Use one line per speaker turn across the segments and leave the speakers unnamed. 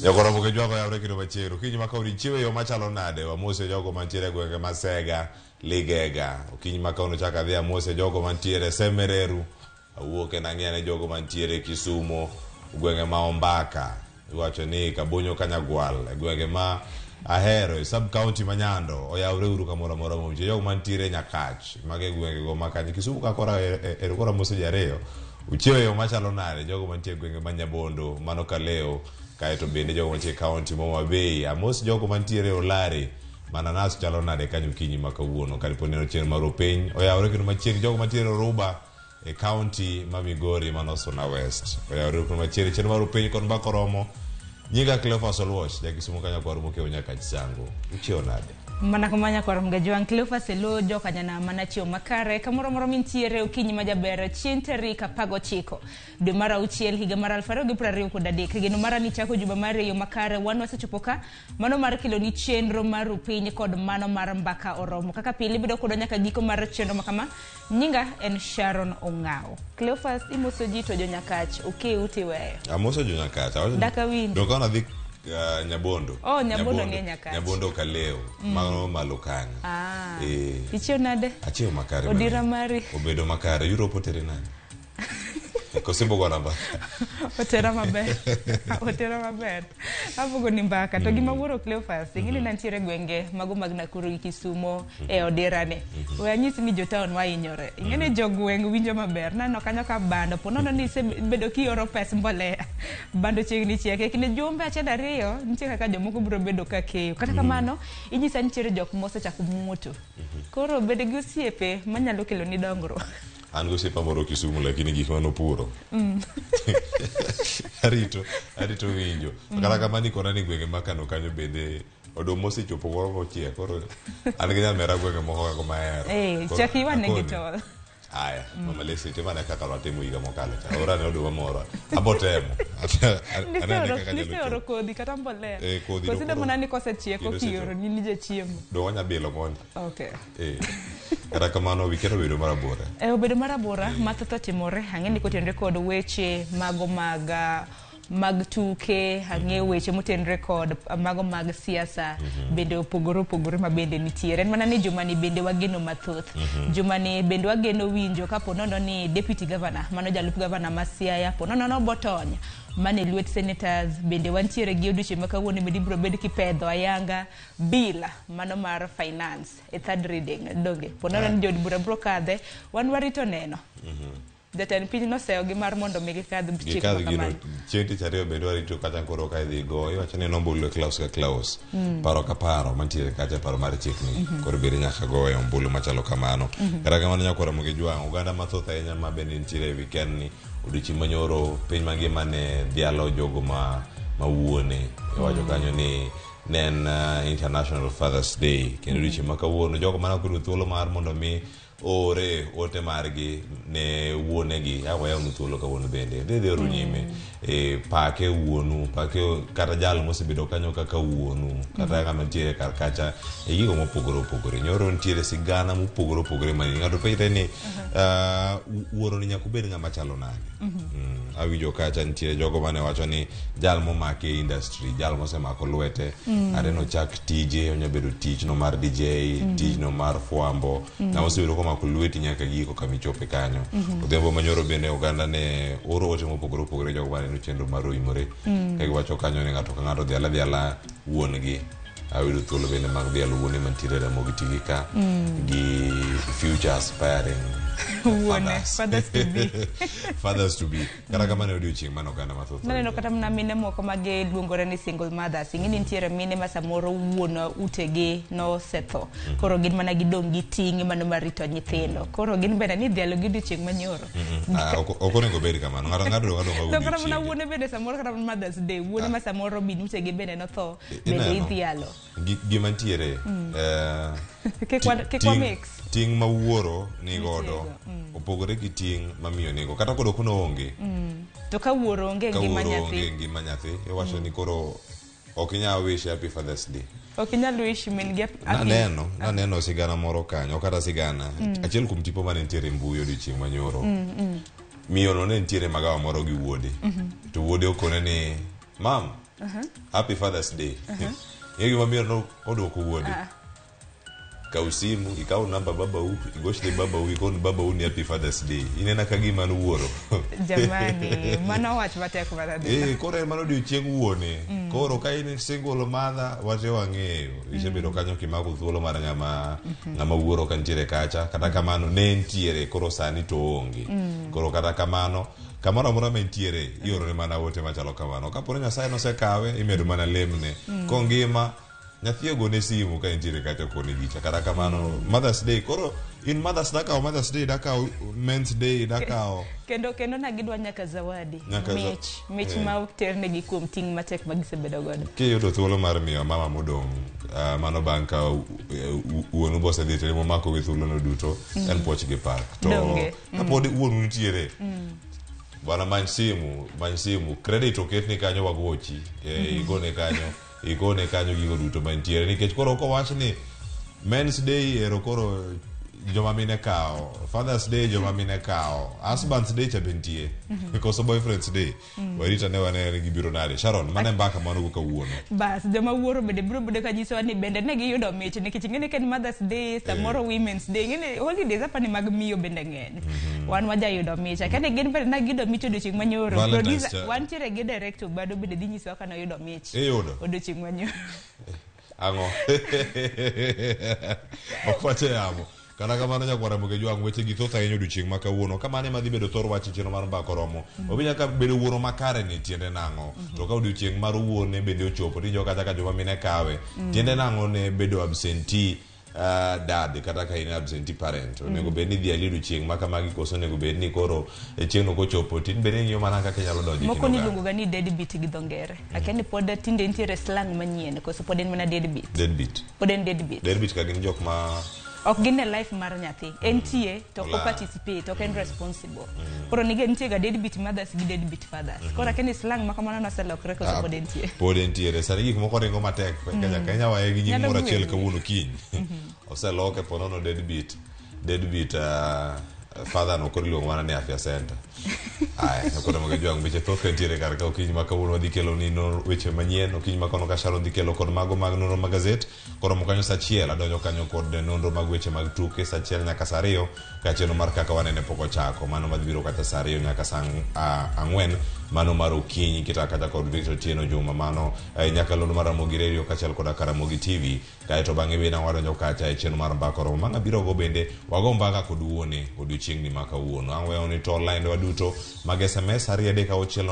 Jagora moke jogo yawre kino machero kinyi makauni chiwe yo machalo nade wa mose jogo mantiere gwenge masega ligega kinyi makauni chaka dhia mose jogo mantiere Semereru awuoke nang'ene jogo mantiere Kisumo gwenge maombaka iwacho ni Kabonyo Kanyagwal gwenge ma ahero sub county manyando oyawre uru kamora mora mo jogo mantiere Nyakach mage gwenge go makanye Kisumo kakora erukora mose jareo uchiwe yo machalo nade jogo mantiere gwenge manyabondo mano kaleo kaeto bende jogo mantie county Homa Bay amos jogo mantiere Olare mananas chalo nade kanyo kinyi makawuono kaliponeno chen maro piny oyawre kendo machiegni jogo mantiere Ruba e county ma Migori manosona West oyawre kendo machiegni chen maro piny kod Bakoromo nyiga Cleophas Olwoch Kisumo kanya kwaro mokeo nyaka chisango uchio nade
mana kumanya kwa mgajuan Cleophas Olwoch kanyana mana chio makare kamoro moro mintiere ukinyi majaber chinterika pago chiko de mara uchiel higa mara 2023 gino mara ni chako juba mare yo makare wan wasechopoka mano mar kilo ni chenro mar piny kod mano mar mbaka oromo kaka pili bido kodo nyaka giko mar chenro makama nyinga en Sharon Ongao Cleophas imoso jito jo Nyakach uti weyo
amoso jo Nyakach
daka windu
dokana dik Nyabondo.
Oh, Nyabondo ni Nyakach.
Nyabondo kaleo. Mano malukani.
Ichio nade?
Achio makare.
Odira mari.
Obedo makare. Europe otere nani? Kosimbo kwa namba.
Otera maber. Otera maber. Apogo ni mbaka. To gima wuro Cleophas. Ingini nantiere gwenge. Mago Nakuru Kisumo. Odirane. Wanyisi ni jotaon wa inyore. Ingene jogweng winjo maber. Nano kanyo ka bando. Ponono ni se bedo ki oro pes mbole. Bando chegni chieke. Kine jombe acheda rio. Nche kaka jomoko buro bedo kakeyo. Kata kamano. Inyisa ntiere jok mose chakumutu. Koro bedo gi osiepe. Manyalo kelo ni dongro.
Ango sepa moro Kisumu lakini gik mano puro. Arito winjo. Kala kamani kona ni gwenge makano kanyo bende odomosi chopo goro mochie koro an ginya mera gwenge moko kako maero.
Chaki wane gitol.
Aya, mama lesi te mana kaka rotemo higa mokalo cha. Ora ne odo moro. Abotemo.
Nise oro kodi kata mbolea.
Kodi.
Kosida monani kose chieko kioro ni nije chiemo.
Do wanya bilo mondi.
Okay.
Kata kamano wikero bedo marabora.
Obedo marabora mathoth timore ang'eni kotenre kod weche mago mag tuke ang'e weche motenre kod mago mag siasa bende opogore ma bende nitiere en mana ni jumani bende wageno mathoth jumani bende wageno winjo kapo nono ni deputy governor mano jalup governor ma Siaya po nono no botony mane lwet senators bende wantiere gi odiochieng' makawuono biro bedo kipedho ayanga bila mano mar finance e third reading donge po nono ni jod bura bro kadhe wan warito neno Jatend piny noseo gi mar mondo mi gikadh chik kamano.
Chieng' chario bende warito kata koro ka idhi go iwacho ni nombulu Klaus ka Klaus. Paro ka paro mantiere kata paro mar chikni. Koro bende nyaka go e ombulu machalo kamano. Kata kamano nyakora mogi jwang' oganda mathoth ahinya ma bende nitiere weekend ni odiochieng' manyoro piny mangima ne dhialo jogo ma wuone. Iwacho kanyo ni nen International Father's Day kendo odiochieng' makawuono jogo manakoro thuolo mar mondo mi ore ote margi ne wuonegi awaya thuolo kawuono bende dhi oru nyime pake wuonu pake kata jal mosebedo kanyo kaka wuonu kata kama ntiere karkacha gigo mopogore nyoro ntiere sigana mopogore mani ng'ato penjre ni wuoro ni nyaka bed ng'ama chalo nade awinjo kacha ntiere jogo mane wacho ni jal momake industry jal mosemako lwete areno chak tije onyabedo tich no mar DJ tich no mar fwambo na osebedo komako lweti nyaka giko kamichope kanyo odhiambo manyoro bende oganda ne oro ote mopogore jogo mane no chenro mar oimore ka giwacho kanyo ni ng'ato ka ng'ato dhiala wuongi awinjo thuolo bende mag dhialo wuone mantiere Ramogi Tigika gi future aspiring fathers to be kara kama ne odiochieng' mano oganda mathoth
naneno kata mna mine moko mage luongore ni single mothers ing'eni nitiere mine ma samoro wuon utegi nosetho koro gin mana gidong' gi ting' mano marito nyithindo koro gin bende ni dhialo gi odiochieng' manyoro
ok onego bed kamano ng'ato
to koro mana wuone bende samoro kata Mother's Day wuone ma samoro bin utegi bende notho bende idhialo
gima ntiere
kekwa mix
ting' ma wuoro ni godo opogore gi ting' ma miyo nigo kata kodo kuno onge
to ka wuoro onge
ngima nyathi iwacho ni koro ok inyal wish happy Father's Day
ok inyal wish min gi
naneno sigana moro kanyo kata sigana achiel kuom tipo mane ntiere mbui odiochieng' manyoro miyo no ne ntiere magawa moro gi wuode to wuode okone ni mam Happy Father's Day. Yegi mamiro no odoko wuode. Kau simu, ikau namba baba u, igoshte baba u, ikon baba u ni Happy Father's Day. Inena kagi manu wuoro.
Jamani, mano watch bate kubara de.
Kore mano di ucheng wuone. Koro kai ni single mother wate wangeo. Ishebedo kanyo kimaku thuolo mara ngama wuoro kantiere kacha. Kata kamano ne ntiere koro sani to onge. Koro kata kamano kamano mora mentiere ioro ne mana wote machalo kamano. Kapore Nyasaye no se kawe imedo mana lemne. Kongima nyathio gone simu ka entire kacha koni gicha kata kamano Mother's Day koro in Mother's Day dakao Men's Day dakao
kendo na gidwa nyaka zawadi mich ma uterne gi kuom ting matek magisebedo godo
ke yodo thuolo mar miyo mama modong mano banka uonu bose dite mo mako gi thuolo no duto en poch gi park to kapodi uonu nitiere bwana man simu credit oketni kanyo wagochi igone kanyo gigo duto mantiere nikech koro ko wach ni Men's Day ero koro joma mine kao, Father's Day joma mine kao, Husband's Day chabentie because Boyfriend's Day warita ne wane gibiro nade Sharon mane mbaka mano go kawuono
bas joma wuoro bede kanyiso ni bende ne giyudo mich nikech ngene ken Mother's Day samoro Women's Day ngene holidays apa ni mag miyo bende ngene wan waja yudo mich kane gin bende na giyudo mich odiochieng' manyoro producer wan tiere gi director bado bende dhi nyiso kana yudo mich odiochieng' manyoro
ango okwate amo kana kamano nyakwara moge jwang weche gi thotha yenyo duchieng' maka wuono kamane madhi bedo thoro wachi cheno mar mbako romo obinya ka bedo wuoro makare ni tiende nango to ka duchieng' mar wuone bende ochopo ti joka ka joma mine kawe tiende nango ne bedo absentee dad kata ka in absentee parent nego beni dhi alidu chieng' maka magi koso nego beni koro chieng' no kochopo tin beni ngiyo mana kaka nyalo donjo
moko ni luongo ni deadbeat gi dongere akeni pod tinde ntiere slang manyien koso pod en mana deadbeat pod en deadbeat ka
gin jok ma
ok gine life mar nyathi entie to ko participate ok en responsible koro nitie ga deadbeat mothers gi deadbeat fathers koro akeni slang maka mana na selokre koso pod entie
sari gik moko ringo matek kenya wae gi nying moro achiel kawuono kiny oseloke ponono deadbeat father no koro luongo mana ni afya center ai koro moge jwang weche thoth kantiere kar ka okiny ma kawuono dhi kelo ni weche manyien okiny ma kono ka Sharon dhi kelo kod mago mag nonro mag Gaset koro mokanyo sa achiel adonjo kanyo kod nonro mag weche mag tuke sa achiel nyaka sa ariyo ka cheno mar kaka wanene pok ochako mano madhibiro kata sa ariyo nyaka sa ang'wen mano mar okinyi kita kata kod Victor Tieno Juma mano nyaka londo mar Ramogi Radio kachel kod Ramogi TV kaeto bang'e bena wadonjo kacha cheno mar mbako romo manga biro go bende wago mbaka kod wuone odiochieng' ni maka wuono ang'we oni to line waduto mag SMS ariade ka ochiel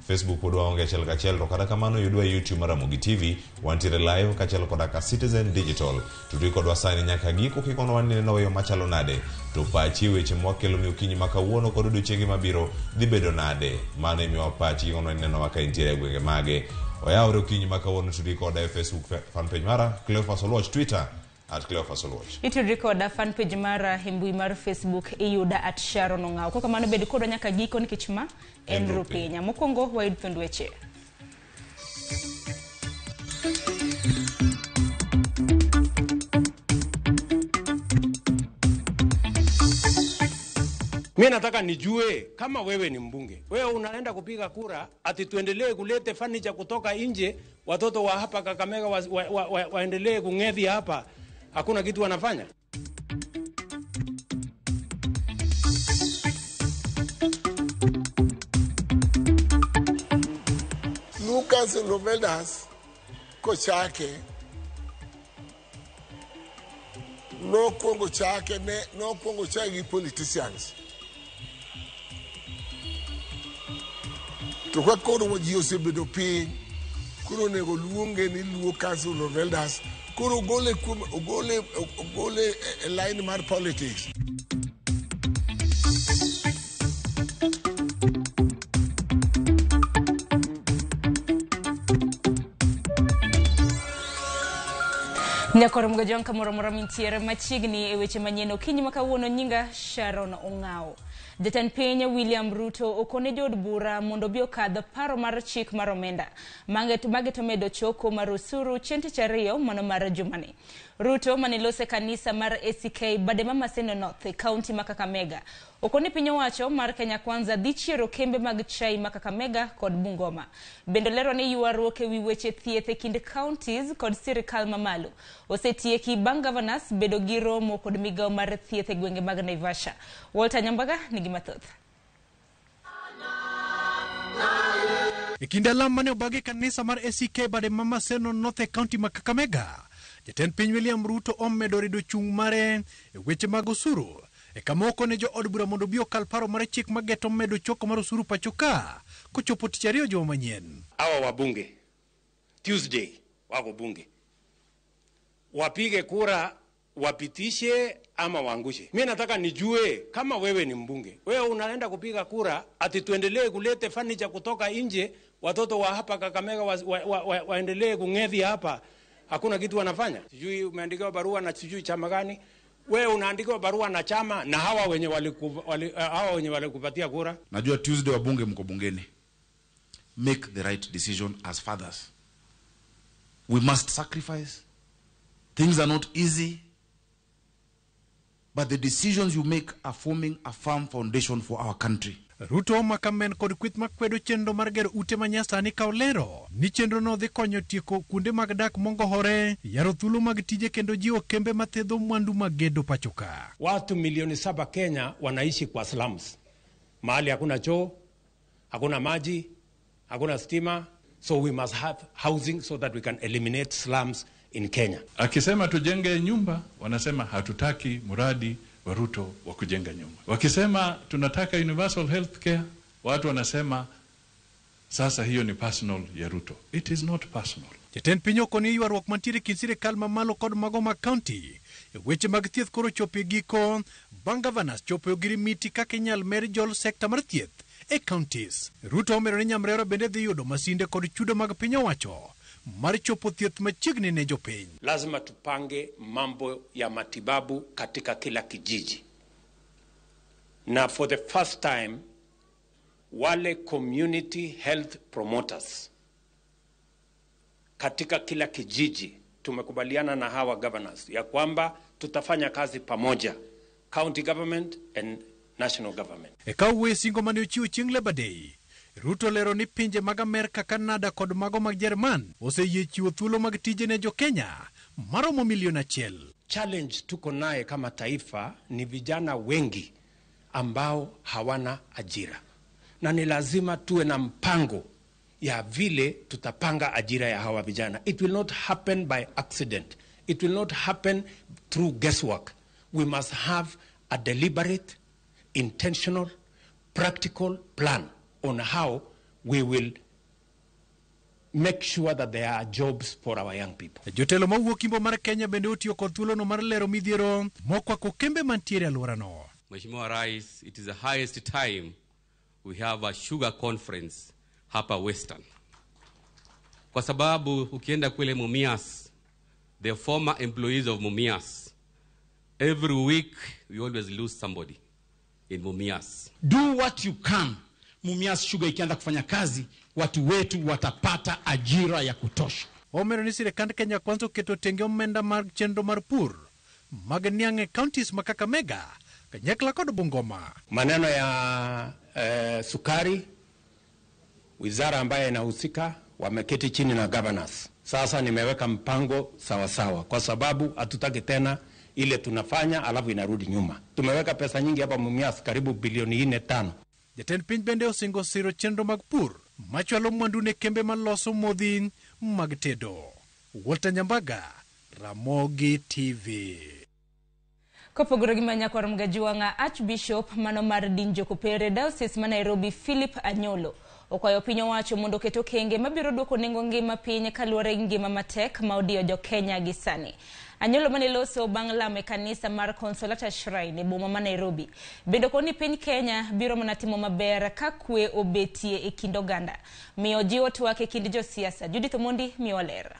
Facebook pod waonge achiel kachiel to kata kamano yudwa YouTube mar Ramogi TV wantiere live kachel kod ka Citizen Digital tudhi kod wasani nyaka giko kikono wanene weyo machalo nade to pachi weche mwakelo ni okinyi maka wuono kod odiochieng' mabiro dhi bedo nade mane miwa pachi kikono wanene waka intiere gwenge mage oyawre okinyi maka wuono tudhi kod Facebook fanpage mara Cleophas Oluoch Twitter @Cleophas Oluoch
itu recorda fan page mara himbui mar Facebook iyuda @Sharon Ong'aw koko mano bedi kodo nyaka giko nikech ma en rupenya mokongo wayud thund weche
Mimi nataka nijue kama wewe ni mbunge. Wewe unaenda kupiga kura ati tuendelee kulete furniture kutoka nje, watoto wa hapa Kakamega waendelee kung'edhi hapa. Hakuna kitu wanafanya.
Lucas Lovedas kochake no kongo chake politicians to kwa kono mo jiose bedo piny kuro nego luonge ni Lucas Lovedas kuro gole line mar politics
Nyakoro mga jonka moro mintiere machigni e weche manyien okinyi makawuono nyinga Sharon Ong'aw. Jatend piny William Ruto okone jod bura mondo bi okadh paro mar chik mar omenda. Mage to medo choko mar osuru chenti chariyo mano mar jumani. Ruto manilose kanisa mar ACK bade mama seno North County Kakamega. Okoni piny owacho mar Kenya Kwanza dhi chiero kembe mag chai Kakamega kod Bungoma. Bende lero ni ywaruok ewi weche thieth e kind counties kod sirkal mamalo. Osetieki bang' governors bedo gi romo kod migawo mar thieth e gwenge mag Naivasha. Walter Nyambaga nigi mathoth.
Ikinde alam mane obagi kanisa mar ACK bade mama seno North County Kakamega. Jatend piny William Ruto omedo rido chung' mare e weche mag osuru. E kamoko ne jo od bura mondo bi okal paro mar chik mageto medo choko mar osuru pachoka kochopo tich ariyo juma manyien.
Hawa wabunge Tuesday wako bunge wapige kura wapitishe ama waangushe. Mimi nataka nijue kama wewe ni mbunge, wewe unaenda kupiga kura ati tuendelee kulete furniture kutoka nje, watoto wa hapa Kakamega waendelee kung'ethi hapa, hakuna kitu wanafanya. Sijui umeandikiwa barua na sijui chama gani. Wewe unaandikiwa barua na chama na hawa wenye walikupatia kura.
Najua Tuesday wabunge mko bungeni. Make the right decision as fathers. We must sacrifice. Things are not easy. But the decisions you make are forming a firm foundation for our country.
Ruto makamen kod kwith makwedo chenro mar gero ute manyasani ka olero ni chenro no dhi konyo tieko kuonde mag dak mongohore, yaro thuolo mag tije kendo jiwo kembe mathedho mwandu magedo pachoka.
Watu milioni 7 Kenya wanaishi kwa slums. Mahali hakuna choo, hakuna maji, hakuna stima. So we must have housing so that we can eliminate slums in Kenya.
Akisema tujenge nyumba, wanasema hatutaki muradi wa Ruto wa kujenga nyumba. Wakisema tunataka universal health care, watu wanasema sasa hiyo ni personal ya Ruto. It is not personal.
Jatend piny okoni ywaruok mantiere kind sirkal mamalo kod Magoma County. Weche mag thieth koro chopo giko bang' governors chopo ogirimiti kaka inyal mer jol sekta mar thieth e counties. Ruto omero ni nyamrero bende dhi yudo masinde kod chudo mag piny owacho mar chopo thieth machiegni ne jopiny.
Lazima tupange mambo ya matibabu katika kila kijiji. Na for the first time, wale community health promoters katika kila kijiji tumekubaliana na hawa governors ya kwamba tutafanya kazi pamoja, county government and national government.
Ekawe singo mane ochiwo chieng' Labor Day. Ruto lero ni pinje mag Amerika, Canada kod mago mag Jerman oseyie chiwo thuolo mag tije ne jo Kenya maromo milioni 1.
Challenge tuko naye kama taifa ni vijana wengi ambao hawana ajira. Na ni lazima tuwe na mpango ya vile tutapanga ajira ya hawa vijana. It will not happen by accident. It will not happen through guesswork. We must have a deliberate, intentional, practical plan on how we will make sure that there are jobs for our young people.
Jotelo mawuok Imbo mar Kenya bende otiyo kod thuolo no mar lero midhiero mokwako kembe mantiere alwora no.
Mheshimiwa Rais, it is the highest time we have a sugar conference hapa Western. Kwa sababu ukienda kule Mumias, the former employees of Mumias, every week we always lose somebody in Mumias.
Do what you can. Mumias Sugar ikianza kufanya kazi, watu wetu watapata ajira ya kutosha.
Omero ni sirkand Kenya Kwanza keto tenge omenda mar chenro mar pur mag niang' counties ma Kakamega, Kanyakla kod Bungoma.
Maneno ya sukari, wizara ambaye inahusika wameketi chini na governors. Sasa nimeweka mpango sawa sawa kwa sababu hatutaki tena ile tunafanya alafu inarudi nyuma. Tumeweka pesa nyingi hapa Mumias, karibu bilioni 4-5.
Jatend piny bende osingo siro chenro mag pur machwalo mwandu ne kembe maloso modhi mag tedo. Walter Nyambaga, Ramogi TV.
Kopogoro gi manyakwar mgajuanga Archbishop mano mar din Jokopere Diocese ma Nairobi Philip Anyolo okwayo piny owacho mondo keto kenge mabiro duoko nengo ngima piny kaluwore gi ngima matek ma odiyo jo Kenya gi sani. Anyolo mane loso bang' lamo e kanisa mar Consolata Shrine e boma ma Nairobi. Bende koni piny Kenya biro mana timo maber ka kwe obetie e kind oganda. Miyo jiwo twak e kind josiasa. Judith Omondi miyo lera.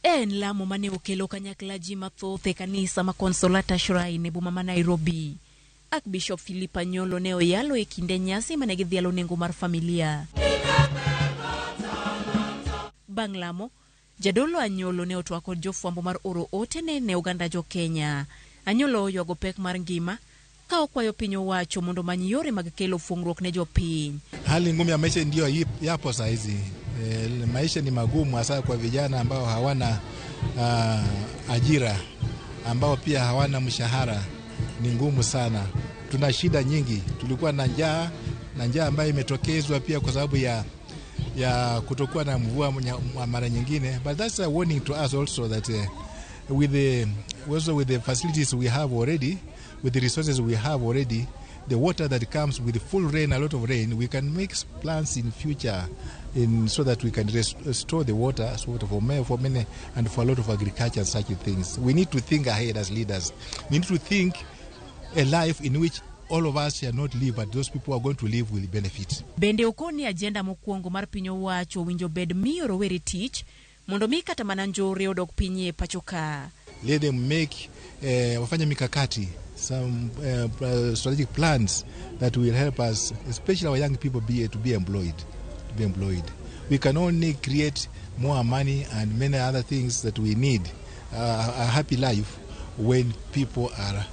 En lamo mane okelo kanyakla ji mathoth e kanisa ma Consolata Shrine e boma ma Nairobi. Archbishop Philip Anyolo ne oyalo e kinde nyasi mane gidhialo nengo mar familia. Bang' lamo, jadolo Anyolo ne otwa kod jofwambo mar oro ote ne oganda jo Kenya. Anyolo oywago pek mar ngima ka okwayo piny owacho mondo many yore mag kelo fungruok ne jopiny.
Hali ngumu ya maisha ndio yapo saa hizi. Maisha ni magumu hasa kwa vijana ambao hawana ajira, ambao pia hawana mshahara. Ni ngumu sana. Tuna shida nyingi. Tulikuwa na njaa ambayo imetokezwa pia kwa sababu ya kutokuwa na mvua mara nyingine. But that's a warning to us also that with the facilities we have already, with the resources we have already, the water that comes with full rain, a lot of rain, we can make plans in future so that we can restore the water for many and for a lot of agriculture and such things. We need to think ahead as leaders. We need to think a life in which all of us shall not live, but those people who are going to live will benefit.
Bende okoni agenda mokwongo mar piny owacho winjo bed miyo rowere tich mondo mi kata mana njore odok pinye pachoka.
Let them make wafanya mikakati, some strategic plans that will help us, especially our young people, to be employed. We can only create more money and many other things that we need, a happy life, when people are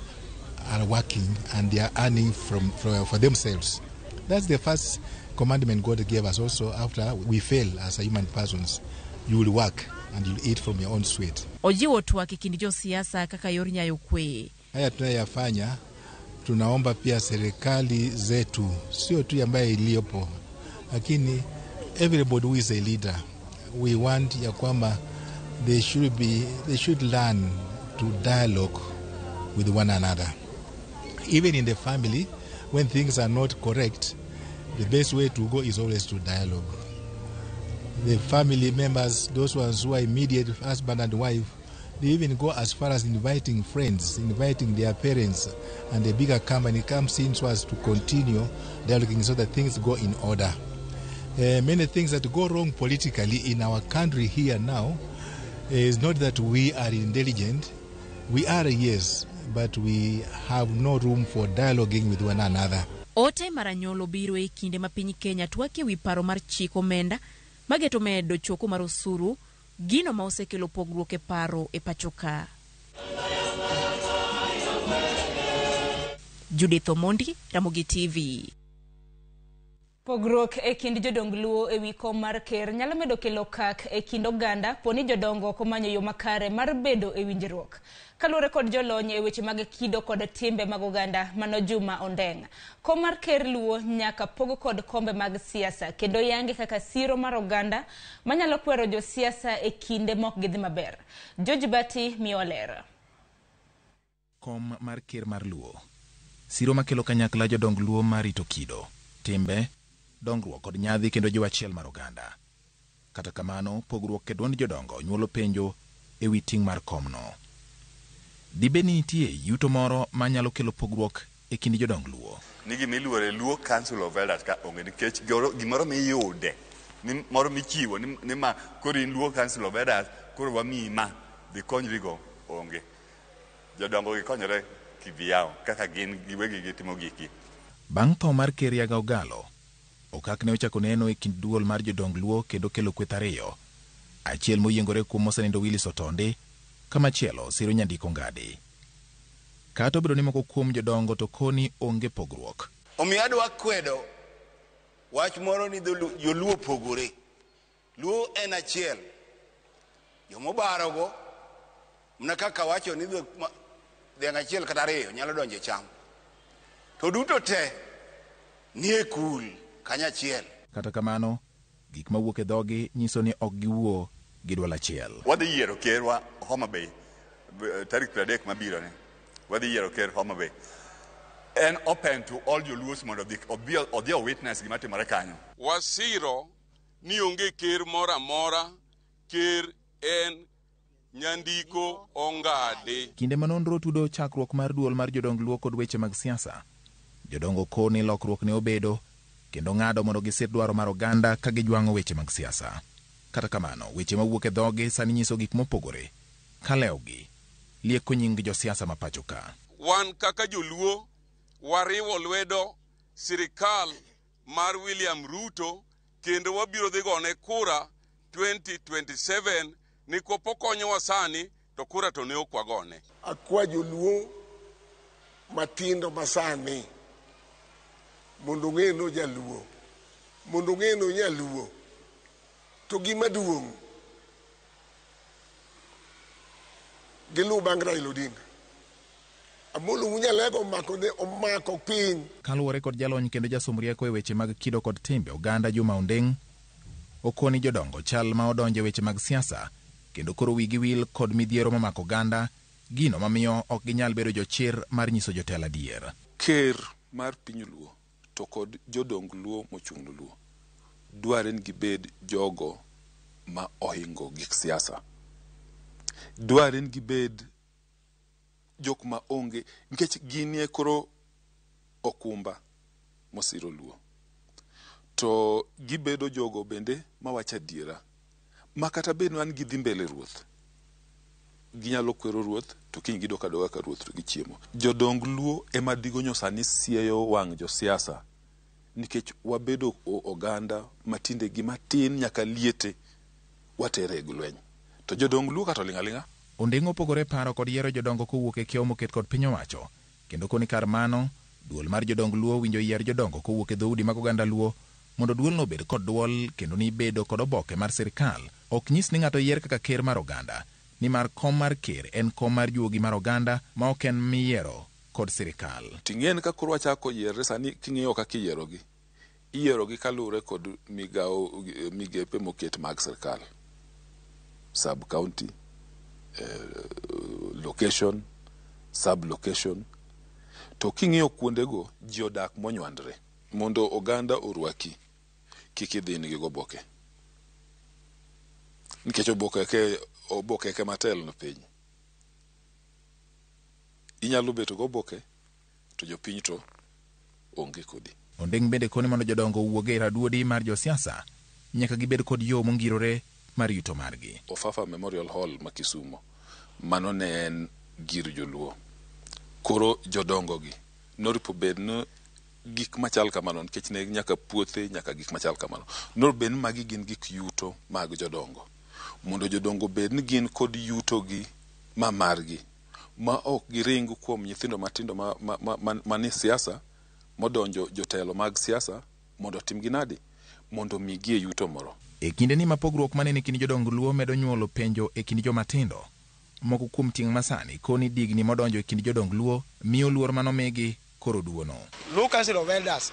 working and they are earning for themselves. That's the first commandment God gave us also after we fail as human persons. You will work and you'll eat from your own sweat.
Ojiwo twak kindi jo siasa kaka yor nyayo kwe.
Haya tunayafanya, tunaomba pia serikali zetu, sio tu ambaye iliyopo, lakini everybody who is a leader, we want ya kwamba they should learn to dialogue with one another. Even in the family, when things are not correct, the best way to go is always to dialogue. The family members, those ones who are immediate husband and wife, they even go as far as inviting friends, inviting their parents, and the bigger company comes in so as to continue dialoguing so that things go in order. Many things that go wrong politically in our country here now is not that we are intelligent. We are, yes, but we have no room for dialoguing with one another.
Ote Maranyolo biro e kinde ma piny Kenya twake wi paro mar chik omenda mageto medo choko mar osuru, gino ma osekelo pogruok e paro e pachoka. Judith Omondi, Ramogi TV.
Pogruok e kind jodong Luo e wi kom mar ker nyalo medo kelo kak e kind oganda poni jodongo komanyo yo makare mar bedo e winjruok. Kalure kod jolony e weche mag kido kod timbe mag oganda Mano Juma Ondeng. Kom mar ker Luo nyaka pogo kod kombe mag siasa kendo yangi kaka siro mar oganda manyalo kwero jo siasa e kinde mok gidhi maber. George Bati Miolera.
Kom mar ker mar Luo. Siro makelo kanyakla jodong Luo marito kido, timbe, dongruok kod nyadhi kendo jo achiel mar oganda. Kata kamano, pogruok e duond jodongo nyuolo penjo e wi ting' mar komno. Dibeni nitie yuto moro manyalo kelo pogruok e kind jodong Luo.
Nigi miluore Luo Council of Elders ka onge nikech gimoro miyude, ni moro michiwo ni ma koro in Luo Council of Elders koro wamiyi ma dhi konyrigo onge. Jodongo gikonyore kiviyao kaka gin giwegi gitimo giki.
Bang' tho mar ker Yaga Ogalo, okak ne ochako neno e kind duol mar jodong Luo kendo kelo kweth ariyo. Achiel moyiengore kuom mosenindo Willis Otonde, kama chielo siro Nyandiko Ngadi. Kato obedo ni moko kuom jodongo to koni onge pogruok.
Omiyo adwa kwedo wach moro ni joluo pogore. Luo en achiel. Jomobarogo mna kaka wacho ni dhiang' achiel kata ariyo nyalo donjo e cham. To duto te nie kul kanyachiel.
Kata kamano, gik mawuok e dhogi nyiso ni ok giwuo gi duol achiel.
Wadhi yiero kerwa Homa Bay tarik 30 mabiro ne. Wadhi yiero ker Homa Bay. En open to all joluos mondo odhi o witness gima timore kanyo.
Wasiro ni onge ker moro amora, ker en Nyandiko Ongade.
Kinde ma nonro tudo chakruok mar duol mar jodong Luo kod weche mag siasa, jodongo koni lokruok ne obedo kendo ng'ado mondo gisir dwaro mar oganda ka gijwang'o weche mag siasa. Kata kamano, weche mawuok e dhogi sani nyiso gik mopogore. Kalewgi lieko nying jo siasa ma pachoka.
Wan kaka joluo wariwo lwedo sirikal mar William Ruto kendo wabiro dhi gone kura 2027 ni kopo konyowa sani to kura to ne okwagone.
Akwa joluo matindo masani mondo ng'eno jaluo, mondo ng'eno nyaluo, to gima duong' gilu bang' Raila Odinga. Amolo unyalego omako piny.
Kaluwore kod jalony kendo jasom rieko e weche mag kido kod timbe oganda Juma Ondeng okoni jodongo chal ma odonje weche mag siasa kendo koro wigi wil kod midhiero mamako oganda, gino mamiyo ok ginyal bedo jochir mar nyiso jotelo adier.
Ker mar piny Luo to kod jodong Luo mochung'ne Luo dware ni gibed jogo ma ohingo gik siasa, dware ni gibed jok ma onge nikech ginie koro okumba mosiro Luo, to gibedo jogo bende mawacho adiera ma kata bed wan gidhi mbele ruoth ginyalo kwero ruoth to kiny gidok adoga ka ruoth to gichiemo. Jodong Luo ema digonyo sani sieyo wang' josiasa nikech wabedo oganda matinde gi matin nyaka liete watere lweny, to jodong Luo kata ling'aling'a.
Ondeng opogore paro kod yiero jodongo kowuok e kiewo moket kod piny owacho, kendo koni kar mano duol mar jodong Luo winjo yier jodongo kowuok e dhoudi mag oganda Luo mondo duolno obed kod duol kendo ni bedo kod oboke mar sirikal ok nyis ni ng'ato yier kaka ker mar oganda, nimar kom mar ker en kom mar juogi mar oganda ma ok en miyiero kod sirikal.
Ting'en ka koro wachako yiere sani king'iyo kaka iyierogi kaluwore kod migepe moket mag sirikal, sub county, location, sub location, to king'iyo kuondego ji odak monywandre. Mondo oganda orwaki kik idhin gi oboke, nikech oboke ke matel no piny inyalo beto go oboke to jopiny to onge kodi.
Ondeng bende koni mondo jodongo wuoge e raduodi mar josiasa nyaka gibed kod yo mongirore mar yuto margi.
Ofafa Memorial Hall ma Kisumo mano ne en gir joluo, koro jodongo gi noripo bed no gik machal kamano nikech ne nyaka puothe nyaka gik machal kamano noripo magi gin gik yuto mag jodongo, mondo jodongo bed ni gin kod yuto gi margi ma ok giring kuom nyithindo matindo mani siasa modonjo jotelo mag siasa mondo timgi nadi mondo migie yuto moro.
E kinde ni mapogruok manene kind jodong Luo medo nyuolo penjo e kind jomatindo, moko kuom ting' masani koni digni modonjo e kind jodong Luo miyo luor manomigi koro duono.
Luo Council of Elders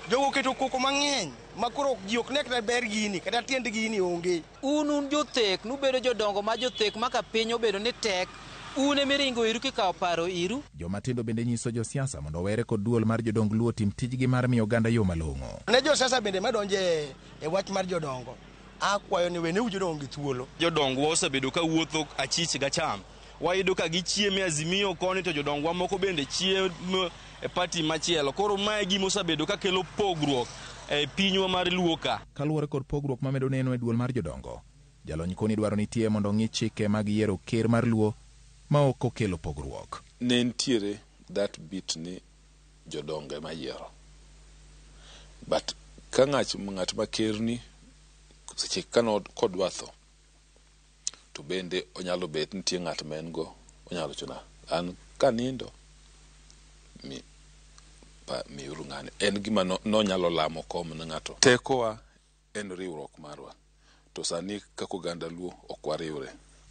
jogo keto koko mang'eny makoro ji ok nek na ber gini kata tiend gini onge.
Un jothek nubedo jodongo ma jothek maka piny obedo ni tek un emiringo iru kikawo paro iru.
Jomatindo bende nyiso josiasa mondo were kod duol mar jodong Luo tim tijgi mar miyo oganda yo malong'o.
Ne josiasa bende madonje e wach mar jodongo akwayo ni wene jodongo gi thuolo.
Jodongo osebedo ka wuotho achich ga cham, wayudo ka gichieme Azimio koni to jodongo moko bende chiemo e party machielo, koro mae gima osebedo ka kelo pogruok e pinywa mar Luo ka.
Kaluwore kod pogruok mamedo neno e duol mar jodongo, jalony koni dwaro nitie mondo ng'i chike mag yiero ker mar Luo ma ok okelo pogruok.
Ne ntiere that bit ni jodongo ema yiero, but ka ng'at ma ker ni seche kodwa tho to bende onyalo bet nitie ng'at ma en go onyalo chuna an kanindo miuru ng'ane en gima nonyalo lamo kom na ng'ato. Tekowa en riwruok marwa, to sani kako oganda Luo ok wariwre.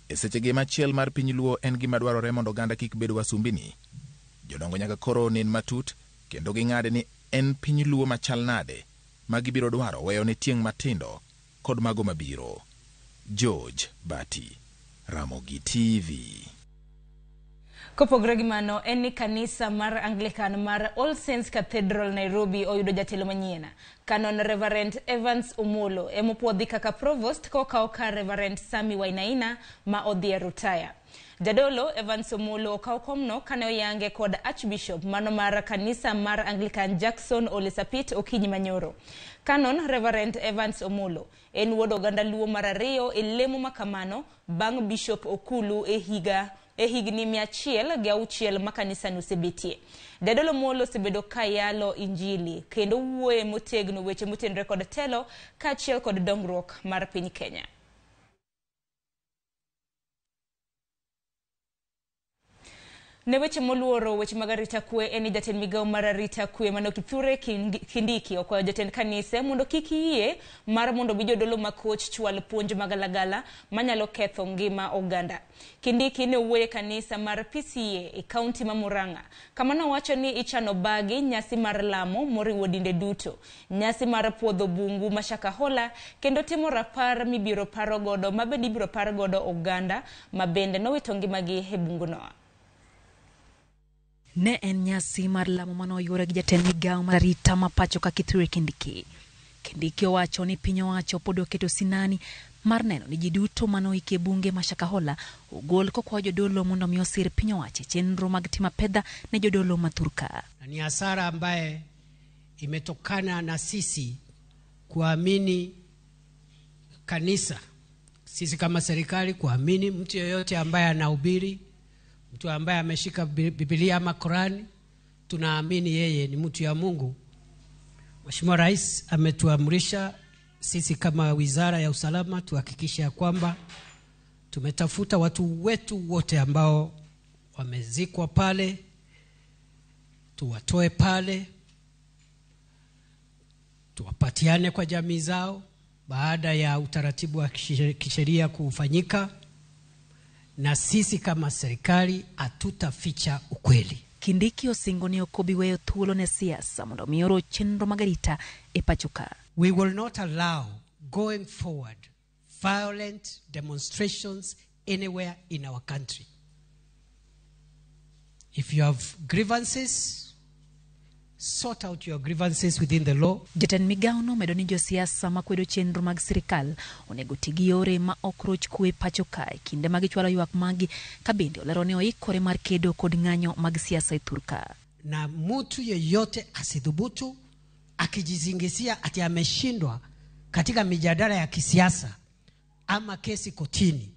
E sechegi machiel mar piny Luo en gima dwarore mondo oganda kik bed wasumbini. Jodongo nyaka koro nen matut kendo ging'ade ni en piny Luo machal nade ma gibiro dwaro weyo ne tieng' matindo kod mago mabiro. George Bati, Ramogi TV.
Kopogore gi mano, en ni kanisa mar Anglican mar All Saints Cathedral Nairobi oyudo jatelo manyien. Canon Reverend Evans Omolo emopuodhi kaka provost kokawo kar Reverend Sami Wainaina ma odhi rutaya. Jadolo Evans Omolo okawo komno kane oyange kod Archbishop mano mar kanisa mar Anglican Jackson Ole Sapit Okinyi Manyoro. Canon Reverend Evans Omolo en wuod oganda Luo mar ariyo e lemo makamano bang' Bishop Okulu e higni 106 ma kanisa nosebetie. Jadolo molo osebedo kayalo injili kendo wuoye motegno weche motenore kod telo kaachiel kod dongruok mar piny Kenya. Ne weche moluoro weche mag arita kwe eni jatend migao mar arita kwe Kithure Kindiki okwayo jatend kanise mondo kik yie mar mondo bi jodolo makoch chwal puonj magalagala manyalo ketho ngima oganda. Kindiki ne wuoye kanisa mar PCA e kaunti ma Murang'a kama nowacho ni ichano bagi nyasi mar lamo moriwo dinde duto, nyasi mar puodho bungu mashakahola kendo timo rapar mibiro paro godo mabende ibiro par godo oganda mabende nowito ngimagi e bunguno.
Ne en nyasi mar lamo manoyore gi jatend migao mar arita ma pacho ka Kithure Kindiki. Kindiki owacho ni piny owacho pod oketo sinani mar neno ni ji duto manoike bunge mashakahola ogol kokwayo jodolo mondo mi osir piny owacho chenro mag tima pedha ne jodolo mathurka.
Ni hasara ambaye imetokana na sisi kuamini kanisa, sisi kama serikali kuamini mtu yoyote ambaye anahubiri, mtu ambaye ameshika Biblia ama Qurani, tunaamini yeye ni mtu ya Mungu. Mheshimiwa Rais ametuamrisha sisi kama Wizara ya Usalama tuhakikisha kwamba tumetafuta watu wetu wote ambao wamezikwa pale, tuwatoe pale, tuwapatiane kwa jamii zao baada ya utaratibu wa kisheria kufanyika. Na sisi kama serikali hatutaficha ukweli.
Kindiki osingo ni okobi weyo thuolo ne siasa mondo mioro chenro magarita e pachoka.
We will not allow going forward violent demonstrations anywhere in our country. If you have grievances, sort out your grievances within the law.
Jatend migao no medo ni josiasa makwedo chenro mag sirikal onego tigi yore ma okroch kwe pachoka kinde mag chwalo ywak magi kabende olero ne oikore mar kedo kod ng'anyo mag siasa Thurka.
Na mtu yeyote asidhubutu akijizingisia ati ameshindwa katika mijadala ya kisiasa ama kesi kotini,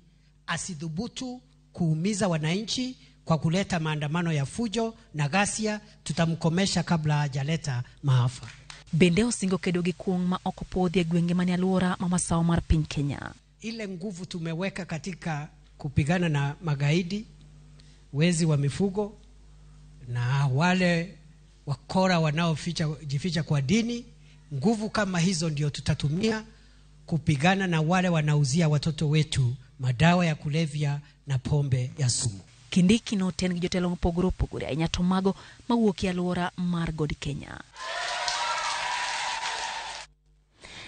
asidhubutu kuumiza wananchi kwa kuleta maandamano ya fujo na ghasia. Tutamkomesha kabla hajaleta maafa.
Bende osingo kedo gi kuong ma okopodhi gwenge mani aluora mamasao mar piny Kenya.
Ile nguvu tumeweka katika kupigana na magaidi, wezi wa mifugo na wale wakora wanaojificha kwa dini, nguvu kama hizo ndio tutatumia kupigana na wale wanauzia watoto wetu madawa ya kulevya na pombe ya sumu.
Kindiki no ten gi jotelo mopogore opogore ahinya to mago mawuok e alwora mar God Kenya.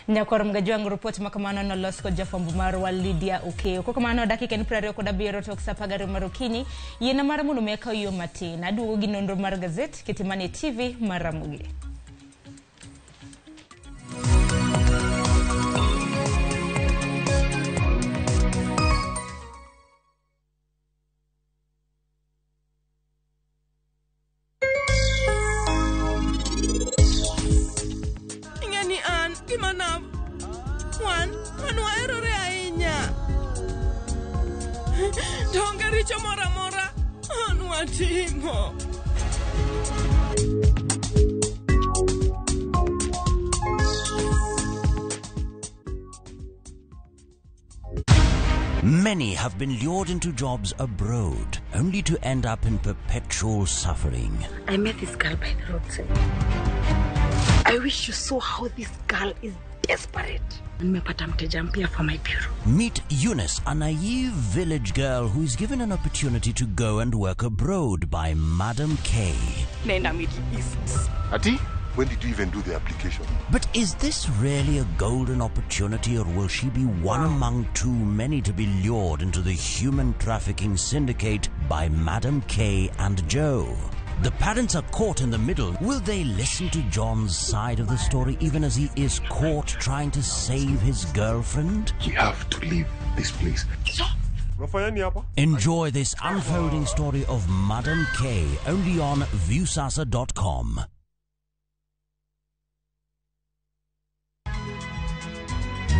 Nyakor mgajwangu ripoti makamano no losko jafambu marwa Lydia Ukeo. Kwa kamano dakika ni prario koda biro toksa pagari marukini. Yena maramuno meka iyo mati. Na duo gi Nonro mar Gaset Kitimani TV Ramogi.
Richo mora mora anuatimo.
Many have been lured into jobs abroad, only to end up in perpetual suffering.
I met this girl by the roadside. I wish you saw how this girl is desperate. Nimepata mteja mpya for my bureau.
Meet Eunice, a naive village girl who is given an opportunity to go and work abroad by Madam K.
Nenda Middle East.
Ati? When did you even do the application?
But is this really a golden opportunity, or will she be one among too many to be lured into the human trafficking syndicate by Madam K and Joe? The parents are caught in the middle. Will they listen to John's side of the story even as he is caught trying to save his girlfriend?
We have to leave this place.
Enjoy this unfolding story of Madam K only on viewsasa.com.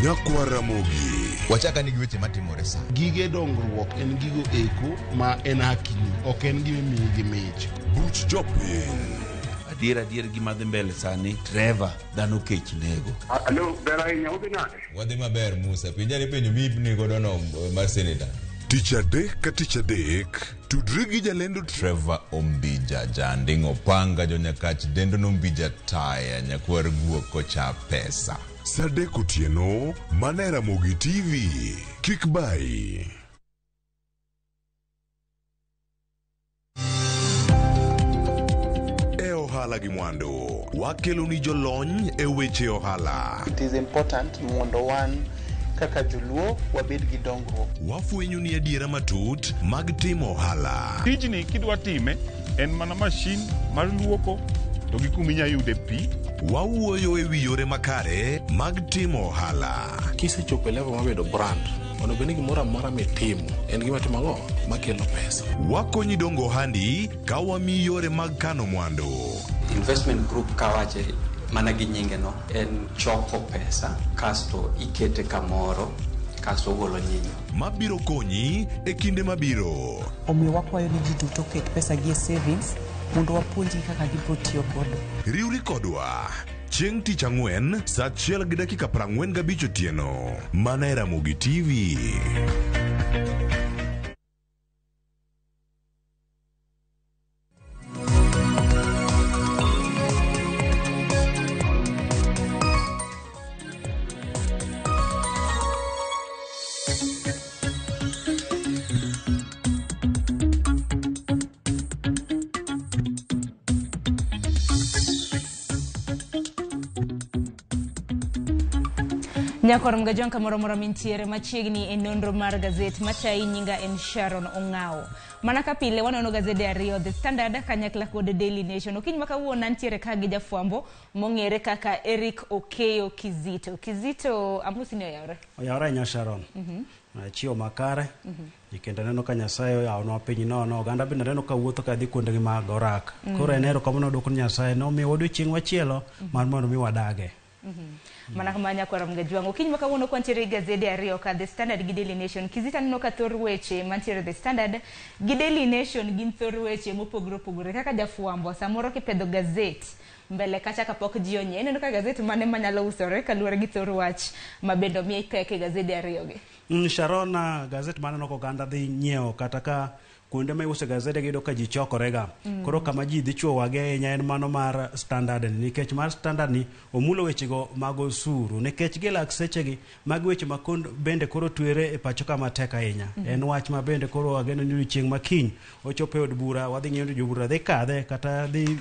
Nyakwa Ramogi.
Wachaka nigi weche matimore sa.
Gige dongruok en gigo eko ma en hakini, ok en gime miyi gi mich.
Buch jopiny.
Adier gima dhi mbele sani, Trevor dhano kech nego.
Alo, ber ahinya, udhi nade?
Wadhi maber Musa, pinjani penjo mibni godono mar senator. Tich adek ka tich adek, tudri gi jalendo Trevor Ombija janding opanga jonyakach dendo nombija taya nyakwar guok kocha pesa. Sadek otieno, mana Ramogi TV. Kik bai. Ohala gi mwandu. Wakelo ni jolony e weche ohala.
It is important mondo wan kaka joluo wabed gi dongruok.
Wafwenyo ni adiera matut mag timo ohala.
Tijni kidwa time en mana mashin mar luoko to gi kuma inyalo yude pi.
Wawuoyo e wi yore makare mag timo ohala.
Kisechopo level mabedo brand, onego bed ni gimoro amora mitimo en gima timo ang'o makelo pesa.
Wakonyi dongo ohandi ka wamiyi yore mag kano mwandu.
Investment group kawache mana gi nyinge no en choko pesa kasto ikete kamoro kasto golo nyinyo
mabiro konyi e kinde mabiro.
Omiyo wakwayo ni ji duto ket pesa gi e savings mondo wapuonji kaka gibiro tiyo kodo.
Riwri kodwa chieng' tich ang'wen saa 1:45 otieno mana e Ramogi TV.
Nyakor mgajon kamoro mintiere machiegni e nonro mar Gaset machai nyinga en Sharon Ongao. Mana ka pile wanono gazede ariyo, The Standard kanyakla kod Daily Nation. Okiny makawuono ntiere ka gi jafwambo mong'ere kaka Eric Okeyo Kizito. Kizito amusi ni oyawre.
Oyawre nya Sharon. Chiwo makare. Ikenda neno ka Nyasaye oyawno piny nono. Oganda bende neno ka wuotho ka dhi kuonde gi mag orak. Koro enero kamano dwoko Nyasaye no mi odiochieng' machielo mar mondo mi wadage.
Mana kama nyakora mgajwango kinyi makawuono kwantiere gazede ariyo ka The Standard gi Daily Nation. Kizita neno ka thor weche mantiere The Standard gi Daily Nation gin thor weche mopogore kaka jafwambo samoro kipedho gazet mbele kacha kapok ji onye neno ka gazet mane manyalo usore kaluwore gi thor wach mabendo miye keke gazede ariyo gi.
Sharona gazet maneno ko oganda dhi nyiewo kata ka kuonde ma iuso gazede gido ka ji chokorega. Koro kama ji dhi chuo wage en mano mar Standard nikech mar Standard ni omulo wechego mag osuru nikech gilak sechegi mag weche makond bende koro twere e pacho kama tek ahinya. En wach ma bende koro ageno ni chieng' makiny ochopo e od bura wadhi ng'iyo ni jobura dhi kadhe kata dhi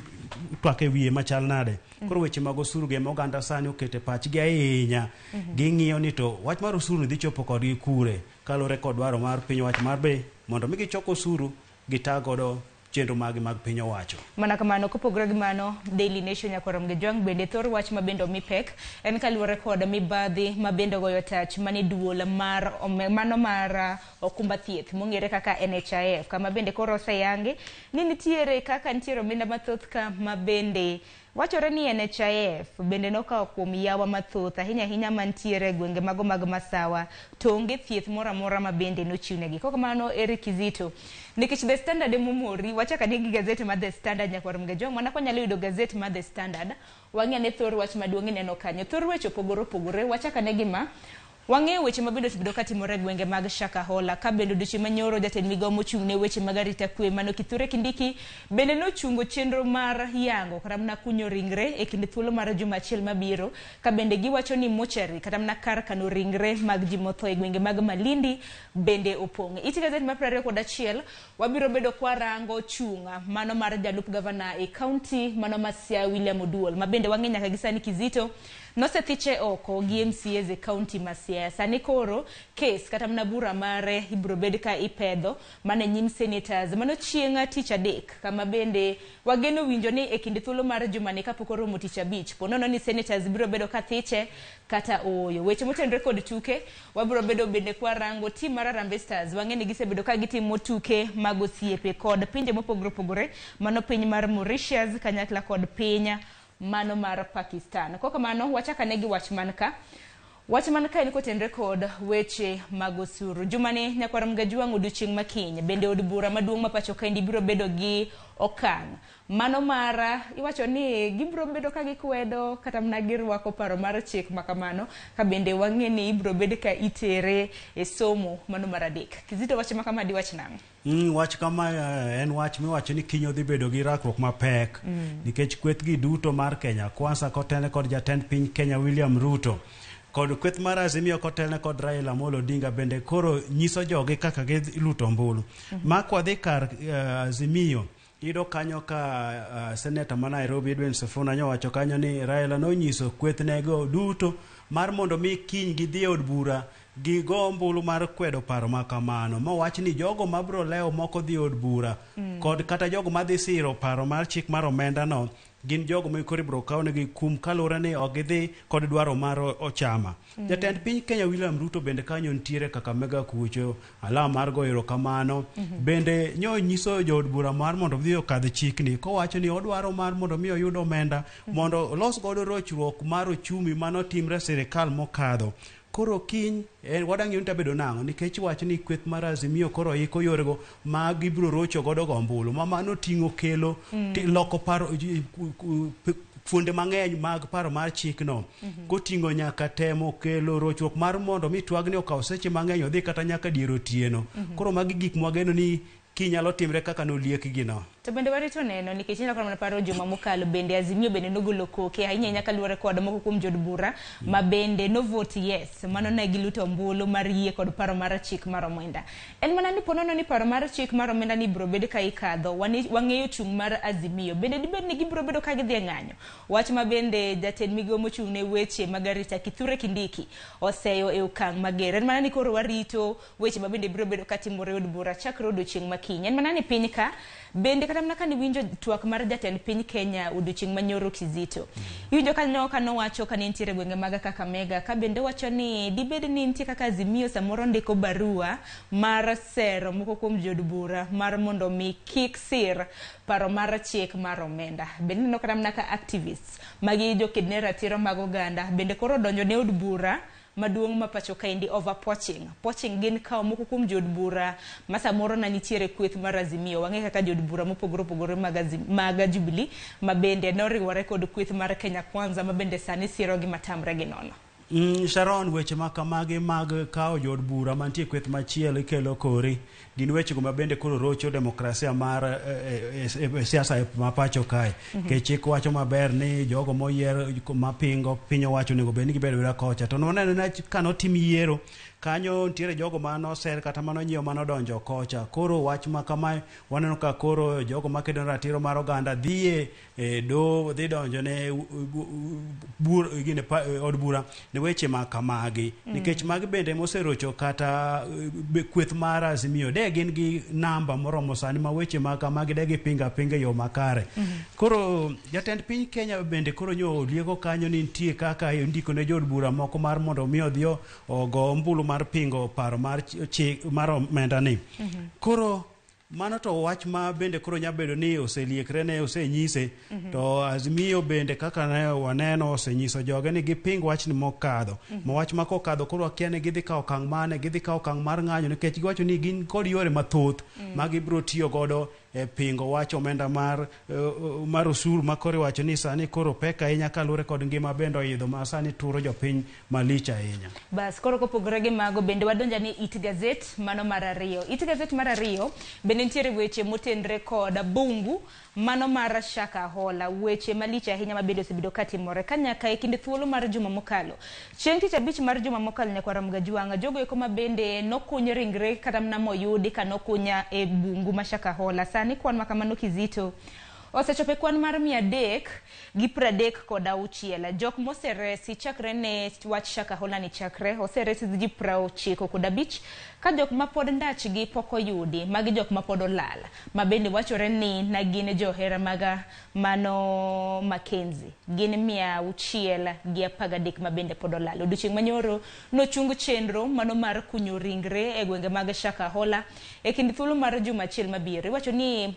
twake wiye machal nade. Koro weche mag osuru ge oganda sani okete pachgi ahinya. Ging'iyo ni to wach mar osuru dhi chopo kodgi kure kalore kod dwaro mar piny wach mar be mondo mi gichoko osuru gitagodo chenro mag piny owacho.
Mana kamano kopogore gi mano Daily Nation nyakoro mgejwang bende thor wach mabendo mipek en kaluwore kod mibadhi mabendo goyo tach mane duol mar mano mar okumba thieth mong'ere kaka NHIF kama bende koro oseyangi ni nitiere kaka nitiere omenda mathoth ka mabende wachore ni NHIF bende nokawo kuom yawa mathoth ahinya mantiere gwenge mago mag masawa to onge thieth moro amora mabende nochiwnegi. Koko mano Eric Kizito nikech The Standard momori wachaka ni gazet mar The Standard nyakwar mgejong mana kwa nyalo yudo gazet mar The Standard wang'e ne thor wach maduong' neno kanyo thor weche opogore wachaka ne gima wang'eyo weche mabedo tibedo katimore gwenge mag Shakahola ka bende duche manyoro jatend migao mochung' ne weche mag arita kwe mano Kithure Kindiki bende nochungo chenro mar yango kata mana kunyo ringre e kinde thuolo mar juma achiel mabiro ka bende giwacho ni mochari kata mana kar kano ringre mag ji motho e gwenge mag Malindi bende opong'. Iti gazet mar 21 wabiro bedo kwa rango chunga mano mar jalup gavana e county mano Masia William Oduol mabende wang'e nyaka gisani Kizito nosethiche oko gi MCAs e county Masia. Sani koro case kata mna bura mare ibro bed ka ipedho mane nyim senators mano chienga tich adek kama bende wageno winjo ni e kinde thuolo mar jumani kapok oromo tich abich ponono ni senators biro bedo ka thiche kata oyo. Weche motenore kod tuke wabiro bedo bende kwa rango team mar Harambee Stars wang'eni gisebedo ka gitimo tuke mag osiepe kod pinje mopogore mano piny mar Mauritius kanyakla kod pinya mano mar Pakistan. Koko mano wachaka negi wach manka Wach man kae ni kotenre kod weche mag osuru. Jumani nyakwara mgajuang odiochieng' makiny bende od bura maduong' ma pacho kae biro bedo gi okang'. Mano mara iwacho ni gibiro bedo ka gikwedo kata mna girwako paro mar chik makamano ka bende wang'e ni ibiro bedo ka itere e somo mano mar adek. Kizito wach makama di wach nang'o?
Wach kama en wach miwacho ni kiny odhi bedo gi rakruok mapek nikech kwethgi duto mar Kenya Kwanza kotene kod jatend piny Kenya William Ruto kod kweth mar Azimio kotene kod Raila Amolo Odinga bende koro nyiso jogi kaka giluto ombulu. Makwadhi kar Azimio ido kanyo ka seneta ma Nairobi Edwin Sifuna nyowacho kanyo ni Raila nonyiso kwethnego duto mar mondo mi kiny gidhi od bura gi go ombulu mar kwedo paro makamano. Mawach ni jogo mabro leo moko dhi od bura kod kata jogo madhi siro paro mar chik mar omenda no gin jogo mikori bro kaune gi kum kalura ni ogidhi kod dwaro mar ochama. Jatend piny Kenya William Ruto bende kanyo ntiere kaka mega kucho alama mar goero kamano. Bende nyo nyiso jood bura mar mondo dhi okadh chikni kowacho ni odwaro mar mondo mi oyud omenda mondo los godo rochruok mar ochumi mano timre sirikal mokadho. Koro kiny wadang'eyo ni tabedo nang'o nikech wacho ni kweth mar Azimio koro iko yorego ma gibiro rocho godo gombulu ma mano ting'o kelo loko paro fuonde mang'eny mag paro mar chikno koting'o nyaka temo kelo rochruok mar mondo mi twagni okaw seche mang'eny odhi kata nyaka dier otieno. Koro magi gik mwageno ni kinyalo timre kaka noliek gino.
To bende warito neno nikech nyaka mana paro juma mokalo bende Azimio bende nogolo koke ahinya nyaka luore kod moko kuom jod bura ma bende no vote yes mano ne giluto ombulu mar yie kod paro mar chik mar omenda. En mana ni ponono ni paro mar chik mar omenda ni biro bedo ka ikadho wang'eyo chung' mar Azimio bende dibed ni gibiro bedo ka gidhi ng'anyo. Wach ma bende jatend migomo mochung' ne weche magarita Kithure Kindiki oseyo e okang' mager. En mana ni koro warito weche ma bende biro bedo ka timore od bura chakre odiochieng' makiny. En mana ni piny ka bende kata mnaka ni winjo twak mar jatend piny Kenya odiochieng' manyoro Kizito. Iwinjo kano wacho ka nitiere gwenge mag Kakamega ka bende wacho ni dibed ni nitie kaka Azimio samoro ndiko barua mar sero moko kuom jod bura mar mondo mi kik sir paro mar chik mar omenda. Bende no kata mnaka activists magi jokedne ratiro mag oganda bende koro donjo ne od bura maduong' ma pacho kaendi over poaching gin kao moko kuom jod bura ma samoro na nitiere kweth mar Azimio. Wang'e kaka jod bura mopogore mag Jubilee ma bende noriwore kod kweth mar Kenya Kwanza ma bende sani siro gi matamre gi nono.
Sharon, weche makamagi mag kao jod bura mantie kweth machielo ikelo kori gin weche go mabende koro rocho demokrasia mar siasa ma pacho kae. Kechik wacho maber ni jogo moyier mapingo piny owacho nego bed ni gibedo wira kocha to noneno na kano tim yiero kanyo ntiere jogo mano ser kata mano nyiewo mano donjo kocha. Koro wach makamae waneno ka koro jogo makedo ratiro mar oganda dhie dhi donjo ne od bura ne weche makamagi nikech magi bende moserocho kata kweth mar Azimio de gin gi namba moromo sani ma weche makamagi de gi pinga yo makare. Koro jatend piny Kenya bende koro nyo liego kanyo ni nitie kaka ndiko ne jod bura moko mar mondo mi odhi ogo ombulu mar pingo paro mar chik mar omenda ni. Koro mano to wach ma bende koro nyabedo ni oseliekre ne osenyise to Azimio bende kaka ne waneno osenyiso joge ni giping wach ni mokadho ma wach ma kokadho koro akia ni gidhi kawo okang' mane gidhi kawo okang' mar ng'anyo nikech giwacho ni gin kod yore mathoth ma gibiro tiyo godo e pingo wach omenda mar osuru ma koro wacho ni sani koro pek ahinya kalure kod ngima bende oidho ma sani turo jopiny malich ahinya.
Bas koro kopogore gi mago bende wadonja ni it Gaset mano mar ariyo. It Gaset mar ariyo bende nitiere weche motenre kod bungu mano mar Shaka Hola weche malich ahinya ma bende osebedo katimore kanyaka e kinde thuolo mar juma mokalo. Chieng' tich abich mar juma mokalo nyakwara mgajuanga jogo eko ma bende nokuny ringre kata mna moyudi kanokunya e bungu ma Shaka Hola. Sani kwan makamano Kizito osechope kwan mar 336 jok moseresi chakre ne wach Shaka Hola ni chakre oseresi ji 95 ka jok ma pod ndachgi poko yudi magi jok ma pod olal ma bende wachore ni na gin johera maga mano Mackenzie gin 613 ma bende pod olal. Odiochieng' manyoro no chung chenro mano mar kunyo ringre e gwenge mag Shaka Hola e kind thuolo mar juma achiel mabiro. Iwacho ni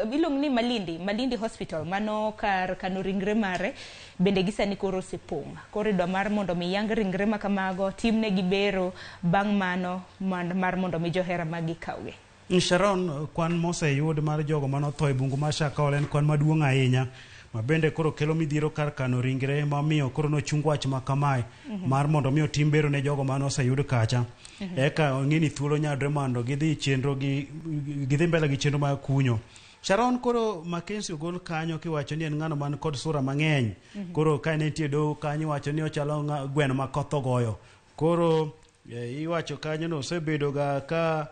bilong ni Malindi Hospital mano kar kano ringre mare bende gisani koro sepong koro dwa mar mondo mi yang ringre makamago timne gibero bang mano mar mondo mi johera magi kawge.
Sharon, kwan moseyud mar jogo manotho e bungu mar Shakahola en kwan maduong' ahinya ma bende koro kelo midhiero kar kano ringre mamiyo koro nochung wach ma kamae mar mondo mi otim bero ne jogo manoseyud kacha. Eka ong'eni thuolo nyadre mondo gidhi mbele gi chenro mar kunyo. Sharon, koro Mackenzie ogol kanyo kiwacho ni en ng'ano man kod sura mang'eny. Koro ka nitie doho kanyo iwacho ni ochalo gweno ma koth ogoyo. Koro iwacho kanyo no osebedo ga ka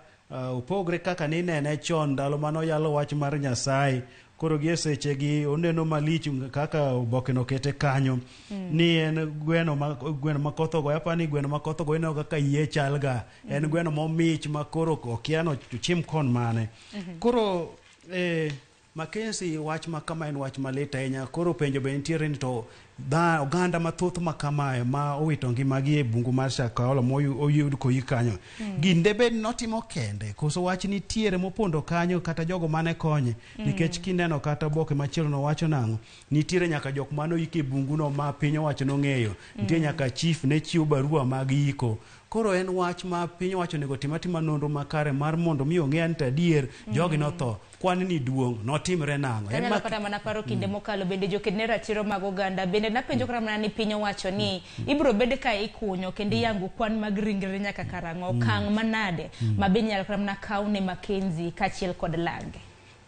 upogre kaka ninene chon ndalo manoyalo wach mar Nyasaye. Koro gi sechegi oneno malich kaka oboke no kete kanyo ni en gweno ma koth ogoyo. Apani gweno ma koth ogoyo ino kaka yie chalga. En gweno momich ma koro okiano chim kon mane. Koro Mackenzie wach ma kama en wach malit ahinya. Koro penjo be nitiere ni to oganda mathoth ma kamae ma owito ngimagi e bungu mar Shakahola moyud koyi kanyo. Ginde be notimo kende koso wach nitiere mopondo kanyo kata jogo mane konye nikech kineno kata boke machielo no wacho nang'o nitiere nyaka jok mano yike bungu no ma piny owacho no ng'eyo. Nitie nyaka chief ne chiwo barua mag yiko. Koro en wach ma piny owacho nego timatima nonro makare mar mondo mi ong'e ni adier jogi notho. Kwan ni duong' notimre nang'o.
Kanyalo kata mana paro kinde mokalo bende jokedne ratiro mag oganda bende napenjo kata mana ni piny owacho ni ibro bede ka ikunyo kendo yango kwan mag ringre nyaka karang'o kang' manade ma bende nyalo kata mana kaune Mackenzie kachiel kod lage.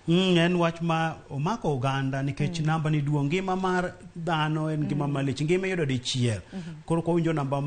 En wach ma omako oganda nikech namba ni duong'. Ngima mar dhano en ngima malich. Ngima yudo dichiel. Koro ko winjo namba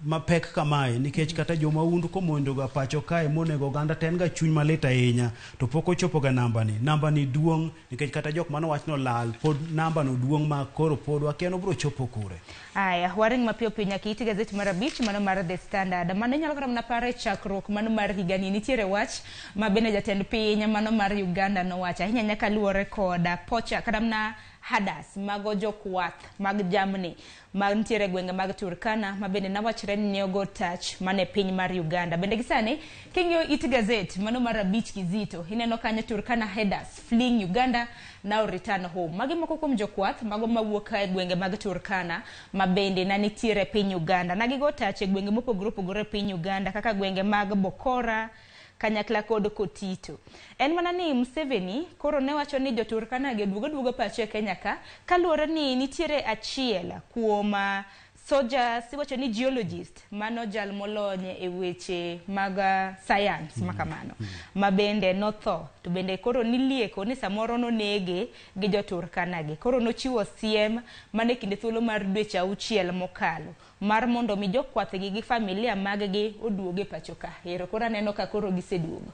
ma pek kamae nikech kata joma undu komondo ga pacho kae monego oganda ten ga chuny malit ahinya to pok ochopo ga namba ni. Namba ni duong' nikech kata jok mano wach no lal pod namba no duong' ma koro pod wakia no bro chopo kure.
Aya, waring mapiyo pinya kiti gazeti mar abich mano mar The Standard. Mano nyalo kata mana pare chakruok mano mar higani nitiere wach ma bende jatend piny mano mar Uganda no wacha ahinya nyaka luore koda pocha kata mana hadas mago jokwath mag jamni mag ntiere gwenge mag Turkana ma bende nawachre ni ogo touch mane piny mar Uganda. Bende gisane kingyo it gazet mano mar abich kizito ineno kanyo Turkana headers fleeing Uganda now return home. Magi moko kuom jokwath mago mawuok e gwenge mag Turkana ma bende na nitiere piny Uganda. Nagigo touch e gwenge mopogore piny Uganda kaka gwenge mag Bokora, Kanyakla kod Kotito. En mana ni Museveni koro ne wacho ni joturkana ge duogo pache Kenya ka kaluore ni nitiere achiel kuom soja siwacho ni geologist mano jal molonye e weche mag science makamano ma bende notho to bende koro nilieko ni samoro no nege gi joturkana ge. Koro nochiwo siem mane kinde thuolo mar dweche 6 mokalo mar mondo mi jokwath gi familia mag gi oduoge pacho ka. Ero koro neno ka koro giseduogo.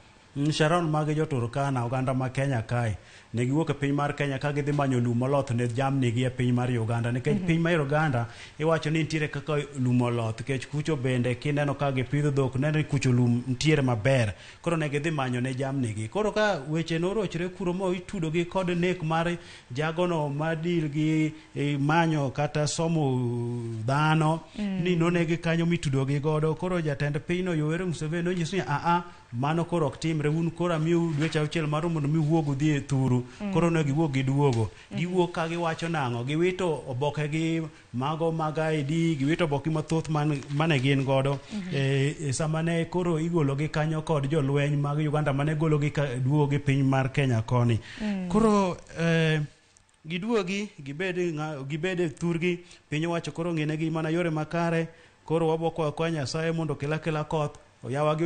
Sharon mage joturkana oganda ma Kenya kae ne giwuok e piny mar Kenya ka gidhi manyo lum moloth ne jamni gi e piny mar Uganda nikech piny mar Uganda iwacho ni nitiere kaka lum moloth nikech kucho bende kineno ka gipidho dhok neno kucho lum nitiere maber. Koro ne gidhi manyo ne jamni gi. Koro ka weche norochre kuro mo itudo gi kod nek mar jagono madil gi manyo kata somo dhano ni nonegi kanyo mitudo gi godo. Koro jatend piny no Yoweri Museveni nonyiso ni mano koro ok timre un koro amiu dweche 6 mar mondo mi wuogu dhi e thuru. Koro ne giwuok giduogo. Giwuok ka giwacho nang'o giwito oboke gi mago mag ID giwito oboke mathoth mane gin godo sama ne koro igolo gi kanyo kod jolweny mag Uganda mane golo gi duogo gi piny mar Kenya koni. Koro giduogi gibede thurgi piny wacho koro ng'ine gi mana yore makare. Koro waboko kwa Nyasaye mondo kela koth oyawagi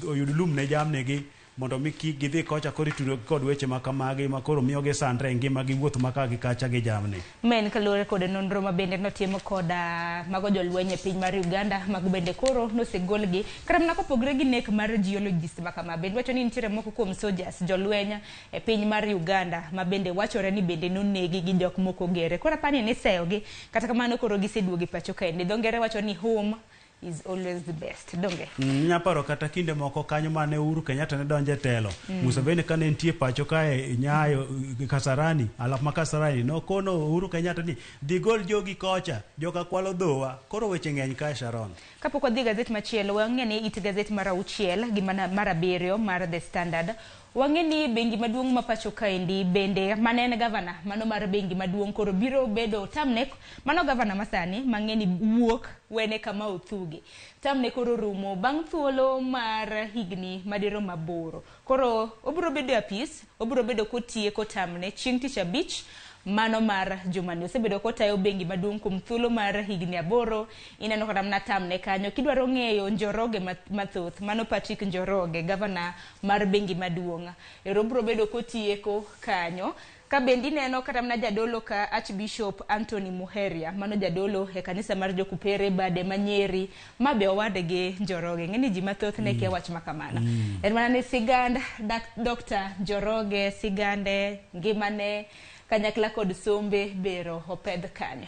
oyud lum ne jamni gi mondo mi kik gidhi kocha koro itudo kod weche makamagi ma koro miyogi sandre ngima gi wuoth maka gi kacha gi jamni.
Men kalore kod nonro ma bende notimo koda mago jolweny e piny mar Uganda mag bende koro nosegolgi kata mana kopogre gi nek mar geologist makama bende wacho ni nitiere moko kuom soldiers jolweny e piny mar Uganda ma bende wachore ni bende nonegi gi jok moko gere. Koro apani ni seyogi kata kamano koro giseduogi pacho kae. Dho ngere wacho ni home is always the best. Donge?
Nyaparo kata kinde moko kanyo mane Uhuru Kenyatta ne donje telo. Museveni kane nitie pacho kae Nyayo Kasarani, alap ma Kasarani no kono Uhuru Kenyatta ni digol jogi kocha, joka kwalo dhowa. Koro weche ng'eny kae Sharon.
Kapok wadhi gazet machielo wang'e ni it gazet mar 6 gi mar 7 mar The Standard wangeni bengi maduong' ma pacho kaendi bende manene gavana mano mar bengi maduong' koro biro bedo tamne mano gavana masani mang'eni wuok wene kama Tuke tamne koro rumo bang' thuolo mar higni madiro maboro koro obiro bedo apis obiro bedo kotieko tamne chieng' tich abich mano mar jumani osebedo kotayo bengi maduong' kuom thuolo mar higni 8 ineno kata mna tamne kanyo kidwaro ng'eyo Njoroge mathoth mano Patrick Njoroge gavana mar bengi maduong' ero biro bedo kotieko kanyo ka bendi neno kata mna jadolo ka Archbishop Anthony Muheria mano jadolo e kanisa mar Jokupere bade manyeri mabe owadegi Njoroge ng'eni ji mathoth ne kia wach makamano en mana ni sigand Dr. Njoroge sigande ngimane kanyakla kod sombe bero opedh kanyo.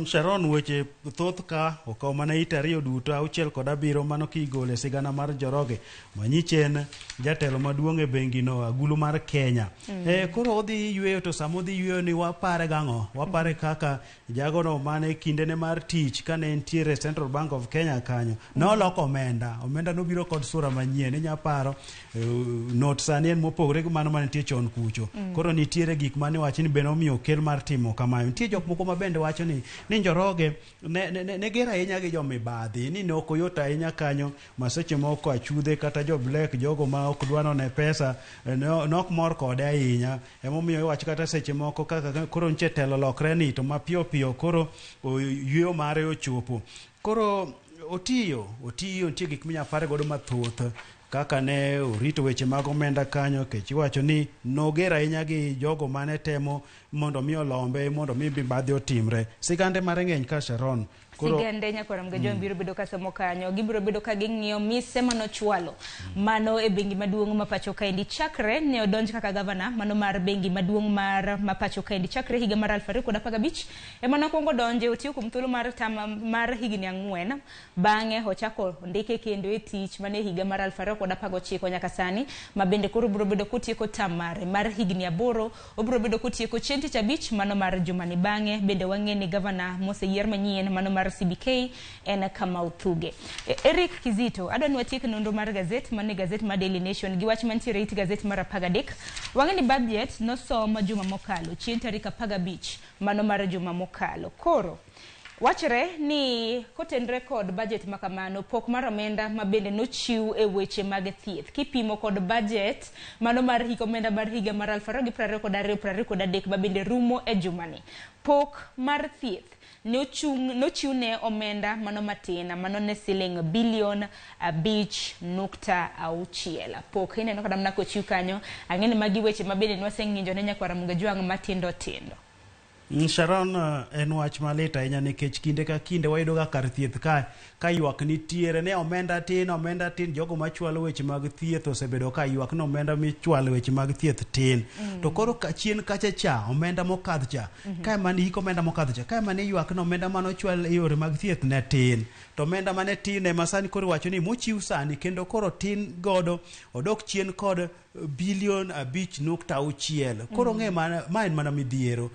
Sharon weche thoth ka okaw mana itariyo duto 6-7 mano kigole sigana mar Njoroge manyichen jatelo maduong' e bengi no agulu mar Kenya. Koro odhi yweyo to samo dhi yweyo ni wapare gang'o wapare kaka jagono mane kindene mar tich kane entiere Central Bank of Kenya kanyo noloko omenda nobiro kod sura manyien inya paro not sani en mopogore gi mano mane nitie chon kucho koro nitiere gik mane wacho ni beno miyo kel mar timo kamayo nitie jok moko mabende wacho ni Njoroge ne gera ahinya gi jomibadhi ni noko yota ahinya kanyo maseche moko achudhe kata jo black jogo ma ok dwano ne pesa nok mor kode ahinya emomiyo iwacho kata seche moko kaka koro nitie telo lokre ni to mapiyo piyo koro yweyo mare ochopo koro otiyo nitie gik minya pare godo mathoth kaka ne orito weche mag omenda kanyo kech iwacho ni nogera ahinya gi jogo mane temo mondo mi olombe mondo mi badhi otimre sigande mare ng'eny ka Sharon
sigande nyakora mga biro bedo kasomo kanyo gibiro bedo ka ging'iyo mise manochwalo mano e bengi maduong' ma pacho kaendi chakre ne odonj kaka gavana mano mar bengi maduong' mar pacho kaendi chakre higa mar 2015 ema nokwongo donje otiyo kuom thuolo mar mar higni 4 bang'e ochako ndike kendo e tich mane higa mar 2019 nyaka sani ma bende koro biro bedo kotieko tamare mar higni 8 obiro bedo kotieko chieng' tich abich mano mar jumani bang'e bende wang'eni gavana moseyier manyien mano mar CBK en kama Tuke. Eric Kizito adwa ni watiek nonro mar Gaset mane Gaset mar Daily Nation gi wach mantiere it Gaset mar 13 wang'eni budget nosom juma mokalo chieng' tarik 15 mano mar juma mokalo koro wachre ni kotenre kod budget makamano pok mar omenda mabende nochiw e weche mag thieth kipimo kod budget mano mar omenda mar higa mar 2022-2023 mabende rumo e jumani pok mar thieth nochiwne omenda mano matina mano ne siling bilion 5.6 pok ineno kada mna kochiw kanyo ang'eni magi weche mabende nwaseng'injo ne nyakwara mga jwang' matindo tindo.
Sharon en wach malit ahinya nikech kinde ka kinde wayudo ga kar thieth ka ywak nitiere ne omenda tin jogo machwalo weche mag thieth osebedo ka ywak no omenda michwalo weche mag thieth tin to koro kachien kacha cha omenda mokadh cha ka mani hik omenda mokadh cha ka mani ywak no omenda manochwal e yore mag thieth ne tin to omenda mane tin ema sani koro wacho ni mochiw sani kendo koro tin godo odok chien kod bilion 5.6 koro ng'e ma en mana midhiero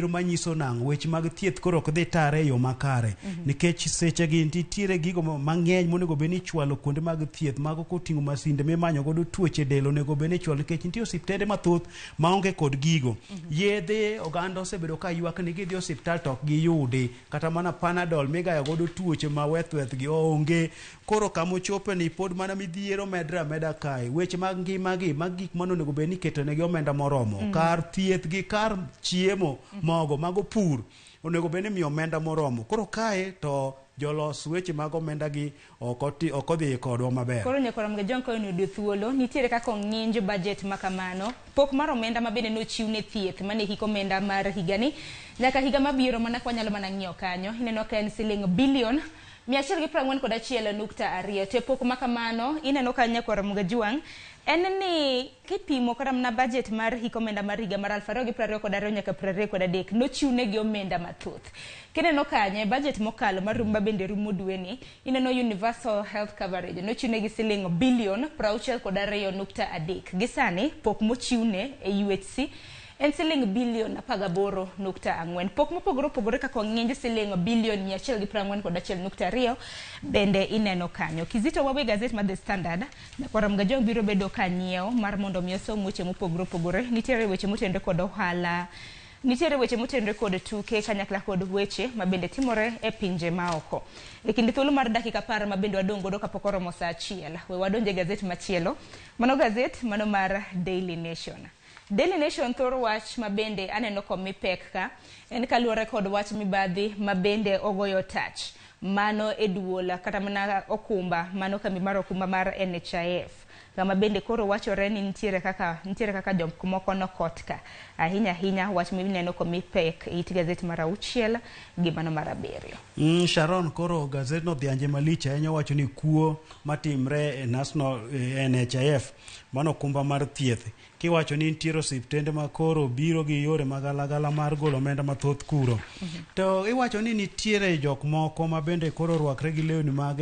manyiso nang'o weche mag thieth koro ok dhi tare e yo makare nikech seche gi nitiere gigo mang'eny monego bed ni ichwalo kuonde mag thieth mago koting'o masinde mimanyo godo tuoche del onego bed ni ichwalo nikech nitie osiptende mathoth maonge kod gigo yedhe oganda osebedo ka ywak ni gidhi osiptal to ok giyudi kata mana Panadol migayo godo tuoche ma weth gi onge koro kamochope ni pod mana midhiero medre ameda kae weche mag ngima gi mag gik manonego bed ni iketo negi omenda moromo kar thieth gi kar chiemo mogo mago pur onego bed ni miyo omenda moromo koro kae to jolos weche mag omenda gi ok odhi kodwa maber
koro nyakora mga jonko oyudo thuolo nitiere kaka ng'injo budget makamano pok mar omenda mabende nochiw ne thieth mane hik omenda mar higani nyaka higa mabiro mana kwanyalo mana ng'iyo kanyo ineno ka en siling bilion 141.2 to pok makamano ineno ka nyakora mga jwang' en ni kipimo kata mna budget mar hik omenda mar higa mar 2022 nyaka 2023 nochiwne gi omenda mathoth kineno kanye budget mokalo mar rumba bende rumo dweni ineno universal health coverage nochiwne gi siling bilion 62.3 gisani pok mochiwne e UHC en siling bilion 18.4. Pok mopogore opogore kaka ng'inj siling bilion 141.2 bende ineno kanyo. Kizito wawe gazet mar The Standard Nyakwara Mgajong biro bedo kanyiew mar mondo mi osom weche mopogore opogore. Nitiere weche motenore kod ohala, nitiere weche motenore kod tuke kanyakla kod weche mabende timore e pinje maoko. E kinde thuolo mar dakika 10 mabende wadong' godo kapok oromo saa 1. We wadonje gazet machielo. Mano gazet mano mar Daily Nation. Daily Nation thoro wach mabende aneno komi pek ka en kaluwore kod wach mibadhi mabende ogoyo touch. Mano eduola kata mana okumba, mano kambi mar okumba mar NHIF. Kama bende koro wachore ni nitiere kaka jok moko nokotka. Ahinya wach mineno komi pek it gazet mar 6 gi mano mar 7.
Sharon, koro gazet no dhianje malich ahinya wacho ni kuo matimre e National NHIF mano kumba mar thieth. Kiwacho ni nitiere osiptende ma koro biro gi yore magalagala mar golo omenda mathoth kuro. To iwacho ni nitiere jok moko ma bende koro rwakre gi lewni mag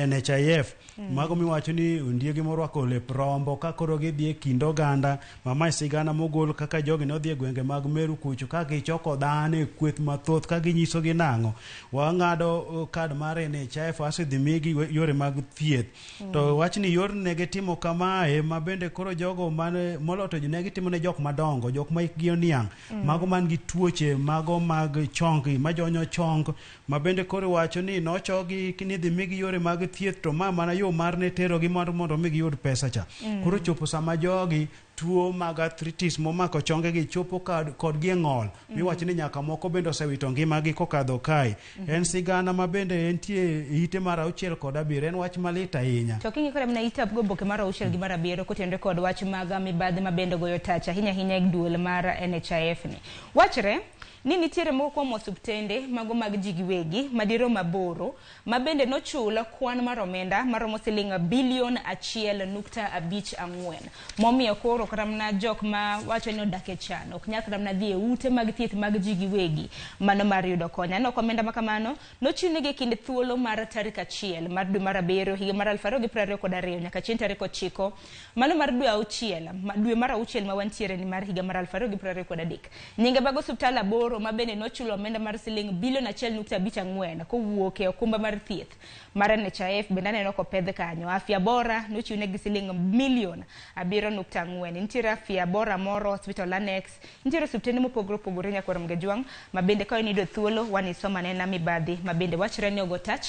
NHIF. Mago miwacho ni ondiegi morwako lep rombo ka koro gidhi e kind oganda mama sigana mogol kaka jogi nodhi e gwenge mag Meru kucho ka gichoko dhano e kweth mathoth ka ginyiso gi nang'o wang'ado kad mar NHIF asedhi migi yore mag thieth. To wach ni yor nege timo kamae ma bende koro jogo mane moloto negi timo ne jok madongo, jok ma ikgi oniang', mago man gi tuoche mago mag chong majonyo chong ma bende koro wacho ni nochogi kinidhi migi yore mag thieth to mana yo mar ne tero gi mondo migi yud pesa cha. Koro chopo sama jogi tuo mag arthritis momako chonge gi chopo kod gi ng'ol. Miwacho ni nyaka moko bende osewito ngimagi kokadho kai. En sigana ma bende entie ite mar 6 kod 7. En wach malit ahinya.
To kingi kore mna ite go boke mar 6 gi mar 7 kotenore kod wach mag mibadhi ma bende goyo touch ahinya e duol mar NHIF ni. Wachre ni nitiere moko kuom osuptende mago mag ji giwegi madiro maboro ma bende nochulo kwan mar omenda maromo siling bilion 1.54. Momiyo koro kramna jok ma wacho ni odake chan ok nyal kramna dhi e ute mag thieth mag ji giwegi mano mar yudo konya. No omenda makamano nochunegi kinde thuolo mar tarik 1 mar dwe mar 7 higa mar 2022 nyaka chieng' tarik 9 mano mar dwe 6 dwe mar 6 ma wantiere ni mar higa mar 2023. Nyinge bago osuptal aboro ma bende nochulo omenda mar siling bilion 1.54 kowuok e okumba mar thieth mar NHIF bende neno ko pedh kanyo. Afya bora nochiwne gi siling milion 7.4. Nitiere afya bora moro hospital annex, nitiere osuptende mopogore opogore Nyakwara Mgajwang ma bende ka inido thuolo wanisoma nena mibadhi ma bende wachre ni ogo touch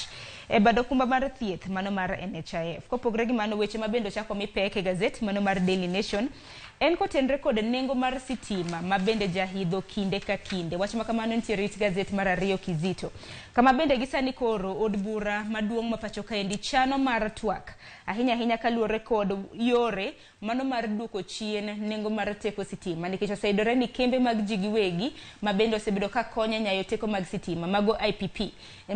e bad okumba mar thieth mano mar NHIF. Kopogore gi mano weche ma bende ochako mi pek e gazet mano mar Daily Nation en kotenre kod nengo mar sitima ma bende jahidho kinde ka kinde. Wach makamano nitiere it gazet mar 2 Kizito kama bende gisani koro od bura maduong' ma pacho kaendi chano mar twak ahinya kaluwore kod yore mano mar duoko chien nengo mar teko sitima nikech oseidore ni kembe mag ji giwegi ma bende osebedo ka konyo nyayo teko mag sitima mago IPP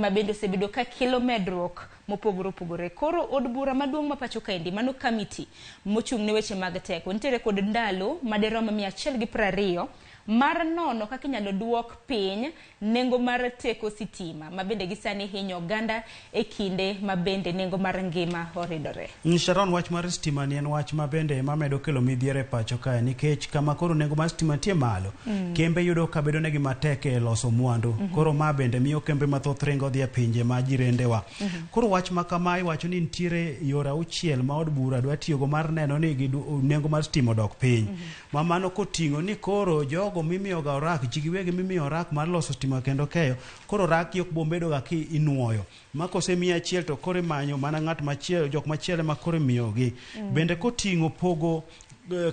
ma bende osebedo ka kelo medruok mopogore opogore. Koro od bura maduong' ma pacho kaendi mano committee mochung' ne weche mag teko nitiere kod ndalo maderomo 120 mar nono kaka inyalo duok piny nengo mar teko sitima ma bende gisani hinyo oganda e kinde ma bende nengo mar ngima oridore.
Sharon, wach mar sitima ni en wach ma bende mamedo kelo midhiere pacho kae nikech kama koro nengo mar sitima tie malo kembe yudo ka bedo negi matek e loso mwandu. Koro ma bende miyo kembe mathoth ringo dhi e pinje ma jirendewa. Koro wach ma kama iwacho ni nitiere yore 6 ma od bura dwa tiyogo mar neno ni nengo mar sitima dok piny. Ma mano koting'o ni koro jogo mimiyo ga orak ji giwegi mimiyo orak mar loso sitima kendo keyo koro rak yok bombedo ga ki inuoyo ma kosemiya achiel to koro manyo mana ng'at machielo jok machielo ma koro miyogi. Bende koting'o pogo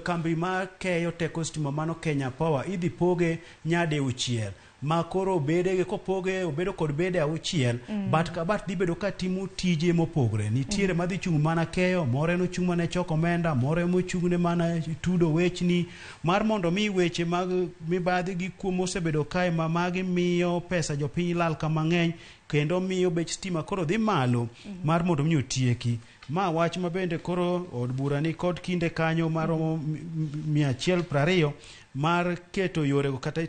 kambi ma keyo teko sitima mano Kenya Power idhi poge nyade 6 ma koro bede kopoge obedo kod bede 6 bat ka bat dhi bedo ka timo tije mopogre. Nitiere madhi chung' mana keyo, more no chung' mana choko omenda, more mo chung' ne mana tudo wechni mar mondo mi weche mag mibadhi gi kuom osebedo kae ma magi miyo pesa jopiny lal ka mang'eny kendo miyo bech stima koro dhi malo mar mondo mi otieki. Ma wach ma bende koro od bura ni kod kinde kanyo maromo 120 mar keto yorego kata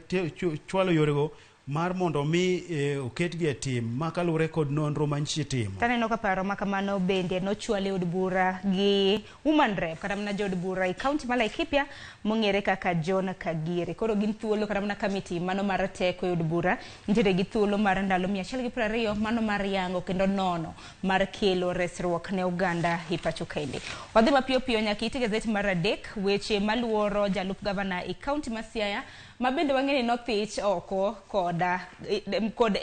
chwalo yorego mar mondo mi oketgi e tim makalure kod nonro mantie timo.
Taneno ka paro makamano bende nochwale od bura gi woman rep kata mana jod bura i kaunti ma Laikipia mong'ere kaka John Kagire. Koro gin thuolo kata mana kamiti mano mar teko od bura nitiere gi thuolo mar ndalo 120 mano mar yango kendo nono mar kelo resruok ne Uganda e pacho kaende. Wadhi mapiyo piyo nyaka iti Gaset mar adek weche maluoro jalup gavana i kaunti ma Siaya mabende wang'eni nothich oko kod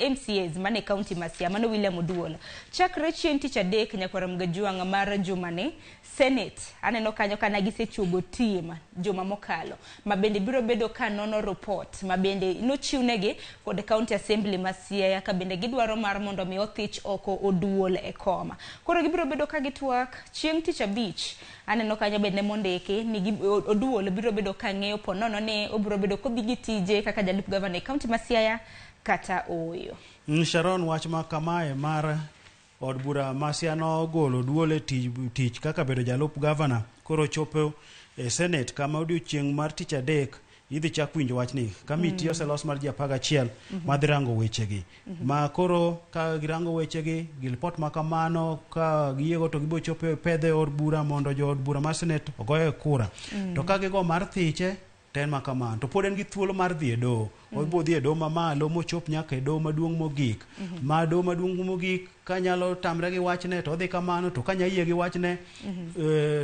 MCAs mane kaunti ma Siaya mano William Oduol. Chakre chieng' tich adek nyakwara mgajuang' mar jumane Senate aneno kanyo kana gisechugo tim juma mokalo mabende biro bedo ka nono report mabende nochiwnegi kod county assembly ma Siaya ka bende gidwaro mar mondo mi othich oko Oduol e koma. Koro gibiro bedo ka gitwak chieng' tich abich aneno kanyo bende mondiki ni Oduol biro bedo ka ng'eyo ponono ne obiro bedo kodhi gi tije kaka jalup gavana e kaunti ma Siaya kata oyo.
Sharon wach ma kamae mar od bura ma Siaya nogolo Oduol e tich kaka bedo jalup gavana koro chopo e Senate kama odiochieng' mar tich adek idhi chak winjo wachni kamiti oselos mar ji 11 madhi rango wechegi ma koro ka girango wechegi gi report ma kamano ka giyiego to gibo chopo e pedhe od bura mondo jo od bura mar Senate ogoye kura to ka gigo mar thiche ten ma kamano to pod en gi thuolo mar dhi e doho obo dhi e doho mamalo mochop nyaka e doho maduong' mogik ma doho maduong' mogik kanyalo tamre gi wachne to odhi kamano to kanya yie gi wachne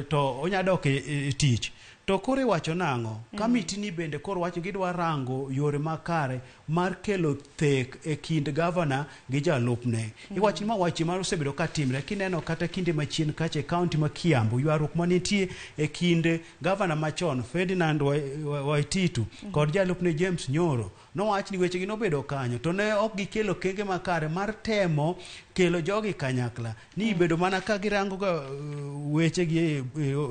to onyadok e tich. To koro iwacho nang'o kamiti ni bende koro wacho gidwa rango yore makare mar kelo thek e kind gavana gi jalupne. Iwacho ni ma wachi mar osebedo ka timre kineno kata kinde machien kache kaunti ma Kiambu ywaruok manitie e kind gavana machon Ferdinand Waititu kod jalupne James Nyoro nowach ni wechegi nobedo kanyo to ne ok gikelo kenge makare mar temo kelo jogi kanyakla ni bedo mana ka girango ga wechegi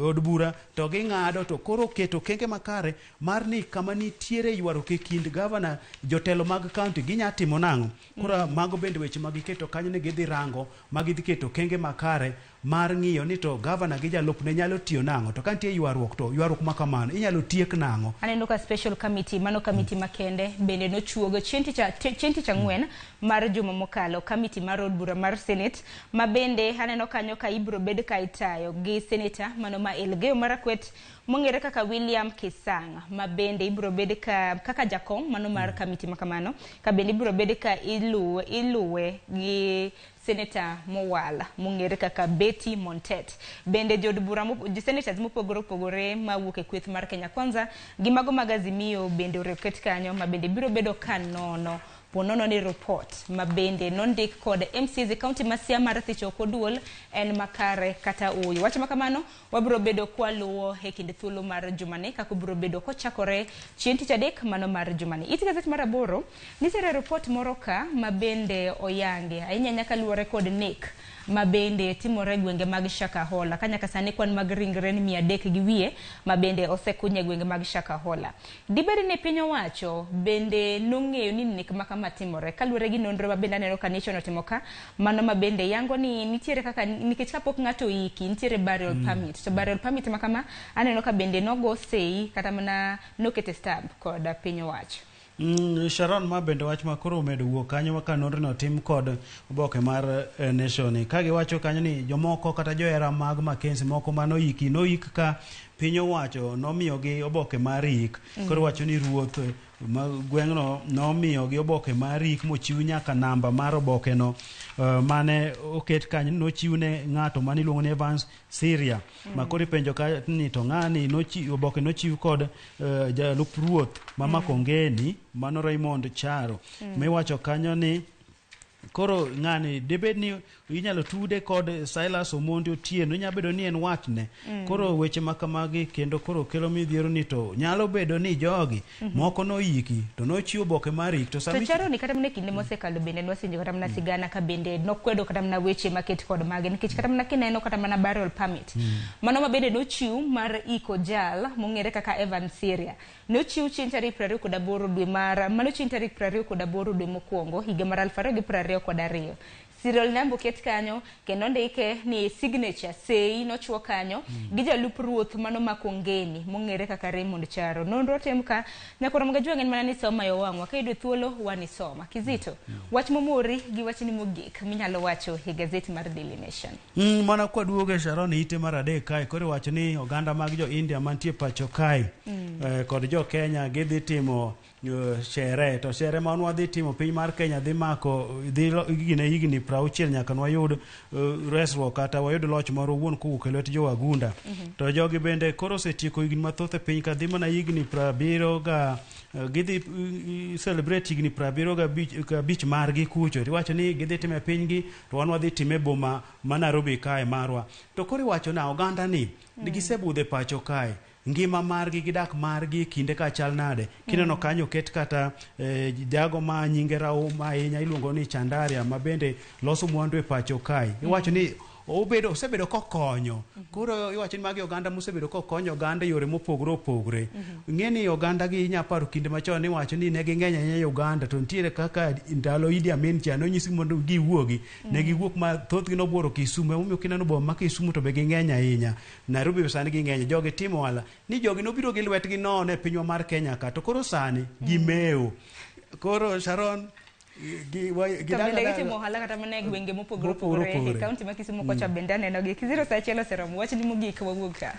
od bura to ging'ado to koro keto kenge makare mar ni kama nitiere ywaruok e kind gavana jotelo mag kaunti ginya timo nang'o. Koro mago bende weche magiketo kanyo ni gidhi rango magidhi keto kenge makare mar ng'iyo ni to gavana gi jalupne nyalo tiyo nang'o to kantie ywaruok to ywaruok ma kamano inyalo tiek nang'o.
Aneno ka special committee mano committee makende bende nochuogo chieng' tich ang'wen mar juma mokalo committee mar od bura mar Senate ma bende aneno kanyo ka ibro bed ka itayo gi senator mano ma Elgeyo Marakwet mong'ere kaka William Kisang ma bende ibro bed kaka jakom mano mar committee makamano ka bende ibro bed ka iluwe gi Senator Mowala mong'ere kaka Betty Montet bende jod bura senators mopogore mawuok e kweth mar Kenya Kwanza gi mago mag Azimio bende oreket kanyo ma bende biro bedo ka nono ponono ni report ma bende nondik kod MCs county ma Siaya mar thicho Oduol en makare kata oyo. Wacho makamano wabiro bedo kwaluo e kinde thuolo mar jumane kako biro bedo kochakore chieng' tich adek mano mar jumane. Iti Gaset mar 8 nitiere report moro ka ma bende oyange ahinya nyaka luore kod nek ma bende timore gwenge mag Shakahola kanya kasani kwan mag ringre ni 300 gi wiye ma bende osekunye gwenge mag Shakahola. Dibedi ne piny owacho bende nong'eyo ni nek makama timore kaluore gi nonro ma bende aneno ka Nation otimo ka mano ma bende yango ni nitiere kaka nikech kapok ng'ato iki nitiere burial permit to burial permit makama aneno ka bende nogo sei kata mana nokete stamp kod piny owacho.
Sharon ma bende wach ma koro medo wuok kanyo ma kanonre no tim kod oboke mar Nation ka giwacho kanyo ni jomoko kata johera mag Mackenzie moko noik ka piny owacho nomiyogi oboke mar ik koro wacho ni ruoth ma gweng'no nomiyogi oboke mar ik mochiw nyaka namba mar oboke no mane oket kanyo nochiwne ng'ato mane iluongo ni Evans Syria ma koro ipenjo ka ni to ng'ani oboke nochiw kod jalup ruoth ma Makongeni mano Raymond Charo miwacho kanyo ni koro ng'ani debed ni inyalo tude kod Silas Omondi Otieno inyalo bedo ni en watne koro weche makamagi kendo koro kelo midhiero ni to nyalo bedo ni jogi moko noiki to nochiwo oboke mar ik to
sami Charo ni kata mne kinde mosekalo bende nwasinjo kata mna sigana ka bende nokwedo kata mna weche maket kod mage nikech kata mna kineno kata mna burial permit mano ma bende nochiw mar iko jal mong'ere kaka Evan Syria nochiw chieng' tarik 28 dwe mar mano chieng' tarik 28 dwe mokwongo higa mar 2022 serial number oket kanyo kendo ndike ni signature sei nochuo kanyo gi jalup ruoth mano makongeni mong'ere kaka Raymond Charo. Nonro tem ka nyakoro mga jwang'en mana ni soma yo wang'wa ka yudo thuolo wani soma Kizito wach momori gi wach ni mogik minyalo wacho e gazeti mar Daily Nation.
Mana kwa duoge Sharon ite mar adek kae koro wacho ni oganda mag jo India mantie pacho kae kod jo Kenya gidhi timo shere to shere ma wadhi timo piny mar Kenya dhi mako dhi higni 60 nyaka wayud resruok kata wayud loch moro wuon kowuok e lwet jo wagunda to jogi bende koro osetieko higni mathoth e piny ka dhi mana higni 70 ga gidhi celebrate higni 70 ga bich margi kucho iwacho ni gidhi time pinygi to wan wadhi time boma ma Nairobi kae marwa to koro iwacho na oganda ni gisebudhe pacho kae ngima margi gidak margi kinde ka chal nade kineno kanyo ket kata jago ma nyinge rauma ahinya iluongo ni Chandaria ma bende loso mwandu e pacho kae iwacho ni osebedo kokonyo koro iwacho ni magi oganda mosebedo kokonyo oganda yore mopogore opogore ng'eni oganda gi nyaparo kinde machon ni wacho ni ne ging'eny ahinya Uganda to nitiere kaka ndalo Idi Amin cha nonyisi mondo giwuogi ne giwuok ma thothgi nobuoro Kisumu omiyo kineno boma ma Kisumu to be ging'eny ahinya Nairobi sani ging'eny jogi timo wala ni jogi nobiro gi lwetgi nono e pinywa mar Kenya ka to koro sani gimeo koro Sharon
Kabende mohala kata mana gwenge mopogore opogore e kaunti ma Kisumu kocha bende neno gi Kizito sa chielo seromo wach ni mogik wawuok ka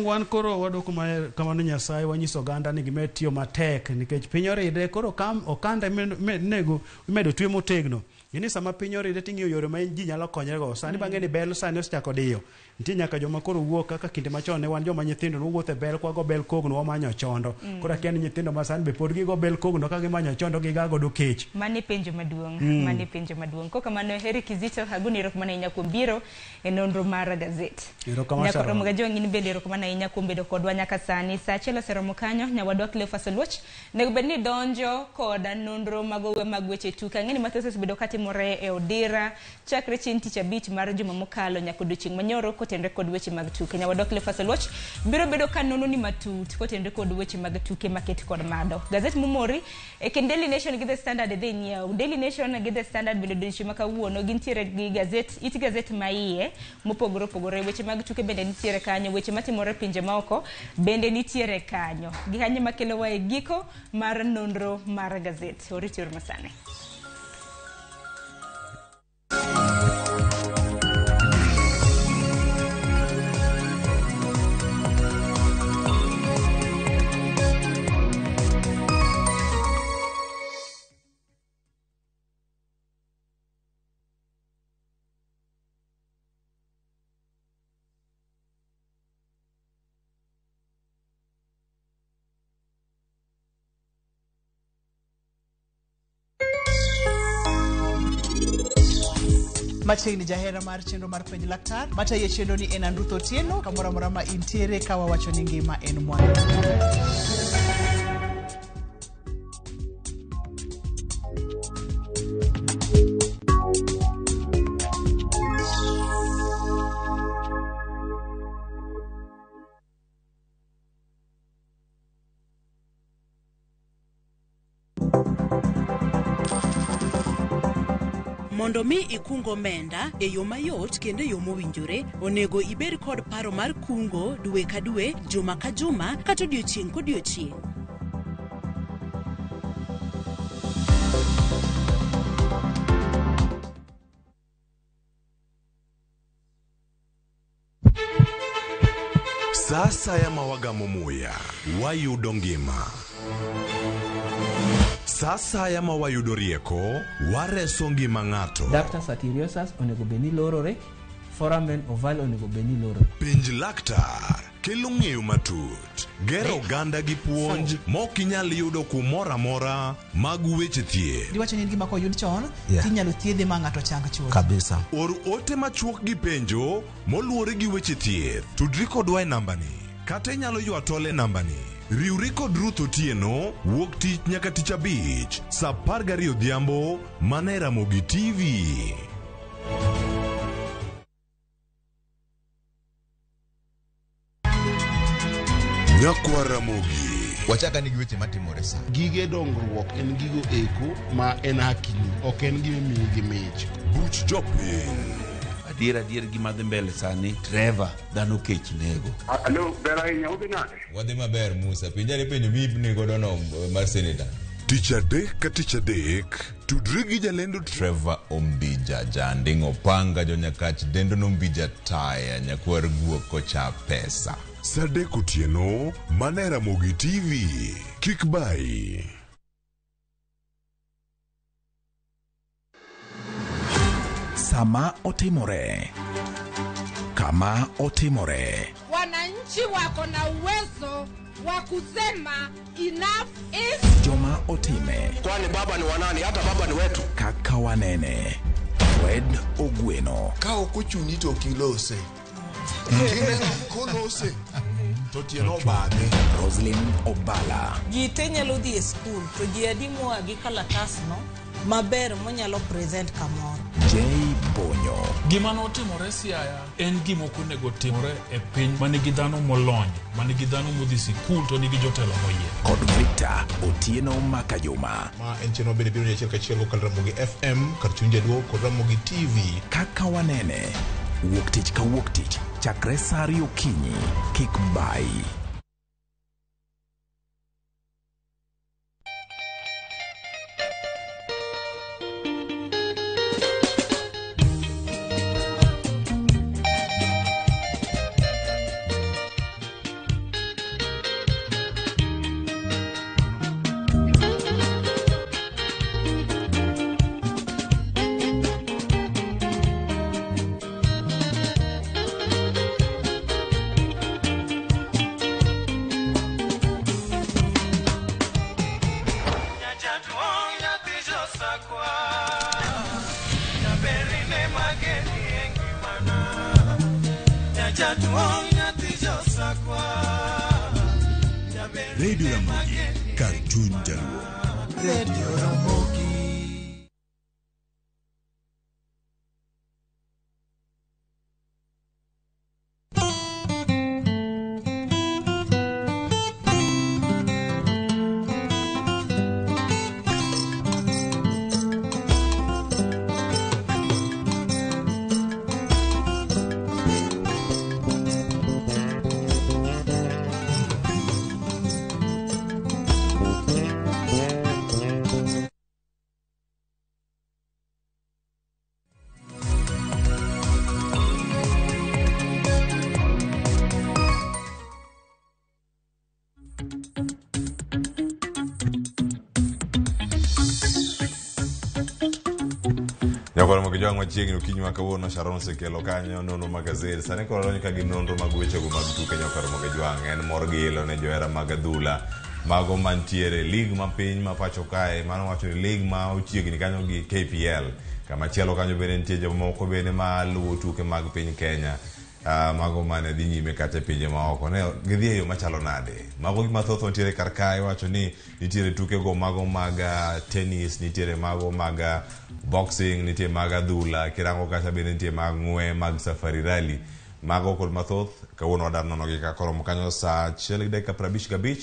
wan koro wadoko kama ni Nyasaye wanyiso oganda ni gimed tiyo matek nikech piny oride koro okanda nego imedo twe motegno ini sama piny oride ting'iyo yore ma ji nyalo konyorego sani bang'e ni bel sani osechako diyo nitie nyaka joma koro wuok kaka kinde machon ne wan joma nyithindo nowuotho e bel kwago bel kogno wamanyo chondo koro akia ni nyithindo ma sani be pod gigo bel kogno ka gimanyo chondo gigagodo kech
mani penjo maduong' koka mano heri Kizito aguni erokamano ahinya kuom biro e nonro mar Gaset nyakoro mga jong'in bende erokamano ahinya kuom bedo kodwa nyaka sani sa achiel oseromo kanyo nyawadwa Cleophas Oluoch nego bed ni donjo koda nonro mag weche tuke ang'eni mathoth osebedo katimore e Odira chakre chieng' tich abich mar juma mokalo nyaka odiochieng' manyoro kotenre kod weche mag tuke nyawadwa Cleophas Oluoch biro bedo ka nono ni matut kotenre kod weche mag tuke maket kod mado Gazet momori e ken Daily Nation gi The Standard dhi nyiew Daily Nation gi The Standard bende odiochieng' ma kawuono gintiere gi Gazet maiye mopogore opogore weche mag tuke bende nitiere kanyo weche matimore pinje maoko bende nitiere kanyo gi kanyo makelo wa e giko mar nonro mar Gazet oriti masane
machiegni jahera mar chenro mar penj laktar mataye chenro ni en Andruth Otieno kamoro amora ma intiere ka wawacho ni ngima en mwandu
Mondo mi ikungo omenda e yo mayot kendo e yo mowinjore onego ibed kod paro mar kungo dwe ka dwe juma ka juma kata odiochieng' kodiochieng'.
Sasa ya mawagamo muya wayudo ngima Sasa ya mawayudo rieko wareso ngima ng'ato
Ductus arteriosus onego beni lorore foramen oval onego beni lorore
Penj laktar kelo ng'eyo matut gero oganda gi puonj mok inyal yudo kumoro amora mag weche thieth
Diwacho ni gima koyud chon tinyalo thiedhe ma ng'ato chang chuth
kabisa
Or ote machuok gi penjo moluwore gi weche thieth tudri kodwa e nambani kata inyalo ywa tole nambani Riwri kod Ruth Otieno wuok tich nyaka tich abich saa 12 odhiambo mana e Ramogi TV. Nyakwa Ramogi Wachaka nigi weche matimore sa.
Gige dongruok en gigo eko ma en hakini, ok en gima miyo gi mich.
Buch jopiny.
Adier gima dhi mbele sani, Trevor dhano kech nego.
Alo, ber ahinya udhi nade?
Wadhi maber Musa, pinjari penjo mibni godo no mar senator. Tich adek ka tich adek, tudri gi jalendo Trevor Ombija janding opanga jonyakach dendo nombija taya nyakwar guok kocha pesa. Sadek otieno, mane Ramogi TV, kik bai.
Sama otimore, kama otimore.
Wananchi wako na uwezo wa kusema enough is.
Joma otime.
Kwani baba ni wanani? Hata baba ni wetu.
Kaka wanene. Fred Ogweno.
Kao kuchuni to kilose. Kile kolose. Totieno bade.
Roslyn Obala.
Jite nyalo dhi e school to ji adimo agi kalatas no maber monyalo present kamoro.
Jay Bonyo.
Gima notimore Siaya en gima ok onego timore e piny manigi dhano molony, manigi dhano modhi sikul to nigi jotelo moyie.
Kod Victor Otieno Makajuma.
Ma en cheno biro ni achiel kachiel kokal Ramogi FM, kar chunje duo kod Ramogi TV.
Kaka wanene. Wuok tich ka wuok tich. Chakre saa 2 okinyi. Kik bai.
Radio Ramogi, Cartoon Jaluo.
Radio Ramogi.
Nyakoro mo kijwang machiegni okinyi ma kawuono Sharon sekelo kanyo nono mag Gaset. Sani koro lonyo ka gi nonro mag weche go mag tuke nyakoro mo kijwang en mor gilo ne johera mag adhula mago mantiere lig ma piny ma pacho kae mano wacho ni lig ma ochiegni kanyo gi KPL kama chielo kanyo bende nitie jomoko bende ma luwo tuke mag piny Kenya mago mane dhi nyime kata pinje ma oko ne gidhi e yo machalo nade mago gima thoth nitiere kar kae wacho ni nitiere tuke go mago mag tennis nitiere mago mag boxing nitiere mag adhula kirango kata bende nitiere mag ng'we mag safari rally mago kod mathoth kawuono wadar nono gi ka koro kanyo saa 1:55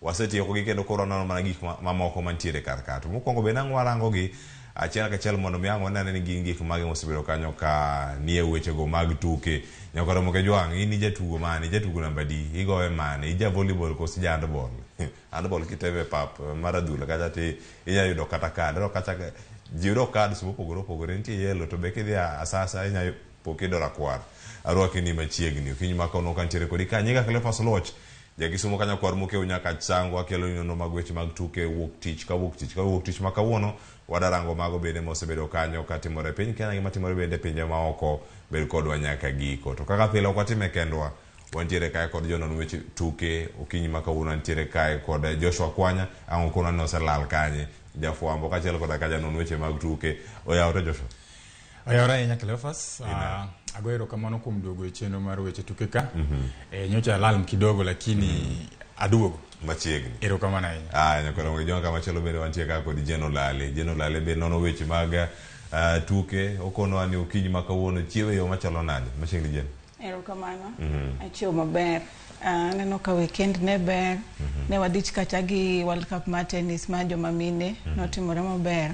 wasetieko gi kendo koro nono mana gik mamoko mantiere kar ka to mokwongo bende ang' warango gi achiel kachiel mondo mi ang' wanene ni gin gik mage mosebedo kanyo ka nie weche go mag tuke nyakoro mo kijwang in jatugo mane jatugo namba di igoye mane ija volleyball kosi ja handball handball kitebe pap mar adhula kata ti inya yudo kata kad ro kata jiro kad sumo pogoro nitie yelo to be kidhi asasa inya pokedo rakwar arwaki ni machiegni okinyi makono kantiere kodi kanyiga Cleophas Loch jakisumo kanya kwar mokeo nyaka chango akelo nyono mag weche mag tuke wuok tich ma kawuono wadarango mago bende mosebedo kanyo katimore piny Kenya gi matimore bende pinje ma oko bed kodwa nyaka giko to kaka pile okwatime kendwa wantiere kae kod jonon weche tuke okinyi ma kawuono ntiere kae kod Joshua Kwanya ang' kono ne oselal kanye jafwambo kachiel kod ka janon weche mag tuke oyawre Joshua.
Oyawre ahinya Cleophas. Ago erokamano kuom duogo e chenro mar weche tuke ka. Nyocha lal kidogo lakini aduogo
machiegni.
Erokamano ahinya.
Nyakoro mo jonga machielo bende wantie ka kod Jeno Lale be nono weche mag tuke okono ani okinyi ma kawuono chiewe yo machalo nade machiegni Jeno.
Erokamano. Achiew maber. Neno ka weekend ne ber. Ne wadich kacha gi World Cup mar tennis ma joma mine notimore maber.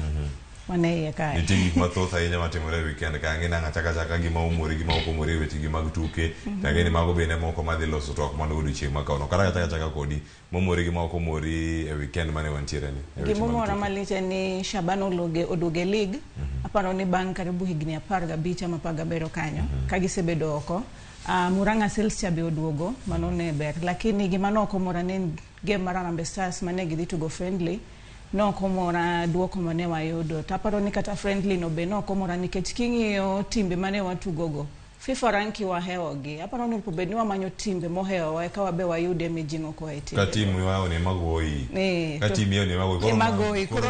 Wane iye kae.
Nitie gik mathoth ahinya matimore weekend ka ang'e nang'a chaka gima umori gima ok umori weche gi mag tuke tang'e mago bende moko madhi loso twak mondo odiochieng' makawuono kata chaka kodi momori gima ok umori e weekend mane wantiere ni.
Gimomora malich en ni Shaban oduoge league. Aparo ni bang' karibu higni 15 ama 17 kanyo ka gisebedo oko. Murang'a Seals cha be oduogo mano ne ber lakini gima noko mora ne game mar Harambee Stars mane gidhi tugo friendly no komora duoko mane wayudo taparo ni kata friendly no be no komora nikech king'iyo timbe mane watugogo FIFA ranki wahewogi aparo ni pobedni wamanyo timbe mohewo eka wabe wayude mijingo ko eti
ka timu wao ne magoyi ka timu yao ne magoyi
koro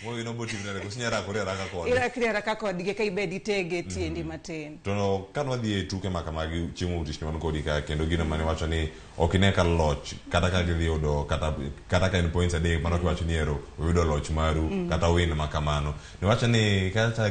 Moyo no boti vile kusinyara korera kakodi.
Ira kriera kakodi ge kai bedi tege tiendi matin.
To kanwa dhi tuke makamagi chiemo utishni man kodi ka kendo gino mane wacho ni okineka loch kata ka gidhi yudo kata ka en points adek mano kiwacho ni ero uyudo loch maru kata win makamano. Ni wacho ni kata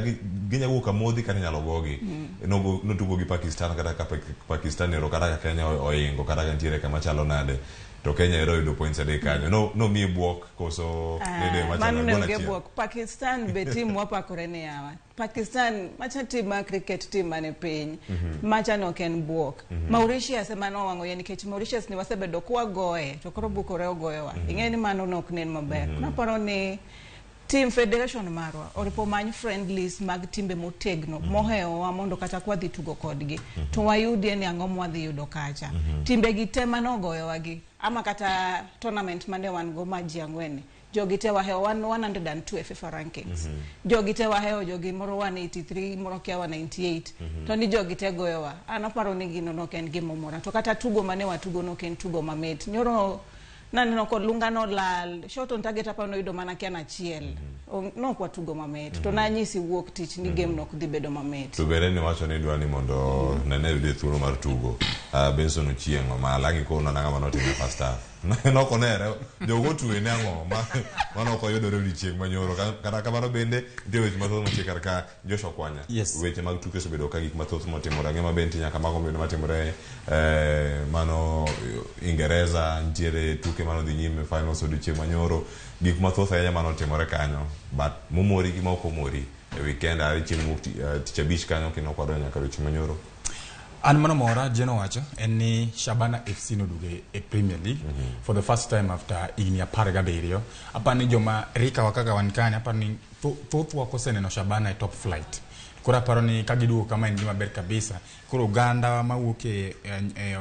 ginya wuka modhi kata nyalo gogi. No tugo gi Pakistan kata ka Pakistan ero kata ka Kenya oingo kata ka ntiere kama chalo nade. To Kenya ero yudo points adek kanyo. No mi buok koso nede machalo
bona chia. Pakistan be team wapakore ne yawa. Pakistan macha team ma cricket team mane piny. Macha no ken buok. Mauritius ema no wango yani kech Mauritius ni wasebedo kwa goe to koro bukore ogoewa. Ingeni mano no knen maber. Naparo ni team federation marwa oripo many friendlies mag timbe motegno mohewo wa mondo kata kwa dhi tugo kodgi to wayudi ni ang'o mwadhi yudo kacha timbe gi tema no goyo wagi ama kata tournament mane wan go maji ang'wen jogi te wahewo 102 FIFA rankings jogi te wahewo jogi moro 183 moro kia 198 to ni jogi te goyo wa anaparo ni gino no ken gimomora to kata tugo mane watugo no ken tugo mamet nyoro naneno kod lunga no lal shoto ntageta pa no yudo mana kiana chiel no kwa tugo mamet to nanyisi wuok tich ni game no kudhi bedo mamet
to bere ni wacho ni dwani mondo nene yude thuolo mar tugo Benson Ochiengo ma langi ko na ngama no time first half no konere jogo tuwe ne ang'o mano ko yudore odiochieng' manyoro kata kamano bende ntie weche mathoth mochie karka Joshua Kwanya weche mag tuke osebedo ka gik mathoth motimore ang'e mabende nyaka mago bende matimore mano Ingereza ntiere tuke mano dhi nyime finals odiochieng' manyoro gik mathoth ahinya mano timore kanyo but momori gi ma ok omori e weekend ari chieng' tich abich kanyo kendo kwadwa nyaka odiochieng' manyoro
An mano mora jeno wacho en ni Shabana FC noduge e Premier League for the first time after igni 17 apani joma rika wakaka wankani apani thoth wakoseneno Shabana e top flight kura paro ni kagiduo kama en gima ber kabisa kuro Uganda mawuok e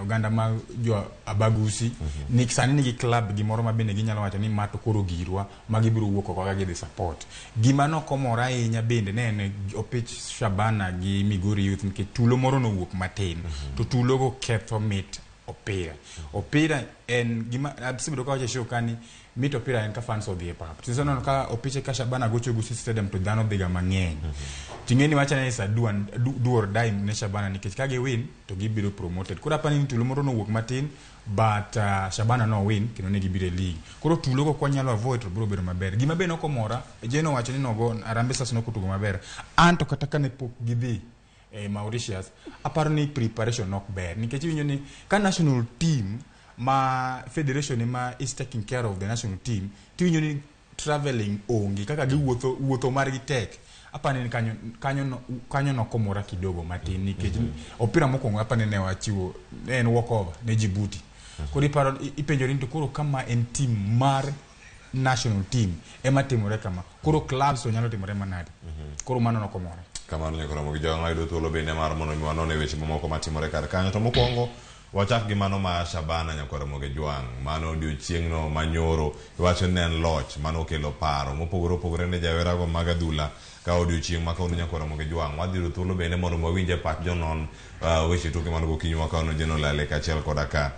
Uganda ma jo abagusi ni sani nigi club gimoro mabende ginyalo wacho ni mato koro girwa magibiro wuok oko ka gidhi support gima no komora ahinya bende ne opich Shabana gi Migori Youth nke tulo moro no wuok matin to tulo go ketho mit opira en gima abisibedo ka wacho show kani mit opira en ka fans of the pap tisono ka opiche ka Shabana gocho Gusi Stadium to dhano dhiga mang'eny tingeni wacha ni sa duor dime ne Shabana nikech kage win to gibiro promoted kura pani ni tulo moro no wuok matin but Shabana no win kino ne gibiro league kuro tulo go kwanyalo avoid to biro bedo maber gima be no komora jeno wacho ni nogo Harambee Stars no kutugo maber anto kata kane pok gidhi Mauritius aparo ni preparation nok ber nikech winyo ni ka national team ma federation ma is taking care of the national team tiwinyo ni traveling ongi kaka giwuotho margi tek apani kanyo no komora kidogo matin nikech opira mokongo apani ne wachiwo en walkover ne Djibouti kuri paro ipenjori to koro kama en team mar national team ema timore kama koro clubs so nyalo timore manade koro mano no komora
kamano nyakora mo gijonga yudo thuolo bende mar mono mi wanone weche mamoko matimore kar kanyo to mokwongo wachak gi mano ma Shabana nyakora mo gejwang mano odiochieng' no manyoro iwacho ni en loch mano okelo paro mopogore ne jawera go mag adhula ka odiochieng' ma kauno nyakora mo gejwang wadhi yudo thuolo bende mondo wawinje pach jonon weche tuke mano gokinyi ma kauno jeno lale kachiel koda ka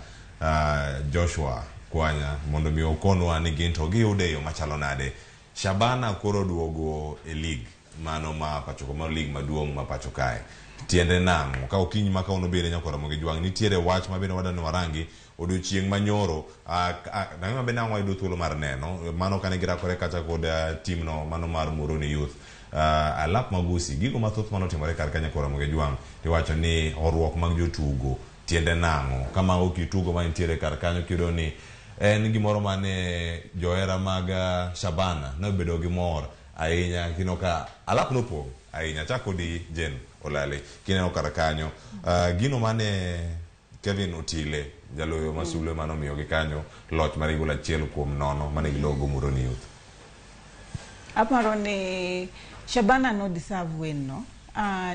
Joshua Kwanya mondo mi okonwa ni ginto giyude yo machalo nade Shabana koro duogo e league mano ma pacho ma league maduong' ma pacho kae tiende nang'o ka okinyi ma kauno bende nyakora mo gejwang nitiere wach ma bende wadano warangi odiochieng' manyoro nang'ama be nang'wa yudo thuolo mar neno mano kane girakore kata kod timno mano mar Moroni Youth. Alap Magusi gigo mathoth manotimore kar kanyo kora Ramogi Jwang' tiwacho ni horuok mag jotugo tiende nang'o kama okitugo mantiere kar kanyo kiyudo ni en gimoro mane johera mag Shabana nobedo gi mor ahinya kino ka alap nopong' ahinya chako di Jen Olale kineno kar kanyo gino mane Kevin Otile jaloyo masulo manomiyo gi kanyo loch mar 1-0 mane gilogo Moroni Youth.
Aparo ni Shabana no deserve win no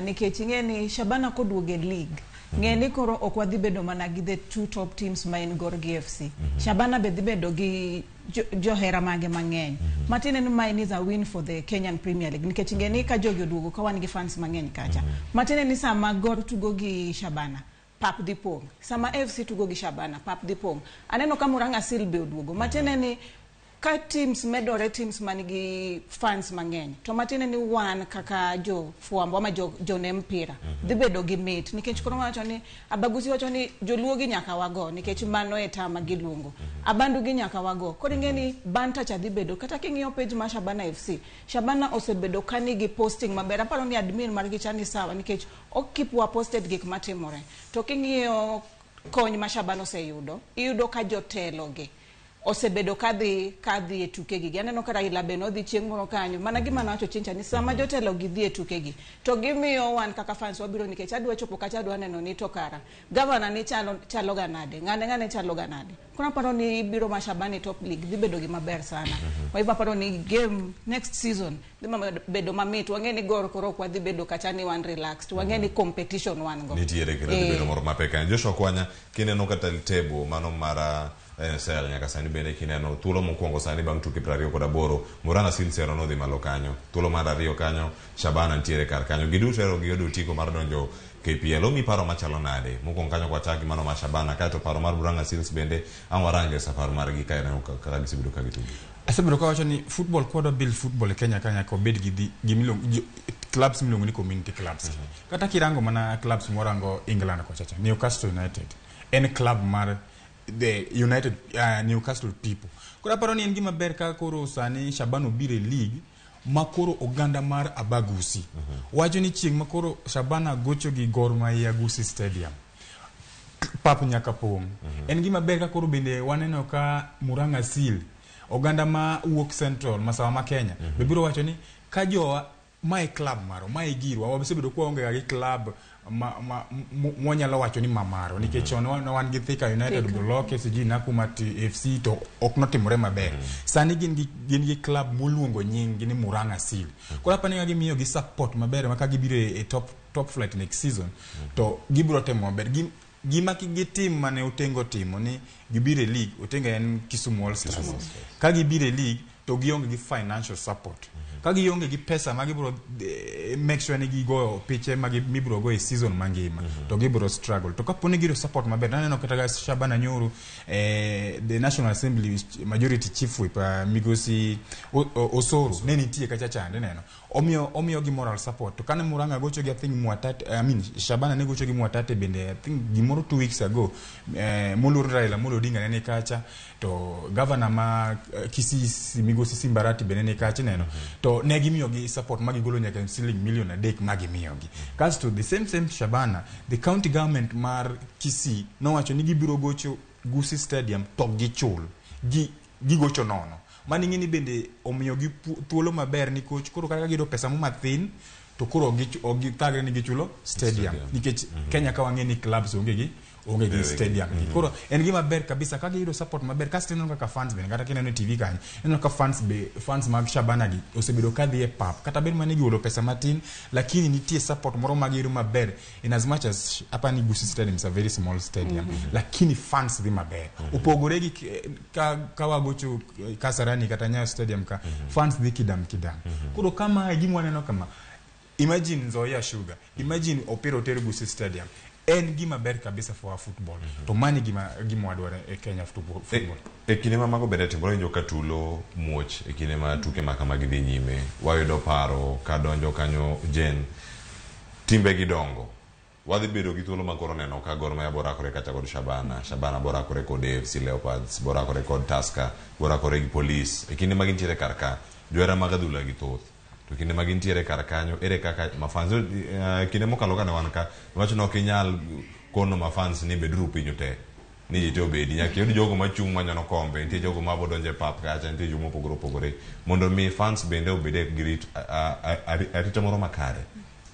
nikech ing'eni Shabana koduoge league ng'eni koro ok wadhi bedo mana gi the two top teams ma in Gorgi FC. Shabana be dhi bedo gi johera mage mang'eny. Matine ni mine is a win for the Kenyan Premier League nikech ng'eni ka jogi oduogo ka wan gi fans mang'eny kacha. Matine ni sama Gor tugo gi Shabana pap dhi pong'. Sama FC tugo gi Shabana pap dhi pong'. Aneno ka Murang'a Seal be oduogo. Matine ni ka teams medore teams manigi fans mang'eny to matine ni wan kaka jo fuambo ama jo ne mpira dhi bedo gi mit nikech koro wacho ni Abagusi wacho ni joluo gi nyaka wago nikech mano e tama giluongo abandu gi nyaka wago koro ing'eni banta cha dhi bedo kata king'iyo page ma Shabana FC Shabana osebedo kanigi posting maber aparo ni admin margi chani sawa nikech okipwa posted gik matimore to king'iyo kony ma Shabana oseyudo iyudo ka jotelo gi osebedo kadhi e tukegi aneno kara Ilabe no dhi chieng' moro kanyo mana gima nawacho chincha ni sama jotelo gi dhi e tukegi to gimiyo wan kaka fans wabiro nikech adwa chopo kacha adwa neno ni to kara governor ni chalo ganade ng'ane chalo ganade kuna paro ni ibiro ma Shabana top league dhi bedo gi maber sana wa hivyo paro ni game next season dhi bedo mamit wang'e ni Gor koro kwa dhi bedo kacha ni wan relaxed wang'e ni competition wan go
nitiere kendo dhi bedo moro mapek Joshua Kwanya kineno kata table mano mara NSL nyaka sani bende kineno thuolo mokwongo sani bang' tuke 28 Murang'a Seal sero no dhi malo kanyo thuolo mar 2 kanyo Shabana ntiere kar kanyo giduto ero giyudo tiko mar donjo KPL omi paro machalo nade mokwongo kanyo kwa chaki mano ma Shabana kato paro mar Murang'a Seals bende warange safar mar gi kae kaka gisibedo ka gitugo
asebedo ka wacho ni football kwado build football e Kenya kanya ko bed gi clubs milongo ni community clubs kata kirango mana clubs morango England kwa chacha Newcastle United en club mar the United Newcastle people kora paro ni en gima ber ka koro sani Shabana obire league makoro oganda mar Abagusi wacho ni chieng' makoro Shabana gocho gi Gor Mahia Agusi Stadium pap nyaka pong en gima ber ka koro bende waneno ka Murang'a Seal oganda ma wuok Central masawa ma Kenya bebiro wacho ni ka jowa mai club maro mai girwa wabesebedo kwa onge gi club mwanyalo wacho ni mamaro nikech wan gi Thika United Block SG Nakumati FC to ok notimore maber sani gin gi club moluongo nying ni Murang'a Seal kora pani gi miyo gi support maber maka gibiro e top flight next season to gibiro temo maber gima gi team mane otengo timo ni gibire league otenga en Kisumu All Stars ka gibire league to gionge gi financial support ka gionge gi pesa ma gibro make sure ni gigo piche ma gibro go e season mangima to gibro struggle to kaponi giro support maber naneno kata Shabana Nyoro the National Assembly majority chief whip Migosi Osoro neni tie kacha chande neno omio gi moral support to kana Murang'a gocho gi I think Shabana ne gocho gi Mwatate bende I think gimoro 2 weeks ago Mulur Raila Mulodinga nene kacha to governor ma Kisii Migosi Simbarati bene kacha neno to negi miyo gi support magi golo nyaka $1 million magi miyo gi kasto the same Shabana the county government mar Kisii no wacho ni gibiro gocho Gusii Stadium to gichul gi gocho nono mani ngini bende omiyo gi thuolo maber ni coach koro kaka gido pesa mo mathin to koro gi tagre ni gichulo stadium nikech Kenya ka wangeni clubs onge gi stadium koro en gima ber kabisa ka gido support maber ka steno kaka fans bende kata kineno TV kanyo eno ka fans mag Shabana gi osebedo kadhi e pap kata ber mani giwolo pesa matin lakini nitie support moro magiro maber in as much as hapa ni Gusii Stadium is a very small stadium lakini fans dhi maber upogore gi ka wagocho Kasarani kata Nyayo Stadium ka fans dhi kidam koro kama gimwa neno kama imagine Nzoia Sugar imagine Opero Hotel Gusii Stadium en gima ber kabisa for football to mani gima wadware e Kenya football
e kinema mago bende timore njo katulo muoch e kinema tuke makama gidhi nyime wayudo paro ka donjo kanyo Jen timbe gidongo wadhi bedo gi thuolo makoro neno ka Gor Mahia borakore kacha kod Shabana borakore kod AFC Leopards, borakore kod Tusker, borakore gi Police. E kinde magintiere karka johera mag adhula gi thoth. To kinde magintiere kar kanyo ere kaka mafans kinde mokalo kane wan ka wacho no kinyal kono mafans ni bedru pinyo te ni jite obedi nyaka yud jogo machung' manyono kombe, nitie jogo mabodonje pap kacha, nitie jogo mopogore opogore mondo mi fans bende obede gi arita moro makare.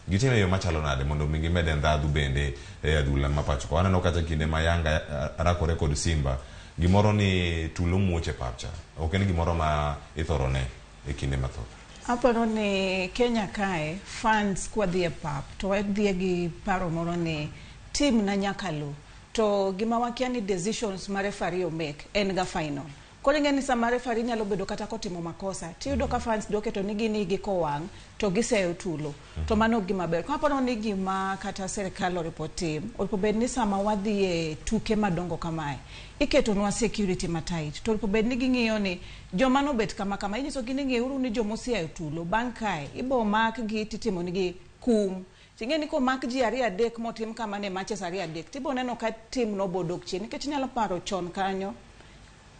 Gitime yo machalo nade mondo mi gimede ndhadhu bende e adhula ma pacho. Waneno kata kinde ma Yanga rakore kod Simba gimoro ni tulo muoche papcha. Ok en gimoro ma ithorone e kinde mathoth.
Aparo ni Kenya kae fans kwa dhie pap to wadhie gi paro moro ni team na nyakalo to gima wakia ni decisions ma referee o make en ga final. Koro ngeni sama referee nyalo bedo kata kotimo makosa tiyudo ka fans doketo nigi kowang' to giseyo tulo to mano gima ber. Kwa aparo ni gima kata serikal report team oripo bed ni sama wadhie tuke madongo kamae iketo nwa security matight to oripo bed ni ging'iyo ni joma no bet kama inyiso gini ng'euru ni joma oseyo tulo bang' kae ibo mak gi titimo nigi kum. Tingeni ko mak ji 2-3 motim kama ne matches 2-3 tibo neno ka team no bodok chien nikech nyalo paro chon kanyo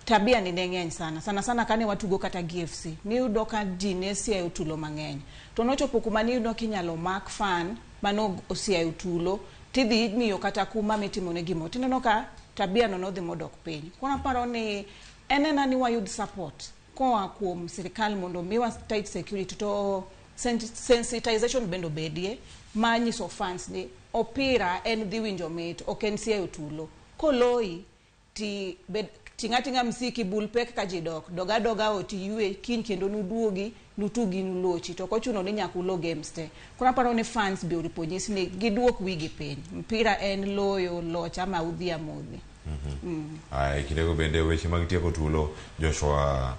tabia ni ng'eny sana kane watugo kata GFC ni udo ka ji ne siayo tulo mang'eny to nochopo kuma ni udo kinyalo mak fan mano osiayo tulo tidhi miyo kata kuma mitimo ne gimo tineno ka tabia no dhi modok piny. Kuna paro ni enena ni wayud support koa kuom sirikal mondo miwa tight security to sensitization bendo bedie manyiso fans ni opira en dhi winjo mit ok en siayo tulo koloi ti tingatinga msiki bulpek ka jidok doga oti yue kin kendo nuduogi nutugi nulochi to kochuno ni nyakulo games te. Kuna paro ni fans be oriponyisi ni giduok wigi piny mpira en loyo locha ma udhia modhi.
Ai kidego bende weche mag tieko tulo Joshua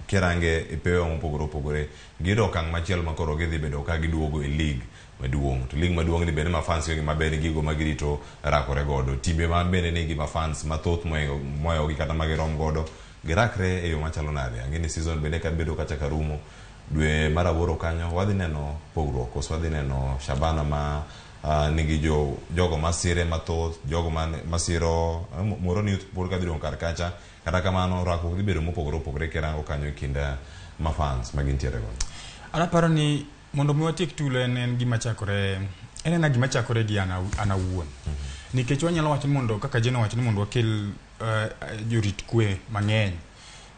kerange ipewa mopogore opogore gido kang machielo makoro gidhi bedo ka giduogo e league maduong'. To league maduong' ni bende ma fans gi maber gigo magirito rakore godo. Timbe ma bende nigi ma fans mathoth moyo gi kata magirom godo girakre e yo machalo nade. Angeni season bende ka bedo kacha karumo dwe mar 8 kanyo wadhi neno pogruok koso wadhi neno Shabana ma nigi jogo masire mathoth, jogo masiro moro ni pur ka bidon kar kacha kata kamano rakruok dhi bedo mopogore opogore kirango kanyo kinda ma fans magintiere godo.
Anaparo ni mondo mi watiek tulo en gima chakore gima chakore gi ana wuon. Nikech wanyalo wacho ni mondo kaka jeno wacho ni mondo wakel jorit kwe mang'eny.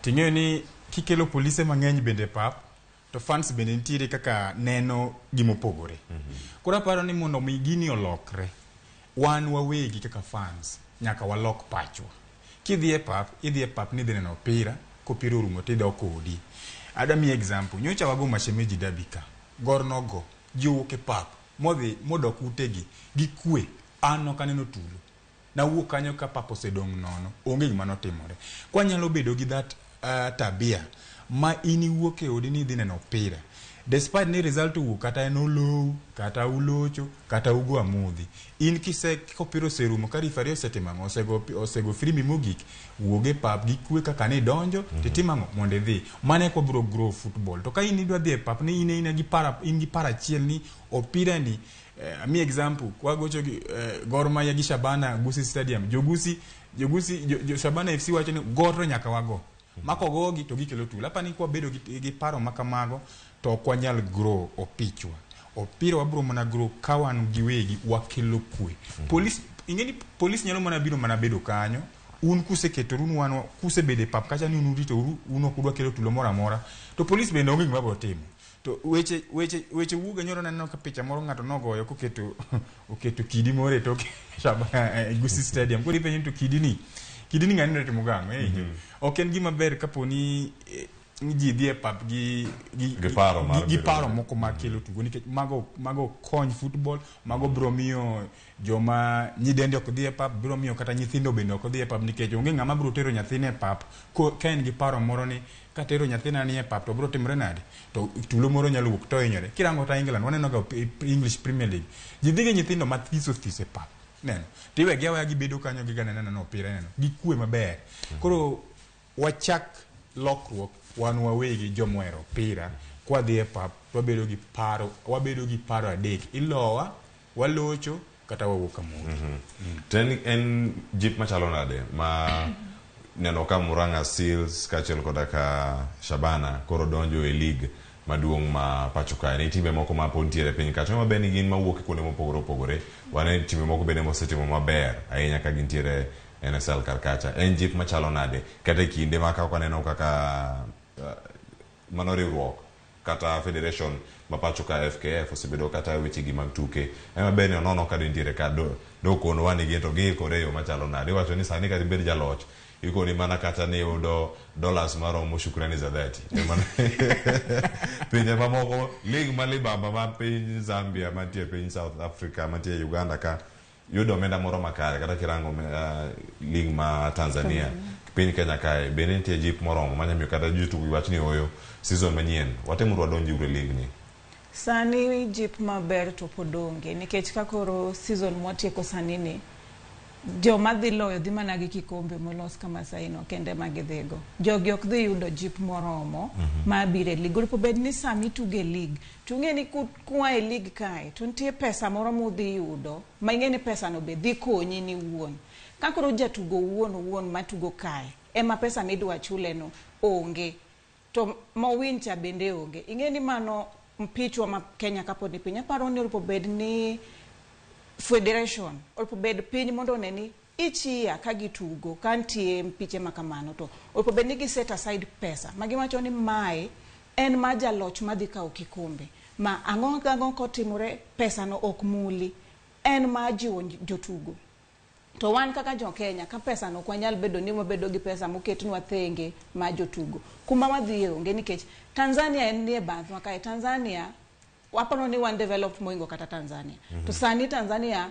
Ting'eyo ni kikelo polise mang'eny bende pap to fans bende nitiere kaka neno gimopogore. Koro aparo ni mondo mi gini olokre wan wawegi kaka fans nyaka walok pachwa. Idhi e pap ni dhi neno opira kopira orumo tidho kodi. Adami example nyocha wago Mashemeji Dabika Gor nogo jiwuok e pap modok utegi gi kwe an kaneno tulo na wuok kanyo ka pap osedong' nono onge gima notimore. Kwa nyalo bedo gi that tabia ma ini wuok e odi ni dhi neno opira despite ni result wuok kata en olow kata ulocho kata ugo amudhi in kopiro serumo ka referee osetimang'o osego free mogik wuoge pap gi kwe kaka ni donjo titimang'o mondo idhi mane kwa bro grow football. To ka in idwa dhi e pap ni in gi para achiel ni opira ni mi example kwa gocho Gor Mahia gi Shabana Gusi Stadium jogusi Shabana FC wacho ni Gor nyaka wago mako gogi to gikelo tulo. Apa ni kwa bedo gi paro makamago to kwa nyal grow opichwa opira wabro mana grow kawan giwegi wakelo kwe. Police nyalo mana biro mana bedo kanyo un kuseketo wan kusebede pap kacha ni unurito uno kudwa kelo tulo mora mora to police bende onge gimabro timo. To weche wuga nyoro neno ka picha moro ngato nogoyo oketo kidi more to Shabana Gusi Stadium kodi penyo to kidi ni ngani retimo gango ok en gima ber kaponi ji dhie pap gi paro moko makelo tugo nikech mago kony football mago bro miyo joma nyidende ok dhie pap bro miyo kata nyithindo bende ok dhie pap nikech onge ngama bro tero nyathine pap ka en gi paro moro ni ka tero nyathina ni e pap to bro timre nade to tulo moro nyalo wuok to hinyore. Kirango ta England waneno ga English Premier League ji dhige nyithindo mathiso e pap neno tiwe gewa gi bedo kanyo gi ganena no opira neno gi kwe maber. Koro wachak lokruok wan wawegi jomwero opira kwa dhi e pap wabedo gi paro adek ilowa walocho kata wawuok kamoro.
Ten en jip machalo nade ma neno ka Murang'a Seals kachiel koda ka Shabana koro donjo e lig maduong' ma pacho kae. Ni timbe moko ma pod ntiere piny kacha ma bende gin mawuok kuonde mopogore opogore. Wane timbe moko bende mosetimo maber ahinya ka gintiere NSL kar kacha. En jip machalo nade kata kinde ma ka waneno kaka mano riwruok kata federation ma pacho ka FKF osebedo kata weche gi mag tuke. Ema bende onono ka ntiere ka do kono wani gi to gi koreyo machalo nade. Wacho ni sani ka ibed jaloch iko ni mana kata ni udo dollars maromo shukrani za dhati. Pinje mamoko lig malibamba ma piny Zambia mantie piny South Africa mantie Uganda ka yudo omenda moro makare kata kirango lig ma Tanzania piny Kenya kae bende nitie jip moromo manyamiyo kata jutugo wach ni oyo season manyien watemuru wadonji ure lig ni.
Sani jip maber to podonge nikech kakoro season mwatieko sani ni joma dhi loyo dhi mana gi kikombe molos kama saino kende magidhigo. Jogi ok dhi yudo jip moromo ma bire lig. Oripo bed ni sami tuge lig. Tung'e ni kuwa e lig kae to nitie pesa moro mudhi yudo ma ing'e ni pesa no be dhi konyi ni wuon. Kakoro jatugo wuon matugo kae ema pesa midwa chule no onge. To mowincha bende onge. Ing'e ni mano mpichwa ma Kenya kapod ni piny. Aparo ni oripo bed ni federation oripo bed piny mondo neni each year ka gitugo kantie mpiche makamano to oripo bed ni gi set aside pesa magiwacho ni mae en ma jaloch madhi kawo kikombe ma ang'o kotimore pesa no ok muli en ma jiwo jotugo. To wan kaka jo Kenya ka pesa no kwanyal bedo ni wabedo gi pesa moketnwa thenge ma jotugo kuma wadhi onge nikech Tanzania en nie bath makae. Tanzania wapano ni one developed moingo kata Tanzania. To sani Tanzania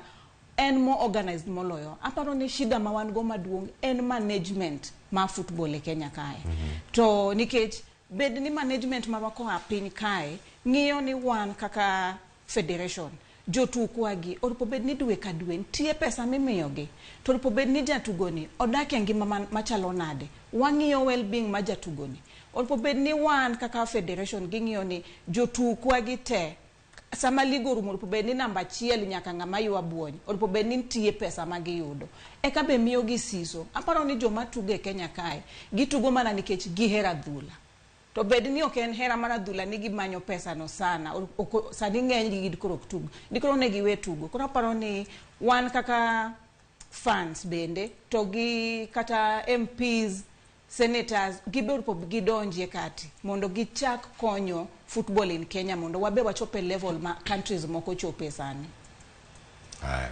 en more organized moloyo. Aparo ni shida ma wan go maduong' en management ma football e Kenya kae. To nikech bed ni management ma wako piny kae ng'iyo ni wan kaka federation jotukwa gi oripo bed ni dwe ka dwe nitie pesa mimiyogi. To oripo bed ni jatugoni odak e ngima machalo nade. Wang'iyo well-being ma jatugoni. Oripo bed ni wan kaka federation ging'iyo ni jotukwa gi te sama ligo rumo oripo bed ni namba 1 nyaka ng'ama ywa buony. Oripo bed ni nitie pesa ma giyudo. Eka be miyo gi siso. Aparo ni joma tugo e Kenya kae gitugo mana nikech gihera adhula. To bed ni ok en hera mar adhula ni gimanyo pesa no sana. Sani ng'eny gi gidkoro ok tugo. Dikoro ne giwe tugo. Koro aparo ni wan kaka fans bende to gi kata MPs senators gibe gidonje kati mondo gichak konyo football in Kenya mondo wabe wachope level ma countries moko chope sani.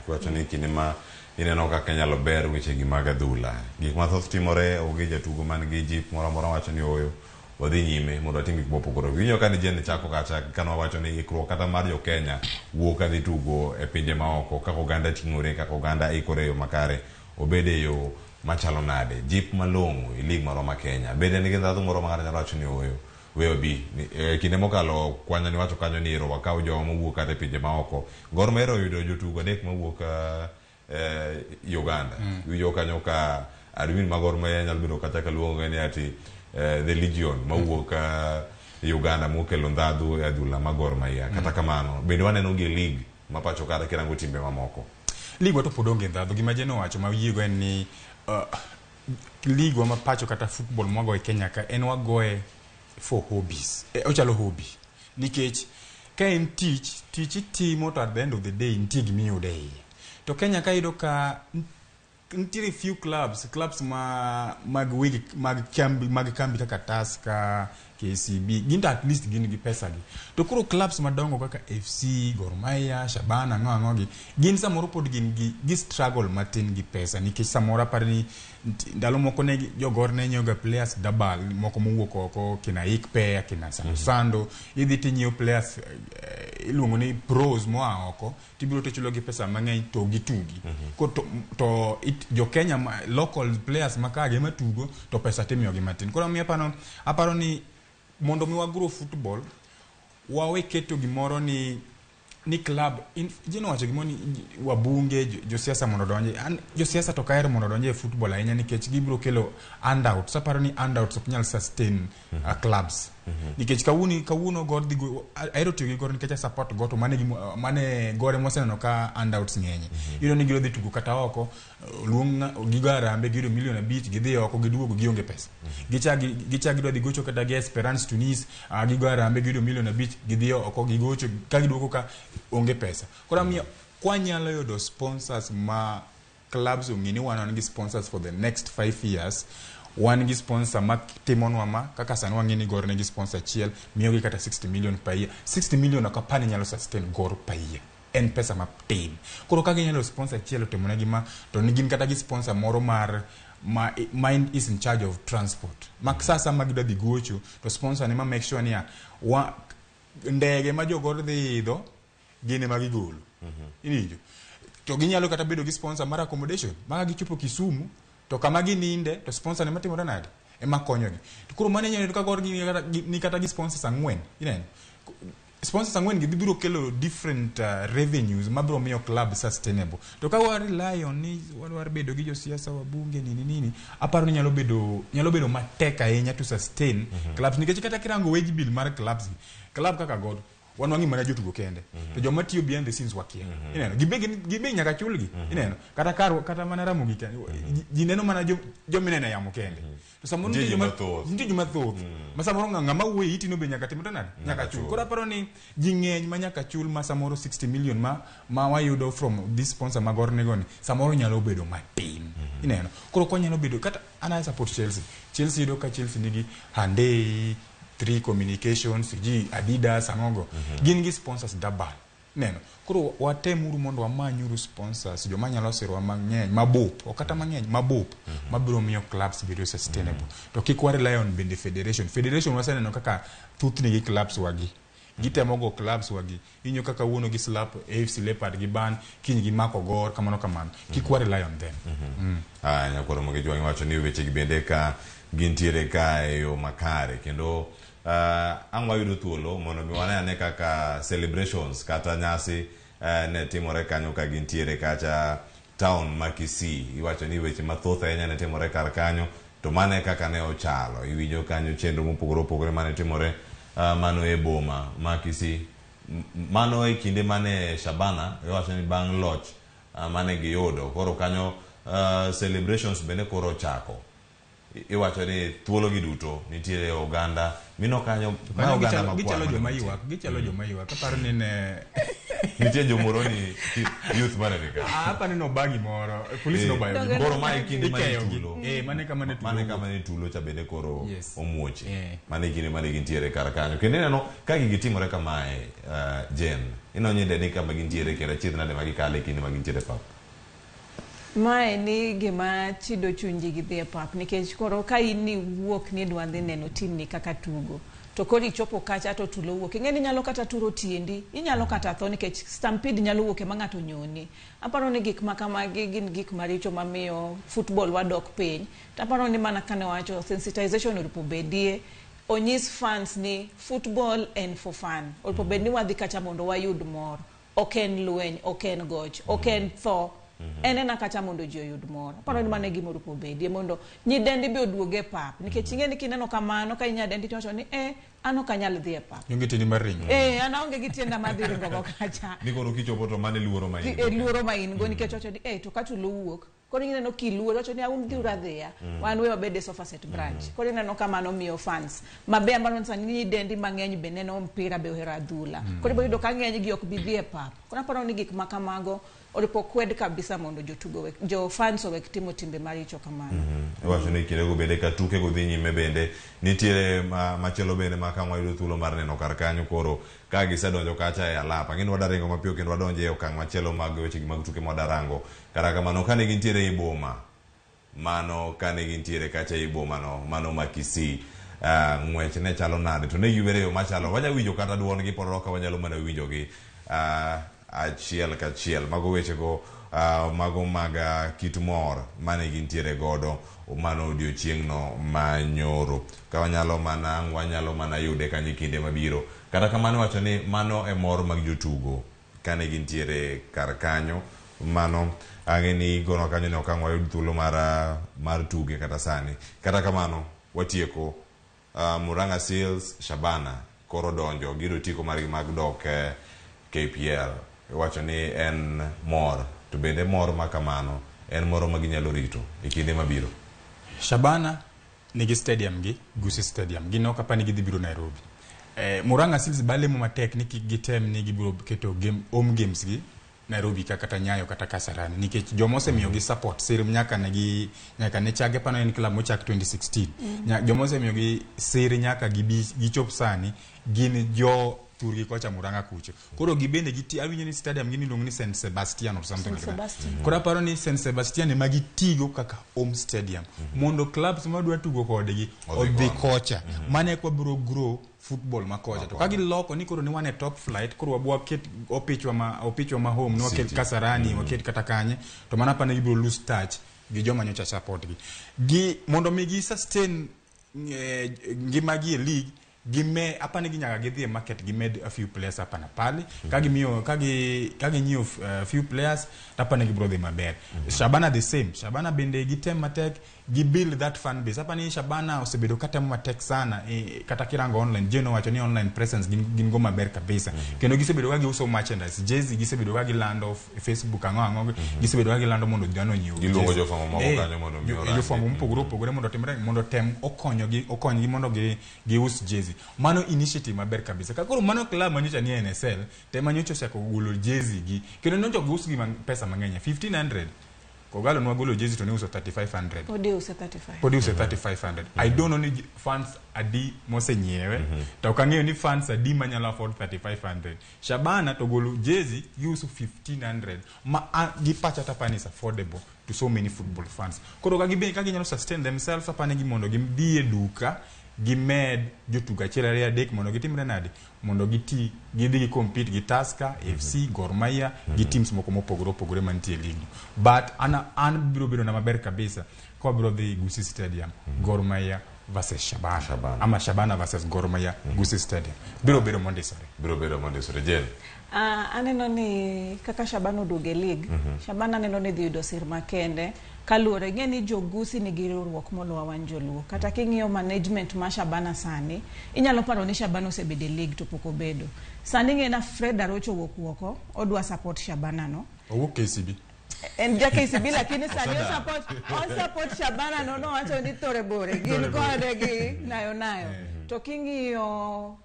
Kwacho ni kinde ma ineno kaka nyalo ber weche gi mag adhula. Gik mathoth timore oge jatugo man gi jip moro wacho ni oyo wadhi nyime mondo atim gik mopogore. Winjo ka ni jen chako kacha kano wacho ni ikruok kata mar jo Kenya wuok kadhi tugo e pinje maoko kaka oganda ting'ore kaka oganda ikore yo makare obede yo machalo nade jip malong'o e lig moro ma Kenya bende nigi ndhadhu moro ma nyalo wacho ni oyo weyo bi kinde mokalo kwanya ni wacho kanyo ni ero wakaw jowa mowuok kata e pinje maoko. Gor Mahia oyudo jotugo adek mawuok Uganda. Winjo kanyo ka admin ma Gor Mahia nyalo bedo kata ka luongo ni ati the Legion mawuok Uganda mokelo ndhadhu e adhula ma Gor Mahia. Kata kamano bende waneno gi lig ma pacho kata kirango timbe mamoko.
Lig wato podonge ndhadhu gima jeno wacho ma wiyigo en ni ligo ma pacho kata football mwago e Kenya ka en wagoe for hobbies. Ochalo hobby. Nikech ka en tich itimo to at the end of the day nitie gimiyude iye. To Kenya ka ido ka nitiere few clubs mag kambi kaka Tusker, KCB ginto at least gin gi pesa gi. To koro clubs madongo kaka FC, Gor Mahia, Shabana ng'o gi gin samoro pod gin gi struggle matin gi pesa nikech samoro par ni ndalo moko ne jogor ne nyoga players double moko mowuok oko kina Ikpe kina Sando idhi tinyieo players iluongo ni pros moa oko tibiro techulo gi pesa mang'eny to gitugi. To jo Kenya local players makage matugo to pesa timiyo gi matin. Koro mi aparo ni mondo mi wagro football wawe keto gimoro ni club jeno wacho gimoni wabunge josiasa mondo donje josiasa to kaero mondo donje football ahinya nikech gibiro kelo handout. Saparo ni handouts ok nyal sustain clubs nikech kawuono gor dhi aero tiyo gi gor nikech support go to mane gore moseneno ka handouts ng'enye iyudo ni gidhi tugo kata oko luong gigo arambe giyudo milion 5 gidhi oko giduogo gionge pesa gicha gidwa dhi gocho kata gi Esperance Tunis gigo arambe giyudo milion 5 gidhi oko gigocho ka giduogo ka onge pesa kora miyo kwanyalo yudo sponsors ma clubs ong'ini wan gi sponsors for the next 5 years wan gi sponsor ma timonwa ma kaka sani wang'eni gor ne gi sponsor achiel miyo gi kata 60 million per year 60 million ok apani nyalo sustain gor per year en pesa matin koro ka ginyalo sponsor achiel otimone gi ma to gin kata gi sponsor moro mar mind is in charge of transport mak sasa ma gidwa dhi gocho to sponsor ne ma make sure ni ndege ma jogor dhi idho gine ma gigolo inijo to ginyalo kata bedo gi sponsor mar accommodation ma gichopo Kisumu to kama gininde to sponsor ne matimore nade ema konyogi to koro mane nyalo ka gor ni kata gi sponsors ang'wen inene sponsors ang'wen gibiro kelo different revenues mabiro miyo club sustainable to ka war lion ni war bedo gi josiasa wabunge nini aparo ni nyalo bedo matek ahinya to sustain clubs nikech kata kirango wage bill mar clubs club kaka god wanwangi mana jotugo kende to joma tiyo behind the scenes wakia ineno gibe nyaka chulgi ineno kata mana Ramogi jineno mana jominene yamo kende to samoro ndio joma thoth masamoro ngama wuoyi itino be nyaka timto nade nyaka chul kora paro ni jing'eny ma nyaka chul masamoro 60 million ma wayudo from this sponsor magornego ni samoro nyalo bedo matin ineno koro kwanyalo bedo kata ana support Chelsea do ka Chelsea nigi Hyundai 3 communications gi Adidas angogo gin gi sponsors dabal neno koro watemuru mondo wamanyuru sponsors joma nyalo sirwa mang'eny mabup okata mang'eny mabup mabiro miyo clubs bedo sustainable to kik war lion bende federation waseneno kaka thuthni gi clubs wagi gitemo go clubs wagi inyo kaka wuono gi slap AFC Leopard gi ban kiny gi mako gor kamano kik war lion then
nyakoro Ramogi jwangi wacho ni weche gi bende ka gintiere ka e yo makare kendo angwa yudo thuolo mondo mi wane kaka celebrations kata nyasi ne timore kanyo ka gintiere kacha town ma Kisii iwacho ni weche mathoth ahinya ne timore kar kanyo to mane kaka ne ochalo iwinjo kanyo chenro mopogore mane timore mano e boma ma Kisii mano e kinde mane Shabana iwacho ni bang' loch mane giyudo koro kanyo celebrations bende koro chako iwacho ni thuolo gi duto nitiere oganda mino kanyo ma oganda ma
gichalo joma ywak aparo ni ne
nitie jomoro ni youth mane nika
hapa nino bagi moro police no bayo
moro mai kinde mane tulo
mane
kama ne tulo cha bende koro omuoche mane kinde mane gintiere kar kanyo kendo neno ka gitimore kama Jen inonyinde ni kama gintiere kera chidna de magikale kinde magintiere pap
mae ni gima chido chunji gi dhie pap nikech koro ka ini wuok ni dwa dhi neno tim ni kaka tugo to koro ichopo kacha to tulo wuok ing'eni nyalo kata turo tiendi inyalo kata tho nikech stampede nyalo wuok ema ng'ato nyoni aparo ni gik makamagi gin gik maricho mamiyo football wadok piny to aparo ni mana kane wacho sensitization oripo bedie onyis fans ni football and for fun oripo bed ni wadhi kacha mondo wayud mor ok en lweny ok en goch ok en tho enena kata mondo ji oyud mor aparo ni mane gimoro po bedie mondo nyidendi be oduoge pap nikech ing'eni kineno kamano ka inyadendi tiwacho ni an ok anyal dhi e pap
onge tieni mar ringo
an aonge gi tienda madhi ringogo kacha
ni koro kichopo to mane luoro ma in
luoro ma in go nikech wacho ni to ka tulo wuok koro ineno kiluor wacho ni un dhiura dhiya wan we wabede sofa set branch koro ineno kamano miyo fans mabe ambano sani nyidendi mang'eny be neno mpira be ohero adhula koro ibo yudo ka ng'eny gi ok bi dhi e pap koro aparo ni gik makamago oripo kwed kabisa mondo jotugo jo fans owek timo timbe maricho kamano
wacho ni kinde go bende ka tuke go dhi nyime bende nitiere machielo bende ma kamwa yudo thuolo mar neno kar kanyo koro ka gisedonjo kacha e alapa ng'eni wadaringo mapiyo kendo wadonje e okang' machielo mag weche mag tuke mwadarango kata kamano kane gintiere i boma mano kane gintiere kacha i boma no mano ma Kisii ng'wech ne chalo nade to ne giwere yo machalo wanya winjo kata duon gi pororo ka wanyalo mana winjo gi achiel kachiel mago weche go mago mag kit mor mane gintiere godo mano odiochieng' no manyoro ka wanyalo mana yude kanyo kinde mabiro kata kamano wacho ni mano e mor mag jotugo kane gintiere kar kanyo mano ang'eni gono kanyo ne okang' wayud thuolo mar tuge kata sani kata kamano watieko Muranga Seals Shabana koro donjo giro tiko margi mag dok KPL wacho ni en mor to bende mor makamano en moro maginyalo rito e kinde mabiro.
Shabana nigi stadium gi Gusi Stadium gino kapa nigi dhi biro Nairobi. Muranga Seals bale mu matek ni gitem ni gibiro keto game home games gi Nairobi kata Nyayo kata Kasarani nikech jomose miyo gi support sir nyaka ne chage pano en club mochak 2016 jomose miyo gi sir nyaka gichop sani gin jo turgi kocha Muranga kucho koro gibende giti awinyo ni stadium gini luongo ni St Sebastian or something like that koro paro ni St Sebastian ema gitigo kaka home stadium mondo clubs madwa tugo kodgi odhi kocha mane kwa bro grow football makocha to kagi loko ni koro ni wane top flight koro wabwa ket opichwa ma home no ket Kasarani waket kata kanye to mana pa ne gibro lose touch gi joma nyocha support gi mondo mi gi sustain ngimagi e league gimme apane ginyaga gidhi e market gimed a few players apana pali kagi nyio few players apane gibro dhi maber. Shabana the same. Shabana bende gitem matek gi build that fan base apani Shabana osebedo kata matek sana kata kirango online jeno wacho ni online presence gin go maber kabisa kendo gisebedo ga giuso merchandise jersey gisebedo ga gilando Facebook ango gisebedo ga gilando mondo dhano nyiu
giluongo jofamo moko kanyo mondo mi ora
jofamo mpogore mondo timre mondo tem okonygi mondo gius jersey mano initiative maber kabisa kakoro mano club manyocha ni NSL te manyocha sako golo jersey gi kendo nonjo gius gi pesa mang'eny 1500 kogalo nwa golo jersey to ne uso 3500
podi uso
3500 I don't know ni fans adi mose nyiewe to kang'eyo ni fans adi manyalo afford 3500 Shabana to golo jersey uso 1500 ma gi pacha tapani is affordable to so many football fans koro kagi nyalo sustain themselves apane gi mondo gidhi e duka gimed jotuga chela adek mondo gitimre nade mondo gidhi gi compete gi Tusker FC Gor Mahia gi teams moko mopogore mantie league but an biro na maber kabisa ko biro dhi Gusi Stadium Gor Mahia versus Shabana ama Shabana versus Gor Mahia Gusi Stadium biro mondesore jen
aneno ni kaka Shabana oduoge league Shabana neno ni dhi yudo sir makende kaluore ngeni jogusi ni riwruok molowa wan joluo kata king'iyo management ma Shabana sani inyalo paro ni Shabana osebede league to poko bedo sani ngena Fred Arocho wokuoko odwa support Shabana no
owuok KCB
en ja KCB lakini sani support Shabana no wacho ni tore bore gin kode gi nayo to king'iyo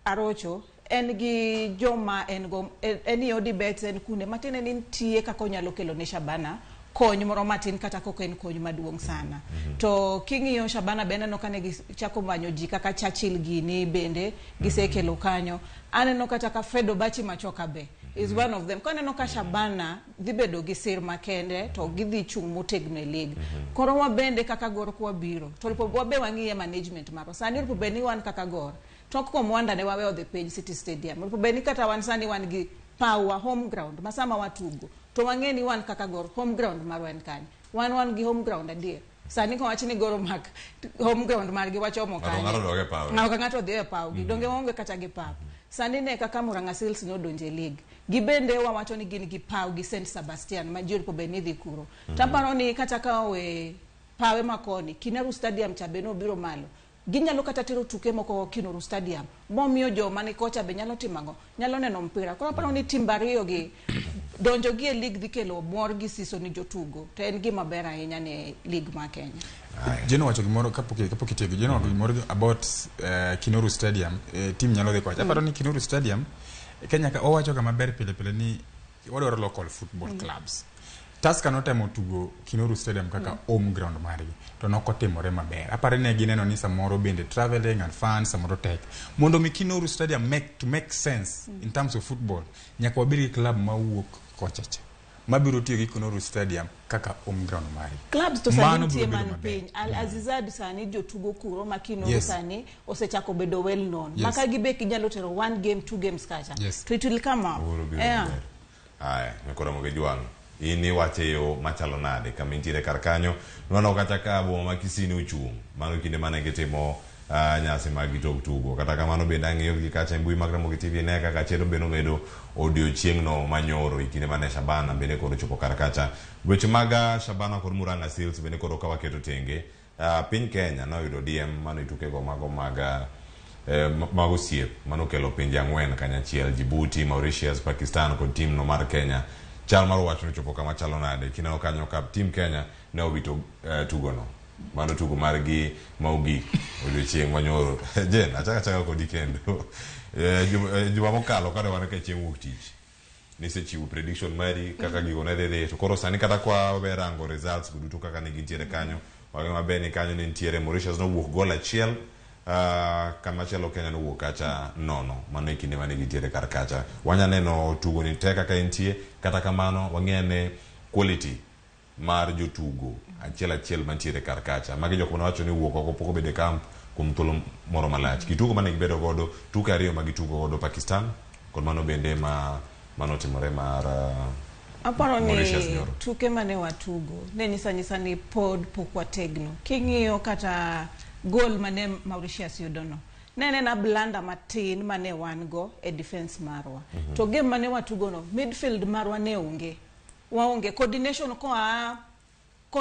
Arocho en gi joma en go en yodi bets en kunde matine ni ntie kako nyalo kelo ne Shabana kony moro matin kata koko en kony maduong sana to king'iyo Shabana bende no kane gichako manyo ji kaka Churchill gini bende gisekelo kanyo aneno kata ka Fredo Bachi Machoka be is one of them kane no ka Shabana dhi bedo gi sir makende to gidhi chung motegno e league koro wa bende kaka Gor kwa biro to wabe wang'iye management maro sani rupo beni wan kaka Gor tok ko mwanda ne wawe the page City Stadium rupo beni kata wan sani wan gi power home ground masama watugo to wang'eni wan kaka Gor home ground marwan kani wan gi home ground adier sani ko wachini Goro mak home ground margi wachomo kani ng'ato dhi e paw gi donge waonge kata gi pap sani ne kaka Muranga Seals no donje league gibende wawacho ni gin gi paw gi St Sebastian ma jor ko beni dhi kuro taparo ni kata ka we pawe makoni Kinaru Stadium cha beno biro malo ginyalo kata tero tuke moko Kinaru Stadium momiyo joma ni kocha be nyalo timago nyalo neno mpira koro paro ni timbariyo gi donjo gi e league dhi kelo mor gi season ni jotugo to en gima ber ahinya ne league ma Kenya.
Jeno wacho gimoro kapok itego jeno wacho gimoro about Kinaru Stadium team nyalo dhi kocha paro ni Kinaru Stadium Kenya ka owacho kama ber pile ni wadwaro local football clubs Tusker notemo tugo Kinaru Stadium kaka home ground margi to nokotimore maber apare ne gineno ni samoro bende traveling and fans samoro tek mondo mi Kinaru Stadium make sense in terms of football nyaka wabiri club mawuok kochacha mabiro tiyo gi Kinaru Stadium kaka home ground margi
clubs to sani tie man piny Al Azizad sani jotugo kuro ma Kinaru sani osechako bedo well known maka gibe kinyalo tero 1 game 2 games kacha to it will come up
mekora mogejwang ini wache yo machalo nade kama intire karkanyo nono kata ka bo makisini uchung mano kinde mane gitimo nyasi magi tugo kata kamano bende ang'eyo gi kacha mbui mag Ramogi TV ne kaka chero beno medo odiochieng' no manyoro ikinde mane Shabana bende koro chopo karkacha weche maga Shabana kod Muranga Seals bende koro ka waketo tenge piny Kenya noyudo DM mano ituke go mago mago siep mano kelo pinje ang'wen kanyachiel, Djibouti, Mauritius, Pakistan kod tim no mar Kenya. Chal mar wach nochopo kama chalo nade kineno kanyo ka tim Kenya ne obito tugo no, mano tugo margi maugik odiochieng' manyoro. Jen achaka kodi kendo juma mokalo kane wan ka chieng' wuok tich nisechiwo prediction mari kaka gigo ne dhi to koro sani kata kwa berango results duto kaka ne gintiere kanyo wage maber ni kanyo ne ntiere Mauritius no wuok gol achiel, kama chelo Kenya no wuok kacha nono, mano ikinde mane gintiere kar kacha. Wanya neno tugo ni teka ka entie, kata kamano wang'ene quality mar jotugo achiel mantiere kar kacha. Magi jok manawacho ni wuok oko pok obede kamp kuom thuolo moro malach. Kitugo mane gibedo godo tuke ariyo magitugo godo Pakistan kod mano bende mano timore mar
aparo ni tuke mane watugo ne nyisa ni pod pok wategno. King'iyo kata gol mane Mauritius yudono nene na blanda matin mane wan go e defense marwa. To game mane watugo no midfield marwa ne waonge coordination koa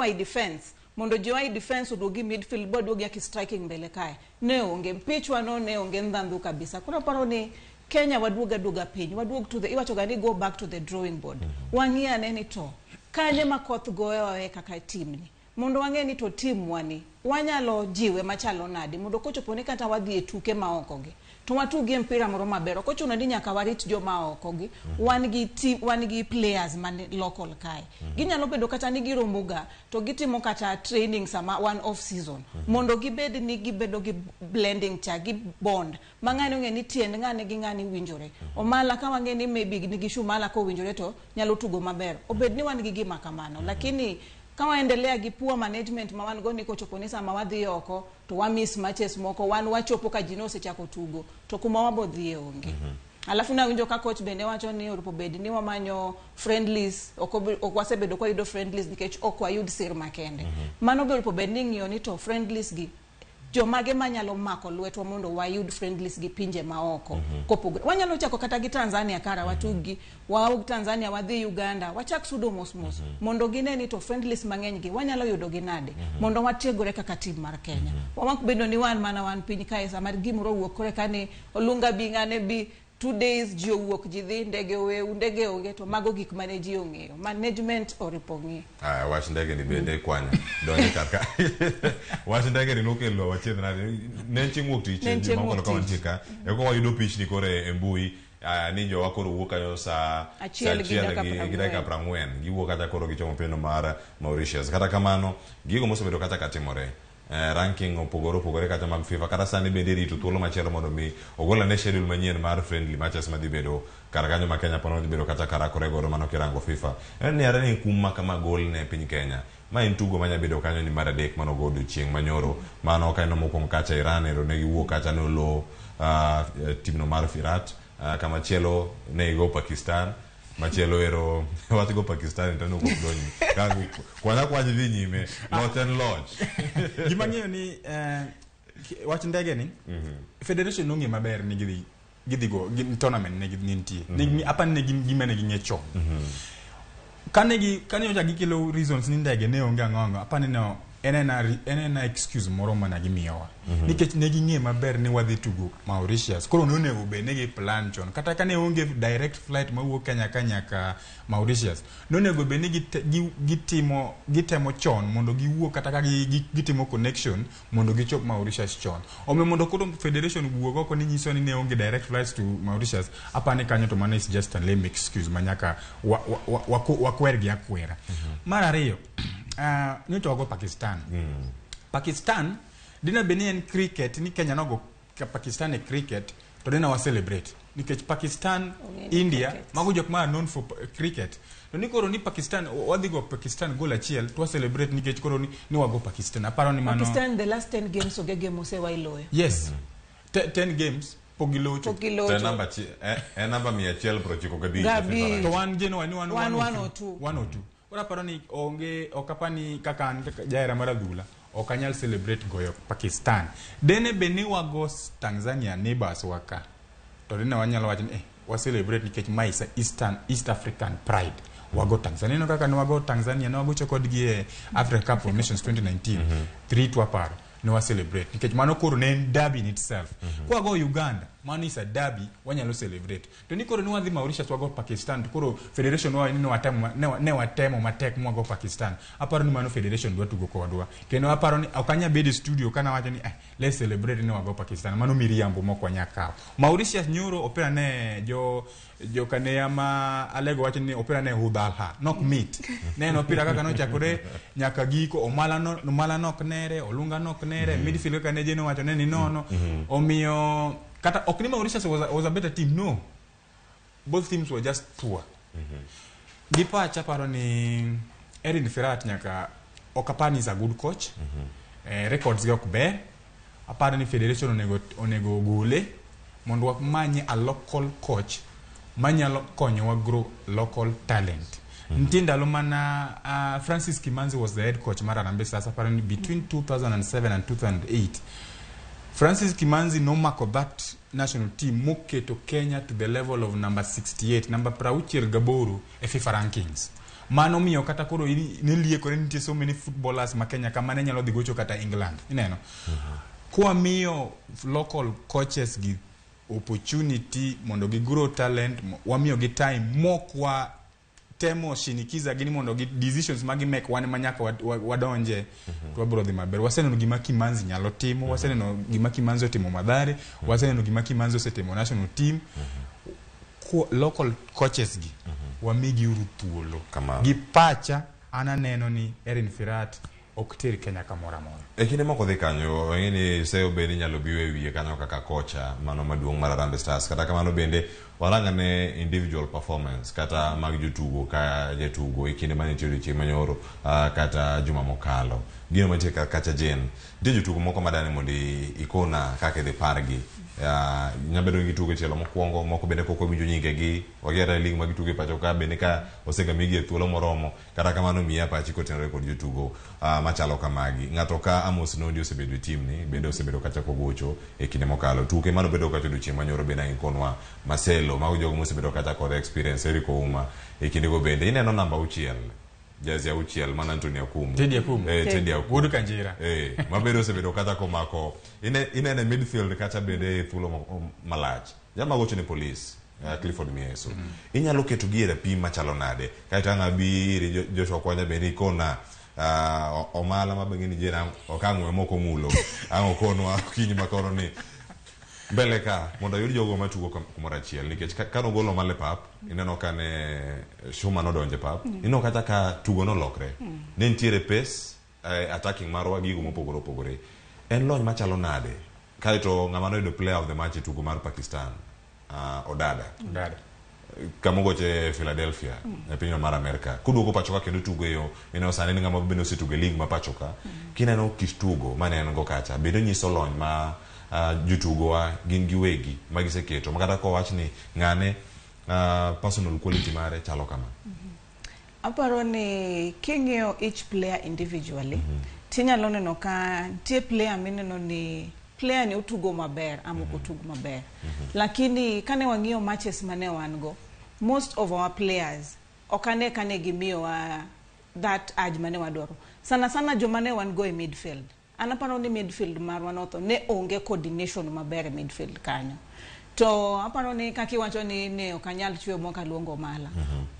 i defense mondo jiwa i defense udugi midfield bodo gi aki striking mbele kae ne onge mpichwa no ne onge ndhandu kabisa. Kuna paro ni Kenya waduoga piny waduog to the iwacho gani go back to the drawing board. Wang'ia ne ni to kanye makoth goyo kaka team ni mondo wang'e ni to team wani wanyalo jiwe machalo nadi mondo kochopo ni kata wadhi e tuke maoko gi to watugi mpira moro maber okochuno ni nyaka warit joma oko gi wan gi players man local kai ginyalo bedo kata ni giromuga to gitimo kata training sama one off season mondo gibed ni gibedo gi blending cha gi bond mang'ani ng'e ni tiend ng'ane gi ng'ani winjore omala ka wang'e ni maybe ni gishumala ko winjore to nyalo tugo maber obed ni wan gi gima kamano lakini kama endelea gi poor management ma wan go ni kochopo ni sama wadhi oko to wa miss matches moko wan wachopo ka jino sechako tugo to kuma wabodhi onge. Alafu na winjo ka coach bende wacho ni orupo bed ni wamanyo friendlies okwasebedo kwa yudo friendlies nikech okwayud sir makende. Mano be orupo bed ni ng'iyo ni to friendlies gi jomage manyalo mako lwetwa mondo wayud friendlies gi pinje maoko kopogore wanyalo chako kata gi Tanzania kara watugi waug Tanzania wadhi Uganda wachak sudo mos mondo gineni to friendlies mang'eny gi wanyalo yudo gi nade mondo watiegore kaka team mar Kenya. Wamak bedo ni wan mana wan piny kae sama gimoro wuok kore kani olunga bingane bi 2 days ji owuok ji dhi ndege oge to mago gik mane ji ong'eyo management oripongi.
Wach ndege ni bende kwanya donye kaka wach ndege ni nokelo wachiedh nade ne chieng' wuok tich ji moko ka wantika eko wayudo pitch ni kore e mbui ni jo wakoro wuok kanyo sa achiel gi dakika 40 giwuok kata koro gichomo pino mar Mauritius. Kata kamano gigo mosebedo kata katimore ranking opogore kata mag FIFA kata sani bende rito thuolo machielo mondo mi ogola ne schedule manyien mar friendly matches madhi bedo kar kanyo ma Kenya pono dhi bedo kata karakore godo mano kirango FIFA. En ara ni kuma kama gol ne piny Kenya ma en tugo manya bedo kanyo ni mar adek mano godo chieng' manyoro mano kaino mokwongo kacha Iran ero ne giwuok kacha no lo timno mar Firat kama chielo ne go Pakistan machielo ero watigo Pakistan to no kodonyi kagu kwa dhi nyime lot and lodge
gima ng'eyo ni wach ndege ni federation nong'e maber ni gidhi go tournament ne gintie ni apan ne gima ne ging'echo kane oja gikelo reasons ni ndege ne onge ang'ongo apan no enena excuse moro mana gimiyowa nikech ne ging'e maber ni wadhi tugo Mauritius koro nonego be ne gi plan chon kata kane onge direct flight mawuok Kenya ka Mauritius nonego be ni gitemo chon mondo giwuok kata ka gitimo connection mondo gichop Mauritius chon ome mondo koro federation wuok oko ni nyiso ni ne onge direct flights to Mauritius apane kanyo to mana is just a lame excuse manyaka wakwer gi akwera. Mar ariyo nitogo Pakistan. Pakistan dina benien cricket ni Kenya nogo Pakistan e cricket to dina wa celebrate nikech Pakistan India mago jok ma known for cricket to ni koro ni Pakistan wadhi go Pakistan goal achiel to celebrate nikech koro ni wago Pakistan aparo ni mano
Pakistan the last 10 games ogege mose wa iloyo.
Yes 10 games pogilocho
namba 195
to wan geno wani 102 ora paro ni onge okapani kaka jaera maradhula okanyal celebrate goyo Pakistan dene beni wago Tanzania neighbors waka to dene wanyalo wacho ni wa celebrate nikech maisa East African pride wago Tanzania no kaka no wago Tanzania no wago chokodgi e Africa Cup of Nations 2019 3 to apart no wa celebrate nikech mano koro ne derby in itself kwa go Uganda mano is a derby wanyalo celebrate to ni koro ni wadhi Mauritius wago Pakistan to koro federation wa ni watemo matek mwago Pakistan aparo ni mano federation dwa tugo kodwa kendo aparo ni okanya bedi studio kana wacho ni let's celebrate ni wago Pakistan mano miriambo moko nyaka Mauritius nyoro opera ne jo kanea ma alego wacho ni opera ne hudalha nok meet neno opera kaka no chakore nyaka giko omala nok nere olunga nok nere midfield kaka ne jeno wacho ne ni nono omiyo kata okni Mauritius was a better team no both teams were just poor Dipa chaparo ni Erin Firat nyaka Okapani is a good coach records ga okber aparo ni federation onego gole mondo manye a local coach manyalo konyo wa grow local talent Ndindalo mana Francis Kimanzi was the head coach mara Harambee Stars apparently between 2007 and 2008 Francis Kimanzi no mark of that national team moke to Kenya to the level of number 68 number prauchiel gaboru e FIFA rankings mano miyo kata koro nilie kore nitie so many footballers ma Kenya kama ne nyalo dhi gocho kata England ineno kwa miyo local coaches gi opportunity mondo gi grow talent wamiyo gi time mokwa temo shinikiza gini mondo gi decisions magi make wane manyaka wadonje to abro dhi maber waseneno gima Kimanzi nyalo timo waseneno gima Kimanzi otimo Madhare waseneno gima Kimanzi osetimo national team local coaches gi wamigi uru thuolo gi pacha ananeno ni Erin Firat okter Kenya kamora mora
kinde moko dhi kanyo ng'eni seyo bende nyalo biwe wiye kanyo kaka kocha mano maduong' mar Harambee Stars kata kamano bende waranga ne individual performance kata mag jotugo ka jatugo kinde mane tiyo chieng' manyoro kata juma mokalo gino mantie kacha jen de jotugo moko madane mondo ikona kaka dhi pargi nyabedo gi tugo chelo mokwongo moko bende koko winjo nyinge gi wagera lig mag tugo pacho ka bende ka osega migi thuolo moromo kata kamano miya pachi kotenore kod jotugo machalo kamagi ng'ato ka Amos Nondi osebedo team ni bende osebedo kacha kogocho e kinde mokalo tuke mano bedo kacha do chieng' manyoro bende ngikonwa Marcelo mago jogo mosebedo kacha kod experience Eric Ouma e kinde go bende ineno namba 6 Jazi auchiel mana Antonio Akumu
Teddy Akumu Wodu Kanjira
mabedo osebedo kacha komako inene midfield kacha bende thuolo malach jama gocho ne police Clifford Mieso inyalo keto gi e pim machalo nade kaita ngabi Joshua Kwanya bende ikona omala mabengeni jena okangwe moko mulo ango konwa kinyi makoro ni mbele ka mondo yudi jogo matugo kumora chiel nikech kano golo male pap ineno kane Shuma no donje pap ino kata ka tugo no lokre ne ntiere pace attacking marwa gigo mopogore en lony machalo nade kaito ng'ama no player of the match tugo mar Pakistan Odada kamogoche Philadelphia e piny mar Amerika kuduogo pachoka kendo tugo yo ino sane ni ng'ama bende osetugo league ma pachoka kineno kitugo mane en go kacha bedo nyiso lony ma jutugo wa gin giwegi magiseketo makata ko wach ni ng'ane personal quality mare chalo kama
aparo ni king'eyo each player individually tinyalo neno ka tie player mineno ni player ni utugo maber amoko tugo maber lakini kane wang'iyo matches mane wan go most of our players okane kane gimiyo that urge mane wadoro sana jomane wan go e midfield anaparo ni midfield marwa noto ne onge coordination maber e midfield kanyo to aparo ni kaki wacho ni ne okanyal chwe moka luongo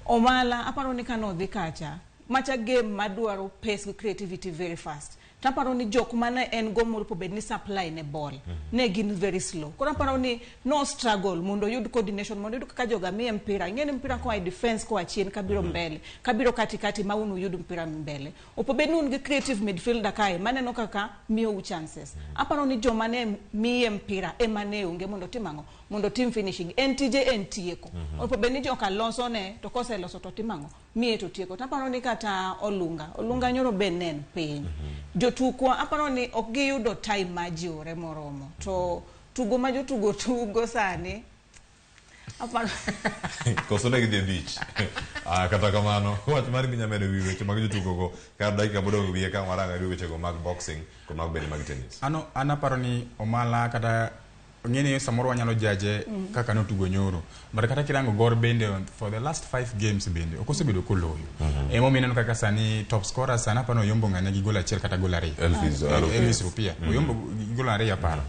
Omala aparo ni kano dhi kacha macha game madwaro pace creativity very fast taparo ni jok mana en go moro pobed ni supply ne ball ne gin very slow kora paro ni no struggle mondo yud coordination mondo yud kaka joga mi mpira ngene mpira ko defense ko achien kabiro mbele kabiro katikati ma unu yud mpira mbele opobed nun gi creative midfielder kai maneno kaka miyo u chances aparo ni joma ne mi mpira e mane unge mondo timango mondo team finishing NTJ tieko opobed ni joka loso ne to kose loso to timango mi to tieko taparo ni kata olunga nyoro benen piny jotukwa aparo ni ok yudo time majiore moromo to tugo ma jotugo tugo sani aparo
koso ne gidhi beach kata kamano wach mar ginya medo wiwe che mag jotugo go kar dakika bodo wiye ka waranga weche go mag boxing ko mag bedi mag tennis
anaparo ni Omala kata ngene samoro wanyalo jaje kaka notugo nyoro but kata kirango gor bende for the last 5 games bende okosebedo koloyo emo mineno kaka sani top scorer sana pano yombo nganya gi gol achiel kata gol ariyo Elvis Rupia yombo gol ariyo aparo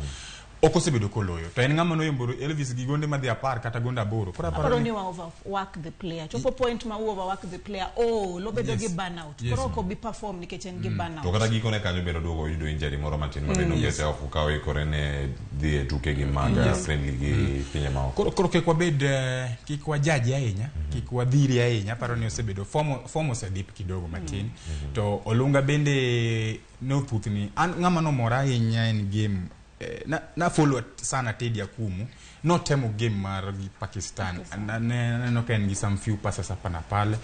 okosebedo koloyo to en ngama no yombo Elvis gi gonde madhi apar kata gonde aboro
aparo ni wa overwork the player chopo point ma overwork the player lobedo gi burnout koro ko bi perform nikech en gi burnout
to kata giko ne kanyo bedo duogo yudo injury moro matin mabeno gete ofukawo ikore ne dhi tuke gi mag friendly gi pinye maoko
koro kik wabed kik wajaji ahinya kik wadhiri ahinya aparo ni osebedo form osedip kidogo matin to Olunga bende no puthni ngama no mora ahinya en game na follow sana Teddy Akumu no temo game mar gi Pakistan no can gi some few passes up na pale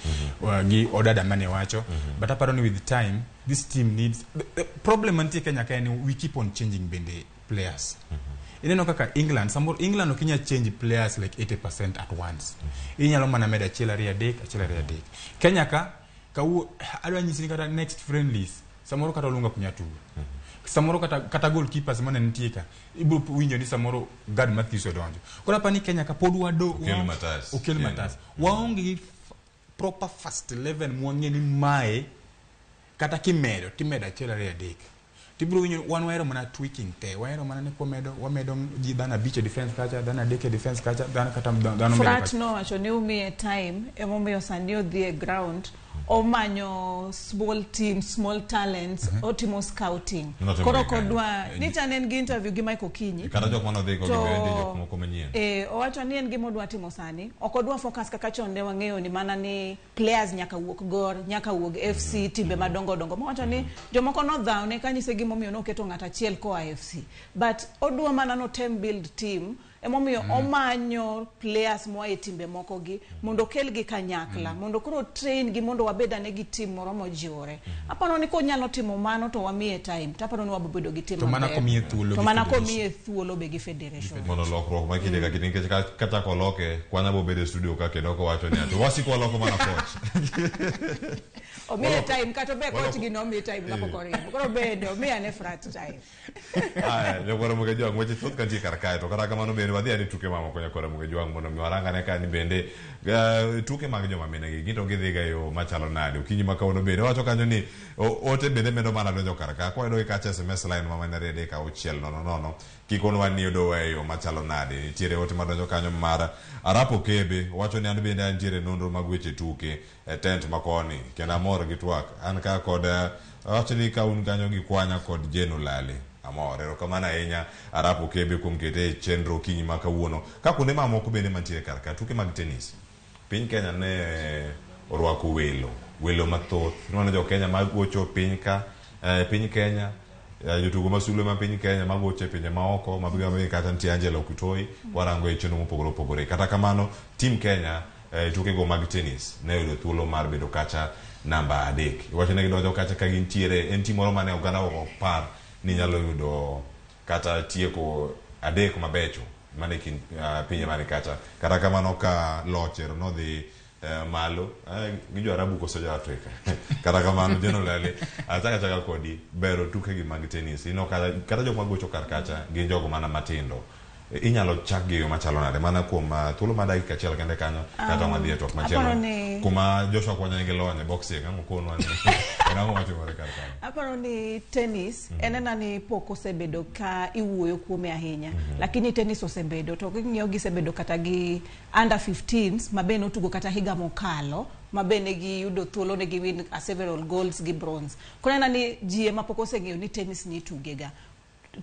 gi odada mane wacho but aparo ni with time this team needs the problem anti Kenya can we keep on changing bende players ineno kaka England okinya change players like 80% at once inyalo mana meda chelari adek Kenya ka adwa nyisi kata next friendlies samoro kata Olunga kunya tu samoro kata goalkeepers mana ntieka ibu winjo ni samoro Gad Matthews odonjo kora pani Kenya ka pod wado Okel Matas waonge proper first 11 muonge ni mae kata kimedo timeda chelari adek tibro winjo wan waero mana tweaking te waero mana ne wamedo ji dana beach defense kacha dana deke defense kacha dana kata dana
frat no acho ne umi time emomiyo sandio the ground omanyo small teams small talents otimo scouting koro kodwa ni chanen gi interview gi Michael Kinyi
kata jok mano dhi ko jok moko menyen
owacho ni en gimo dwa timo sani okodwa focus kaka chonde wang'eyo ni mana ni players nyaka wuok gor nyaka wuog FC timbe madongo mowacho ni jomoko no dhaw ne kanyise gimo miyo no keto ngata achiel ko AFC but odwa mana no team build team emomiyo omanyo players moa e timbe moko gi mondo kel gi kanyakla mondo koro train gi mondo wabeda ne gi team moro mojiwore apano ni ko nyalo timo mano to wamiye time tapano ni wabedo gi team
to mana
komiye thuolo be gi federation
mondo lokruok makinde ka kinde kata ko loke kwanya bo bedo studio ka kendo ko wacho ni ato wasiko loko mana coach
omiye time kato be coach gi no miye time na pokore koro bedo omiye ne frat time
yo koro muge jong weche thoth kantie kar kae to kata kamano bende wadhi ane tuke mamoko nyakora muge jwang mondo mi waranga ne ka ni bende tuke mag joma mine gi gito gidhiga yo machalo nade okinyi makawuono bende wacho kanyo ni ote bende medo mana donjo kar ka kwayudo kacha SMS line mamane rede ka 600 kikonwa ni odo yo machalo nade nitiere ote madonjo kanyo mar Arapo Kebe wacho ni an bende antiere nonro mag weche tuke tent makoni kenda mor gi twak an ka kod wacho ni ka un kanyo gi kwanya kod Jeno Lale amor erokamano ahinya Arapo Kebe kuom kete chenro kinyi makawuono ka kuonde mamoko bende mantiere kar ka tuke mag tennis piny Kenya ne orwako welo mathoth nwana jo Kenya magocho piny ka piny Kenya jotugo masulo ma piny Kenya magoche pinje maoko mabiga be kata ntie Angela Okutoi warango e chenro mopogore kata kamano team Kenya tuke go mag tennis ne yudo thuolo mar bedo kacha namba 3 iwacho ne gidonjo kacha ka gintiere en team moro mane oganda par ni nyalo yudo kata tieko 3 mabecho mane kin pinje mane kacha kata kamano ka lochero no dhi malo gi jo Arabu koso jo Afrika kata kamano Jeno Lale ataka kodi bero tuke gi mag tennis ino kata jok magocho kar kacha gi jogo mana matindo inyalo chak gi yo machalo nade mana kuom thuolo ma dakika achiel kende kanyo kata madhi e tok machielo kuma Joshua kwanya ngi lonye boxing ngamo konwa ni ngamo wacho gore kar kanyo
aparo ni tennis enena ni pok osebedo ka iwuoyo kuome ahinya lakini tennis osebedo to ng'iyo gisebedo kata gi under 15s mabene otugo kata higa mokalo mabene gi yudo thuolo ne gi win several goals gi bronze kuna ni jie mapok oseng'iyo ni tennis ni tugega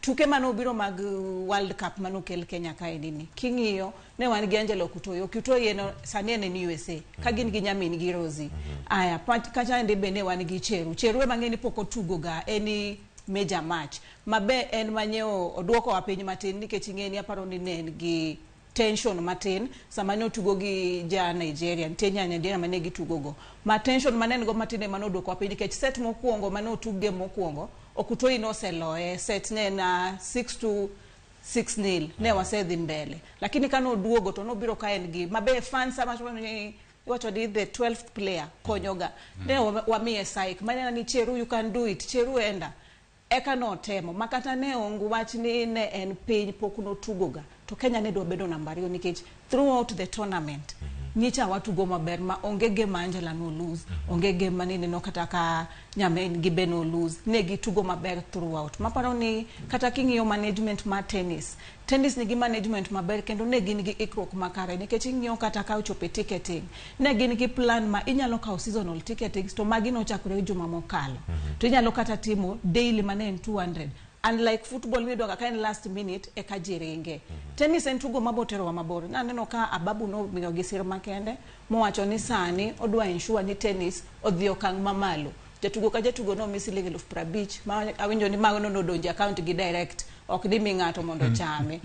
tuke mano biro mag World Cup mano kel Kenya kae nini king'iyo ne wan gi Angela Okutoi eno sani en USA ka gin gi nyamin gi Rosie aya kacha ende bene wan gi Cheru mang'eni poko tugo ga eni major match mabe en manyeo odwoko wa piny matin nikech ing'eni aparo ni nen gi tension matin sama ne otugo gi ja Nigeria Kenya Nigeria mane gi tugo go ma tension manen go matine mano odwoko wa piny nikech set mokuongo mane otuge mokuongo Okutoi no seloe set ne na 6-0 ne wasedhi mbele lakini kano duogo to no biro kaen gi mabe fans sama wacho di the 12th player konyoga ne wamiye psych maana ni Cheru you can do it Cheru enda eka notemo makata ne ongu wach ni ne en piny pok notugoga to Kenya ne do bedo namba 2 nikech throughout the tournament nyicha watugo maber ma onge game Angela no lose onge game manini no kata ka Nyamen gi Beno lose ne gitugo maber throughout maparo ni kata king'iyo management ma tennis nigi management maber kendo ne gin gi ikruok makare nikech ing'iyo kata ka ochope ticketing ne gin gi plan ma inyalo kawo seasonal ticketing to magi no chakore juma mokalo to inyalo kata timo daily mane en 200 unlike football ni doga kaen last minute e ka jiringe tennis en tugo mabotero wa mabor naneno ka Ababu no miyo gi sir makende mowacho ni sani odwa ensure ni tennis odhi okang' mamalo jatugo ka jatugo no misiling 50,000 ma awinjo ni mago no donjo account gi direct ok di mi ng'ato mondo chame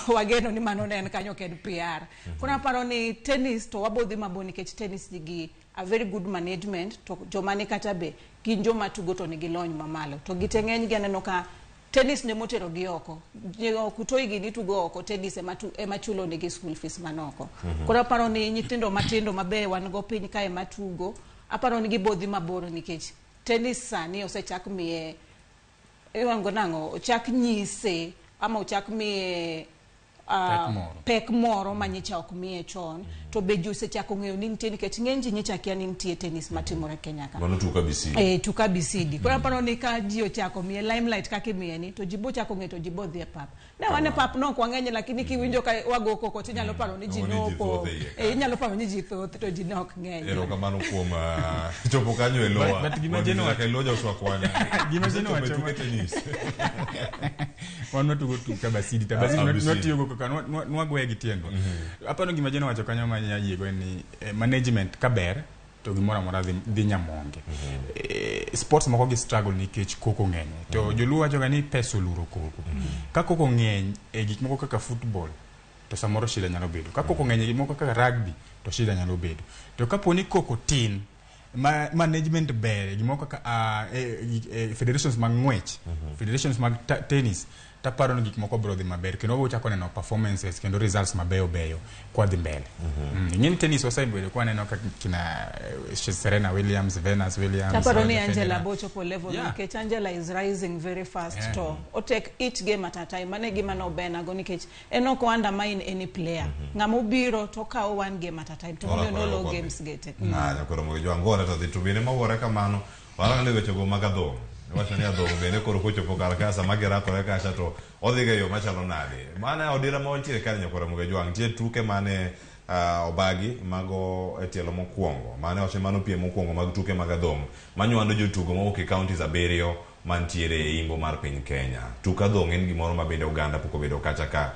wageno ni mano ne en kanyo ked PR kuna paro ni tennis to wabodhi maboni nikech tennis nigi a very good management to joma ni kata be gin joma tugo to nigi lony mamalo to giteng'eny gi aneno ka tennis ne motero gi oko kutoi gi ni tugo oko tennis ema chulo nigi school fees manoko kuna paro ni nyithindo matindo mabe wan go piny kae matugo aparo ni gibodhi mabor nikech tennis sani osechak miye iwango nango ochak nyise ama ochak miye pek moro manyicha ok miye chon to be ju sechako ng'eyo ni nitie nikech ng'eny ji nyicha kia ni nitie tennis matimore Kenya ka
mano tuka bisidi
tuka bisidi kuna paro ni ka ji ochako miye limelight kaka miye ni to ji bo chako ng'eyo to ji bo dhi e pap ne wane pap no kwa ng'eny lakini kiwinjo ka wago koko tinyalo paro ni ji nopo inyalo paro ni ji thoth to ji nok ng'eny
erokamano kuom chopo kanyo eloa
but gima jeno
wacho eloja uswakwana
gima jeno wacho
tennis
wano tugo tuka basidi tabasidi notiyo go nwagwe gi tiendo apano gima jeno wacho kanyo manya yiego ni management kaber to gimoro amora dhi nyamonge sports moko gi struggle nikech koko ng'eny to joluo wacho ni pesa oluro koko ka koko ng'eny e gik moko kaka football to samoro shida nyalo bedo ka koko ng'eny e gik moko kaka rugby to shida nyalo bedo to kaponi koko tin management ber gimoko kaka federations mag ng'wech federations mag tennis taparo ni gik moko bro dhi maber kendo ochako neno performances kendo results mabeyo kwa dhi mbele ng'in tennis osebedo kwa neno kina Serena Williams, Venus Williams
taparo ni Angela bocho po level nikech Angela is rising very fast to o take each game at a time mane gima no bena go nikech enoko undermine any player ng'amo biro to kawo one game at a time to no low games gete
koro mo jo angora to dhi tubine mawore kamano wala ne wecho go magadho wacho ni adho bende koro kochopo kar kasa magera kore kacha to odhiga yo machalo nade mana odira ma ontiere kar nyakora muge jwang tie tuke mane obagi mago etielo mokwongo mane wacho mano piem mokwongo mag tuke mag adhong manywando jotugo mawuok e counties abiriyo mantiere e imbo mar piny Kenya tuke adhong en gimoro mabende Uganda pok obedo kacha ka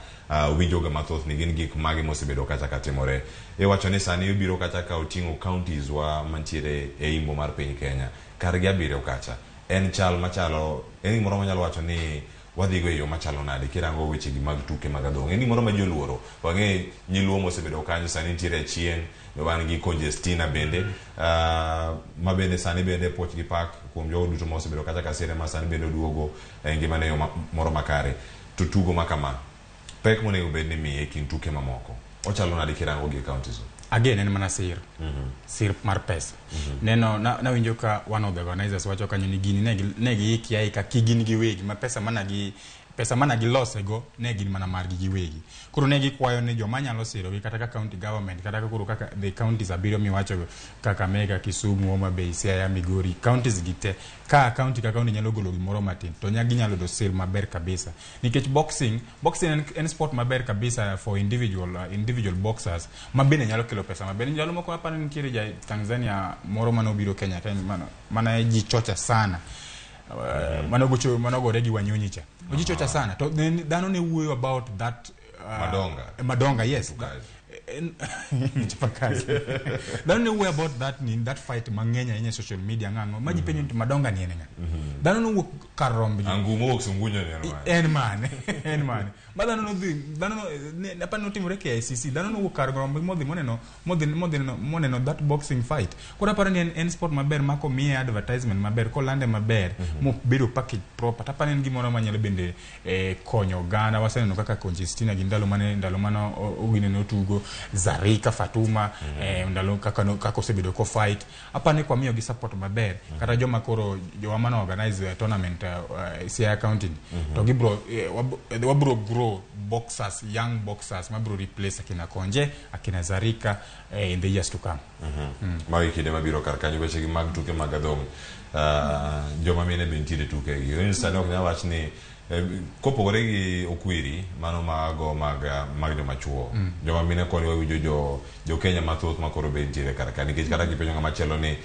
winjoga mathoth ni gin gik magi mosebedo kacha ka timore wacho ni sani ibiro kacha ka oting'o counties wa mantiere e imbo mar piny Kenya kar gi abiriyo kacha en chal machalo en gimoro manyalo wacho ni wadhigo e yo machalo nade kirango weche gi mag tuke mag adhong en gimoro ma joluoro wang'e nyiluo mosebedo kanyo sani nitiere achien wan gi Congestina bende ma bende sani bende poch gi pak kuom jogo duto mosebedo kacha kasire ma sani bende oduogo e ngimane yo moro makare to tugo makama pek monego bed ni miye kin tuke mamoko ochalo nade kirango gi counties
again en mana sir mar pesa neno na winjo ka one of the organizers wacho kanyo ni gini ne gi kiai ka kigin gi wegi ma pesa mana gi losego ne gin mana mar gi wegi koro ne gi kwayo ne joma nyalo siro gi kata ka county government kata ka koro kaka the counties abiro mi wacho kaka Mega, Kisumu, Homa Bay, Siaya, Migori counties gite ka county nyalo golo gimoro matin to nyagi nyalo do sir maber kabisa nikech boxing en sport maber kabisa for individual boxers mabene nyalo kelo pesa mabene nyalo moko hapa nitiere ja Tanzania moro mano biro Kenya mana ji chocha sana mano gore gi wanyonyicha ojichocha sana to dhano ne wuoyo about that madonga yes dhano ne wuoyo about that fight mang'enya in social media ng'ango maji penyo madonga ni enenga dhano ne wuok kar romb
angumo oksungunyo ne
en man dhano ne apano timore KICC dhano ne wuok kar romb modhi moneno that boxing fight kora paro ni en sport maber mako miye advertisement maber kolande maber mo bedo package proper tapano en gimoro manyalo bende konyo Uganda waseneno kaka Congestina gi ndalo mano ogine no tugo Zarika Fatuma ndalo kaka osebedo ko fight apani kwa miyo gi support maber kata joma koro joma mano organize tournament CI County to gibro wabro grow boxers, young boxers mabro replace akina Konje akina Zarika in the years to come.
Magi kinde mabiro kar kanyo weche gi mag tuke mag adhong joma mine bentire tuke gi sani ok nyalo wach ni kopogore gi okwiri mano mago mag joma chuo joma mine koni wawijo jo Kenya mathoth makoro bentire kar kanyo nikech kata gipenjo ng'ama chielo ni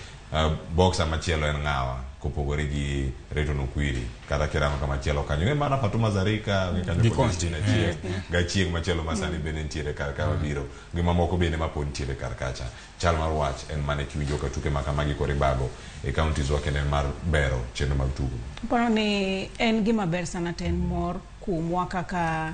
boxer machielo en ng'awa kopogore gi Reton Okwiri kata kirama kama chielo kanyo ng'e mana Fatuma Zarika kanyo Christina Chieng gachieng machielo masani bende ntiere kar ka biro gi mamoko bende mapod ntiere kar kacha chal mar wach en mane kiwinjo ka tuke makamagi kore bago e counties wa kende mar bero chenro mag tugo
paro ni en gima ber sana ten mor kumwa kaka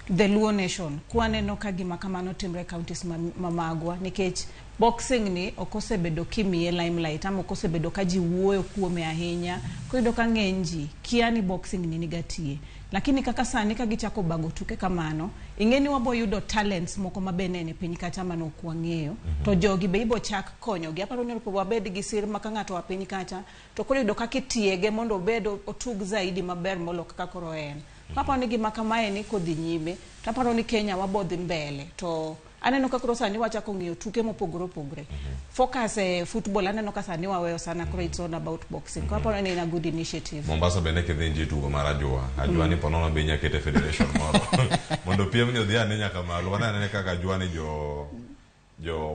the Luo Nation kwaneno ka gima kamano timre counties mamagwa nikech boxing ni okosebedo kimiye limelight ama okosebedo ka ji wuoyo kuome ahinya koido ka ng'enji kiani boxing ni nigatie lakini kaka sani ka gichako bago tuke kamano ingeni wabo yudo talents moko mabenene piny kacha mano kwang'eyo to jogi be ibo chak konyo gi aparo ni wabed gi sir maka ng'ato wa piny kacha to koro yudo kaka itiege mondo obed otug zaidi maber molo kaka koro en papa ni gima kamae ni kodhi nyime taparo ni Kenya wabodhi mbele to aneno ka koro sani wachako ng'iyo tuke mopogore opogore focus football aneno ka sani waweyo sana koro it's all about boxing kwa paro ni a good initiative
Mombasa bende kedhenji tugo mar ajwa ni ponono be nyakete federation moro mondo piem ni odhi ane nyaka malo wanane kaka ajwa ni jo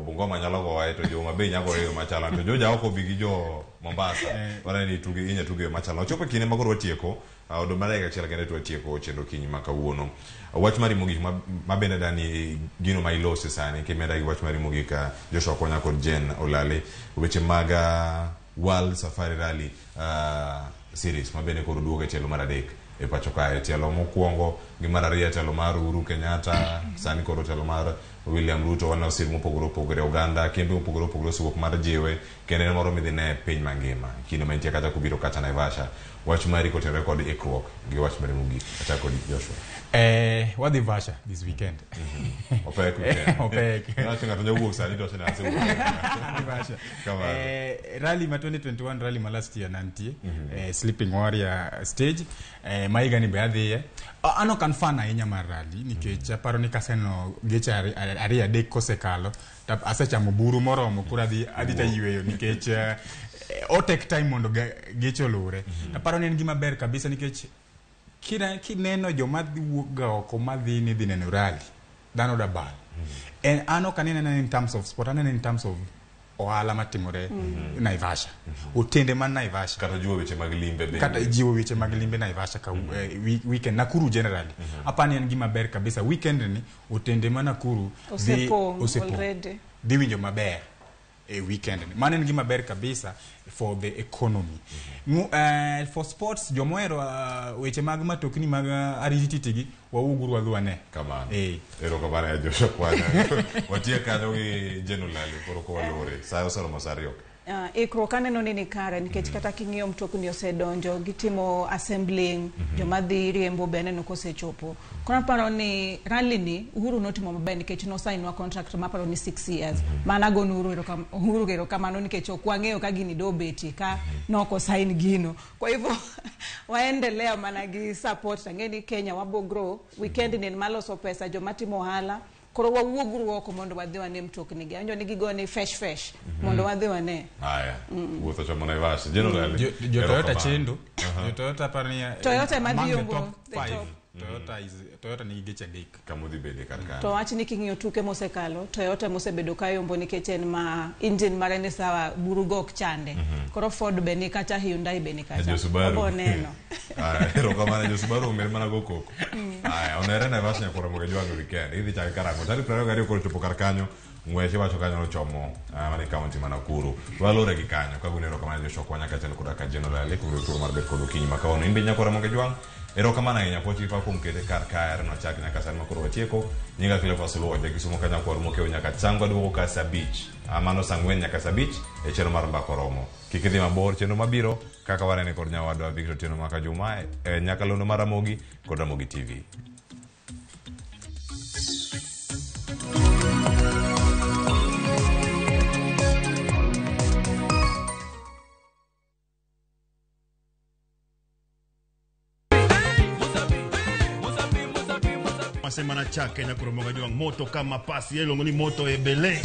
Bungoma nyalo goye to jo mabe nyago yo machala to jo jaoko bigi jo Mombasa wanane ni tuge inya tuge machala chopo kine makoro watieko odo marega chiel kende to watieko chendo kinyi makawuono wach mari mogik mabende dani gino ma ilose sani kemeda gi wach mari mogik ka Joshua Konya kod Jen Olale weche maga World Safari Rally series mabende koro duoge telo mar adek e pacho kae telo mokwongo gi mar ariyo telo mar Uhuru Kenyatta sani koro telo mar William Ruto wana osir mopogore opogore Uganda kembe mopogore opogore suok mar jiwe kende moro midhine piny mangima kinde mantie kata kubiro kata Naivasha wach mari kotere kod ikruok gi wach mari mogik acha kod Joshua
wadhi Vasha this weekend
opek weekend
opek
ngato nyawuok sani to sena asewu
Vasha rally ma 2021 rally ma last year nantie Sleeping Warrior stage maiga ni be adhiye ano kan fan ahinya mar rally nikech aparo ni kaseno geche ariya dek kosekalo asechamo buru moromo kura adhi tayweyo nikech o take time mondo geche olure aparo ni en gima ber kabisa nikech kineno joma wuoga oko madhi ni dhi neno rally dhano dabal and ano kanena in terms of sport anena in terms of ohala matimore Naivasha utende man Naivasha
kata jiwo weche mag limbe bende
kata jiwo weche mag limbe Naivasha ka weekend Nakuru generally apani en gima ber kabisa weekend ni utende man Nakuru
osepo already
dhi winjo maber a weekend man en gima ber kabisa for the economy for sports jomoero weche mag matokni mag arititigi wauguru wadhuane
kamano ero kabana ya Joshua Kwana watie kanyo gi Jenolali koro ko walore sayo solo sario
ikro kaneno nini kare nikech kata king'iyo mtokni osedonjo gitimo assembling jomadhi riembo bene no kosechopo kono paro ni rally ni Uhuru notimo maber nikech no sign wa contract maparo ni 6 years mana go Uhuru gero kamano nikech okwang'eyo ka gini do beti ka noko sign gino kwa hivyo waendelea mana gi support ngeni Kenya wabo grow weekend ni maloso pesa jomatimo hala koro wawuoguru oko mondo wadhi wane mtokni gi anjo nigi gone fresh mondo wadhi wane
haya wuotho chamo Naivasha general
jo Toyota chendo jo Toyota parnia
Toyota madhiombo
Toyota ni geche dek
kamodhi bede karkar
to wach ni king'iyo tuke mosekalo Toyota mosebedo kayombo nikech en ma engine mare ni sawa burugok chande koro Ford be ni kacha Hyundai be ni kacha
boneno ero kamana jo Subaru mer mana go koko onere Naivasha nyakora moge jwango weekend idhi chak karango tari 22 koro chopo karkanyo Weche wacho kanyo no chomo mani county Nakuru walore gi kanyo kagunero kamana Joshua Konya katelo koda ka general ko to mar bet kodo kinyi makaono imbe nyakora moge jwang ero kamana ngenya poti pa kum kede kar kaer no chak nyaka san makoro watieko nyinga kile fasulu de kisumo kanya kwa rumoke nyaka changwa duoko ka Sabich amano sangwen nyaka Sabich e chero mar Mbakoromo kikidhi mabor chendo mabiro kaka warene kod nyawadwa Victor Tieno maka Juma nyaka lono mar Ramogi kod Ramogi TV
Wasemana chake Kenya kuromoga juang moto kama pasi yelongo ni moto ebele.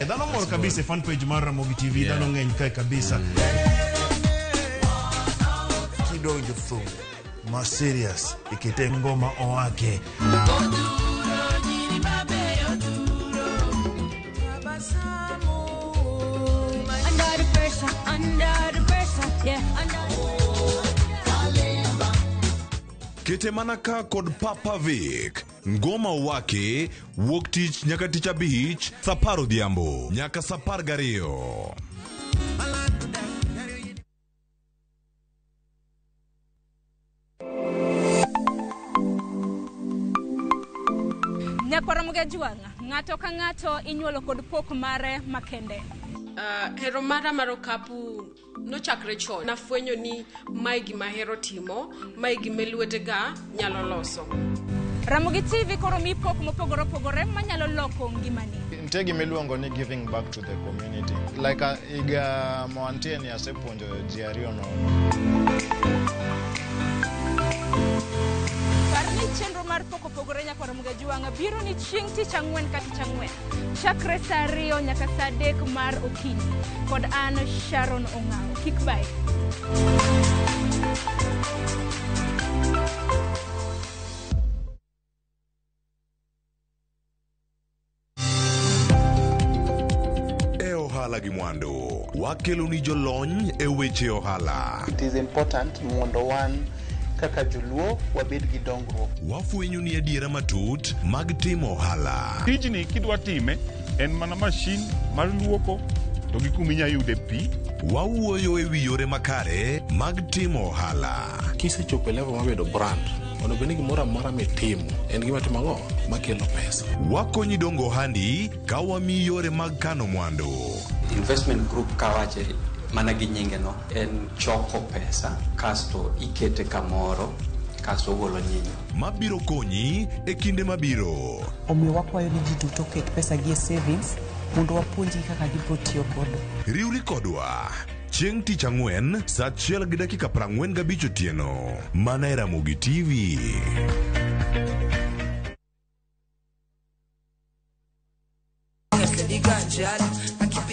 Dano mor kabisa fan page mar Ramogi TV dano ngeny kai kabisa. Kidonjo thum ma serious ikite ngoma oake. Kete manaka kod Papa Vic ngoma wake wuok tich nyaka tich abich sapar odhiambo nyaka sapar gariyo.
Nyakwaromoga juanga ng'ato ka ng'ato inyuolo kod pok mare makende.
Hero mara marokapu nochakre chon. Nafwenyo ni mae gima hero timo, mae gima lwetega nyalo loso.
Ramogi TV koro mi pok mopogore opogore manyalo loko ngimani.
Nitie gima iluongo ni giving back to the community. Like iga moantie ni asepuonjo ji ariyo nono.
Parni chenro mar pok opogore Nyakwaromoga juanga biro ni chieng' tich ang'wen ka tich ang'wen chakre saa 2 nyaka saa 3 mar okinyi kod an Sharon Ong'ao. Kik bai.
Ohala gi mwandu wakelo ni jolony e weche ohala.
It is important mondo wan kaka joluo wabed gi dongruok.
Wafwenyo ni adiera matut mag timo ohala.
Tijni kidwa time en mana mashin mar luoko to gi kuminya yude pi.
Wawuoyo e wi yore makare mag timo ohala.
Kisechopo level mabedo brand ono beni gimoro amora mitimo en gima timo ang'o makelo pesa.
Wakonyi dongo handi ka wami yore mag kano mwandu.
Investment group kawache mana gi nyinge no en choko pesa kasto ikete kamoro kasto golo nyinyo
mabiro konyi e kinde mabiro.
Omiyo wakwayo ni ji duto ket pesa gi e savings mondo wapuonji kaka gibiro tiyo kodo.
Riwri kodwa chieng' tich ang'wen saa 1:45 otieno mana e Ramogi TV.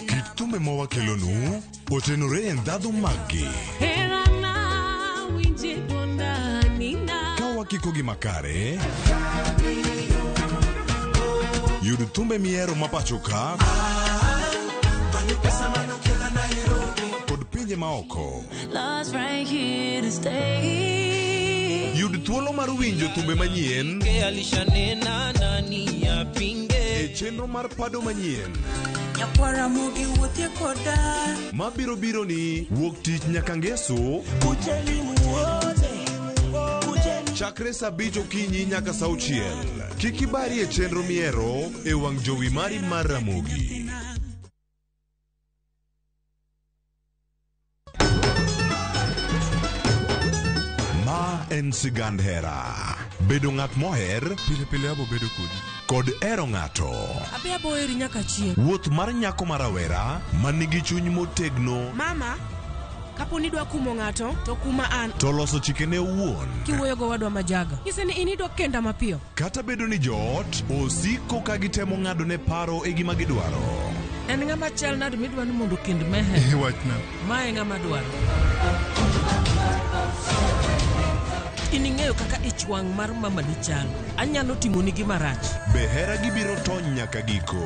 Kitume mawakelonu otenore e ndhadhu magi. Ka wakiko gi makare yud thumbe miero mapacho ka kod pinje maoko. Yud thuolo mar winjo thumbe manyien e chenro mar pado manyien
Nyakwaromogi wuothie koda
mabiro biro ni wuok tich nyaka ngeso chakre saa 5 okinyi nyaka saa 6. Kik ibari e chenro miero e wang' jowi mari mar Ramogi. Ma en sigand hera. Bedo ng'at moher pile pile abo bedo kod ero ng'ato.
Abe abo eri nyaka chieng'.
Wuoth mar nyako marawera manigi chuny motegno.
Mama, kapo ni dwa kumo ng'ato to kuma an.
To loso chikene owuon.
Kiwuoyo go wadwa majaga. Nyise ni inidwa kenda mapiyo.
Kata bedo ni joot osiko ka gitemo ng'ado ne paro e gima gidwaro.
En ng'ama chal nade midwa ni mondo kend mehe.
Wachna.
Mae ng'ama dwaro. Ining'eyo kaka ich wang' mar mama ni chal. Anyalo timoni gi marach.
Be hera gibiro tony nyaka giko.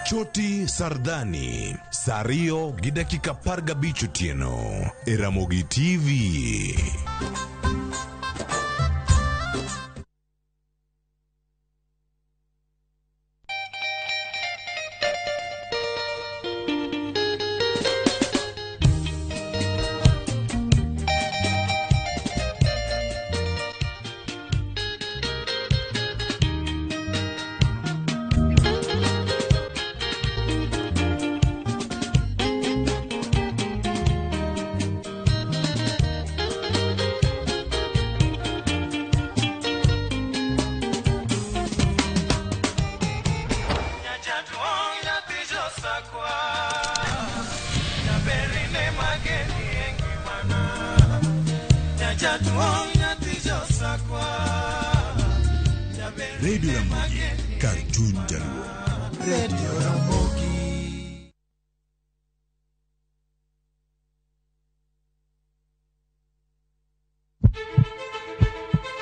Choti Sardani saa 2:15 otieno e Ramogi TV.
Radio Ramogi, Cartoon Jaluo.
Radio Ramogi.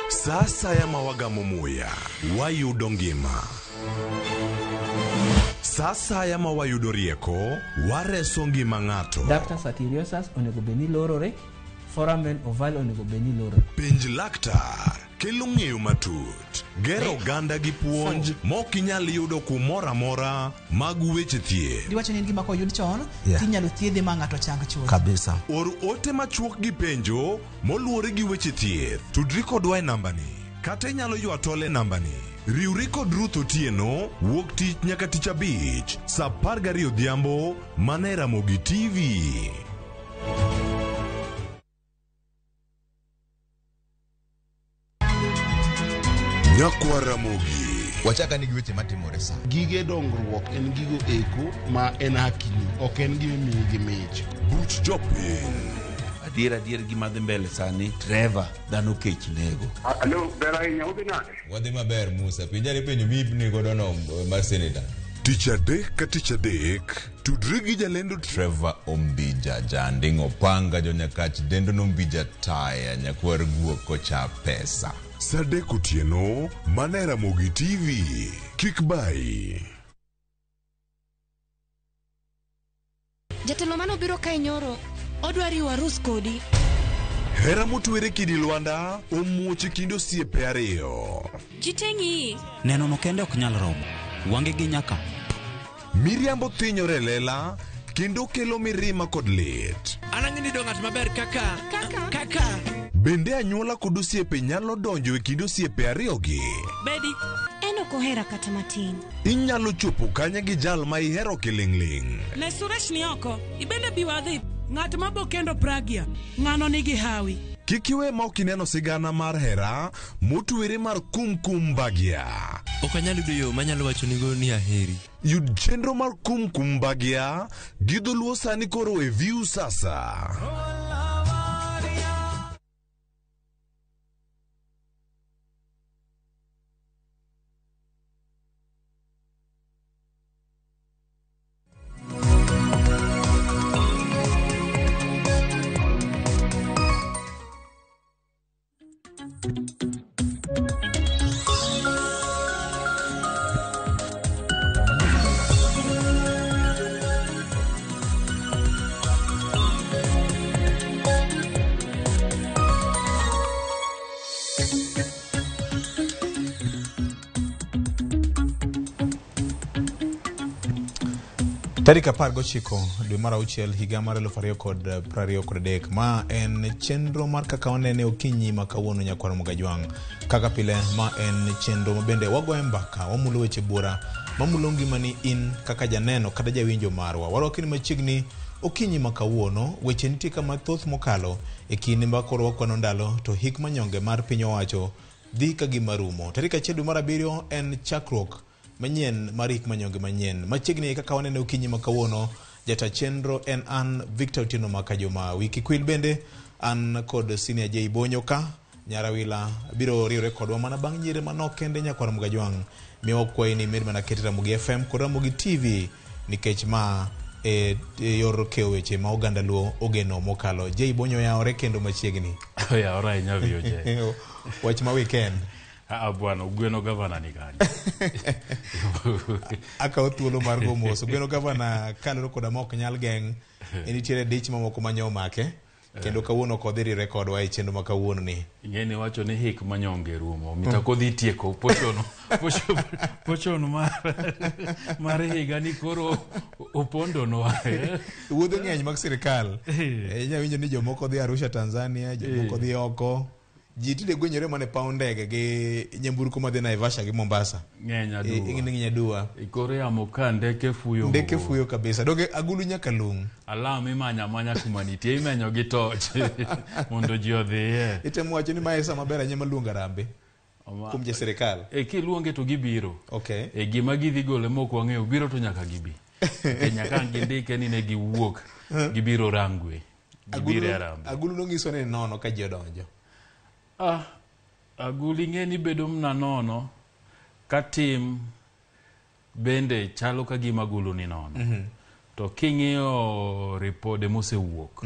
Sasa ya mawagamo muya, wayudo ngima. Sasa ya mawayudo rieko, wareso ngima ng'ato.
Dr. Satiriosus onego beni lorore, foramen oval onego beni lorore.
Penj laktar, kelo ng'eyo matut. Gero oganda gi puonj, mok inyal yudo kumora mora mag weche thieth.
Diwacho ni gima koyud chon,
Yeah.
tinyalo thiedhe ma ng'ato chang chuth.
Kabisa. Or ote machuok gi penjo, moluore gi weche thieth. Tudri kodwa e nambani. Kata inyalo ywa tole nambani. Riwri kod Ruth Otieno, wuok tich nyaka tich abich, saa 12 odhiambo, mana e Ramogi TV. Nyakwa Ramogi.
Wachaka nigi weche matimore sa.
Gige dongruok en gigo eko ma en hakini, ok en gima miyo gi mich.
Buch jopiny.
Adier gima dhi mbele sani, Trevor dhano kech nego.
Alo, ber ahinya udhi nade?
Wadhi maber Musa, pinjari penjo mibni godo no mar seneta.
Tich adek ka tich adek, tudri gi jalendo
Trevor Ombija janding opanga jonyakach dendo nombija taya nyakwar guok kocha pesa.
Sadek Otieno, mana e Ramogi TV. Kik bai.
Jatelo mano biro kae nyoro, odwa riwo arus kodi.
Hera motwere kidi Lwanda, omuoche kind osiepe ariyo.
Jiteng'i.
Neno no kende ok nyal romo. Wange gi nyaka.
Miriambo thinyore lela, kendo kelo mirima kod lit.
Anang'ini do ng'at maber kaka.
Bende anyuola kod osiepe nyalo donjo e kind osiepe ariyogi.
Bedi. En ok ohera kata matin.
Inyalo chopo kanya gi jal ma ihero kiling'ling'.
Ne Suresh ni oko, ibende biwadhi. Ng'at mabokendo Pragia, ng'ano nigi hawi.
Kik iwe ma ok ineno sigana mar hera motwere mar kumkum Bagia.
Ok anyal yudo yo manyalo wacho nigo ni aheri.
Yud chenro mar kumkum Bagia gi dholuo sani koro e View sasa.
Tarik 19 dwe mar auchiel higa mar 2023 ma en chenro mar kaka wanene okinyi ma kawuono nyakwar Mugajwang'. Kaka pile ma en chenro mabende wagoye mbaka, wamulo weche bura, mamulo ngimani in kaka janeno kata jawinjo marwa. Warwakini machiegni okinyi ma kawuono, weche nitie kama thoth mokalo e kinde ma koro wakwano ndalo to hik manyonge mar piny owacho dhi ka gima rumo. Tarik 1 dwe mar 7 en chakruok manyien mar hik manyonge manyien. Machiegni kaka wanene okinyi ma kawuono, jata chenro en an Victor Otieno Makajoma. Wiki kwil bende an kod senior J Bonyoka Nyarawila biro riwre kodwa mana bang' nyire manok kende nyakwar Mugajwang'. Miwa kwayi ni med mana keti Ramogi FM kod Ramogi TV nikech ma e yor keyo weche ma oganda luo ogeno mokalo. J Bonyo yaore kendo machiegni.
Yaora inyavio je.
Wach ma weekend.
Bwana, ugweno gavana ni gani?
Aka othuolo mar go moso. Gweno gavana kaloro koda mok nyal geng'. Enitiere dich mamoko manyo make. Kendo kawuono kodhi rekordwa e chenro ma kawuono ni.
Ingeni wacho ni hik manyonge rumo. Mitako dhi tieko pochono mar higa ni koro opondo no.
Wuodho ng'eny mag sirikal. Inyawinjo ni jomoko dhi Arusha Tanzania, jomoko dhi oko. Jitide gwenyore mane paw ndege gi nyamburko madhi Naivasha gi Mombasa. Ng'enya dua.
Ikore yamo ka ndeke fuyo.
Ndeke fuyo kabisa. Doge agulu nyaka lung'.
Alam imanya kumanitie imenyo gi toch. Mondo ji odhiye.
Itemo wacho ni maesa maber anyama luonga rambe. Kum je sirikal.
Kiluonge to gibiro.
Okay.
Gima gidhi gole mok wang'eyo biro to nyaka gibi. Nyaka gindike ni ne giwuok. Gibiro rangwe. Gibiro rambe.
Agulu no ngiso ni nono ka ji odonjo.
Agulu ing'eni bedo mna nono ka tim bende chalo ka gima agulu ni nono. To king'iyo ripode mosewuok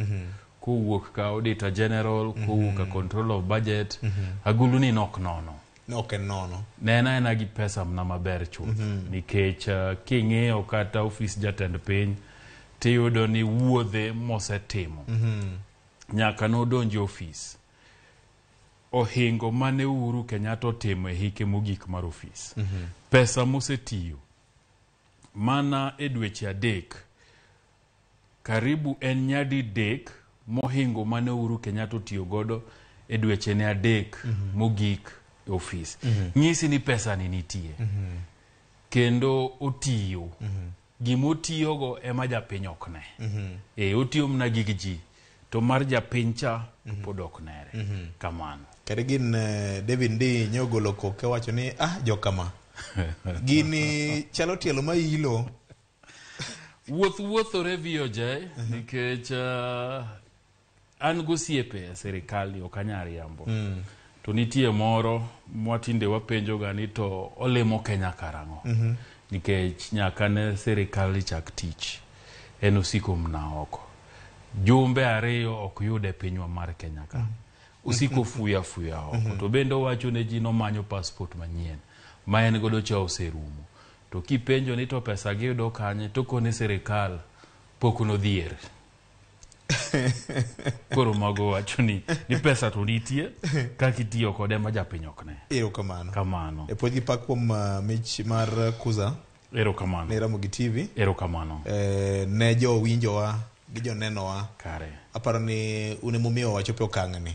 kowuok ka Auditor General, kowuok ka Control of Budget, agulu ni nok nono.
Ok en nono.
Nena gi pesa mna maber chuth. Nikech king'iyo kata ofis jatend piny tiyudo ni wuodhe mosetimo. Nyaka nodonji ofis. Ohingo mane Uhuru Kenyatta otimo e hike mogik mar ofis. Pesa mosetiyo mana e dweche 3 karibu en nyadi 3 mohingo mane Uhuru Kenyatta otiyo godo e dweche ne 3 mogik e ofis. Nyisi ni pesa ni nitie. Kendo otiyo. Gimotiyogo ema japiny ok ne. Otiyo mna gig ji. To mar japiny cha pod ok nere. Kamano.
Kare gin David Ndi nyogolo koke wacho ni jokama. Gini chalo tielo ma ilo.
Wuothore Weche nikech an gosiepe e sirikal ok anyal riambo. To nitie moro mwatinde wapenjo ga ni to olemo Kenya karang'o. Nikech nyaka ne sirikal chak tich en osiko mna oko. Jumbe 2 ok yude pinywa mar Kenya ka. Usiko fuya oko. To bende wacho ne ji no manyo passport manyien. Ma en godo cha oserumo. To kipenjo ni to pesa gi yudo kanye to kone sirikal pok nodhier. Koro mago wacho ni pesa to nitie kaka itiyo kode ma japiny ok ne.
Erokamano.
Kamano.
E pod gi pak kuom mich mar kuza.
Erokamano.
Ne Ramogi TV.
Erokamano.
Ne jo winjowa gi jonenowa.
Kare.
Aparo ni une momiyo wachope okang'ni.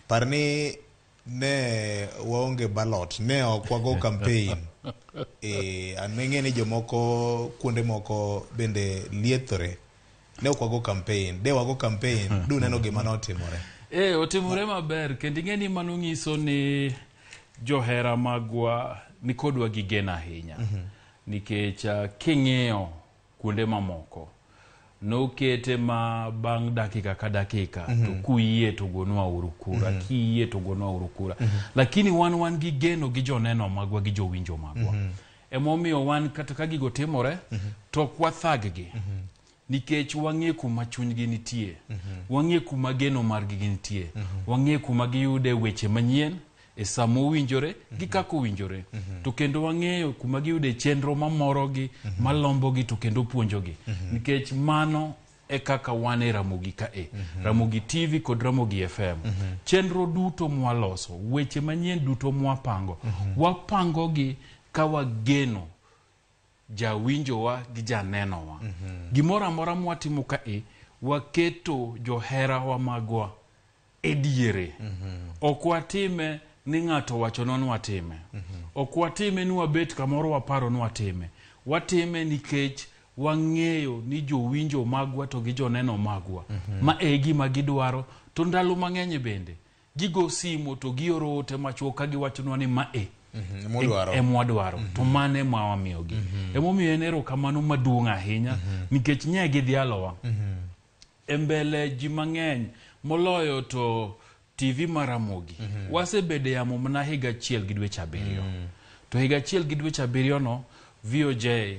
Par ni ne waonge ballot, ne okwago campaign. Aneng'e ni jomoko kuonde moko bende liethore. Ne okwago campaign. De wago campaign, du neno gima notimore.
Otimore maber. Kendo ing'e ni mano ng'iso ni johera magwa ni kodwa gi geno ahinya. Nikech king'iyo kuonde mamoko nokete ma bang' dakika ka dakika to kuyie to gonwa uru kura, kiyie to gonwa uru kura. Lakini wan gi geno gi joneno magwa gi jowinjo magwa. Emomiyo wan kata ka gigo timore to kwathaggi. Nikech wang'e kuma chunygi nitie. Wang'e kuma geno margi nitie. Wang'e kuma giyude weche manyien e samo winjore gi kako winjore. To kendo wang'eyo kuma giyude chenro mamorogi, malombogi to kendo puonjogi. Nikech mano e kaka wan e Ramogi ka Ramogi TV kod Ramogi FM. Chenro duto mwaloso, weche manyien duto mwapango. Wapangogi ka wageno jawinjowa gi janenowa. Gimoro amora mwatimo ka waketo johera wa magwa e diere. Ok watime ni ng'ato wacho non watime. Ok watime ni wabet kamoro waparo ni watime. Watime nikech wang'eyo ni jowinjo magwa to gi joneno magwa ma gima gidwaro. To ndalo mang'eny bende gigo simo to gioro ote machuok ka giwachonwa ni ma emwadwaro. To mane ma wamiyogi. Emomiyo en erokamano maduong' ahinya nikech nye gidhialowa. Mbele ji mang'eny moloyo to TV mar Ramogi. Wasebede yamo mana higa 1 gi dweche 7. To higa 1 gi dweche 7 no Weche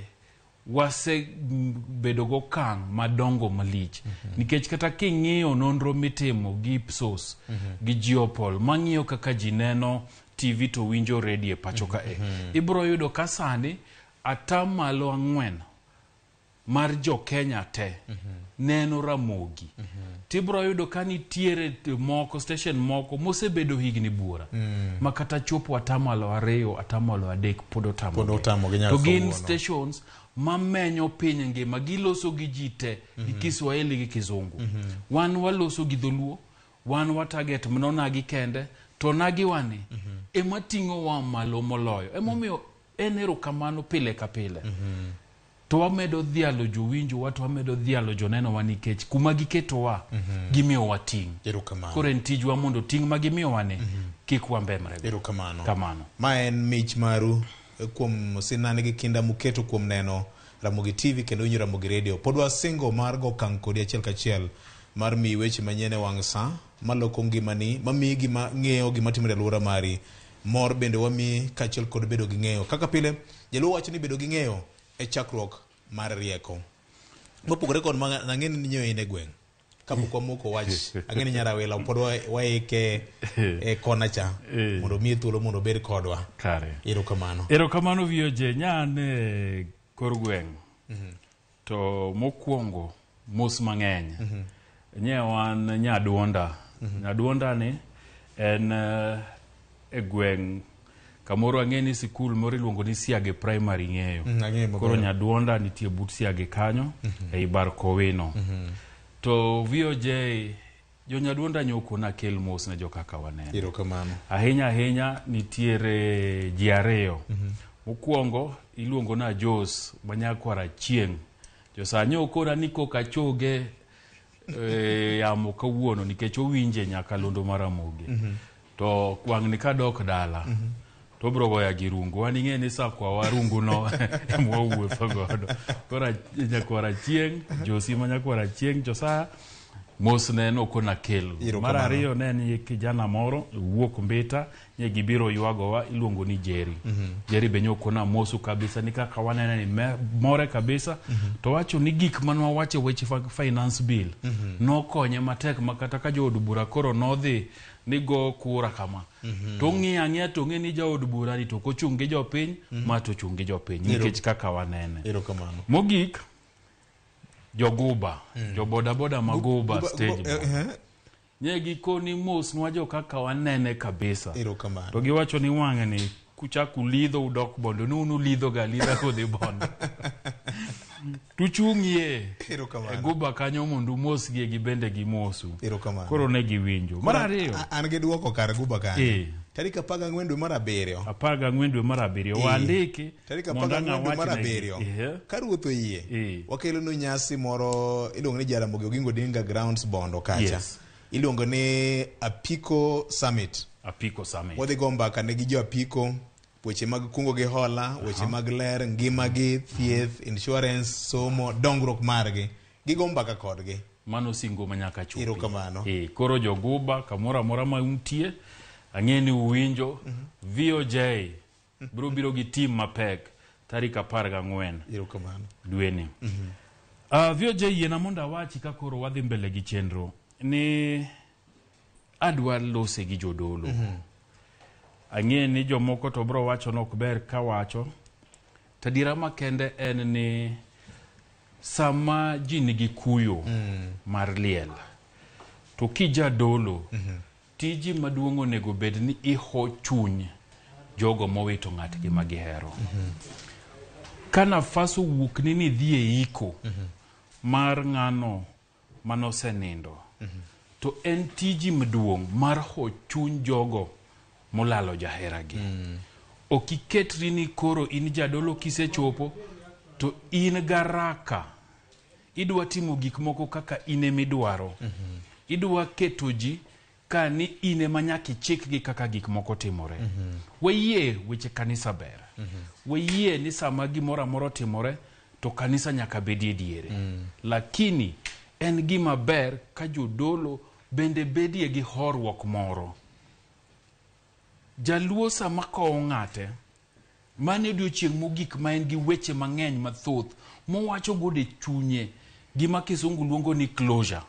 wasebedo go kang' madongo malich. Nikech kata king'iyo nonro mitimo gi Ipsos gi Geopol mang'iyo kaka ji neno TV to winjo radio pacho ka ibro yudo ka sani atamalo 4 mar jo Kenya te neno Ramogi. Tibro yudo ka nitiere moko station moko mosebedo higni buora makata chopo atamalo 2 atamalo 3 podo tamo. To gin stations mamenyo piny ngima giloso gi ji te gi Kiswahili gi Kizungu. Wan waloso gi dholuo, wan watarget mnona gi kende to nagi wani emating'o wa malo moloyo. Emomiyo en erokamano pile ka pile. To wamedo dhialo jowinjo wa, to wamedo dhialo joneno wa nikech kuma giketo wa gimiyo wa ting'. Koro en tijwa mondo ting' ma gimiyo wa ne kik wambemre.
Kamano. Ma en mich maru kuom sinani gi kinda muketo kuom neno Ramogi TV kendo winjo Ramogi Radio. Pod wasingo mar go kang' kodi achiel kachiel
mar mi weche manyien e wang' sa maloko ngimani mamiyi gima ng'eyo gima timore e alwora mari. Mor bende wami kaachiel kod bedo gi ng'eyo. Kaka pile jaluo wacho ni bedo gi ng'eyo e chakruok mar rieko. Mopogore kod nang'eni ni nyo in e gweng' kapok wamoko wach ang'eni nyarawila pod waike e kona cha mondo miye thuolo mondo bed kodwa.
Kare.
Erokamano.
Erokamano Weche nyan kor gweng'. To mokwongo mos mang'eny. Wan nyaduonda. Nyaduonda ni en e gweng' kamoro ang'eni sikul moro iluongo ni Siage Primary ng'eyo. Koro nyaduonda nitie but Siage kanyo ei bar Kowino. To Weche jo nyaduonda nyokona kel mos ne jo kaka wanene.
Erokamano.
Ahinya nitiere ji ariyo. Mokwongo iluongo na Jos manyakwara Chieng'. Josa nyokona ni koka choge yamo kawuono nikech owinje nyaka londo mar Ramogi. To wang'ni kadok dala to bro goya gi rungu. Wan ing'e ni sa kwa warungu no mwawuotho godo. Kora nyakwara Chieng', Josi manyakwara Chieng', Josa mos ne nokona kel. Mar ariyo ne ni kijana moro wuok Mbita nye gibiro ywagowa iluongo ni Jerry. Jerry be nyokona mosu kabisa ni kaka wanene ni more kabisa. To wacho ni gik manwa wacho weche finance bill nokonye matek makata ka jood bura koro nodhi ni go kura kama. To ng'ia to ng'e ni jaod bura ni to kochung' gi jopiny ma to chung' gi jopiny nikech kaka wanene.
Erokamano.
Mogik joguba jo boda maguba stage nye gikoni mos nwa jo kaka wanene kabisa.
Erokamano.
To giwacho ni wang'e ni kuchaku lidho udok bondo nunu lidho galidha kodhi bondo. Tuchung'ie guba kanyo mondo mos gi bende gi mosu.
Erokamano.
Koro ne giwinjo. Mar ariyo
an gi duoko kar guba kanyo. Tarik 14 dwe mar 7.
14 dwe mar 7 wandiki
tarik 14 dwe mar 7 ka ruoth oyie wakelo no nyasi moro iluongo ni Jaramogi Oginga Odinga Grounds Bondo kacha. Iluongo ni Apiko Summit. Wadhi go mbaka ne gi jo apiko, weche mag kungo gi hola, weche mag ler, ngima gi, thieth, insurance, somo, dongruok margi. Gigo mbaka kodgi.
Mano singo manyaka chupi.
Erokamano.
Koro joguba kamora mora ma untie ang'eni uwinjo. Weche bro biro gi team mapek tarik 14.
Erokamano.
Dweni. Weche yiena mondo awachi ka koro wadhi mbele gi chenro ni adwa lose gi jodolo. Ang'eni jomoko to bro wacho nok ber ka wacho. Tadira makende en ni sama ji nigi kuyo mar liel to kija dolo tiji maduong' onego bed ni iho chuny jogo mowito ng'atgi ma gihero. Ka nafas owuok ni dhi e iko mar ng'ano manosenindo to en tiji maduong' mar ho chuny jogo molalo jaheragi. Okiketri ni koro in jadolo kisechopo to in garaka idwa timo gik moko kaka ine midwaro. Idwa keto ji ka ni ine manyaki chik gi kaka gik moko timore. Wayie weche kanisa ber. Wayie ni sama gimora moro timore to kanisa nyaka bedie diere. Lakini en gima ber ka jodolo bende bedie gi horruok moro. Jaluo sama kowo ng'ate mane odiochieng' mogik ma en gi weche mang'eny mathoth mowacho gode chunye gima kisungu luongo ni closure.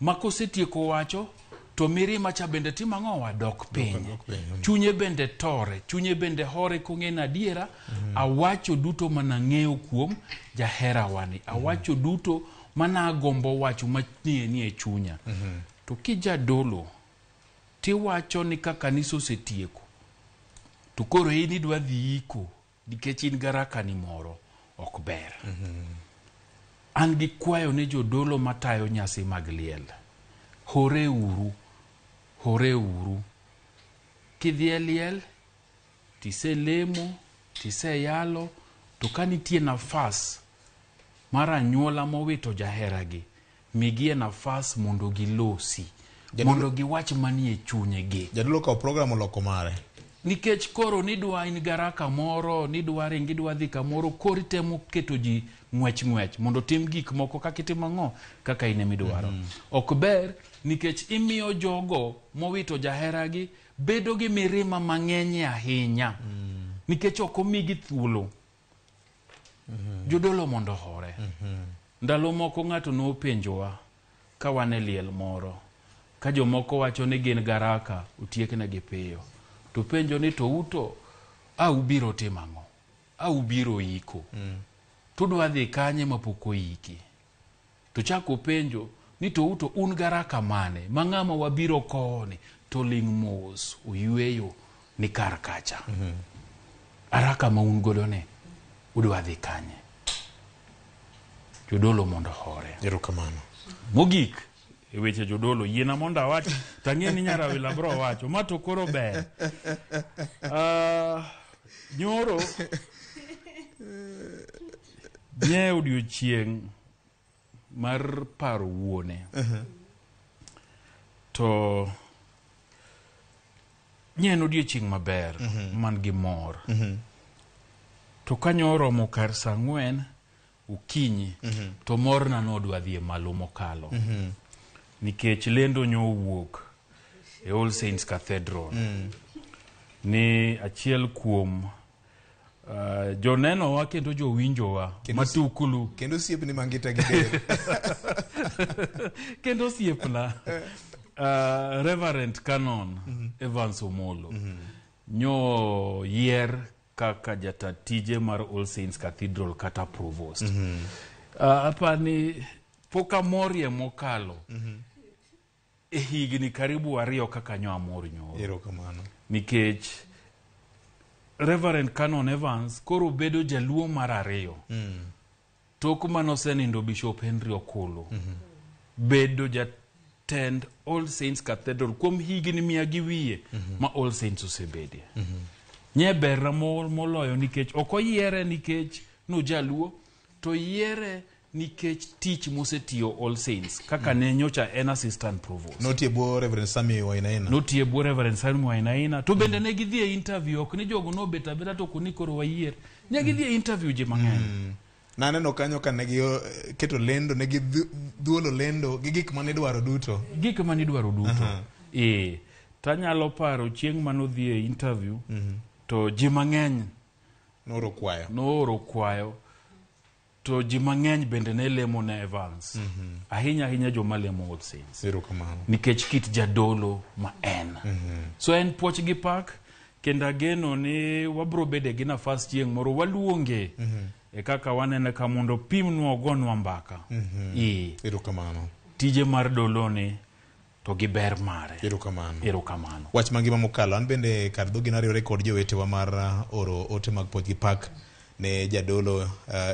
Ma kosetieko wacho to mirima cha bende timang'o wadok piny. Chunye bende tore, chunye bende hore kong'en adiera. Awacho duto mana ng'eyo kuom jahera wani. Awacho duto mana gombo wacho manie chunya. To kija dolo tiwacho ni ka kanisa osetieko to koro in idwa dhi iko nikech in garaka ni moro ok ber. An gi kwayo ne jodolo matayo nyasi mag liel. Hore uru. Kidhi liel tise lemo tise yalo to kanitie nafas mar anyuola mowito jaheragi migie nafas mondo gilosi. Mondo giwach manie chunye gi.
Jadolo ka program oloko mare.
nikech koro nidwa in garaka moro, nidwa ringi dwa dhi kamoro, koro temo keto ji ng'wech mondo tim gik moko kaka itimo ang'o kaka ine midwaro. Ok ber nikech imiyo jogo mowito jaheragi bedo gi mirima mang'eny ahinya. Nikech ok omigi thuolo. Jodolo mondo hore. Ndalo moko ng'ato nopenjowa ka wan e liel moro, ka jomoko wacho ni gin garaka utieknegi piyo, to penjo ni to uto ubiro timo ang'o, ubiro iko, tudwa dhi kanye mapok oiki. To chako penjo ni to uto un garaka mane ma ng'ama wabiro koni to ling' mos uyweyo ni kar kacha. Araka ma un godo ne udwa dhi kanye. Jodolo mondo hore.
Erokamano.
Mogik e weche jodolo yiena mondo awach tang'e ni Nyarawila bro wacho ma to koro ber. Nyoro nye odiochieng' mar paro wuone. To nye en odiochieng' maber man gi mor. To kanyoro mo kar saa 4 ukinyi to morna nodwa dhi malo mokalo. Nikech lendo nyowuok e All Saints Cathedral. Ni achiel kuom joneno wa kendo jowinjowa matukulu.
Kendo siepni mangita gider.
Kendo siepna. Reverend Canon Evans Omolo. Nyo yier kaka jatatije mar All Saints Cathedral kata provost. Apani poka morie mokalo. E higni karibu 2 kaka nyo amor nyo.
Erokamano.
Nikech Reverend Canon Evans koro bedo jaluo mar 2. Tok manosenindo Bishop Henry Okolo. Bedo jatend All Saints Cathedral kuom higni 100 gi wiye ma All Saints osebedie. Nye berna moloyo nikech okoyiere nikech no jaluo, to yiere nikech tich mosetiyo All Saints kaka ne nyocha en assistant provost.
Notiebo Reverend Sami Wainaina.
Notiebo Reverend Sami Wainaina. To bende ne gidhi e interview, ok ni jogo no beta to koni koro wayier. Ne gidhi e interview je mang'eny.
Naneno kanyo ka negi keto lendo, negi dhuolo lendo gi gik mane dwaro duto.
Gik mane dwaro duto. Tanyalo paro chieng' manodhi e interview. To ji mang'eny nooro kwayo. To ji mang'eny bende ne lemo ne Evans. Ahinya joma lemo All Saints. Nikech kit jadolo ma en. So en puoch gi pak, kendo ageno ni wabro bede gi nafas chieng' moro waluonge e kaka wanene ka mondo pimnwa ogonwa mbaka.
Erokamano.
Tije mar dolo ni to gi ber mare.
Erokamano. Wach mangima mokalo, an bende kar dhogi nariwore kod jowetewa mar oro ote mag puoch gi pak ne jadolo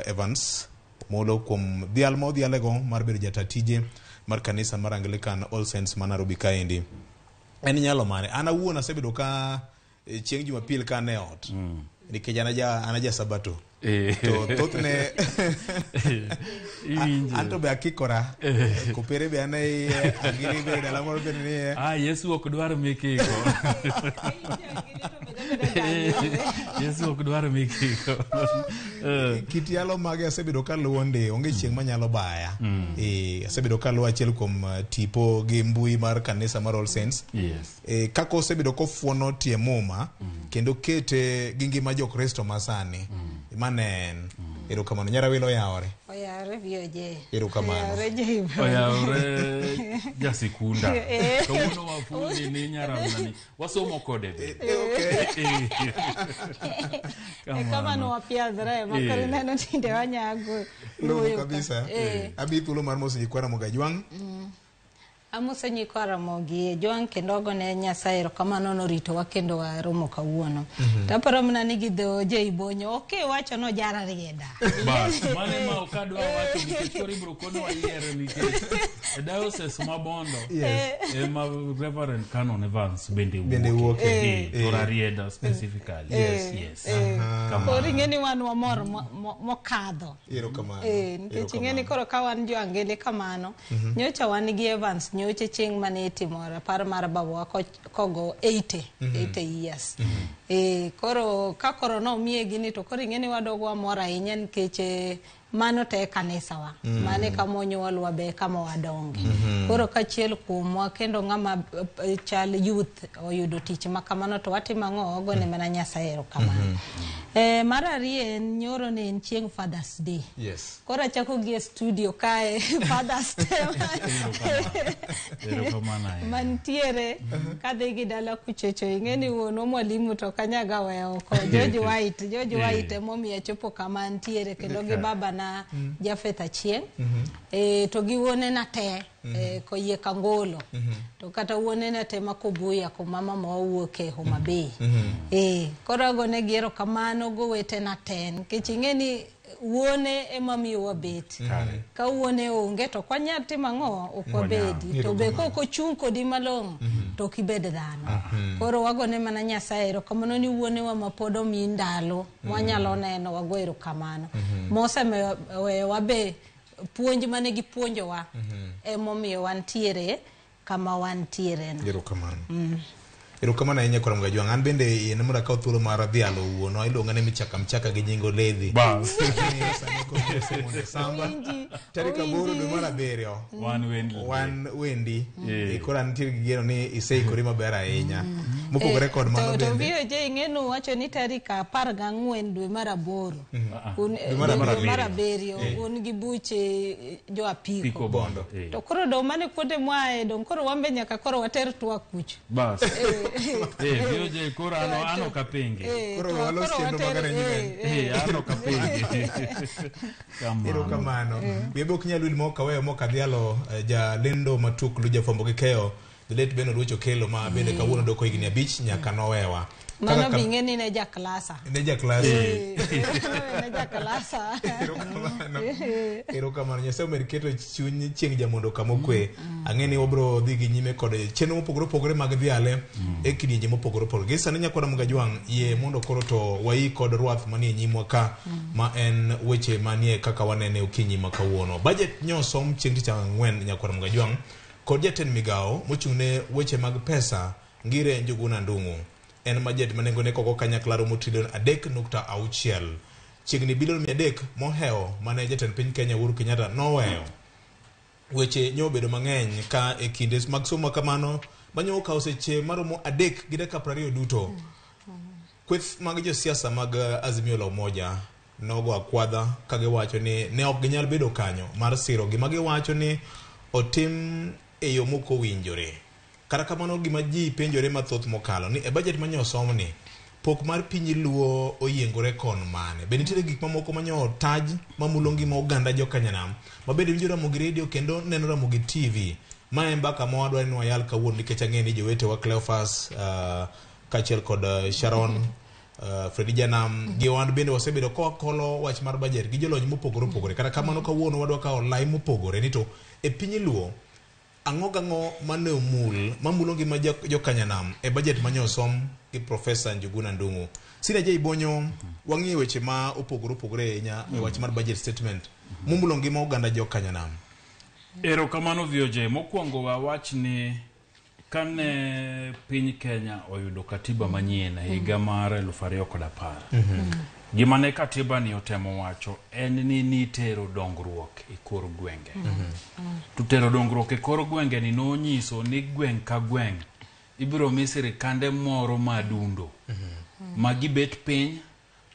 Evans Omolo kuom dhial modhialego mar bedo jatatije mar kanisa mar Anglican All Saints ma Nairobi kaendi. En nyalo mane an awuon asebedo ka chieng' Jumapil ka ne ot nikech ana ja sabato. To thothne anto be akikora kopere be ane agiri be dala moro be ni
Yesu ok dwaro mikiko. Yesu ok dwaro mikiko.
Kitialo mage asebedo ka luonde onge chieng' manyalo baya. Asebedo ka luwo achiel kuom tipo gi mbui mar kanisa mar All Saints. Kako asebedo kofuono tie muma kendo kete gi ngima jokristo masani. Manen. Erokamano. Nyarawilo yawore.
Oyawore bioje.
Erokamano.
Oyawore jasikunda. Kawuono wafundi ni Nyarawila ni wasomo kode be.
Kama no wapiadhre makari neno tinde wanyago.
Logo kabisa. Abi thuolo mar mosi nyikwara Mogajwang'.
Amose nyikwara Mogi Jwang' kendo ogone Nyasaye erokamano norito wa kendo waromo kawuono. Taparo mna nigi dhoje ibonyo. Okay, wacho no jara rieda.
Bas, mane ma okadwa wacho nikech kori bro kono wayiere nikech diocese mabondo. Ma Reverend Canon Evans bende wuoke. Tora rieda specifically. Yes.
Kori ngeni wan wamor mokadho.
Erokamano.
Nikech ngeni koro ka wan jo angele kamano. Nyocha wan gi Evans nyoche chieng mane timore par mar bawa kogo 80 years. Koro ka koro no mie gini to koro ing'eni wadogwa mora ahinya nikech mano te kanisa wa mane kama onyuolwa be kama wadonge. Koro kachiel kuomwa kendo ng'ama chal youth oyudo tich makamano to watimo ang'o ogone mana Nyasaye erokamano. Mar ariyo nyoro ne en chieng Father's Day.
Yes.
Koro achako gi studio kae Father's Day mantiere kadhi gi dala kuchecho ing'eni wuono mwalimu to kanyaga weyo ko George White momiya chopo kama ntiere kendo gi baba na Jafeth Achieng to gi wuone na te ko yie kangolo to kata wuone na te makobuya ko mama ma wuoke Homa Bay. Koro go ne giero kamano go wete na ten kechingeni wuone emamiyo wabet ka wuone onge to kwanya timang'o okwabedi to be ko chung kodi malong to kibed dhano. Koro wagone mana Nyasaye erokamano ni wuone wa mapodo mi ndalo wanyalo neno wago erokamano moseweyo wabe puonj mane gipuonjowa emomiyo wantiere kama wantiere no.
Erokamano. Erokamano ahinya Kora Mgajwang'. An bende yen mora ka thuolo mar dhialo wuono iluonga ne michaka gi nyingo ledhi. Bas. Samba. Tarik 8 dwe mar 7. Wan wendi. Kora nitie gi geno ni iseikori maber ahinya. Mopogore kod mano bende.
To bio je ing'eno wacho ni tarik 14 dwe mar 8. Dwe mar 7 un gi buche jo apiko
bondo.
To koro do mane kuonde mwae don koro wambe nyaka koro water tuwa kuch.
Bas. Bioje koro ano kapenge.
Koro walo siendo magare nyine.
Ano kapenge.
Erokamano. Bebe ok nyalo ilmo kaweyo moka dhialo ja lendo matuklu ja fombo gi keyo. The late Beno Rucho Kelo ma bende kawuono doko higni 5 nyaka nowewa.
Mano bing'eni ne jaklasa.
Ne jaklasa.
Ne jaklasa.
Erokamano. Nyasaye omed keto chuny chieng' jamondo kamokwe. Ang'eni wabro dhi gi nyime kod chenro mopogore mag dhiale e kidienje mopogore opogore. Gi sani Nyakora Mgajwang' yie mondo koro to wai kod rwath manie nyimwa ka ma en weche manie kaka wanene okinyi ma kawuono. Budget nyosom chieng' tich ang'wen Nyakora Mgajwang' kod jatend migao mochung'ne weche mag pesa Ngire Njuguna Ndung'u. En budget manengo ne koko kanyakla romo trilion 3.6. Chiegni bilion 300 moheo mane jatend piny Kenya Uhuru Kenyatta noweyo. Weche nyobedo mang'eny ka e kinde mag somo kamano banyo ka oseche maromo 3 gi dakika 20 duto. Kweth mag josiasa mag Azimio la Umoja nogo akwadha kagiwacho ni ne ok ginyal bedo kanyo mar siro gima giwacho ni otim e yo moko winjore. Kara kamano gima ji penjore mathoth mokalo ni e budget manyosom ni pok mar piny luo oyiengore kon mane. Be nitie gik mamoko manyo taj mamulo ngima oganda jo Kanyanam. Mabende winjo Ramogi Radio kendo neno Ramogi TV. Ma en mbaka mwadwa ni wayal kawuono nikech ang'eni jowete wa Cleophas kachiel kod Sharon Fredi Janam gi wan bende wasebedo kolo wach mar budget gi jolony mopogore opogore. Kara kamano kawuono wadwa ka online mopogore ni to e piny luo ang'o mane omul mamulo ngima jo Kanyanam e budget manyosom gi Professor Njuguna Ndung'u. Sina je ibonyo wang'ie weche ma opogore nya e wach mar budget statement mamulo ngima oganda jo Kanyanam.
Erokamano Vioje, mokwongo wach ni kane piny Kenya oyudo katiba manyien higa mar 2010. Gima ne katiba ni otemo wacho en ni nitero dongruok e kor gwenge. Tutero dongruok e kor gwenge ni nonyiso ni gweng' ka gweng' ibiro mi sirikande moro madundo. Magibet piny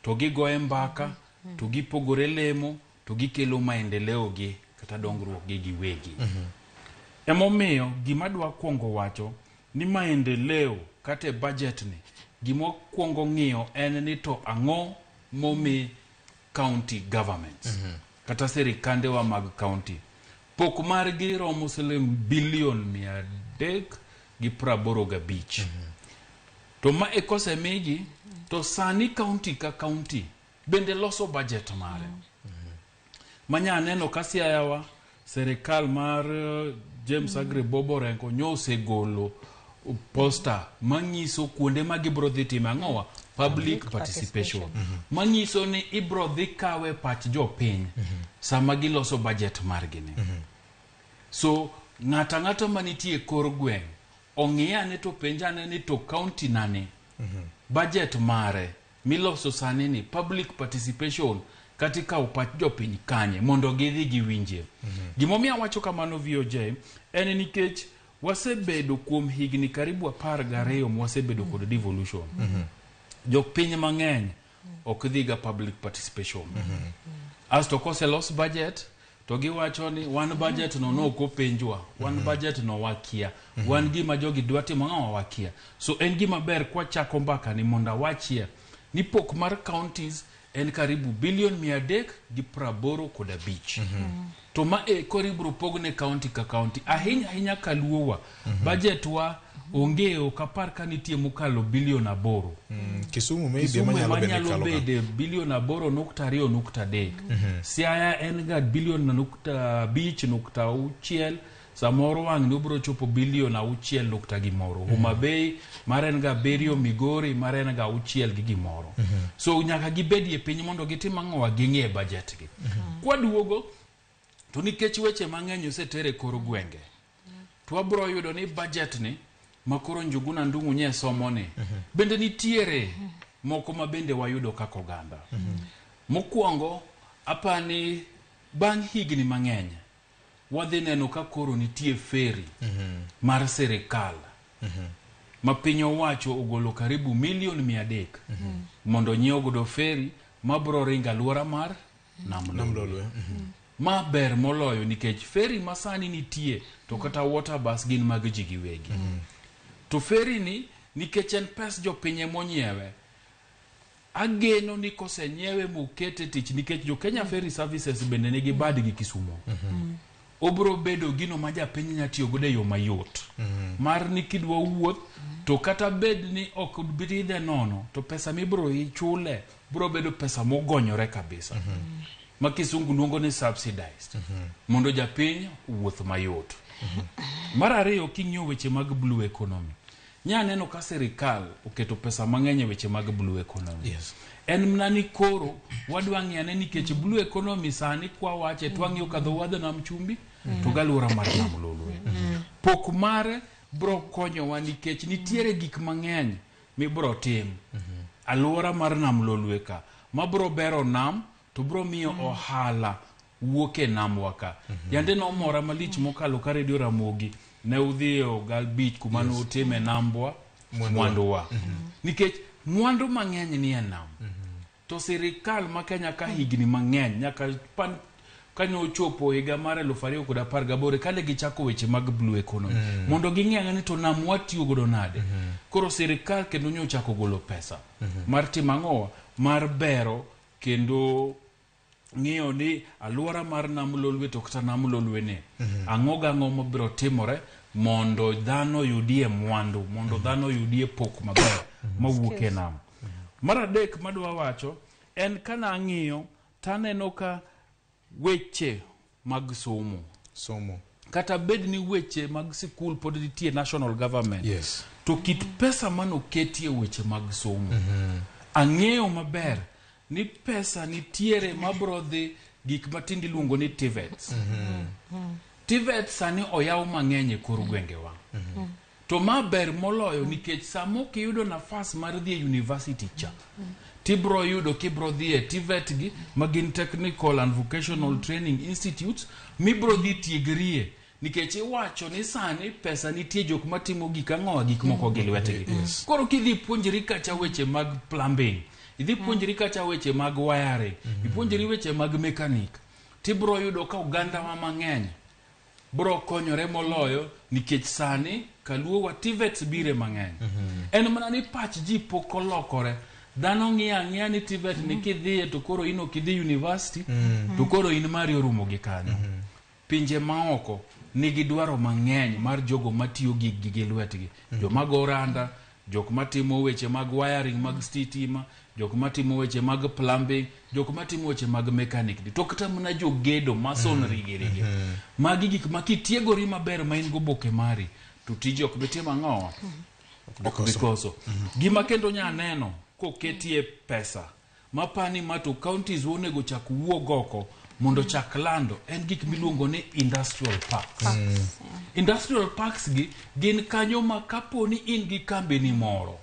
to gigoe mbaka to gipogore lemo to gikelo maendeleo gi kata dongruok gi giwegi. Emomiyo gima dwa kwongo wacho ni maendeleo kata budget ni gima kwongo ng'iyo en ni to ang'o momi county governments kata serikande wa mag county pok margi romo siling bilion 385. To ma ekosemigi to sani county ka county bende loso budget mare. Manya neno kasiayawa serikal mar James Agre Bobo Renko nyose golo poster manyiso kuonde ma gibro dhi time ang'owa public participation. Manyiso ni ibro dhi kawe pach jo piny sama giloso budget margi ni. So ng'ata manitie kor gweng ong'iyane to penjane ni to county nane budget mare miloso sani ni public participation katika upach jopiny kanye mondo gidhi giwinje. Gimomiyo wacho kamano VOJ en nikech wasebedo kuom higni karibu 12 wasebedo kod devolution. Jopiny mang'eny ok dhiga public participation. As to koselos budget to giwacho ni wan budget no okopenjwa, wan budget no wakia, wan gima jogi dwa timo ng'awa wakia. So en gima ber kwa chako mbaka ni monda wachie ni pok mar counties en karibu $385 billion. To ma koribro pogne county ka county ahinya kaluowa budget wa ongeo kapar kanitie mukalo $8 billion.
Kisumu maybe manyalo
bede $8.2.3. Siaya en ga $1.5 samoro wang nubro chopo $1 billion gimoro. Homa Bay maren ga Berio, Migori maren ga gimoro. So nyaka gibedi e piny mondo gitim ang'owa ging'e budget gi. Kwa duogo to nikech weche mang'eny osetere kor gwenge. To wabro yudo ni budget ni makoro Njuguna Ndung'u nye somo ni bende nitiere moko mabende wayudo kako ganda. Mokwongo apani bang' higni mang'eny wadhi neno ka koro nitie feri mar serikal ma piny owacho ogolo karibu $300,000 mondo nyiew godo feri mabro ringa alwora mar Nam Lolwe. Ma ber moloyo nikech feri masani nitie to kata water bus gin mag ji giwegi. To feri ni nikech en pes jopiny monyiewe ageno ni kosenyewe mukete tich nikech jo Kenya Ferry Services bende nigi badgi Kisumu. Obro bedo gino ma japiny nyatiyo godo yo mayot. Mar nikidwa wuoth to kata bed ni ok bidhe nono to pesa mibro ichule bro bedo pesa mogonyore kabisa. Ma kisungu luongo ni subsidized. Mondo japiny wuoth mayot. Mar ariyo king'iyo weche mag blue economy. Nyaneno ka serikal oketo pesa mang'eny weche mag blue economy. En mnani koro wadwa ng'iyane nikech blue economy sani kwa wache twang'iyo kadho wadho nam chumbi to galwora mar Nam Lolwe. Pok mare bro konyowa nikech nitiere gik mang'eny mibro tim alwora mar Nam Lolwe ka mabro bero nam to bro miyo ohala wuoke nam waka. Yande no mora malich mokalo ka Radio Ramogi ne udhiyo Gal Beach kuma no time nambwa mwandowa. Nikech mwandu mang'eny ni nam. To serikal ma Kenya ka higni mang'eny nyaka kanyo chopo higa mar 2018 kane gichako weche mag blue economy mondo ging'e ni to nam watiyo godo nade. Koro serikal kendo nyochako golo pesa mar timang'owa mar bero kendo ng'iyo ni alwora mar Nam Lolwe to kata Nam Lolwe ne ang'o mabiro timore mondo dhano yudie mwandu, mondo dhano yudie pok maber mawuok e nam. Mar adek madwa wacho en kana ang'iyo taneno ka weche mag somo kata bed ni weche mag sikul pod nitie national government to kit pesa mano ketie weche mag somo ang'eyo maber ni pesa nitiere mabrodhi gik matindi luongo ni TVETs. TVETs sani oyaw mang'eny kor gwengewa. To maber moloyo nikech samo kiyudo nafas mar dhi university cha tibro yudo kibro dhi e TVET gi magin Technical and Vocational Training Institutes mibro dhi tiegrie nikech iwacho ni sani pesa nitie jok matimo gik ang'owa gik moko gi lwetegi. Koro kidhi puonjri kacha weche mag plumbing, idhi puonjri kacha weche mag wiring, ipuonjri weche mag mechanic, tibro yudo ka oganda ma mang'eny bro konyore moloyo nikech sani kaluowa TVETs bire mang'eny. En mana ni pach ji pok olokore. Dhano ng'iya ni TVET ni kidhiye to koro ino kidhi university to koro in mari orumo gi kanyo. Pinje maoko nigi dwaro mang'eny mar jogo matiyo gi lwetgi. Jomago randa, jok matimo weche mag wiring mag stitima, jok matimo weche mag plumbing, jok matimo weche mag mechanic. To kata mna jogedo masonry gerege. Magi gik makitiegori maber ma in go boke mari to tije ok bitimo ang'owa. Bikoso. Gima kendo nyaneno koketie pesa mapani mato counties wonego chak wuog oko mondo chak lando en gik miluongo ni industrial parks. Industrial parks gi gin kanyo ma kapo ni in gi kambi ni moro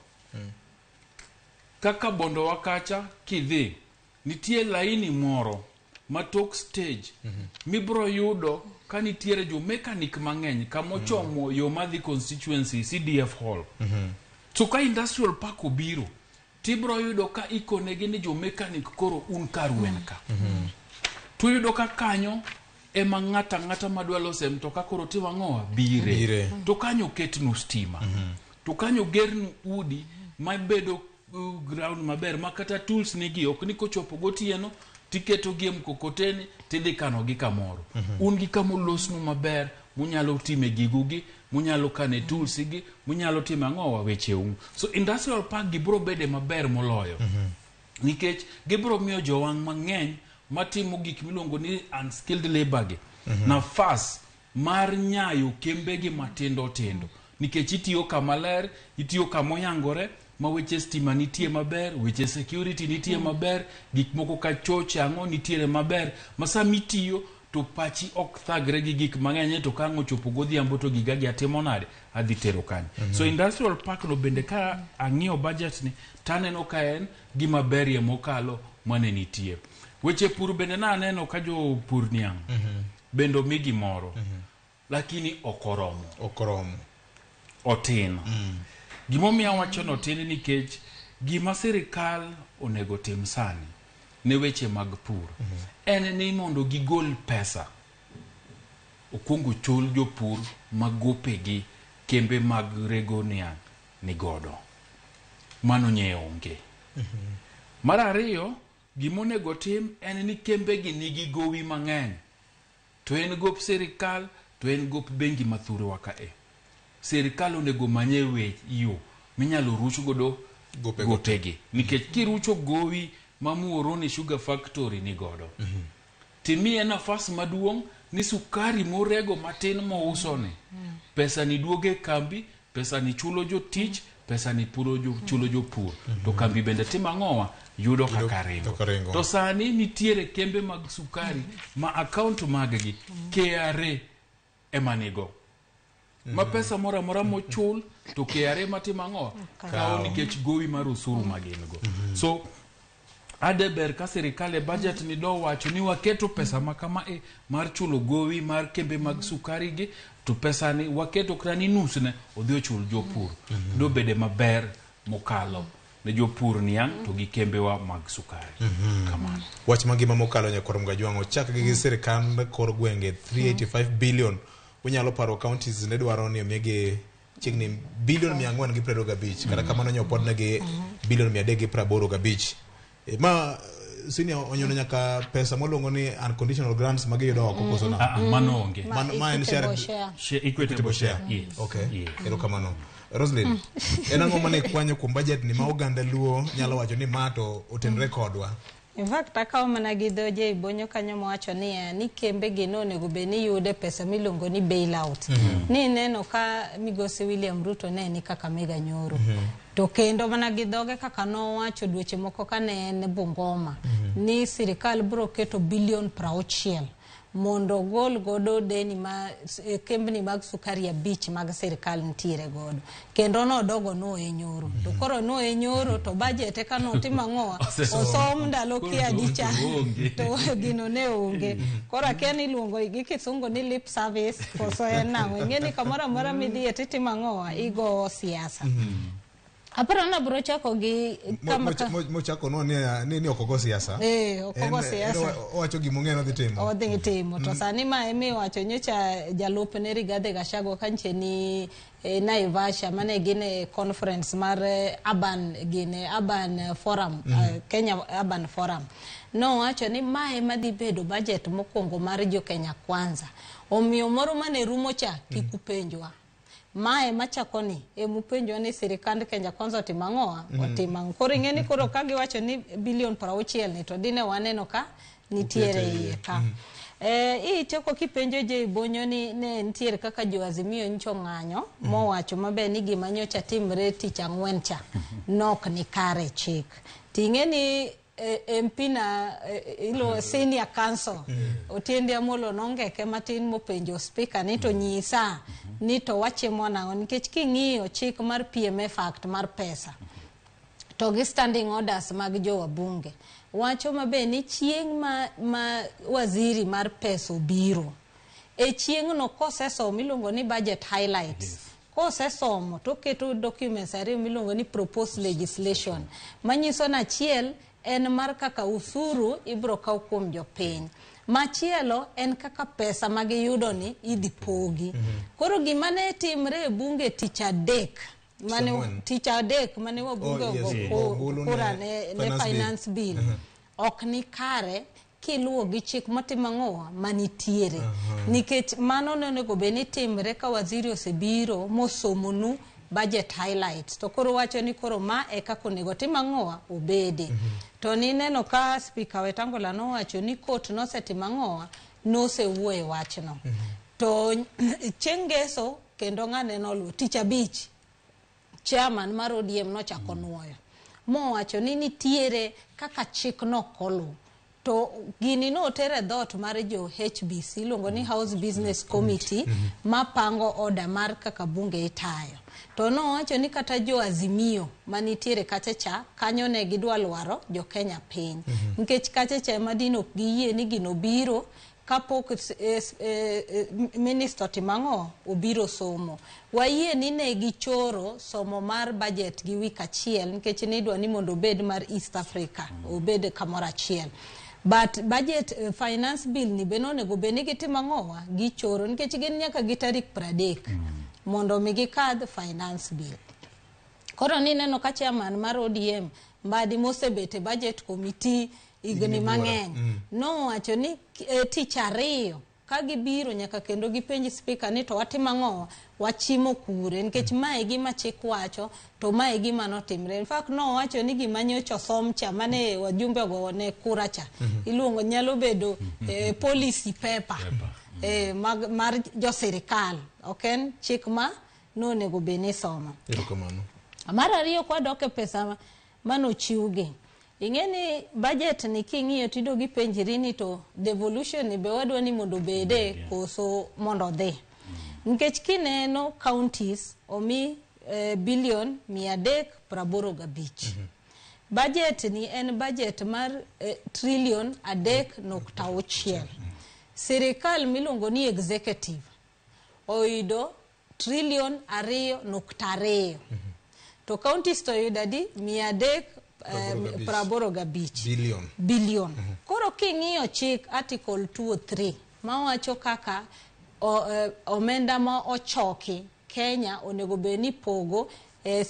kaka bondo wakacha kidhi nitie laini moro matok stage mibro yudo ka nitiere jo mechanic mang'eny kamochomo yo madhi constituency CDF hall. So ka industrial park obiro tibro yudo ka ikonegi ni jo mechanic koro un karwen ka. Tu yudo ka kanyo ema ng'ata madwa lose mtoka koro tima ng'owa bire. To kanyo ketnu stima. To kanyo gernu udi mabedo ground maber makata tools nigi ok ni kochopo gotieno tiketo gi mkokoteni tidhi kano gi kamoro. Un gi kamo losnu maber munyalo time gigugi, munyalo kane tools gi, munyalo time ng'owa weche So industrial park gibro bede maber moloyo. Nikech gibro miyo jowang' mang'eny matimo gik miluongo ni unskilled labor gi nafas mar nyayo kembegi matindo tindo. Nikech itiyo kamaler, itiyo kamoyangore, ma weche stima nitie maber, weche security nitie maber, gik moko ka choche ang'o nitiere maber, masa mitiyo to pachi ok thagre gi gik mang'eny to kango chopo godhiambo to gigagi atimo nade adhi tero kanyo. So industrial park no bende ka ang'iyo budget ni taneno ka en gima berie mokalo mane nitie. Weche pur bende na aneno ka jo pur niang' bendo migi moro lakini okoromo otin. Gimomiyo wacho no tin nikech gima sirikal onego tim sani ne weche mag pur en ni mondo gigol pesa okungu chul jopur magopegi kembe mag rego niang' ni godo mano onge. Mar ariyo gimonego tim en ni kembegi nigi gowi mang'eny to en gop sirikal to en gop bengi mathuri wakae. Sirikal onego manye yo minyalo ruch godo gopegi nikech kirucho gowi mamuoro ni sugar factory ni godo timie nafas maduong' ni sukari morego matin mouso ni pesa ni duoge kambi, pesa ni chulo jo tich, pesa ni chulo jo pur to kambi bende tima ng'owa yudo kaka ringo. To sani nitiere kembe mag sukari ma account maggi KRA emanigo ma pesa mora mochul to KRA matima ng'owa kao nikech gowi mar usuru magingo. So adeber ka sirikal e budget ni do wacho ni waketo pesa makama mar chulo gowi mar kembe mag sukari gi to pesa ni waketo krani nusne odhi ochul jopur do bede maber mokalo ne jopur niang' to gi kembe wa mag sukari. Kamano
wach mangima mokalo nyakoro mga jwang'o chak gi sirikal kor gwenge 385 billion unyalo paro counties ne dwaro ni omigi chigni billion 475 kata kamano nyopod negi billion 385 ma sini onyono nyaka pesa molongo ni unconditional grants magiyudo oko koso na
mano onge
ma en share equitable share. Okay, ero kamano. Roslyn, enango mane kwanyo kum budget ni ma oganda luo nyalo wacho ni mato otenre kodwa.
In fact, akaw mana gi doje ibonyo kanyo mwacho ni kembe gino onego beni yude pesa milongo ni bailout. Ni neno ka migosi William Ruto ne ni kaka mega nyoro. To kendo mana gi doge kaka no wacho dweche moko ka ne en Bungoma ni sirikal bro keto billion 60 mondo gol godo deni ma kembni mag sukari ya beach mag sirikal ntiere godo kendo no dogo no e nyoro to koro no e nyoro to budget ka no tima ng'owa osom ndalo kia dicha to gino ne onge koro akeni luongo gi kisungu ni lip service koso en nang'o ngeni kamora mora midie titima ng'owa igo siasa. Aparo na bro chako gi kama
mochako no ni okogo siasa.
Okogo siasa.
Owacho gimong'eno dhi timo.
Odhi timo to sani ma emi wacho nyocha jalup ne Rigathi Gachagua kanche ni Naivasha mane gine conference mar urban forum Kenya urban forum. No wacho ni mae madhi bedo budget mokwongo mar jo Kenya kwanza. Omiyo moro mane rumo cha kikupenjwa. Mae machakoni mupenjo ni sirikand Kenya kwanza timang'oa otimang' koro ng'eni koro kagi wacho ni billion 60 ni to dine waneno ka nitiere iye ka choko kipenjo je ibonyo ni ne nitiere kaka jo Azimio ncho ng'anyo mowacho mabe ni gima nyocha timre tich ang'wen cha nok ni kare chik ting'eni MP na ilo senior council Otiende Amolo nongeke matin mopenjo speaker ni to nyisa ni to wache mona nikech king'iyo chik mar PMF Act mar pesa to gi standing orders mag jo wabunge wacho mabe ni chieng' ma waziri mar pesa obiro chieng' no kosesomo miluongo ni budget highlights kosesomo to keto documents ariyo miluongo ni proposed legislation manyiso na achiel en mar kaka usuru ibro kaw kuom jopiny machielo en kaka pesa magiyudo ni idhi pogi koro gima ne timre bunge tich adek mane wabunge kura ne finance bill ok ni kare kiluwo gi chik matimo ang'owa manitiere nikech mano ne onego bed ni timre ka waziri osebiro mosomonu budget highlights to koro wacho ni koro ma e kaka onego tim ang'owa obede to ni neno ka speaker Wetangula nowacho ni court nosetimo ang'owa nosewuoye wachno to chieng' ngeso kendo ng'ane noluwo tich abich chairman mar ODM nochako nuoyo mowacho ni nitiere kaka chik no kolu to gini no tere dot mar jo HBC luongo ni House Business Committee mapango order mar kaka bunge itayo to no wacho ni kata jo Azimio manitiere kachacha kanyo ne gidwa lwaro jo Kenya piny nikech kachacha madino ok giyie ni gino biro kapok minister Timango obiro somo wayie ni ne gichoro somo mar budget gi wik achiel nikech ne idwa ni mondo obed mar East Africa obed kamoro achiel but budget finance bill ni beno nego beni gitimo ang'owa gichoro nikech gin nyaka gi tarik 30 mondo migi kadh finance bill koro ni neno ka chairman mar ODM mbadi mosebete budget committee igni mang'eny no wacho ni tich ariyo ka gibiro nyaka kendo gipenji speaker ni to watimo ang'owa wachimo kure nikech mae gima chik wacho to mae gima notimre in fact no wacho ni gima nyocha osom cha mane wajumbe go ne kura cha iluongo nyalo bedo policy paper mar jo sirikal oken chik ma no nego bene somo mar ariyo kwa doke pesa mano chiuge ingeni budget ni king'iyo tido gi penjiri ni to devolution ni be wadwa ni mondo bede koso mondo dhi nikech kineno counties omi billion 385 budget ni en budget mar trillion 3.6 sirikal milongo ni executive oido trillion 2.2 to counties to yudadi 385 billion koro king'iyo chik article 203 mawacho kaka omenda ma ochoki Kenya onego beni pogo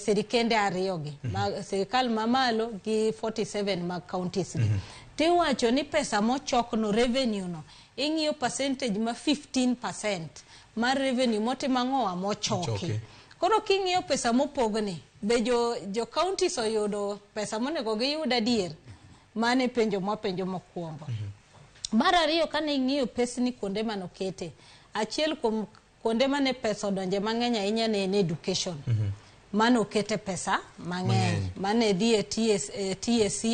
sirikende ariyogi sirikal mamalo gi 47 mag counties gi tiwacho ni pesa mochokno revenue no ing'iyo percentage ma 15% mar revenue motimo ang'owa mochoki koro king'iyo pesa mopogni be jo counties oyudo pesa monego giyud adier mane penjo mokwongo mar ariyo kane ing'iyo pesni kuonde manokete achiel kuom kuonde mane pesa odonje mang'eny ahinya ne en education mano kete pesa mang'eny mane dhi TSC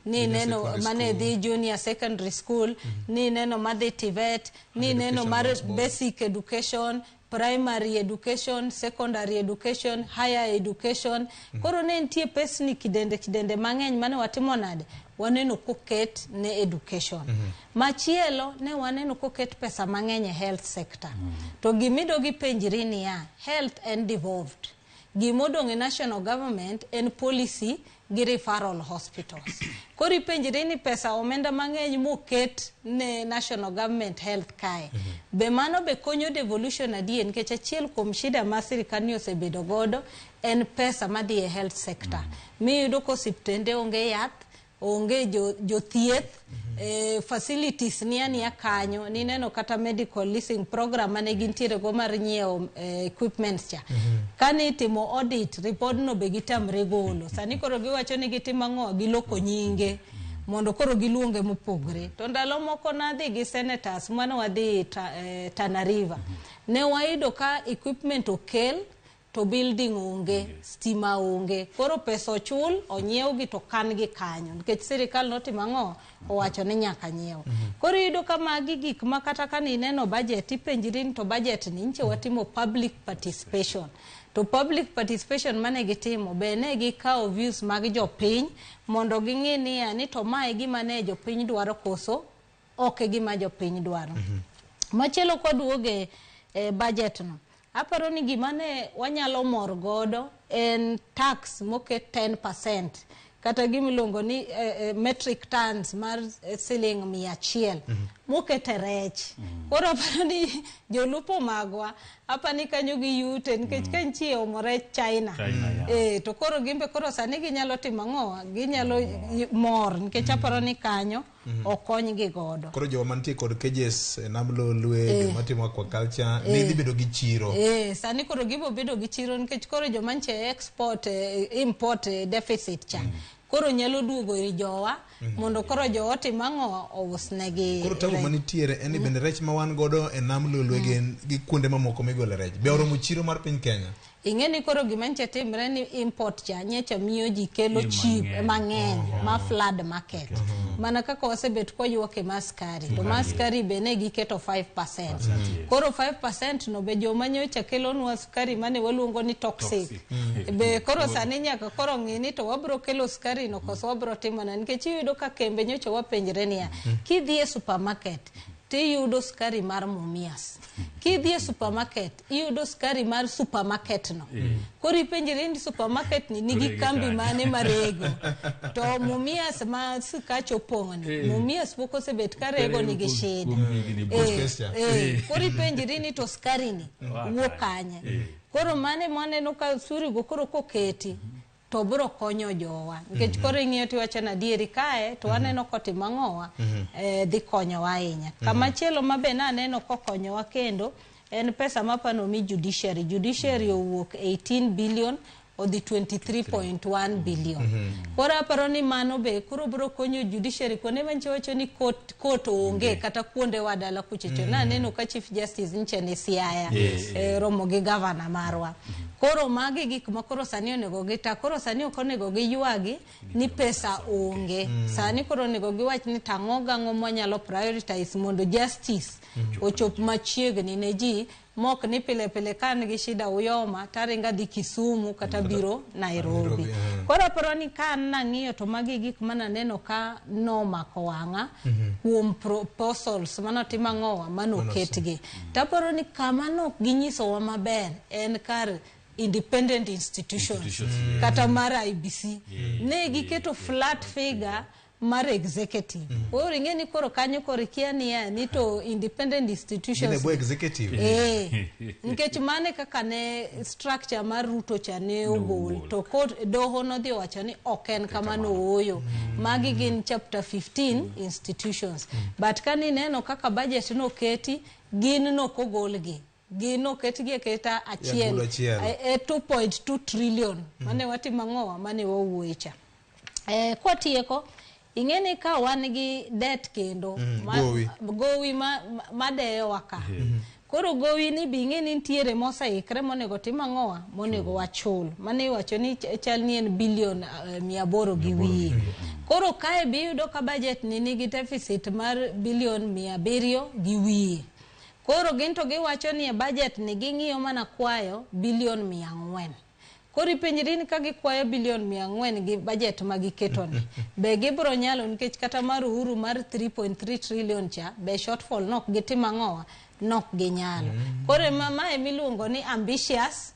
ni neno mane dhi junior secondary school ni neno madhi TVET ni neno mar basic education primary education secondary education higher education koro ne nitie pesni kidende mang'eny mane watimo nade waneno koket ne education machielo ne waneno koket pesa mang'eny e health sector to gimido gi penjri ni ya health and devolved gimodong' e national government en policy gi referral hospitals kori penjri ni pesa omenda mang'eny moket ne national government health kae be mano be konyo devolution adien nikech achiel kuom shida ma sirikal ni osebedo godo en pesa madhi e health sector miyudo ko osiptende onge yath onge jothieth facilities ni akanyo ni neno kata medical leasing program mane gintiere go mar nyiewo equipments cha kani itimo audit report no be gitamre golo sani koro giwacho ni gitimo ang'o giloko nyinge mondo koro giluonge mopogre to ndalo moko nadhi gi senators mane wadhi Tana River ne waido ka equipment okel to building onge, stima onge. Koro pesa ochul, onyiew gi to kan gi kanyo. Nikech sirikal notimo ang'o, owacho ni nyaka nyiew. Koro iyudo ka magi gik ma kata ka ineno budget, ipenjri ni to budget ni nyiche watimo public participation. To public participation mane gitimo, be ne gikawo views mag jopiny mondo ging'i ni to mae gima ne jopiny dwaro koso, ok gima jopiny dwaro. Machielo koduoge budget no. Aparo ni gima ne wanyalo mor godo en tax moket 10%. Kata gimiluongo ni metric tons mar siling 100 mokete rech. Koro aparo ni jolupo magwa apani kanyo gi yute nikech kanchie omo rech China. To koro gimbe koro sani ginyalo timo ang'o, ginyalo mor nikech aparo ni kanyo okony gi godo.
Koro jo mantie kod cages namlo lwe matimo aquaculture ni dhi bedo gi chiro.
Sani koro gibo bedo gi chiro nikech koro jo manche export import deficit cha. Koro nyalo duogo i jowa mondo koro jo otim ang'o ousnegi.
Koro tabu manitiere en bende rech ma wan godo e nam lolwe gi kuonde mamoko migole rech. Be oromo chiro mar piny Kenya?
Ingeni koro gimanche timre ni import cha nyecha miyo ji kelo cheap mang'eny ma flood market. Mana kaka wasebet kwa yuoke maskari. To maskari bene giketo 5%. Koro 5% no be jo manyocha kelo nwa sukari mane waluongo ni toxic. Be koro sani nyaka koro ng'ini to wabro kelo sukari no koso wabro timo na nikech iyudo ka kembe nyocha wapenjre niya. Kidhi e supermarket tiyudo sukari mar Mumias. Kidhi e supermarket iyudo sukari mar supermarket no. Koro ipenjri ni supermarket ni nigi kambi mane marego. To Mumias ma sukacho pong'ni. Mumias pok osebet karego nigi shida. Koro ipenjri ni to sukari ni wuok kanye. Koro mane mwaneno ka surigo koro koketi to bro konyo jowa. Nikech koro ing'iyo tiwacho na dieri kae to aneno kotimo ang'owa dhi konyowa ahinya. Kamachielo mabe naneno kokonyowa kendo en pesa mapano mi judiciary. Judiciary owuok 18 billion odhi 23.1 billion. Koro aparo ni mano be koro bro konyo judiciary kuonde manche wacho ni court onge kata kuonde wadala kuchecho. Naneno ka Chief Justice nche ni Siaya Ramogi governor marwa. Koro magi gik ma koro sani onego gita. Koro sani ok onego giywagi ni pesa onge. Sani koro onego giwach ni tang'o mwanyalo prioritize mondo justice ochop machiegni ne ji. Mok ni pile kan gi shida Uyoma taringa dhi Kisumu kata biro Nairobi. Koro aparo ni kan nang'iyo to magi gik mananeno ka nomako wang'a kuom proposals manotimo ang'owa manoketgi. Taparo ni kama nok ginyisowa maber en kar independent institutions kata mar IBC. Ne giketo flat figure mar executive. Oro ingeni koro kanyo koro kia ni to independent institutions.
Nene bo executive.
Nikech mane kaka ne structure mar Ruto cha ne ogol. To doho no dhi wacho ni oken kamano oyo. Magi gin chapter 15 institutions. But kani neno kaka budget no keti gin no kogolgi. Gino ketgi keta achiel 2.2 trillion mane watimo ang'owa mane wawuocha. Kotieko ing'eni ka wan gi debt kendo gowi madeyo waka. Koro gowi ni bing'eni ntiere mosaikre monego tim ang'owa monego wachul. Mane wacho ni chal ni en billion 800 gi wiye. Koro kae biyudo ka budget ni nigi deficit mar billion 700 gi wiye. Koro ginto giwacho ni budget ni ging'iyo mana kwayo billion 400. Koro ipenjri ni ka gikwayo billion 400 gi budget ma giketo ni. Be gibro nyalo nikech kata mar Uhuru mar 3.3 trillion cha be shortfall nok gitimo ang'owa nok ginyalo. Koro mama miluongo ni ambitious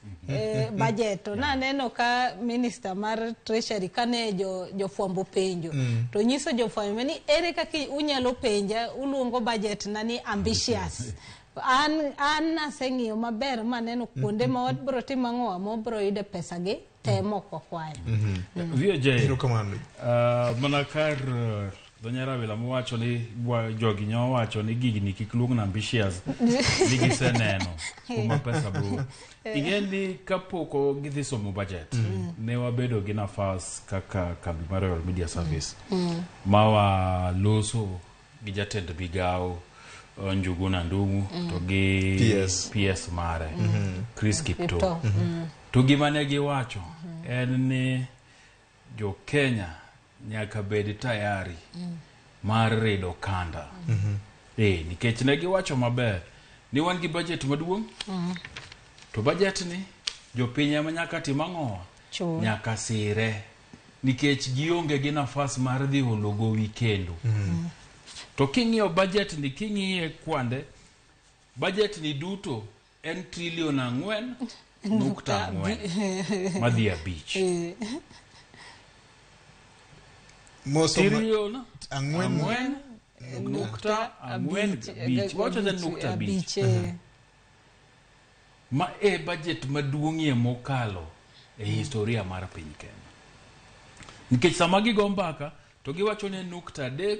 budget. Naneno ka minister mar treasury kane jofwambo penjo. To nyiso jofwambo ni ere kaka unyalo penja uluongo budget na ni ambitious. An naseng'iyo maber maneno kuonde ma wabro timo ang'owa mobro yude pesa gi temo kokwayo.
Weche mana kar Donyara vela mwacho ni jogi nyo wacho ni gigi kik luong na ambitious ni giseneno kuma pesa bro. Ingeni kapoko gidhi somo budget ne wabedo gi nafas kaka kambi mar Royal Media Service mawa loso gi jatend bigao Njuguna Ndung'u to gi PS mare Chris Kipto. To gima ne giwacho en ni jo Kenya nyaka bed tayari mar redo kanda. Nikech ne giwacho maber ni wan gi budget maduong'. To budget ni jopiny ema nyaka tim ang'o? Nyaka sire. Nikech gionge gi nafas mar dhi hologo wikendo. To king'iyo budget ni, king'iye kwande, budget ni duto en trilion 4.4 madhi abich. Trilion 4.4 wacho ni nukta abich. Ma budget maduong'ie mokalo e historia mar piny Kenya. Nikech sama gigo mbaka to giwacho ni nukta 3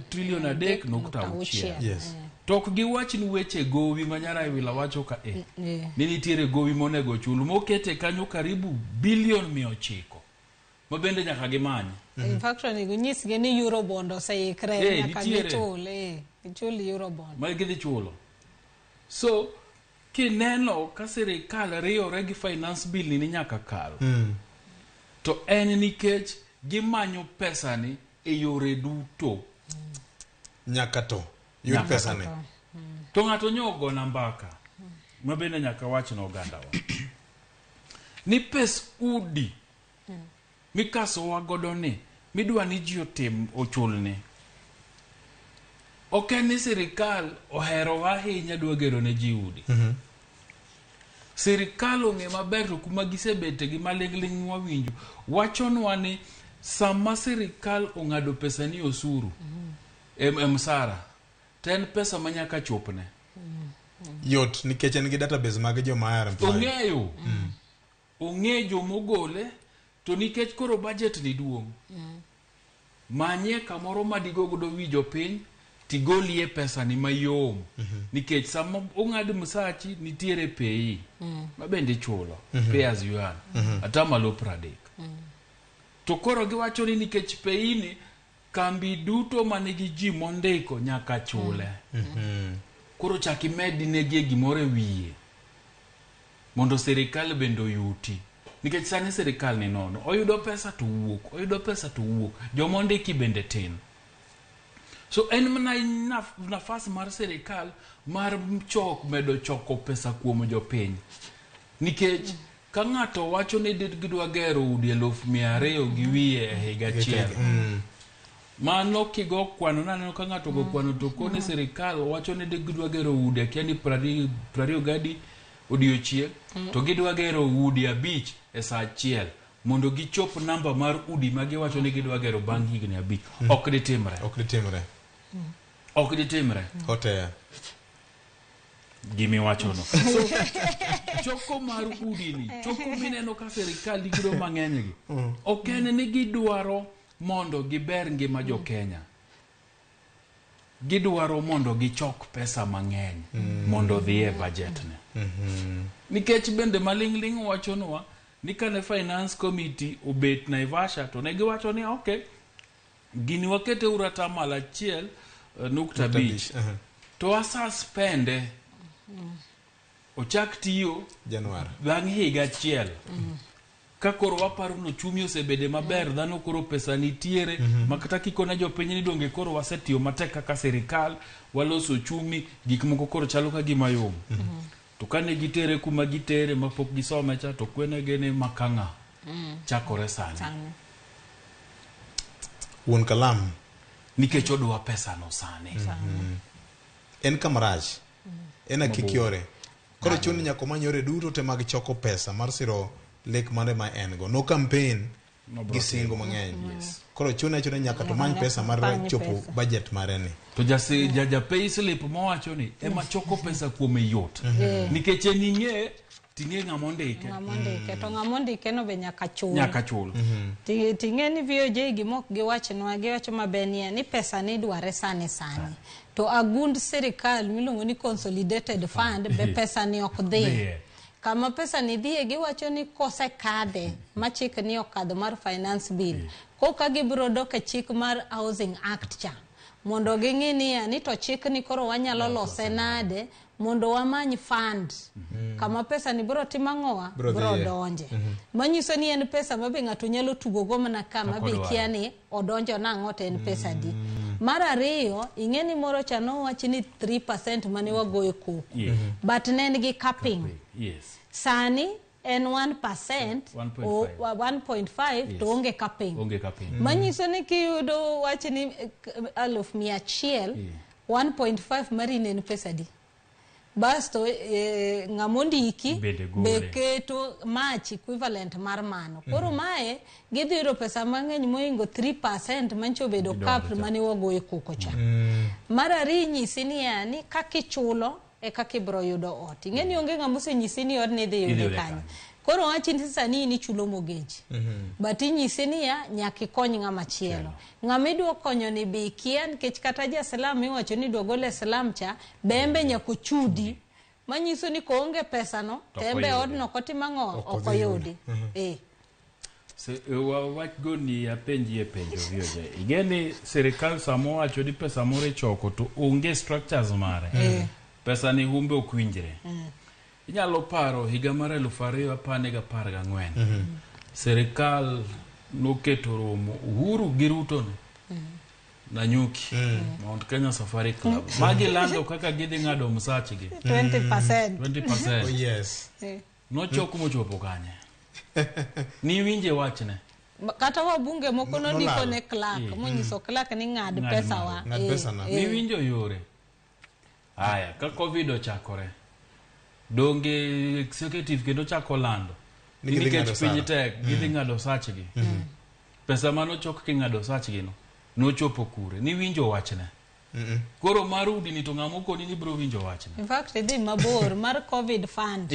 trilion 3.6.
Yes.
Tok giwach ni weche gowi manyara wila wacho ka ni nitiere gowi monego chul mokete kanyo karibu bilion 900 mabende nyaka gimany.
In fact ni gunyisge ni Eurobond oseikre nyaka gichul gichul Eurobond
ma gidhi chulo. So kineno ka sirikal riwore gi finance bill ni nyaka kal, to en nikech gimanyo pesa ni e yore duto.
Nyaka to yud pesa ni.
To ng'ato nyogo na mbaka mabende nyaka wach na oganda wa ni pes udi mikaso wagodo ni midwa ni ji otim ochulni. Ok ni sirikal ohero ahinya dwa gero ne ji udi. Sirikal ong'e maber to kuma gisebete gi malingling wawinjo wachonwa ni sama sirikal ong'ado pesa ni osuru msara ten pesa manyaka chopne
yot nikech en gi database mag joma are
ong'eyo ong'eyo mogole to nikech koro budget ni duong' manye kamoro madigogodo wijo piny tigolie pesa ni mayom nikech sama ong'ad msachi nitiere pei mabende chulo pay as you earn atamalo 30. To koro giwacho ni nikech pei ni kambi duto manigi ji mondiko nyaka chule. Koro chaki medi negi gimore wiye mondo sirikal bendo yuti. Nikech sani sirikal ni nono oyudo pesa to wuok jomondiki bende tin. So en mana nafas mar sirikal mar medo choko pesa kuom jopiny. Nikech ka ng'ato wacho ni gidwa gero udi 200,000 gi wiye e higa achiel. Mano kigo kwano naneno ka ng'ato go kwano to kone sirikal wacho ni gidwa gero udi akiani 20 gadi odiochieng' to gidwa gero udi 5 e saa achiel mondo gichop namba mar udi ma giwacho ni gidwa gero bang' higni 5. Ok ditimre.
Hotel.
Gimi wacho no. So choko mar udi ni, choko mineno ka sirikal giro mang'eny gi. Ok en ni gidwaro mondo giber ngima jo Kenya. Gidwaro mondo gichok pesa mang'eny mondo dhi e budget ne. Nikech bende malingling wacho nwa ni kane finance committee obet Naivasha to ne giwacho ni okay gini wakete urata mala 1.5 to asa spende ochak tiyo
Januari
bang' higa achiel. Ka koro waparo no chumi osebede maber dhano koro pesa nitiere makata kikona jopiny ni donge koro wasetiyo matek kaka sirikal waloso chumi gik moko koro chalo ka gima yom. To kane gitere kuma gitere mapok gisome cha to kwene gene makanga chakore sani.
Wuon kalam
nikech odwa pesa no sani.
En kamaraj en akikiore koro chuni nyako manyore duto te mag choko pesa mar siro lek mane ma en go no campaign gi singo mang'eny. Koro chuna nyaka to many pesa mar chopo budget mare ni.
To jaja pay slip mowacho ni ema choko pesa kuom yot. Nikech ning'e ting'e ng'amondike.
To ng'amondike no be nyaka chul. Ting'e ni VOJ gimok giwacho mabenie ni pesa ni dware sani. To agund sirikal miluongo ni consolidated fund be pesa ni ok dhi. Kama pesa ni dhie giwacho ni kose kade ma chik ni okadho mar finance bill. Koka gibiro dok e chik mar Housing Act cha. Mondo ging'i ni to chik ni koro wanyalo lose nade mondo wamany fund kama pesa ni bro timang'owa bro donje manyiso ni en pesa mabe ng'ato nyalo tugo go mana kama be kia ni odonjo nang'o to en pesa di. Mar ariyo ing'eni moro cha nowachi ni 3% mane wagoyo koko but ne en gi capping. Sani en 1% o 1.5 to onge capping. Manyiso ni kiyudo wachi ni 100,100 1.5 mari ne en pesa di. Basto ng'amondiki beketo match equivalent mar mano. Koro mae gidhiro pesa mang'eny moingo 3% mancho bedo cap mane wagoye koko cha. Mar ariyo nyisi ni yani kakichulo e kakibro yudo ot. Ing'eni onge ng'amose nyisi ni od ne dhi yudo kanyo. Koro wachi ni sani ni chulo mogeji. But inyisi ni ya nyaki kony ng'ama chielo. Ng'amiduo konyo ni be kia nikech kata ja salam iwacho ni duogole salam cha bembe nyako chudi. Manyiso ni koonge pesa no tembe od no kotima ng'o okoyudi.
Wach go ni apenji e penjo vyoje. Igeni serikal samo wacho di pesa more choko to onge structures mare. Pesa ni humbe okwinjre. Inyalo paro higa mar 2014 serikal noketo romo Uhuru gi Ruto na Nyuki Mount Kenya Safari Club magi lando kaka gidhi ng'ado msach gi 20%.
Oh yes.
Nochoko mochopo kanye. Ni winje wachne.
Kata wabunge moko nondiko ne Clark monyiso Clark ni ng'ad pesa wa.
Ni winjo yore. Aya ka Covid ochakore. Donge executive kendo chako lando nikech piny tek gidhi ng'ado sach gi pesa mano chok ki ng'ado sach gi no chopo kure ni winjo wachne koro marudi ni to ng'amoko ni bro winjo wachne.
In fact idhi mabor mar Covid fund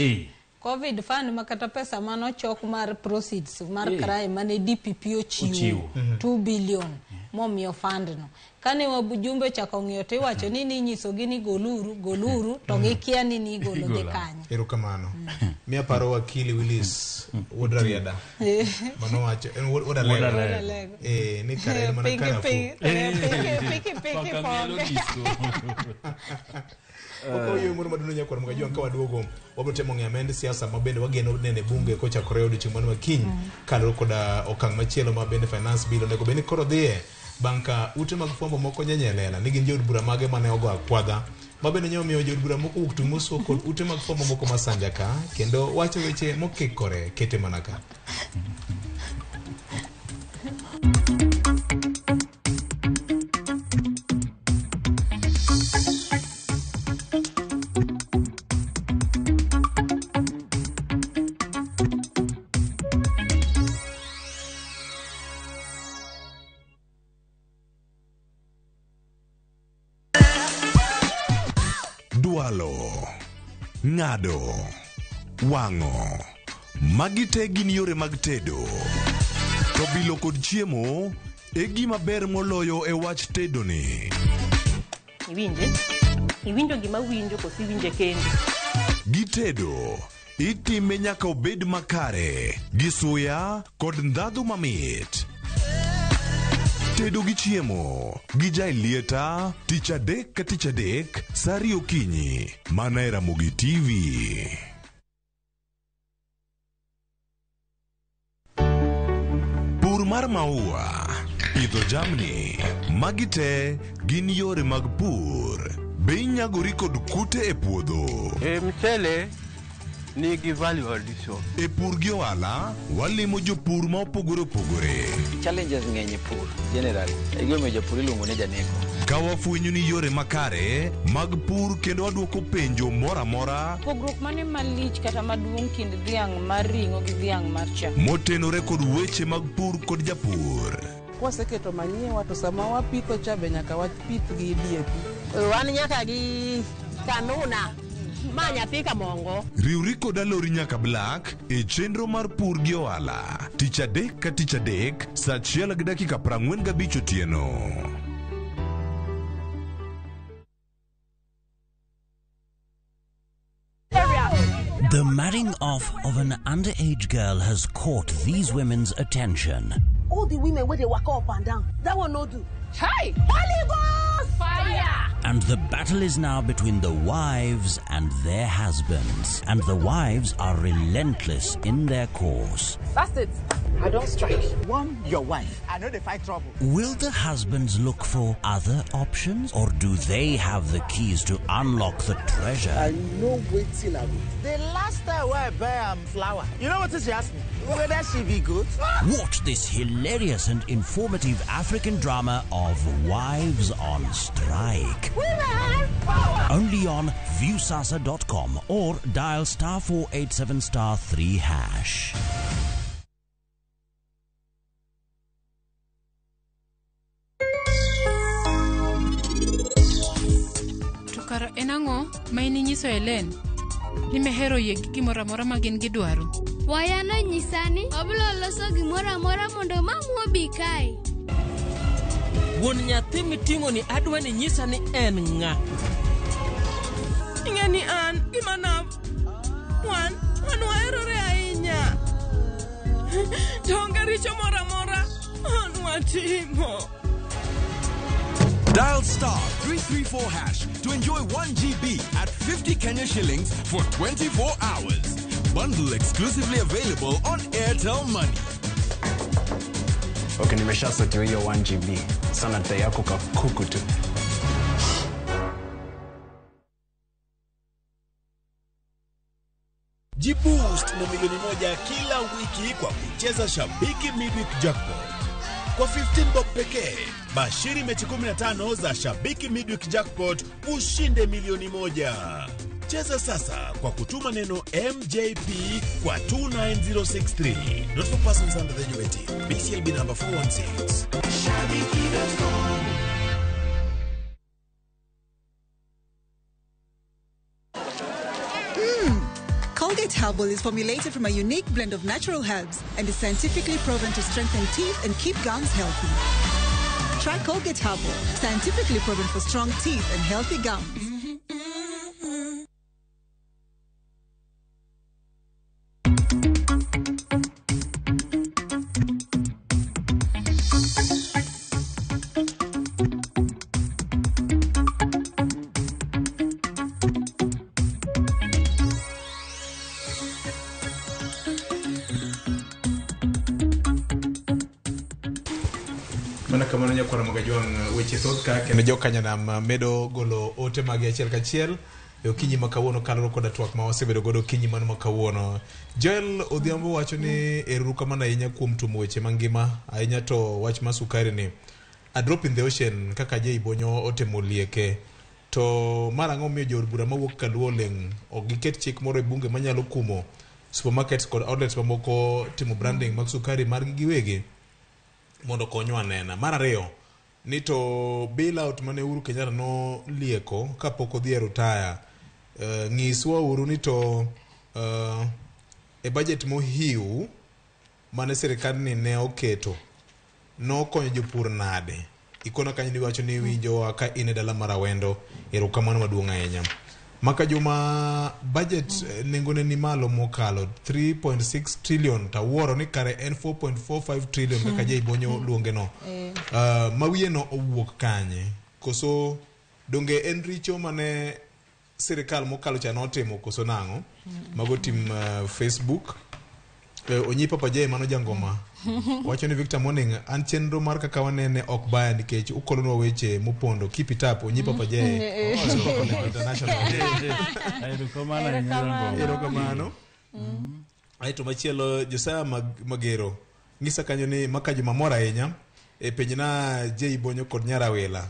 Covid fund makata pesa mano chok mar proceeds mar crime mane DPP ochiwo 2 billion momiyo fund no kane wabujumbe chako ng'iyo to iwacho ni nyiso gi ni goluru to gikia ni ni golo gi kanyo.
Erokamano. Mia paro wakili Willis Wodrariada. Mano wacho en Wodralego. Ni kare mana kana fu.
Piki
Oko yo moro maduno nyakwa mga juan kawa duogo wabro temo ng'amende siasa mabende wageno nene bunge kocha koreo di chimano makiny kaloro koda okang machielo mabende finance bill onego beni koro dhiye banka ute mag fwambo moko nyenyelela nigi njod bura mage mane ogo akwadha mabende nyomiyo jod bura moko wuok tumuso kod ute mag fwambo moko masanja ka kendo wacho weche mokikore kete manaka.
Ng'ado, wang'o, magi te gin yore mag tedo. To bilo kod chiemo e gima ber moloyo e wach tedo ni.
Iwinjo gima winjo kosi winje kendo.
Gi tedo itime nyaka obed makare gi suya kod ndhadhu mamit. Tedo gi chiemo gi jai lieta tich adek ka tich adek sari okinyi mana e Ramogi TV. Pur mar maua, pidho jamni, magi te gin yore mag pur. Be inyagori kod kute e puodho.
Mchele nigi value addition.
E pur gi ohala, walimo jopur ma opogore opogore.
Challenges ng'eny e pur generally. E gima jopur iluongo ne janeko.
Ka wafwenyo ni yore makare mag pur kendo waduoko penjo mora mora.
Pogruok mane malich kata maduong' kind dhiang' mar ring'o gi dhiang' mar chak.
Motenore kod weche mag pur kod japur.
Waseketo manyiwa to sama wapitho cha be nyaka wapith gi DAP.
Wan nyaka gi kanuna. Manya thika mongo.
Riuri kod alori nyaka Black e chenro mar pur gi ohala. Tich adek ka tich adek, saa 1:45 otieno.
The marrying off of an underage girl has caught these women's attention.
All the women where they walk up and down, that one no do.
Hey! Holy Ghost! Fire!
And the battle is now between the wives and their husbands. And the wives are relentless in their course.
That's it.
I don't strike. One, your wife. I know they fight trouble.
Will the husbands look for other options? Or do they have the keys to unlock the treasure?
I know waiting a bit. The last time I buy flour, you know what she asked me? Whether she be good?
Watch this hilarious and informative African drama of Wives on Strike.
Women! Power!
Only on viewsasa.com or dial *487*3#.
Kara enango maini nyiso Helen ni mehero ye gimoro amora ma gin gidwaro.
Wayano nyisani oblo loso gimoro amora mondo mamu obi kae.
Won nyathi mitingo ni adwa ni nyisa ni en nga.
Ingeni an gimana wan waerore ahinya. Tonga richo moro amora watimo.
Dial *334# to enjoy 1 GB at 50 Kenya shillings for 24 hours. Bundle exclusively available on Airtel Money.
Okay, nimeshasetiwa hiyo 1 GB. Sana tayako kakuku tu.
Jiboost na milioni 1 kila wiki kwa kucheza Shabiki Midweek Jackpot. Kwa 15 bob pekee, bashiri mechi 15 za Shabiki Midweek Jackpot ushinde milioni 1. Cheza sasa kwa kutuma neno MJP kwa 29063. Not for persons under the age of 18. BCLB number 416. Shabiki.com.
Colgate Herbal is formulated from a unique blend of natural herbs and is scientifically proven to strengthen teeth and keep gums healthy. Try Colgate Herbal, scientifically proven for strong teeth and healthy gums.
Kamano nyakwara Mogajwang weche thoth ka kendo jokanya nam medo golo ote magi achiel kachiel okinyi makawuono kaloro koda twak ma osebedo godo okinyi mano makawuono. Joel Odhiambo wacho ni erukamana ahinya kuom tumo weche mangima ahinya to wach masukari ni a drop in the ocean kaka je ibonyo otemo lieke to marango miyo jor bura mawuok Kaluoleng ogiket chik moro e bunge manyalo kumo supermarkets kod outlets mamoko timo branding mag sukari margi giwegi mondo konyo anena. Mar ariyo ni to bailout mane Uhuru Kenyatta no lieko kapok odhi e retire, ng'iswa uru ni to e budget mohiu mane sirikal ni ne oketo no konyo jopur nade. Ikona kanyo ni wacho ni winjo ka ine dala marawendo erokamano maduong' ahinya. Maka juma budget nengone ni malo mokalo 3.6 trillion ta wuoro ni kare en 4.45 trillion kaka je ibonyo luonge no. Mawiye no owuok kanye. Koso donge en richo mane sirikal mokalo cha notimo koso nango. Mago tim Facebook. Onyi papa je mano jangoma. Wacho ni Victor Morning an chenro mar kaka wanene ok baya nikech ukolonwa weche mopondo keep it up onyi papa je international erokamano aito machielo Josaya Magero ngisa kanyo ni makaji mamora ahinya e penyna je ibonyo kod nyarawela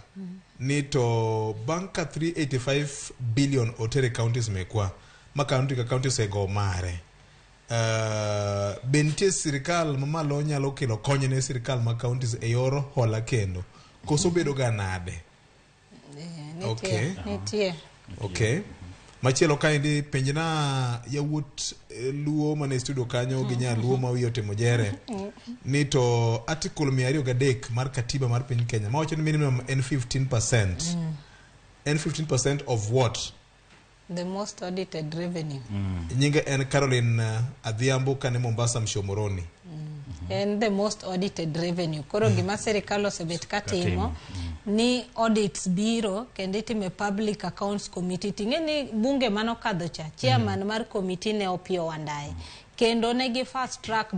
ni to banka 385 billion otere counties mekwa ma county ka county sego mare. Bentie sirikal mamalo nyalo kelo konyo ne sirikal ma counties e yoro hola kendo koso bedo ga nade. Okay. Machielo kaendi penjna yawuot luo mane studio kanyo gi nyaluo ma wiyo temo jere ni to article 203 mar katiba mar piny Kenya ma wacho ni minimum n 15%. N 15% of what?
The most audited revenue.
Nyinga en Caroline Adhiambo kane Mombasa Mshomoroni.
And the most audited revenue. Koro gima serikal osebet katimo ni audits biro kendo itime public accounts committee. Tingeni bunge mano kadho cha chairman mar committee ne Opio Wandayi. Kendo negi fast track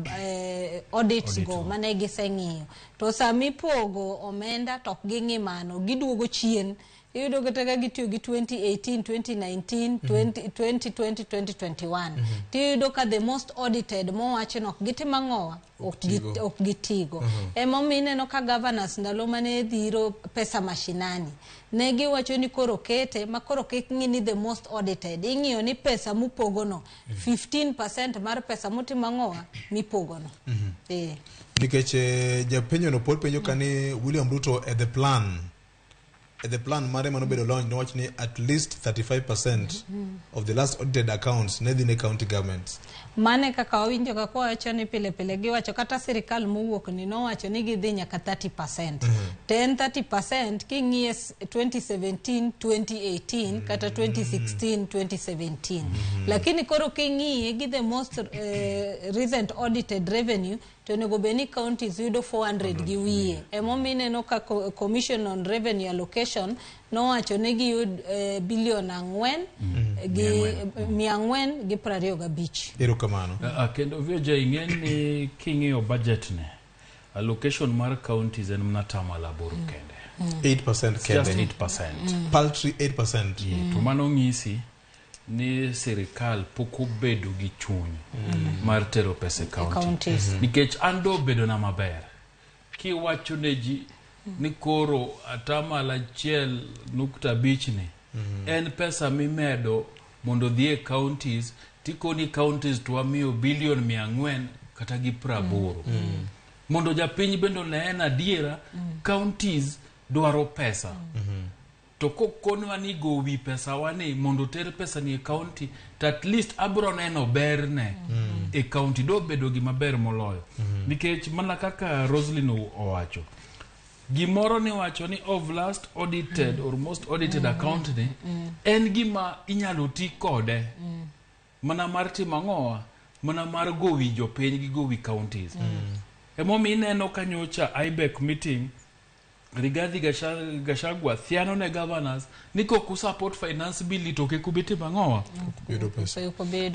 audits go mane giseng'iyo. To sami pogo omenda tok gingi mano giduogo chien. Yudo gataga gitiyo gi 2018, 2019, 2020, 2021. Tiyudo ka the most audited mo wacho nok gitima ng'owa ok gitigo. Emomine no ka governors ndalo mane dhiro pesa mashinani. Negi wacho ni koro kete ma koro king'ini the most audited. Ing'iyo ni pesa mupogono 15% mar pesa mutima ng'owa mipogono.
Nikech japenyo no pod penjo kani William Ruto at the plan mare mano bedo launch no watch ni at least 35% of the last audited accounts ne dhi ne county governments.
Mane kaka owinjo ka wacho ni pile giwacho kata sirikal mowuok ni no wacho ni gidhi nyaka 30%. 30% king'iye 2017 2018 kata 2016 2017. Lakini koro king'iye gi the most recent audited revenue to nego beni counties yudo 400 gi wiye. Emomine no ka Commission on Revenue Allocation no wacho ni gi yud billion 4 gi 425.
Ero kamano.
Kendo Weche ing'eni king'iyo budget ne allocation mar counties en mnatama laboro kende.
8% kende.
Just 8%.
Paltry 8%.
To mano ng'isi ni serikal poko bedo gi chuny mar tero pesa counties. Nikech ando bedo na maber. Ki wacho ne ji ni koro atamala 1.5 ni en pesa mimedo mondo dhie counties tikoni counties to amiyo billion 400 kata gi 80. Mondo japiny bendo neena diera counties dwaro pesa. To kokonwa ni gowi pesa wani mondo ter pesa ni county to at least abro neno berne e county do bedo gi maber moloyo. Nikech mana kaka Roslyn owacho gimoro ni wacho ni of last audited or most audited account ni en gima inyalo ti kode mana mar timo ng'owa mana mar gowi jopiny gi gowi counties. Emomi ineno kanyocha IBEC meeting Rigathi Gachagua thiano ne governors niko kusupport finance bill to ke kubiti mang'owa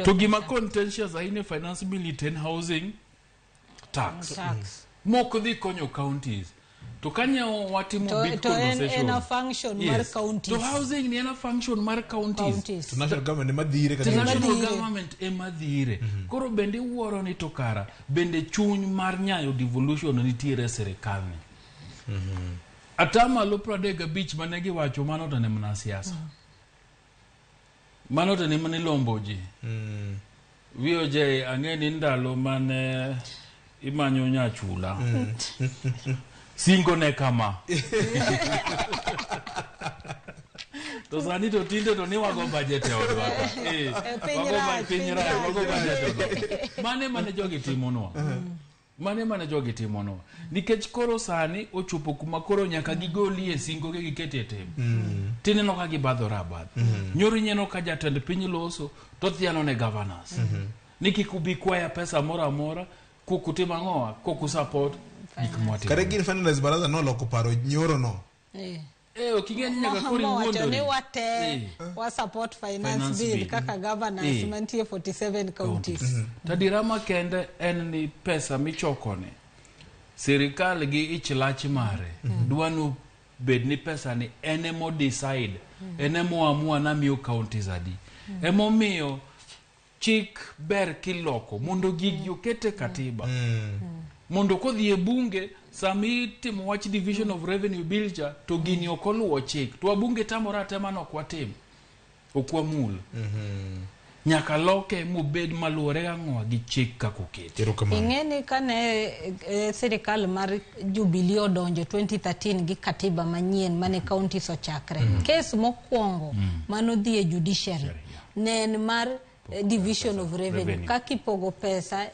to gima contentious aine finance bill ten housing tax moko dhi konyo counties. To kanya watimo big conversation
to en function mar counties.
To housing ni en function mar counties.
To national government madhire
kata national government madhire. Koro bende wuoro ni to kara bende chuny mar nyayo devolution nitiere serikal ni. Atama lo 35 mane giwacho mano to ne mana siasa. Mano to ne mane lomboji. Weche ang'eni ndalo mane imanyo nyachula. Singo ne kama. To sani to tinde to ni wago budget e odwa. Wago budget odwa. Mane jogi timono. Mane jogi timono. Nikech koro sani ochopo kuma koro nyaka gigoli e singo ge gikete tem. Tineno ka gibadhora badh. Nyori nyeno ka jatend piny loso to thiano ne governors. Niki kubikwaya pesa mora kukutima ng'owa kusupport
kare gin finance baraza no loko paro nyoro no
okingen nyaka kori wuondo
ni wate wa support finance bill kaka governors mantie 47 counties.
Tadirama kende en ni pesa michokone serikal gi ichlach mare dwanu bed ni pesa ni enemo decide enemo amua na miyo counties adi emomiyo chik ber kiloko mondo gigi okete katiba mondo kodhi e bunge sami timo wach division of revenue bill cha to gini okoluwo chik to bunge tamora tema no kwatim okwamul nyaka loke mubed maluore ang'owa gi chik kakokete.
Ing'eni kane serikal mar Jubilee odonjo 2013 gi katiba manyien mane counties ochakre. Kes mokwongo mano dhi e judiciary nen mar division of revenue kakipogo pesa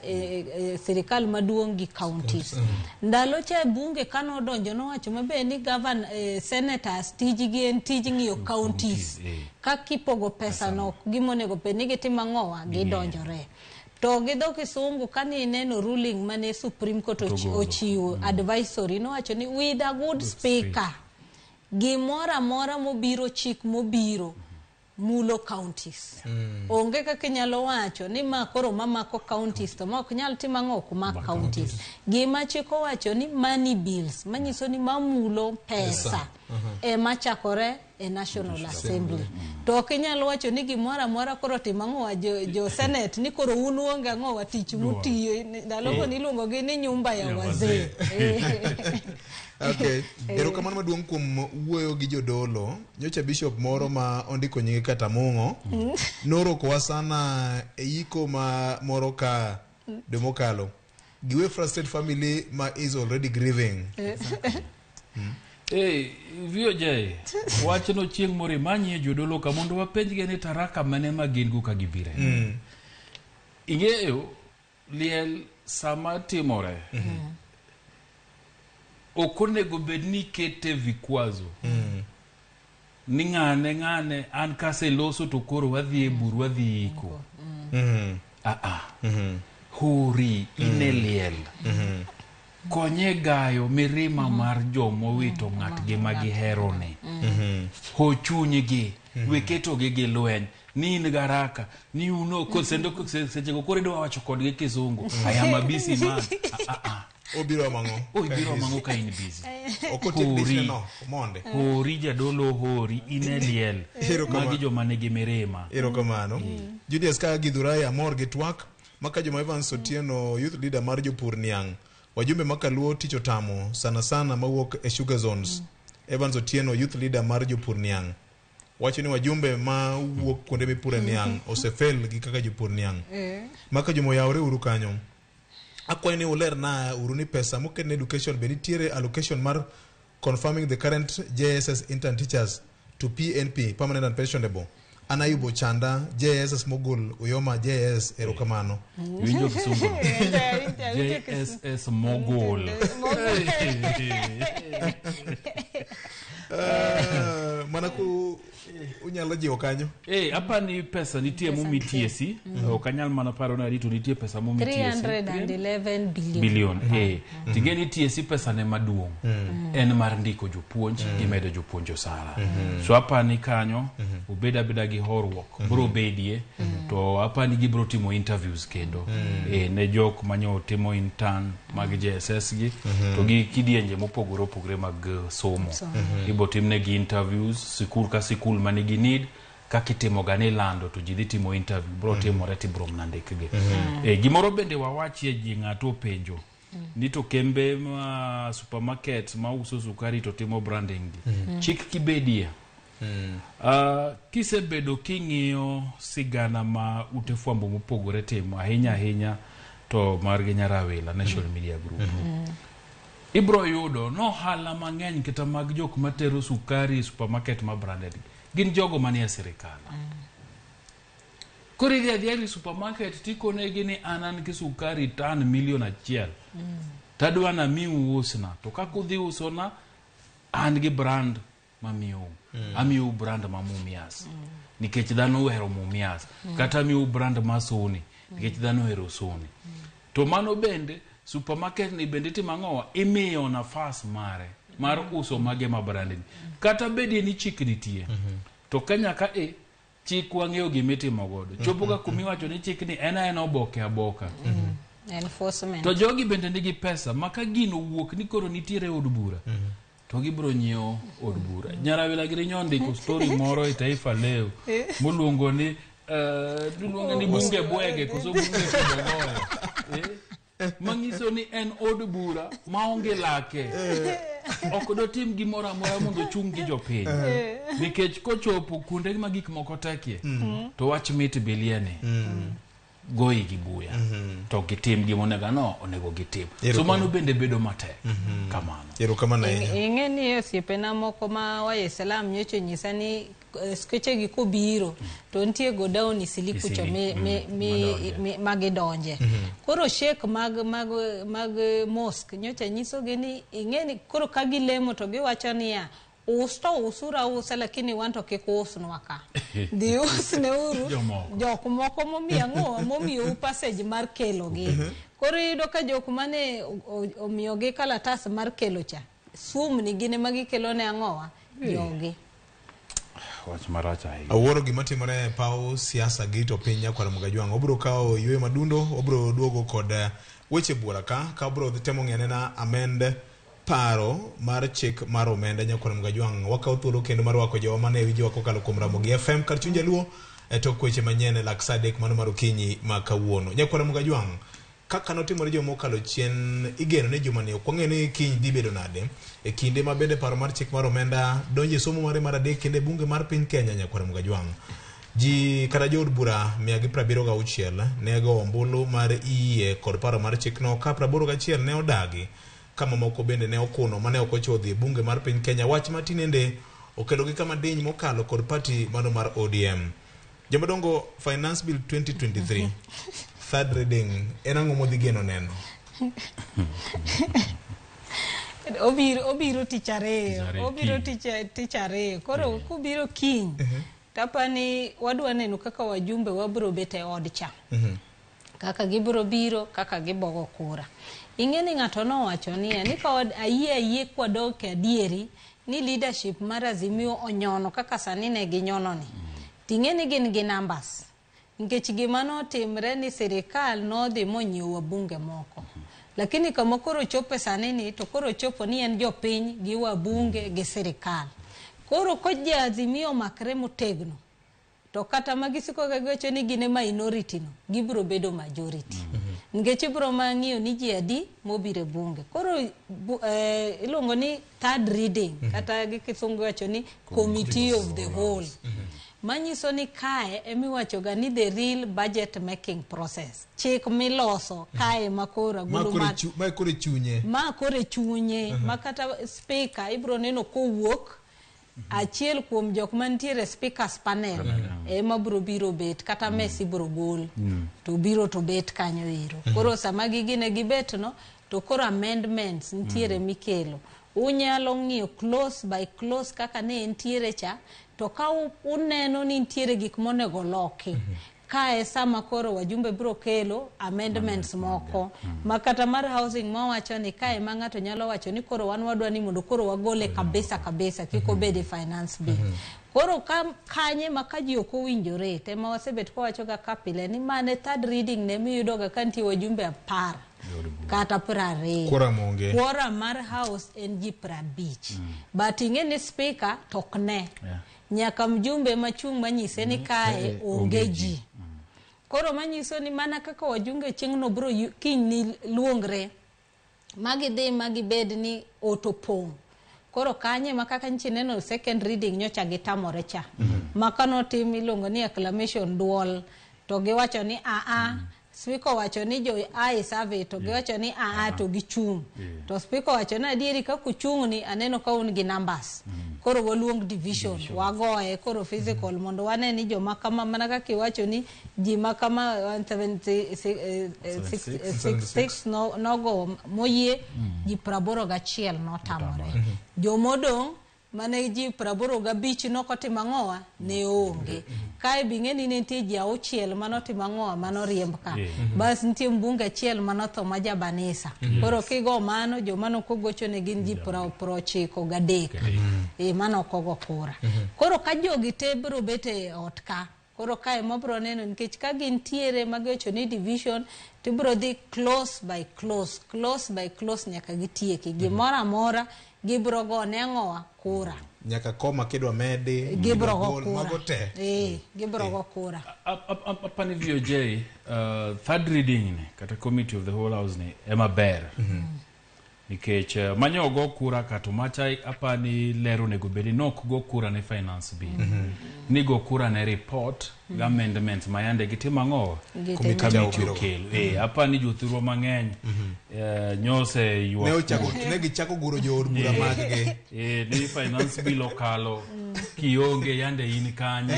sirikal maduong' gi counties. Ndalo cha bunge kano donjo nowacho mabe ni senators tijgi en tij ng'iyo counties kakipogo pesa no gimonego bed ni gitimo ang'owa gidonjore. To gidho kisungu kani neno ruling mane Supreme Court ochiwo advisory nowacho ni with a good speaker gimora mora mobiro chik mobiro mulo counties. Onge kaka nyalo wacho ni makoro mamako counties to mok nyal timo ang'o kumak counties. Gima chiko wacho ni money bills manyiso ni mamulo pesa machakore National Assembly. To kinyalo wacho ni gimora mora koro timo ang'o jo Senate ni koro unuonge ang'o tich mutiyo ndalo niluongo gi ni nyumba ya wazee.
Okay. Erokamano maduong' kuom wuoyo gi jodolo. Nyocha bishop moro ma ondiko nyinge kata Mung'o noroko sana eiko ma moro ka demokalo. Giwe frustrated family ma is already grieving.
Weche wach no chieng' moro manie jodolo ka mondo wapenjge ni taraka mane ma gin go ka gibire. Ing'eyo liel sama timore okonego bed ni kete vikwazo ni ng'ane an kase loso to koro wadhi e bur wadhi iko hori ine liel konye gayo mirima mar jomo wito ng'atgi ma giherone ho chunygi weketogi gi lweny ni in garaka ni uno kosendo sechego koro idwa wacho kodgi kisungu I am a busy man.
Obiro mango
ka in busy.
Okotekdishne no monde.
Hori jadolo hori ine liel magi joma nigi mirima.
Erokamano. Julius ka Githurai amor gi twak maka joma Evans Otieno youth leader mar jopur Niang. Wajumbe makaluo ticho tamo sana mawuok e sugar zones. Evans Otieno youth leader mar jopur Niang. Wacho ni wajumbe ma wuok kuonde mipure Niang osefel gi kaka jopur Niang. Maka jomo yawre uru kanyo. Akwa ni uler na uruni pesa mukene education benitiere allocation mar confirming the current JSS intern teachers to PNP permanent and pensionable. Anayubo Chanda JSS mogul uyoma JSS erokamano.
Winjo kisungu. JSS mogul.
Manaku unyalo jiwo kanyo.
Hapa ni pesa nitie mumi TSC. Okanyal mana paro na ritu nitie pesa mumi TSC.
311
billion. Tigeni TSC pesa ne maduong'. En mar ndiko jopuonj gi medo jopuonj osara. So hapa ni kanyo ubeda gi horruok. Bro bedie to hapa ni gibro timo interviews kendo. Ne jok manyo timo intern mag JSS gi to gi kidienje mopogore mag somo. Ibo timne gi interviews sikul ka sikul manigi need kakitimo gane lando to jidhi timo interview bro timo reti bro mnandikge. Gimoro bende wawachi ji ng'ato penjo ni to kembe ma supermarket ma uso sukari to timo branding chik kibedie kisebedo king'iyo sigana ma utefwambo mopogore timo ahinya to margi Nyarawela National Media Group. Ibro yudo no hala mang'eny kata mag jok matero sukari supermarket ma branded gin jogo manie sirikal. Kori gadi supermarket tikonegi ni anan ki sukari tan milion 1 tadwa na miu usna to kakudhi usona an gi brand mamiu amiu brand ma Mumias nikech dhano uhero Mumias kata miu brand ma Sony nikech dhano uhero Sony. To mano bende supermarket ni bende timang'owa imiyo nafas mare mar uso mage ma branded kata bedi ni chik nitie to Kenya ka chik wang'eyo gimitimo godo chopo ka kumiwacho ni chik ni en oboke aboka
enforcement
to jogi bende nigi pesa maka gino wuok ni koro nitiere od bura to gibro nyiewo od bura. Nyarawela giri nyondiko story moro e Taifa Leo moluongo ni bunge bwege koso bunge kidogoyo mangiso ni en od bura maonge lake ok do tim gimoro amora mondo chung gi jopiny nikech kochopo kuonde ma gik moko tekie to wach mit biliene goyi gi buya to gitim gimonego no onego gitim so mano bende bedo matek kamano.
Erokamano
ing'eni osiepena moko ma wa Islam nyocho nyisa ni skeche gi kobiro to ntie go down isiliku cha magidonje koro shek mag mosque nyocha nyiso gi ni ingeni koro kagilemo to giwacho niya usura usa lakini wanto kikusnwa ka di usne uru jok moko momiyo passage mar kelo gi koro yudo ka jok mane omiyo gi kalatas mar kelo cha sum ni gine magi kelo ne angowa jogi
wach maracha hi
aworo gima timore pau siasa gito pinya kwa Mugajwang obro kao ywe madundo obro duogo kod weche bura ka obro temo ngene na amend paro mar chik mar omenda nyakwa Mugajwang wakao thuolo kendo mar wako jowa mane winjo wako kalo kuom Ramogi FM kar chunje luo tok weche manyene laksadek mano marukinyi makawuono nyakwa Mugajwang kaka notimore jomokalo chien igeno ne joma ne okwang'ene kiny dhi bedo nade e kinde ma bende paro mar chik mar omenda donje somo mare mar adek kende bunge mar piny Kenya nyakwa Mugajwang ji kata jood bura 176 ne go ombulu mar iye kod paro mar chik no ka 81 ne odagi kama moko bende ne okuno mane ok ochodhi bunge mar piny Kenya wach matinende okelo gi kama diny mokalo kod party mano mar ODM jomadongo Finance Bill 2023 third reading enango modhi geno neno
obiro tichare koro kubiro kiny tapani wadwa neno kaka wajumbe wabro bete od cha kaka gibro biro kaka gibogo kura ingeni ngato no wacho ni ka ayie kwadok adieri ni leadership mar Azimio onyono kaka sani ne ginyono ni tingeni gin gi numbers nikech gima notimre ni serikal nodhi monyieo wabunge moko lakini kama koro chope sanini to koro chopo ni en jopiny gi wabunge gi serikal koro koja Azimio makre motegno to kata magisiko gagocho ni gine minority no gibro bedo majority nikech bro mang'iyo ni ji adi mobire bunge koro ilongo ni third reading kata gi kisungu wacho ni committee of the whole manyiso ni kae emiwacho ga ni the real budget making process chik miloso kae makora makore chunye makata speaker ibro neno kowuok achiel kuom jok mantiere speakers panel ema biro bet kata Messi biro gol to biro to bet kanyo iro koro sama gigine gibet no to koro amendments ntiere mikelo unyalo ng'iyo close by close kaka ne entiere cha to ka uneno ni ntiere gik monego loki kae sama koro wajumbe biro kelo amendments moko makata mar housing mawacho ni kae mangato nyalo wacho ni koro wan wadwa ni mondo koro wagole kabisa kiko bede finance bill koro kanye makaji ok owinjore tema wasebet ko wacho ga kapile ni mane third reading ne miyudo ga kanti wajumbe 10 kata 20 kora mar house en ji 50 but ingene speaker tokne nyaka mjumbe machung manyise ni kae ongeji koro manyiso ni mana kaka wajunge chingno bro kiny luongre magi bed ni otopong koro kanye makaka nchineno second reading nyocha gitamore cha makano timi longo ni acclamation dual to giwacho ni Speaker wacho ni jo ai survey to giwacho ni to gichung to speaker wacho na adieri ka kuchung ni aneno ka un gi numbers koro waluong division wagoe koro physical mondo wane ni jo makama mana ka kiwacho ni ji makama 176 no go moyie ji 81 no tamore jo modong mane ji 85 no kotima ngoa ne onge kae bingeni ne ntie ji 6 manotima ngoa manoriemb ka bas ntie mbunge achiel manotho majabanisa koro kigo mano jo mano kogocho ne gin ji 93 mano kogo kura koro ka jogi te bro bete otka koro kae mobro neno nikech ka gintiere magocho ni division tibro dhi close by close nyaka gitieki gimora amora gibro go ne ngoa kura
nyaka koma kidwa medi
gibro go kura gibro go kura
apani VOJ third reading ne kata committee of the whole house ne ema ber nikech manyo go kura kato machai apani lero nego bedi nok go kura ne finance bill ni go kura ne report amendments mayande gitima ngo committee okelo apani jothuro mang'eny nyose yuo
ne gichako guro jo od bura magge
ni finance bill okalo kionge yande in kanye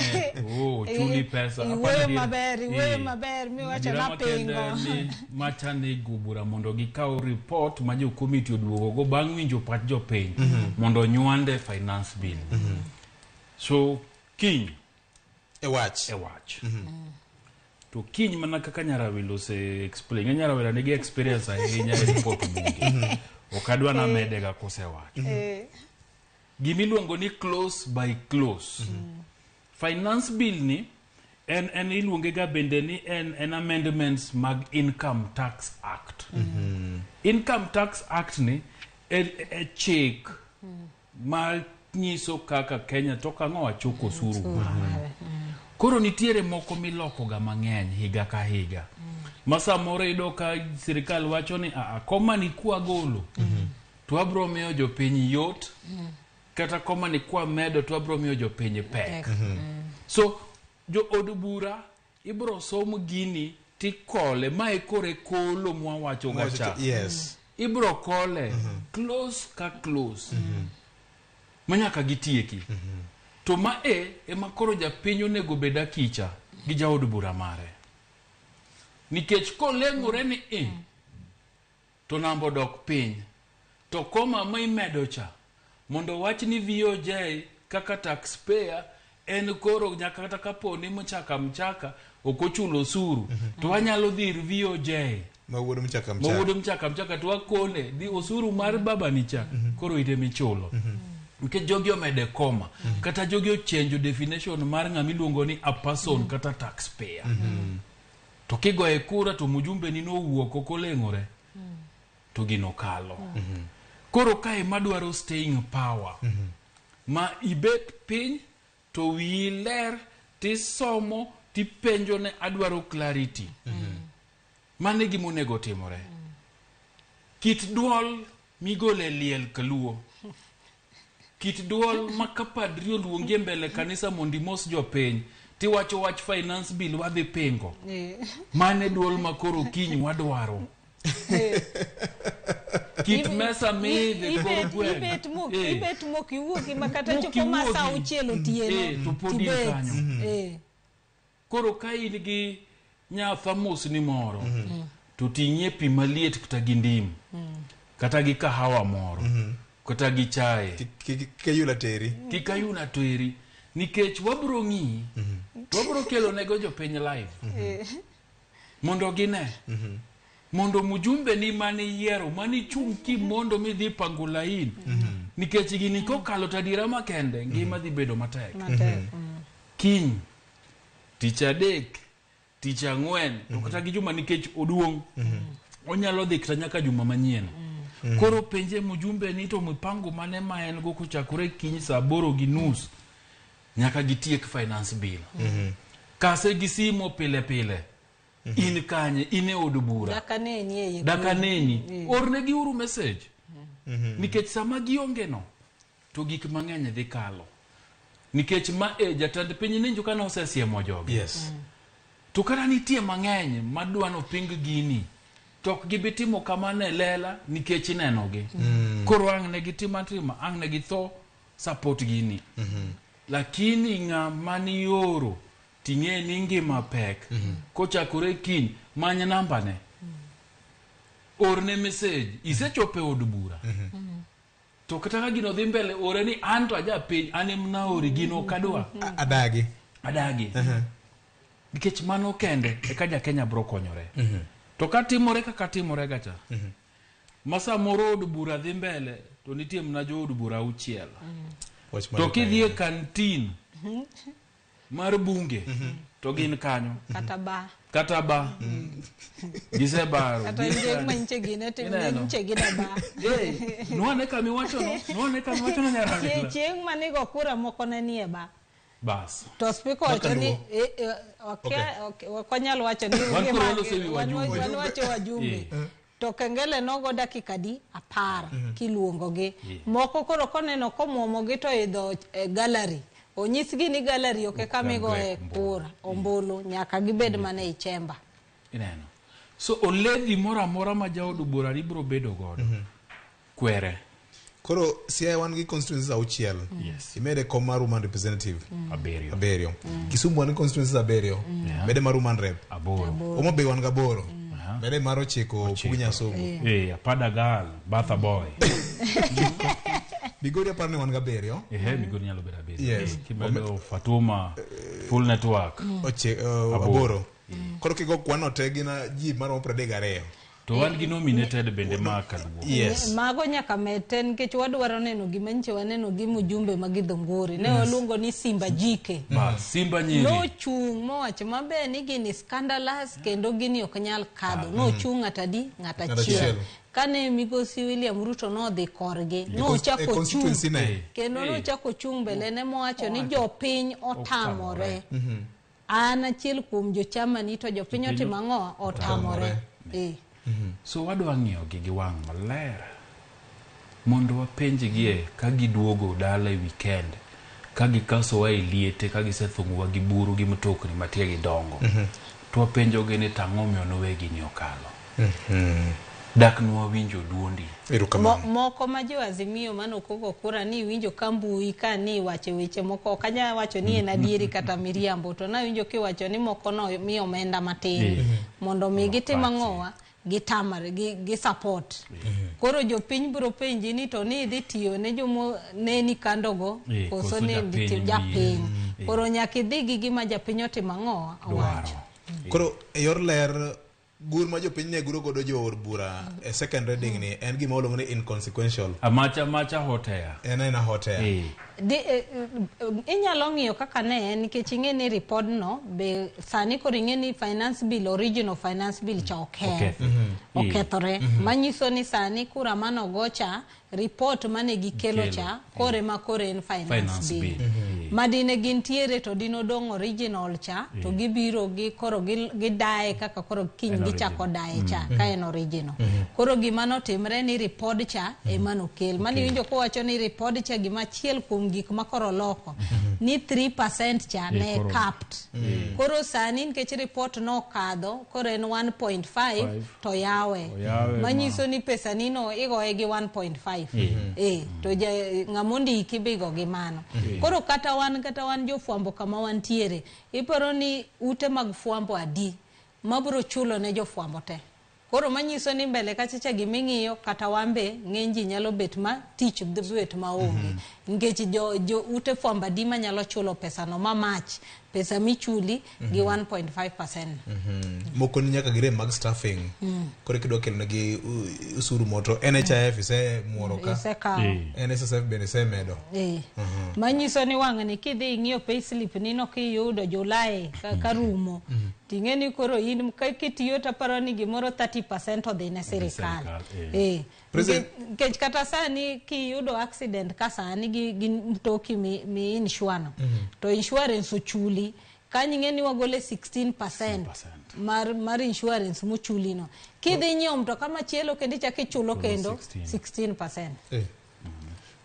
chuli pesa
iwe maber mi wacho na pingo
macha ne gubura mondo gikaw report ma jo committee oduogo go bang' winjo pat jo piny mondo nywande finance bill so kiny
e wach
to kiny mana kaka Nyarawelo se explain Nyarawelo nigi experience ahinya e report bunge okadwa na medega kosewach gimiluongo ni close by close finance bill ni en iluonge ga bende ni en amendments mag Income Tax Act Income Tax Act ni e chik ma nyiso kaka Kenya to kang'o achoko osuru koro nitiere moko miloko ga mang'eny higa ka higa masa moro ido ka sirikal wacho ni koma ni kwa golo to abro miyo jopiny yot kata koma ni kwa medo to abro miyo jopiny pek so jo od bura ibro som gini tikole mai kore kolo mwa wacho gacha
yes
ibro kole close ka close manyaka gitieki to ma ema koro japiny onego beda kicha gi jaod bura mare nikech koleng'ore ni to nambo dok piny to koma ma imedo cha mondo wach ni VOJ kaka taxpayer en koro nyaka kata kaponi mchaka okochulo osuru to wanyalo dhir VOJ
mawuodo
mchaka to wakone di osuru mar baba nicha koro ite michulo nikech jogi omede koma kata jogi ochange definition mar ng'ama iluongo ni a person kata taxpayer to kigoe kura to mujumbe ni nowuok koleng'ore to gino kalo koro kae madwaro staying power ma ibet piny to wi ler tisomo tipenjo ne adwaro clarity mane gimonego timore kit duol migole liel kaluo kit duol makapadri oluongie mbele kanisa mondimos jopiny tiwacho wach finance bill wadhi pingo mane duol makoro kiny wadwaro kit mesa midhe
ibet mok iwuoki makata chopo masa auchiel otieno
to podi kanyo koro ka in gi nyafamos ni moro to ting'e pi maliet kata gi ndim kata gi kahawa moro kata gi chae kikayuna teri nikech wabro ng'i wabro kelo nego jopiny live mondo gine mondo mujumbe ni mani yiero mani chung ki mondo mi dhi pango lain nikech gini kokalo tadira makende ngima dhi bedo matek kiny tich adek tich ang'wen to kata gi juma nikech oduong onyalo dhi kata nyaka juma manyien koro penje mujumbe ni to mipango mane ma en go kochakore kiny saa 8:30 nyaka gitiek finance bill kase gisimo pile in kanye ine od bura dakaneni orne gi uru message nikech sama gionge no to gik mang'eny dhi kalo nikech ma jatend piny ninjo kana osesiemo jogi
yes
to kana nitie mang'eny madwano ping gini tok gibitimo kamane lela nikech nenogi koro ang ne gitima ang ne githo support gini lakini ng'ama ni yoro ting'e ni ngima pek kochakore kiny manya namba ne orne message isechope od bura to kata ka gino dhi mbele ore ni an to aja piny an emna ori gino kadwa adagi nikech mano kende eka ja Kenya bro konyore to katimore kaka timore gacha masa moro od bura dhi mbele to nitie mna jo od bura auchiel to kidhi e kantin mar bunge to gin kanyo kata ba gisebaro
kata nje manche gine nche gine ba
nuane kami wacho no nyara
chieng manigo kura moko ne nie ba
bas
to speaker wacho ni wakonyalo wacho ni wan wacho wajumbe to kengele nogo dakika di 10 kiluongogi moko koro koneno komwomogi to idho gallery onyisgi ni gallery oke kamigo e kura ombulu nyaka gibed mane ichemba
ineno so oledhi mora ma jaod bura ibro bedo godo kwere
Koro Siaya wan gi constituencies auchiel. Imede kom mar woman representative. Aberio. Kisumu wan gi constituencies aberio. Mede mar woman rep. Omo Bay wan gaboro. Mede mar ochiko Pugunya Somo.
Padagal, Batha Boy.
Migori aparo ni wan gaberio.
Migori nyalo bedo aberio. Yes. Kimedo Fatuma, Full Network.
Aboro. Koro kigo kwano te gina ji maromo 32.
To wan gi nominated bende makaluo.
Yes.
Mago nyaka meten nikech wadwaro neno gima nche waneno gi mujumbe mag Dhongori. Ne waluongo ni Simba Jike.
Simba nyiri.
No chung mowacho mabe ni gini scandalous kendo gini ok nyal kadho. No chung ng'atadi ng'atachiel. Kane migosi William Ruto no dhi korgi. No chako chung. Kendo no chako chung mbele ne mowacho ni jopiny otamore. An achiel kuom jochama ni to jopiny otimo ang'o otamore.
So wadwa ng'iyo gi wang' maler mondo wapenjgie ka giduogo dala e weekend ka gikasowa e liete ka gisethung'owa gi buru gi mtokni matie gi dongo to wapenjogi ni tang'o miyo nowegi ni okalo dak nuwa winjo duondi
moko ma jo Azimio mano koko kura ni winjo kambui ka ni wache weche moko kanya wacho ni en adieri kata miriambo to na winjo kiwacho ni moko no miyo omenda matin mondo mi gitima ng'owa gitamare gi support koro jopiny biro penji ni to ni dhi tiyo ne jomo ne ni kandogo koso ne dhi japiny koro nyaka idhi gi gima japiny otimo ang'o awacho
koro yor ler gur ma jopiny ne guro godo jo bura e second reading ni en gima oluongo ni inconsequential
macha hotea
en hotea
inyalo ng'iyo kaka ne en nikech ing'e ni report no be sani koro ing'e ni finance bill original finance bill cha okethore manyiso ni sani kura mano gocha report mane gikelo cha kore ma kore en finance bill madine gintiere to dino dong original cha to gibiro gi koro gidae kaka koro kiny gichako dae cha ka en original koro gima notimre ni report cha emano kel mani winjo kowacho ni report cha gima chiel kuom gik makoro loko ni 3% cha ne capped koro sani nikech report no kadho koro en 1.5 to yawe manyiso ni pesa nino igoe gi 1.5 to ng'amondi ikibigo gi mano koro kata wan jofwambo kama wantiere iparo ni ute mag fwambo adi mabro chulo ne jofwambo te koro manyiso ni mbele kachacha giming'iyo kata wambe ng'enji nyalo bet ma tich bet maonge nikech jo ute fwamba di manyalo chulo pesa no mamach pesa michuli gi 1.5%.
Moko ni nyaka gire mag staffing. Kore kido kelno gi usuru moto NHIF ise muoroka. NSSF bende ise medo.
Manyiso ni wang'ani kidhi ing'iyo payslip nino kiyudo Julai ka rumo. Ting'eni koro in kitiyo taparo ni gimoro 30% odhi ne sirikal. Kech kata sani kiyudo accident ka sani gi mtoki mi insuano. To insurance uchuli kanyingeni wagole 16% mar insurance muchuli no kidhi nyom to kama chielo kendi chake chulo kendo 16%.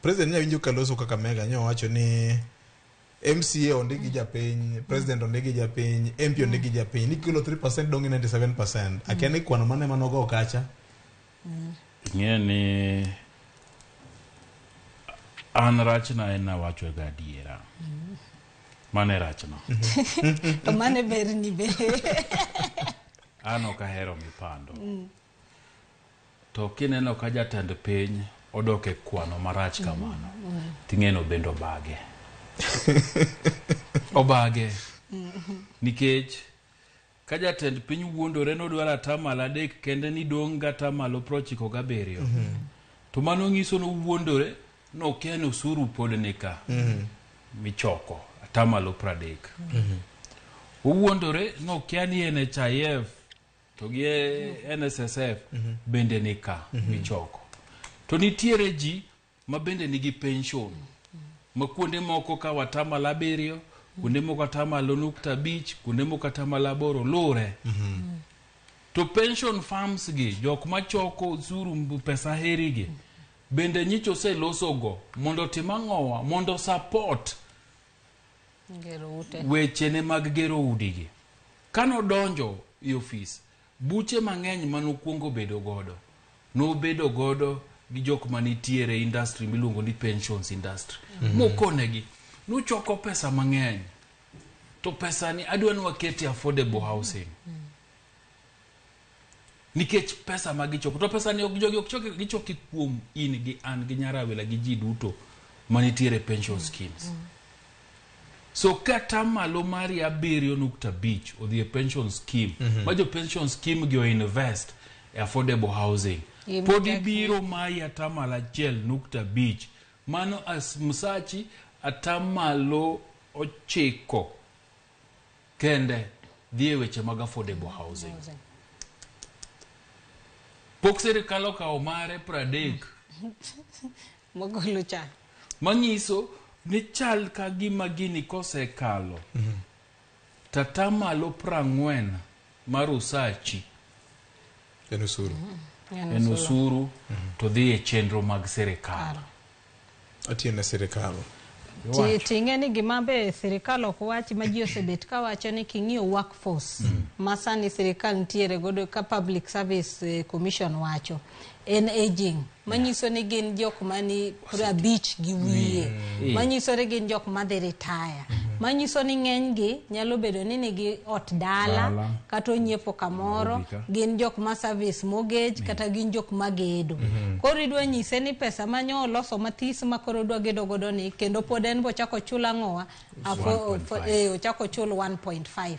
President nyawinjo Kaloso Kakamega nyo wacho ni MCA ondigi japiny, President ondigi japiny, MP ondigi japiny, ni kilo 3% dongi 97%. Akiani kwano mane manogo kacha?
Ngeni an rachna ena wacho gadiera. Mane rachna.
To mane berni be.
Ano kahero mipando. To kineno ka jatend piny odoke kwano marach kamano. Ting'eno bendo bage. Obage. Nikech ka jatend piny wuondore nodwara tamala dek kende ni donga tamalo 97. To mano nyiso no wuondore no keno usuru pod nika. Michoko tamalo 30. Uwuondore no kiani NHIF to gi NSSF bende nika michoko. To nitiere ji ma bende nigi pension. Ma kuonde moko ka watamala 7, kuonde moko tamalo 5, kuonde moko tamala 8 lure. To pension farms gi jok machoko usuru pesa herigi bende nyicho se losogo mondo timang'owa mondo support weche ne mag gero udigi. Kano donjo i office buche mang'eny manokuongo bedo godo no bedo godo gi jok manitiere industry miluongo ni pensions industry mokonegi nuchoko pesa mang'eny to pesa ni adwa ni waketi affordable housing nikech pesa magichoko to pesa ni gichoki kuom in gi an gi nyarawila gi ji duto manitiere pension schemes so kata malo mari 7.5 odhi pension scheme ma jo pension scheme gi invest e affordable housing podi biro mai atamalo 1.5 mano as msachi atamalo 9 kende dhie weche mag affordable housing pok serikal okawo mare 30
mogolo cha
manyiso ni chal ka gima gini kosekalo tatamalo 40 mar usachi en usuru to dhi e chenro mag serikal
atiende serikal
tinge ni gima be serikal ok wachi ma ji osebet ka wacho ni king'iyo workforce masani serikal ntiere godo ka public service commission wacho en aging manyiso ni gin jok mani 50 gi wiye manyiso ni gin jok madhi retire manyiso ni ng'eny gi nyalo bedo ni nigi ot dala kata onyiepo kamoro gin jok ma service mortgage kata gin jok magedo koro idwa nyise ni pesa manyo loso mathis makoro dwa gedo godo ni kendo pod en bo chako chula ng'owa ochako chul 1.5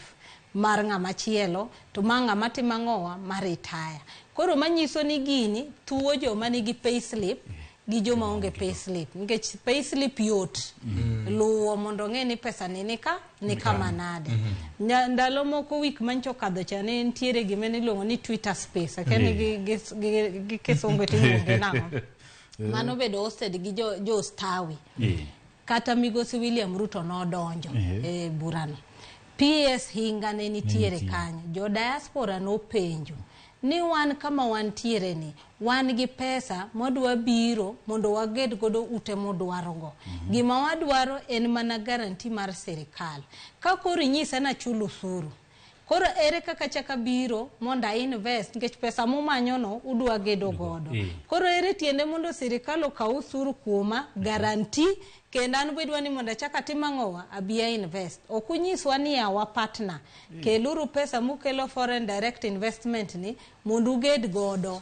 mar ng'ama chielo to ma ng'ama tima ng'owa ma retire koro manyiso ni gini tuwo joma nigi payslip gi joma onge payslip nikech payslip yot luwo mondo ng'e ni pesa ni kama nade ndalo moko week mancho kadho cha ne ntiere gima iluongo ni Twitter space akene gi kesongo timonge nang'o mano bedo hosted gi jo stawi kata migosi William Ruto nodonjo e burano PS hinga ne nitiere kanyo jo diaspora no penjo ni wan kama wantiere ni wan gi pesa modwa biro mondo waged godo ute modwarogo gima wadwaro en mana garanti mar serikal ka koro nyisa na chulo usuru koro ere kaka chaka biro mondo invest nikech pesa mumanyo no udwa gedo godo koro ere tiende mondo serikal okaw usuru kuoma garanti kendo an bedwa ni mondo chaka timang'owa abia invest okunyiswa ni awa partner keluru pesa mukelo foreign direct investment ni mondo uged godo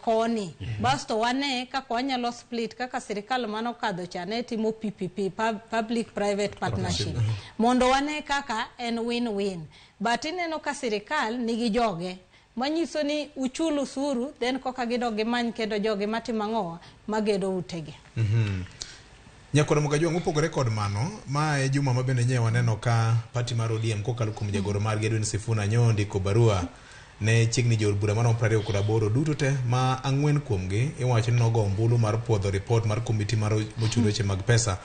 koni basto wane kaka wanyalo split kaka serikal mano kadho chane timo PPP public private partnership mondo wane kaka en win-win but ineno ka serikal nigi joge manyiso ni uchulu usuru then koka gidogi many kendo joge matimang'owa magedo utege
Nyakona Mugajwa mopogore kod mano ma e juma mabende nyewa neno ka party mar ODM kokalo kuom jagoro mar Edwin Sifuna Nyondi ko barua ne chiegni jor bura mano 28 duto te ma ang'wen kuomgi iwacho ni nogo ombulu mar puodho report mar komiti mar mochulo weche mag pesa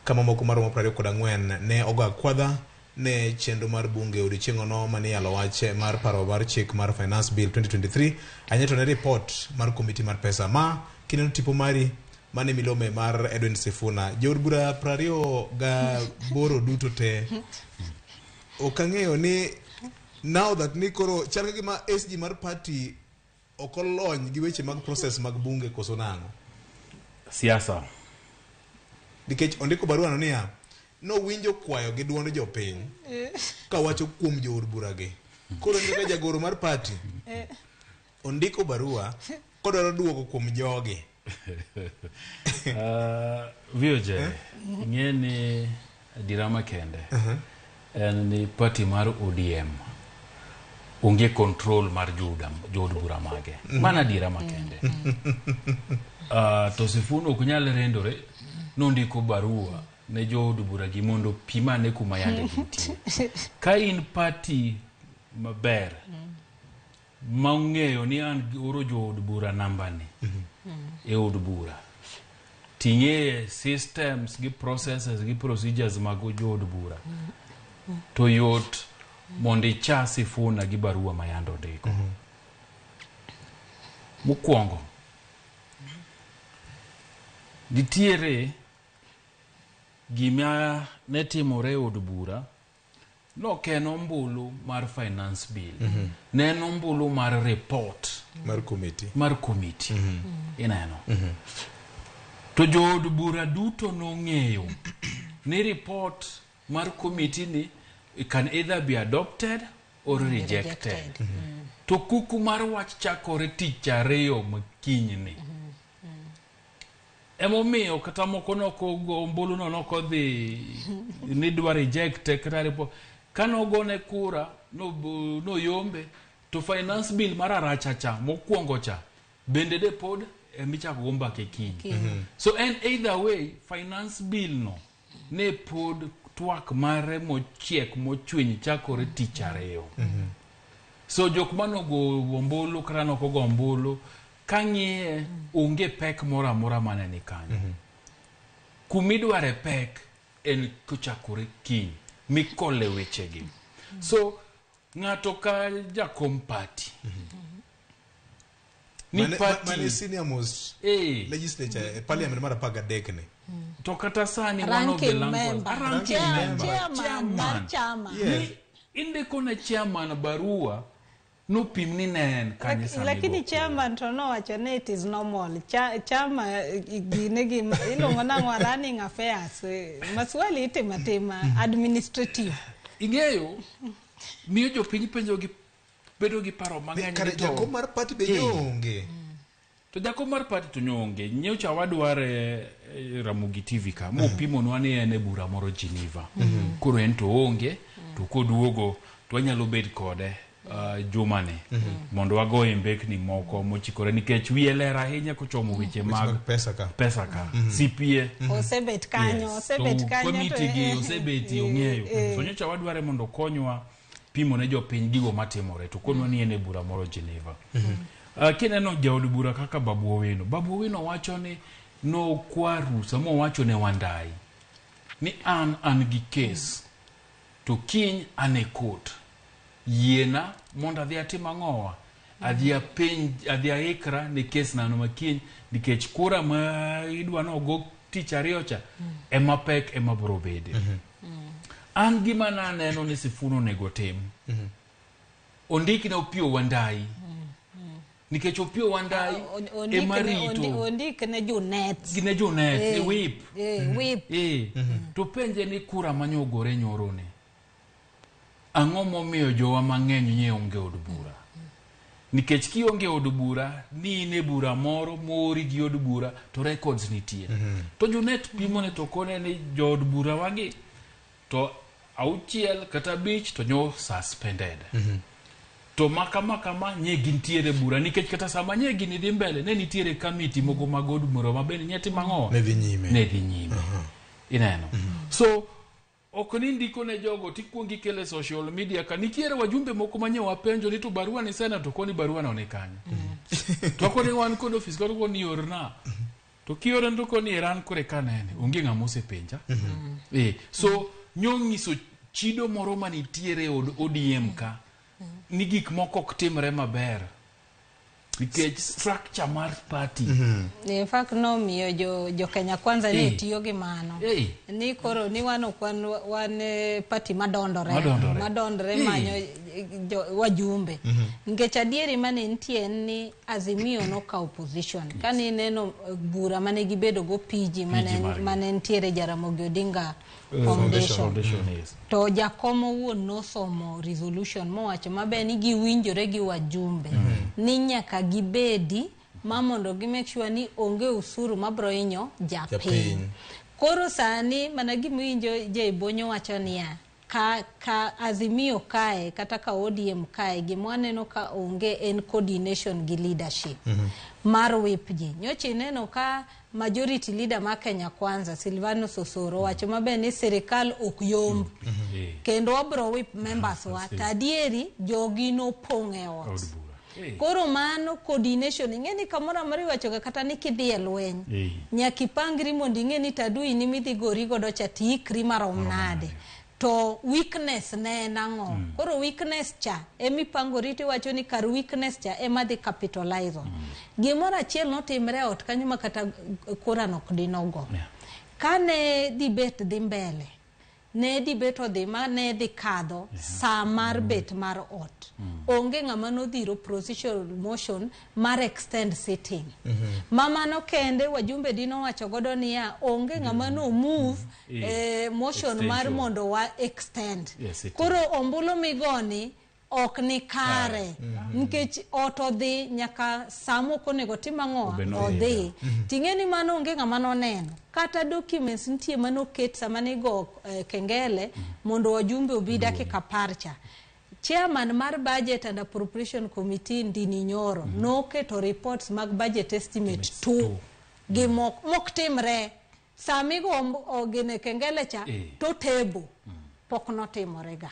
kama moko mar 24 ne oga kwadha ne chenro mar bunge odiochieng' no mani yalo wache mar paro mar chik mar finance bill 2023 anyeto ne report mar komiti mar pesa ma kineno tipo mari mane milome mar Edwin Sifuna jor bura 28 duto te okang'eyo ni now that nikoro chalka gima SG mar party okolony gi weche mag process mag bunge koso nang'o
siasa
nikech ondiko barua no niya no winjo kwayo gi duond jopiny ka wacho kuom jor bura gi koro ndika jagoro mar party ondiko barua kodoro duogo kuom jogi
Weche ng'eni dirama kende en ni party mar ODM onge control mar jod bura mage mana dirama kende to Sifuna ok nyal rendore nondiko barua ne jod bura gi mondo pimane kuma yande gintie ka in party maber ma ung'eyo ni an oro jod bura nambani e od bura ting'e systems gi processes gi procedures mag jod bura to yot mondo icha Sifuna gi barua mayando ndiko mokwongo nitiere gima ne timore od bura no ken ombulu mar finance bill ne en ombulu mar report mar committee ineno to jood bura duto nong'eyo ni report mar committee ni can either be adopted or rejected to kuku mar wach chakore tich ariyo makinyni emomiyo kata moko noko ombulu no noko dhi ni dwa reject kata report kanogone kura no yombe to finance bill mar arachacha mokwongo cha bende de pod emichako gomba ke kiny so and either way finance bill no ne pod twak mare mochiek mochwiny chakore tich ariyo so jok manogo ombulu kata nokogo ombulu kang'iye onge pek mora mora mane ni kanyo kumidware pek en kuchakore kiny mikole wechegi so ng'ato ka jakom party
ni party mane senior most legislature parliament mara paga dekne
to kata sani one of the ranking member chairman indiko na chairman barua no pimni nen kanye sani
lakini chairman to no wacho ne it is normal chama ginegi ilongo na running affairs maswali itimatima administrative
ing'eyo miyo jopiny penjo gi bedo gi paro mang'eny
to jakom mar party be nyonge
to jakom mar party to nyonge nyocha wadware Ramogi TV ka mopimonwa ni en e bura moro Geneva koro en to onge to koduogo to wanyalo bet kode jumane mondo wagoye mbekni moko mochikore nikech wiye ler ahinya kochomo weche mag pesa ka CPA
osebet kanyo
committee gi osebeti ong'eyo so nyocha wadware mondo konywa pimo ne jopiny gigo matimore to konwa ni en e bura moro Geneva kineno jaod bura kaka Babu Owino wacho ni no kwaru samo wacho ne Wandai ni an gi case to kiny ane court yiena mondo adhi atim ang'owa adhi aikra ne kes nano makiny nikech kura ma idwa nogo tich ariyo cha ema pek ema bro bede an gima naneno ni Sifuna onego tim ondiki na Opiyo Wandai nikech Opiyo Wandai ema rito
ondiki ne jonet
whip to penje ni kura manyogore nyorone ang'o momiyo jowa mang'eny nye onge od bura nikech kionge od bura ni ne bura moro mori gi od bura to records nitie to jonet pimone to kone ni jood bura wagi to auchiel kata bich to nyo suspended to makama nye gintiere bura nikech kata sama nye gini dhi mbele ne nitiere committee mogo mag od bura mabende nyeti mang'o
ne dhi nyime
ineno so okoni ndiko ne jogo tikuongi kele social media ka nitiere wajumbe moko manye wapenjo ni to barua ni sena to koni barua no nekanyo to koni wan kod office kod koni yorna to kiore ndo koni eran kore kanene onge ng'amose penja so nyongiso chido moro manitiere od ODM ka ni gik moko oktimre maber nikech structure mar party
in fact no miyo jo Kenya kwanza ni tiyo gi mano ni koro ni wan party madondore manyo wajumbe nikech adieri mane nitie ni Azimio no ka opposition kani neno bura mane gibedo go PG mane nitiere Jaramogi Odinga Foundation to jakomo wuon nosomo resolution mowacho mabe ni giwinjore gi wajumbe ni nyaka gibedi mamondo gi make sure ni onge usuru mabro inyo japiny koro sani mana gimiwinjo Bonyo wacho niya ka Azimio kae kata ka ODM kae gimwaneno ka onge en coordination gi leadership mar whip ji nyochi neno ka majority leader ma Kenya Kwanza Silvano Sosoro wacho mabe ni serikal ok yomb kendo obro whip members wa tadieri jogi no pong'eot koro mano coordination ingeni kamora mari wacho kata ni kidhi e lweny nyaka ipangri mondo ingeni tadui ni midhi gori godo cha tikri marom nade to weakness ne nango koro weakness cha emipangori ti wacho ni kar weakness cha ema dhi capitalize gimora chiel notimre ot kanyo kata kura nok dinogo kane debate dhi mbele ne di bet odhi ma ne dhi kadho saa mar bet mar ot. Onge ng'ama nodhiro procedural motion mar extend sitting. Mamano kende wajumbe dino wacho godo niya onge ng'ama no move motion mar mondo wa extend. Koro ombulu migoni ok ni kare nikech ot odhi nyaka samo konego tim ang'o odhi ting'eni mano onge ng'ama noneno kata documents nitie manoket sama nigo kengele mondo wajumbe obi dakika parcha. Chairman mar Budget and Appropriation Committee Ndini Nyoro noketo reports mag budget estimate 2 gi mok timre samigo ogene kengele cha to table pok notimorega.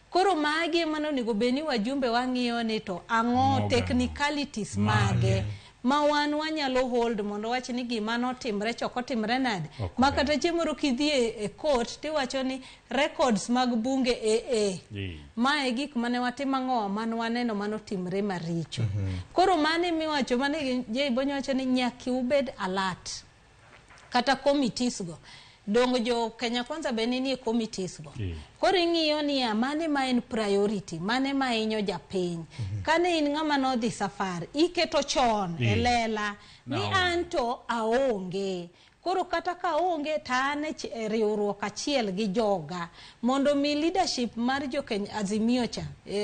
Koro magi mano nigo beni wajumbe wang'iyo ni to ang'o technicalities mage ma wan wanyalo hold mondo wach ni gima notimre choko timre nade makata chiemoro kidhi e court tiwacho ni records mag bunge mae gik mane watimo ang'o man waneno manotimre maricho. Koro mane miwacho mane Jebonyo wacho ni nyaki ubed alert kata committees go dongo jo Kenya Kwanza benini e committees go. Koro ing'iyo ni mane ma en priority, mane ma inyo japiny. Kane in ng'ama no dhi safari, iketo chon e lela ni anto aonge. Koro kata ka onge tane riwruok achiel gi joga mondo mi leadership mar jo Kenya Azimio cha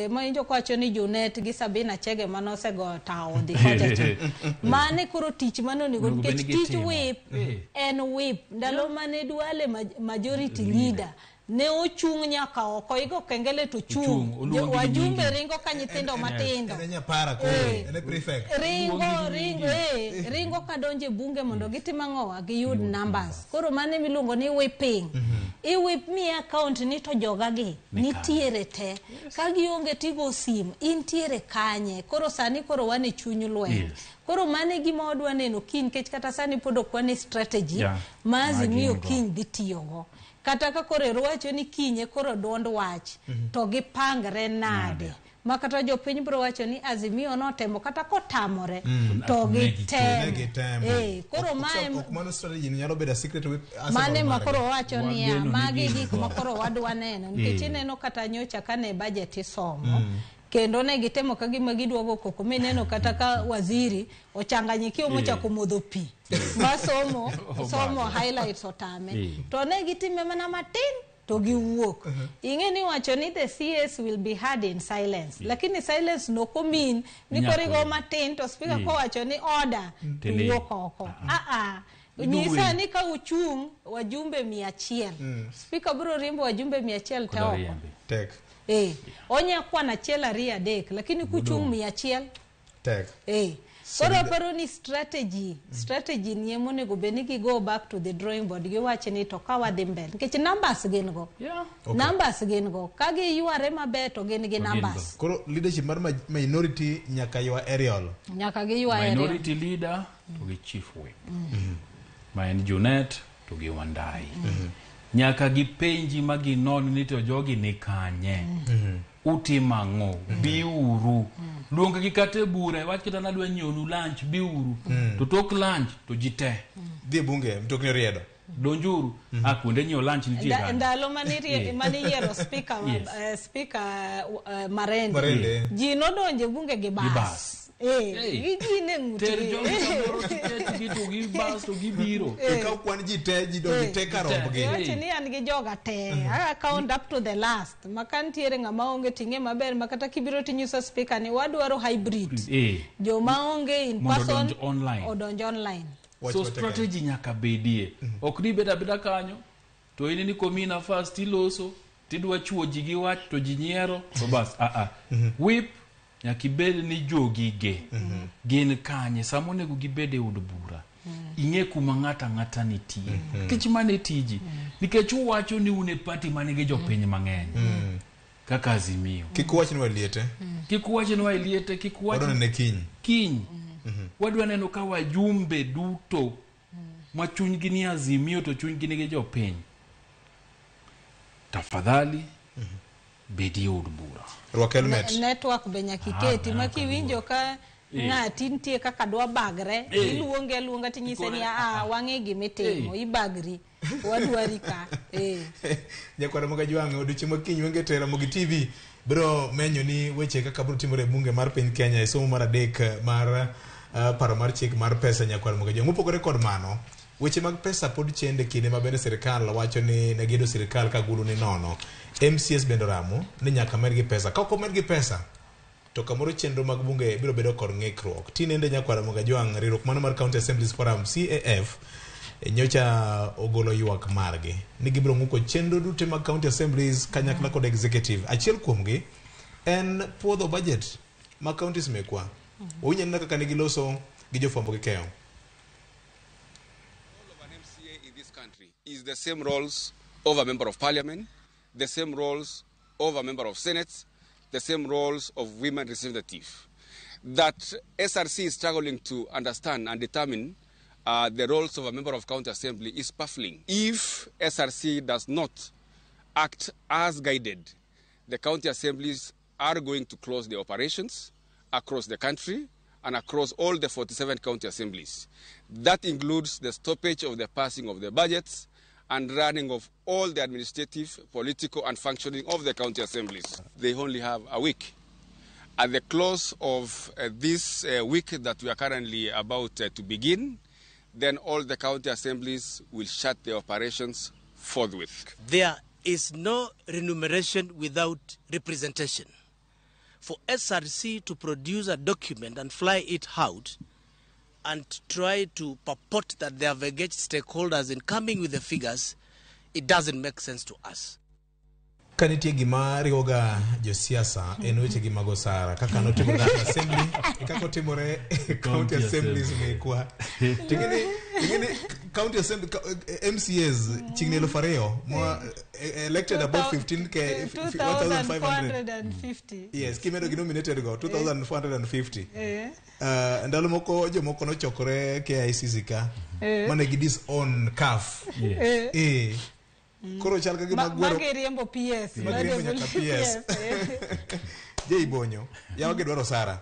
ma injo kwacho ni Junet gi Sabina Chege manose go tao dhi kocha mane koro tich mano ni go tich whip en whip ndalo mane Duale majority leader ne ochung nyaka oko igo kengele to chung wajumbe ringo ka nyithindo matindo
ene prefect
ringo ka donje bunge mondo gitima ng'owa gi yud numbers. Koro mane miluongo ni whipping i whip me account ni to joga gi nitiere te ka gionge tigo sim intiere kanye. Koro sani koro wane chuny lweny. Koro mane gima odwa neno kin kech kata sani podo kwane strategy mazi miyo kin dhi tiyogo kata ka kore ruwacho ni kinye koro dond wach to gipangre nade makata jopiny bro wacho ni Azimio notemo kata kotamore to gitemo
koro mae mano strategy nyalo bedo secret whip
mane makoro wacho ni magi gik makoro wadwa neno nikech neno kata nyocha kane budget isomo kendo ne gitemo ka gima giduogo koko meneno kata ka waziri ochanganyikio mocha kumodho pi somo highlights otame to ne gitime mana matin to giwuok. Ing'eni wacho ni the CS will be heard in silence lakini silence no mean ni korigo matin to speaker ko wacho ni order to wuok oko nyisa ni ka uchung wajumbe 100 speaker bro rimbo wajumbe 100 ta
tek
onya kwa na chela ria dek lakini kuchung 100 tek koro pero ni strategy ni emone go benigi go back to the drawing board gi wache ni to ka wadhi mbele nikech numbers gin go numbers gin go kagi yuare mabeto gin gi numbers.
Koro leadership mar minority nyaka ywa aerial
nyaka gi ywa aerial
minority leader to gi chief whip ma en Junet to gi Wandai nyaka gi penji magi non ni to jogi ni kanye utimango biuru luonga gi kate bure wach kita nadwa nyonu lunch biuru to tok lunch to jite
dhi bunge mtokni riedo
donjuru kuonde nyio lunch nitie
ndalo mani yero speaker Marende ji nodonje bunge gi bas gine nguti
gitu gi bas to gibiro
ka kwan ji te ji do te karobgi
wacho ni an gi joga te account up to the last makantiere ng'ama onge tinge maber makata kibiro tinyiso speaker ni wadwaro hybrid jo maonge in person odonjo online.
So strategy nyaka bedie ok ni beda kanyo to ini ni komina first iloso tidwa chuo ji gi wach to ji nyiero to bas whip nyakibed ni jogige gin kanye samonego gibede ud bura ing'e kuma ng'ata nitie nikech mane tiji nikech uwacho ni une party manige jopiny mang'eny kaka Azimio
kikuwach ni waliete
kikuwach
ne kiny
wadwa neno ka wajumbe duto ma chunygi ni Azimio to chunygi ni jopiny tafadhali bedi od bura
rwak helmet
network benya kiketi makiwinjo ka ng'ati nitie kaka dwa bagre iluonga tinyise ni wang'e gimitimo ibagri wadwarika
nyakwara moga jwang odiochieng' makiny wenge tera Ramogi TV bro menyo ni weche kaka bro timore bunge mar piny Kenya e somo mar adek mar paro mar chik mar pesa nyakwara moga jwang. Mopogore kod mano, weche mag pesa pod chende kinde ma bende sirikal wacho ni ne gedo sirikal ka gulu ni nono. MCS bendo ramo ni nyaka medgi pesa. Ka ok medgi pesa to kamoro chenro mag bunge biro bedo kod ng'ikruok. Tinende nyakwara moga jwang riwruok mano mar County Assemblies Forum CAF nyocha ogolo ywak margi ni gibiro ng'uko chenro duto mag County Assemblies kanyakla kod executive. Achiel kuomgi en puodho budget mag counties mekwa. Owinjo nena kaka ne giloso gi jofwambo gi keyo.
Is the same roles of a member of parliament, the same roles of a member of senate, the same roles of women representative. That SRC is struggling to understand and determine the roles of a member of county assembly is baffling. If SRC does not act as guided, the county assemblies are going to close their operations across the country and across all the 47 county assemblies. That includes the stoppage of the passing of the budgets and running of all the administrative, political, and functioning of the county assemblies. They only have a week. At the close of this week that we are currently about to begin, then all the county assemblies will shut their operations forthwith.
There is no remuneration without representation. For SRC to produce a document and fly it out and try to purport that they have engaged stakeholders in coming with the figures, it doesn't make sense to us.
Kanitie gima riwoga josiasa en weche gi mago sara kaka notimore na assembly kaka otimore county assemblies mekwa. Tingene county assembly MCAs chignelo fareo elected about 15k
2550.
Yes, kimedo gi nominated go 2450. Ndalo moko jomoko no chokore KICC ka mane gi disown CAF. Koro chal ka gima gwero
mageriembo PS
PS Jay Bonyo yawa ge dwaro sara.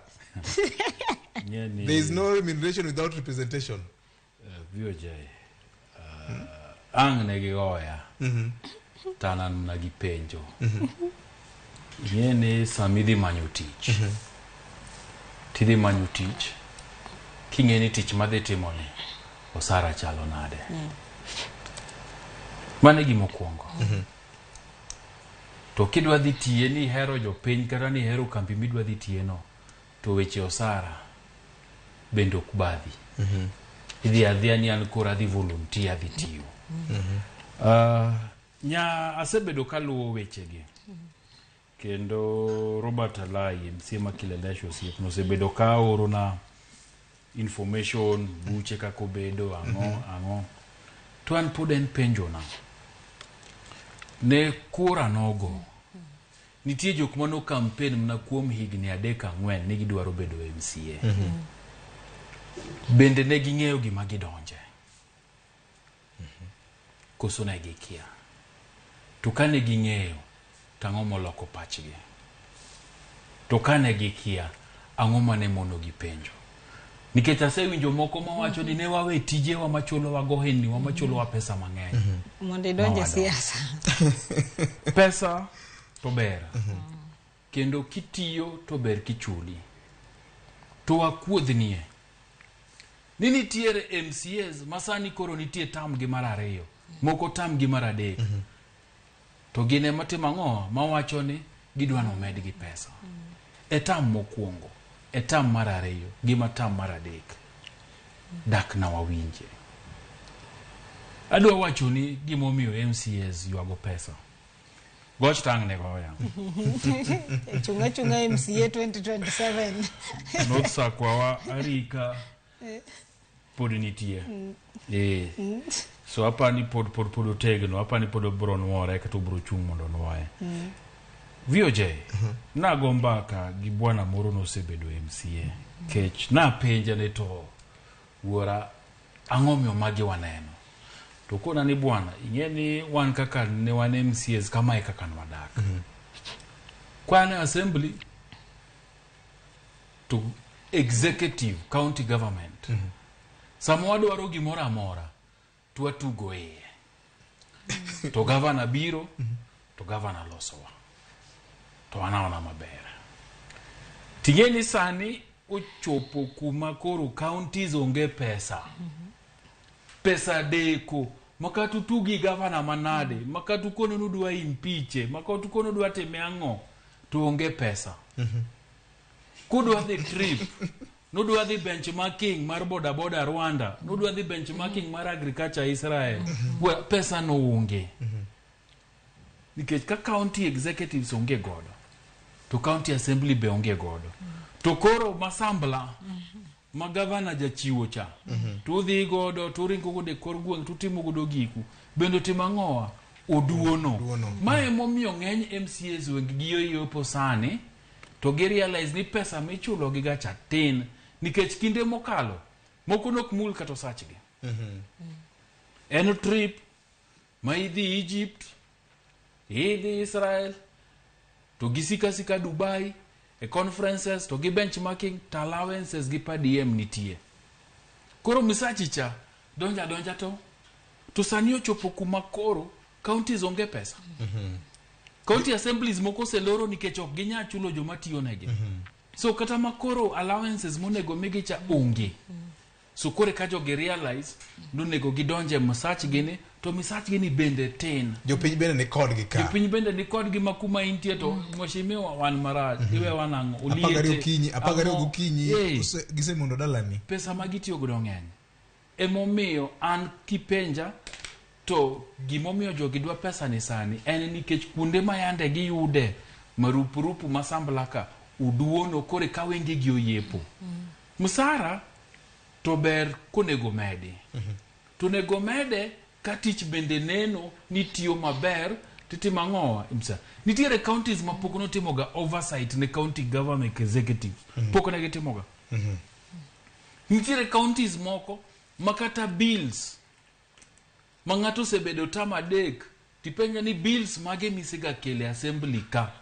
There is no remuneration without representation.
Weche ang ne gigoya tanan na gipenjo yene samidhi manyo tich tidhi manyo tich king'eni tich madhi timoni osara chalo nade. Mane gimokwongo. To kidwa dhi tiye ni hero jopiny kata ni hero kambi midwa dhi tiye no to weche osara bende ok badhi. Idhi adhia ni an kora dhi volunteer dhi tiyo. Nya asebedo kaluwo wechegi. Kendo Robert Alai MC Makilelesho osiep nosebedo ka oro na information buche kako bedo ang'o. To an pod en penjo na. Ne kura nogo. Nitie jok mano campaign mna kuom higni 3-4 ni gidwaro bedo MCA. Bende ne ging'eyo gima gidonje. Koso ne gikia. To kane ging'eyo tang'o moloko pachgi. To kane gikia ang'o mane mono gipenjo. Nikech asewinjo moko mawacho ni ne wawe tijewa machulo wa goheni wa machulo wa pesa mang'eny.
Mondo donje siasa.
Pesa to ber. Kendo kitiyo to ber kichuli. To wakuodhnie. Ni nitiere MCAs masani koro nitie tam gi mar 2, moko tam gi mar 3. To gine matimo ang'o mawacho ni gidwa no medgi pesa. Etam mokwongo, etam mar 2, gima tam mar 3. Dak na wawinje. Adwa wacho ni gimomiyo MCAs yuago pesa. Goch tang ne goya.
Chunga MCA 2027.
Notsa kwa arika pod nitie. So hapa ni pod otegno, hapa ni pod bro nwore kata bro chung mondo nwaye. Weche nagomba ka gi bwana moro no sebedo MCA. Kech na penja ne to wora ang'omyo magi waneno. To kona ni bwana ing'eni wan kaka ne wan MCAs kama e kaka nwadak. Kwana assembly to executive county government. Samo wadwaro gimoro amora to atugo iye. to gavana biro to gavana losowa to anaona maber. Tingeni sani ochopo kuma koro counties onge pesa. Pesa deko makatu tugi gavana manade makatu kono nudwa impiche makatu kono dwa teme ang'o to onge pesa. Kudwa the trip nudwa the benchmarking mar boda Rwanda nudwa the benchmarking mar agriculture Israel pesa no onge. Nikech ka county executives onge godo to county assembly be onge godo to koro masambla ma gavana jachiwo cha tu dhi godo tu ringo gode kor gweng tu timo godo giku bendo timang'owa oduono mae momiyo ng'eny MCAs weng giyo po sani to gi realize ni pesa michulo gi gacha tin nikech kinde mokalo moko nok mul kata sachgi. En trip ma idhi Egypt, idhi Israel, to gisika Dubai, e conferences, to gi benchmarking, to allowances gi pa DM nitie. Koro misachicha, donja to sani ochopo kuma koro, counties onge pesa. County assemblies moko seloro nikech ok ginya chulo joma tiyo negi. So kata makoro allowances monego migi cha onge. So kore ka jogi realize nonego gidonje misach gini to misach gini bende tin.
Jopiny bende ni kodgi ka.
Jopiny bende ni kodgi makuma intie to mweshimiwa wan maraj iwe wanang'o
uliete. Apagari gokinyi gise mondo dalani.
Pesa magitiyo godo ng'eny. Emomiyo an kipenja to gimomiyo jogi dwa pesa ni sani en nikech kuonde mayande giyude marupurupu masamblaka uduono kore ka wenge gi oyepo. Musara to ber konego medi. To nego mede ka tich bende neno ni tiyo maber titima ng'owa imsa. Nitiere counties ma pok notimoga oversight ne county government executive. Pok ne gitimoga. Nitiere counties moko makata bills ma ng'ato sebedo tama dek tipenja ni bills mage misiga kele assembly ka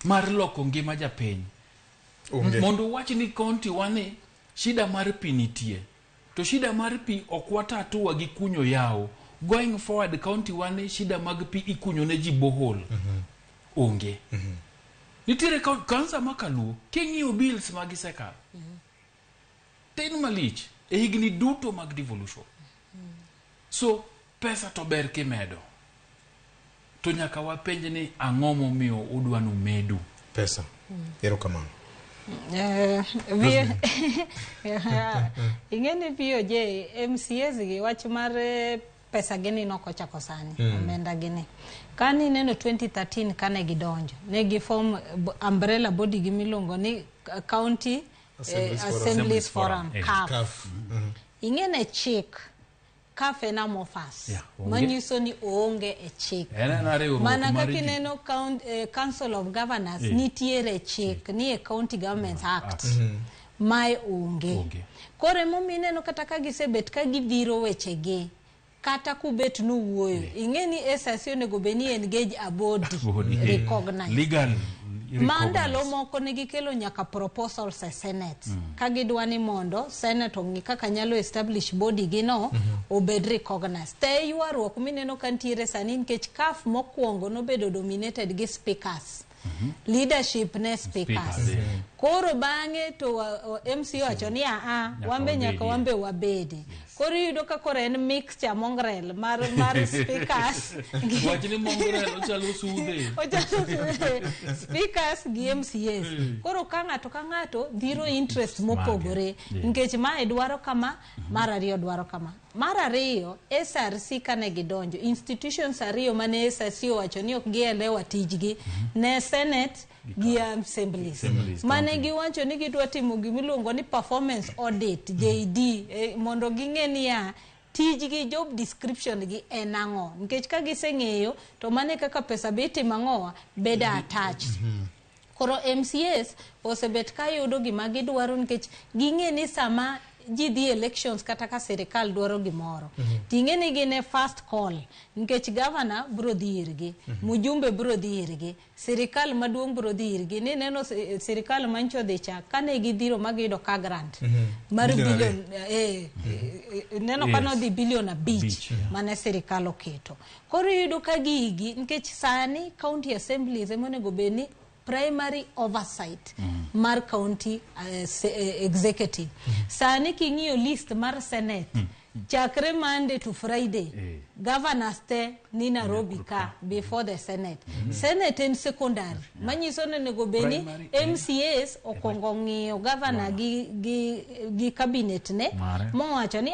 mar loko ngima japiny. Mondo wach ni county wane shida mar pi nitie. To shida mar pi okwata tuwa gi kunyo yao. Going forward county wane shida mag pi ikunyo ne ji bohol. Onge. Nitiere kansa makaluo king'iyo bills magi seka. Ten malich e higni duto mag devolution. So pesa to ber kimedo. To nyaka wapenje ni ang'o momiyo udwano medu
pesa. Erokamano.
Ingeni piyo je MCAs gi wach mar pesa gini nokochako sani omenda gini kani neno 2013 kane gidonjo ne gi form umbrella body gi milongo ni County Assemblies Forum CAF. Ingene chik CAF ena mofas manyiso ni oonge e chik mana kaki neno Council of Governors nitiere chik ni e County Governments Act mae onge. Kore momineno kata ka gisebet ka gidhiro weche gi kata kubet nuwuoyo ingeni SSC onego beni engage a body recognized
legal
mandalo moko negi kelo nyaka proposals e Senate kagidwani mondo Senate ongi kaka nyalo establish body gino obed recognized. Te yuaruok mineno kantiere sani nikech CAF mokwongo nobedo dominated gi speakers. Leadership ne speakers. Koro bang'e to MC wacho ni wambe nyaka wambe wabede. Koro yudo ka koro en mixture mongrel mar speakers.
Wachni mongrel ochalo sude.
Speakers gi MCAs. Koro ka ng'ato dhiro interest mopogore. Nikech mae dwaro kama, mar ariyo dwaro kama. Mar ariyo, SRC kane gidonjo. Institutions ariyo mane SRC wacho ni ok gielewa tijgi. Ne Senate gi assemblies. Mane giwacho ni gidwa timo gimiluongo ni performance audit JD mondo ging'e ni tijgi job description gi en ang'o. Nikech ka giseng'eyo to mane kaka pesa beti mang'owa beda attached. Koro MCAs osebet ka yudo gima gidwaro nikech ging'e ni sama ji dhi elections kata ka sirikal dwaro gimoro ting'e ni gin e first call nikech governor bro dhi irgi mujumbe bro dhi irgi sirikal maduong' bro dhi irgi ni neno sirikal mancho dhi cha kane gidhiro magiyudo ka grant mar billion neno kano dhi billion abich mane sirikal oketo koro yudo ka gigi nikech sani county assemblies emonego beni primary oversight mar county executive sani king'iyo list mar senate chakre Monday to Friday governors te ni Nairobi ka before the senate senate en secondary manyiso ne nego beni MCAs okongo ng'iyo governor gi cabinet ne mowacho ni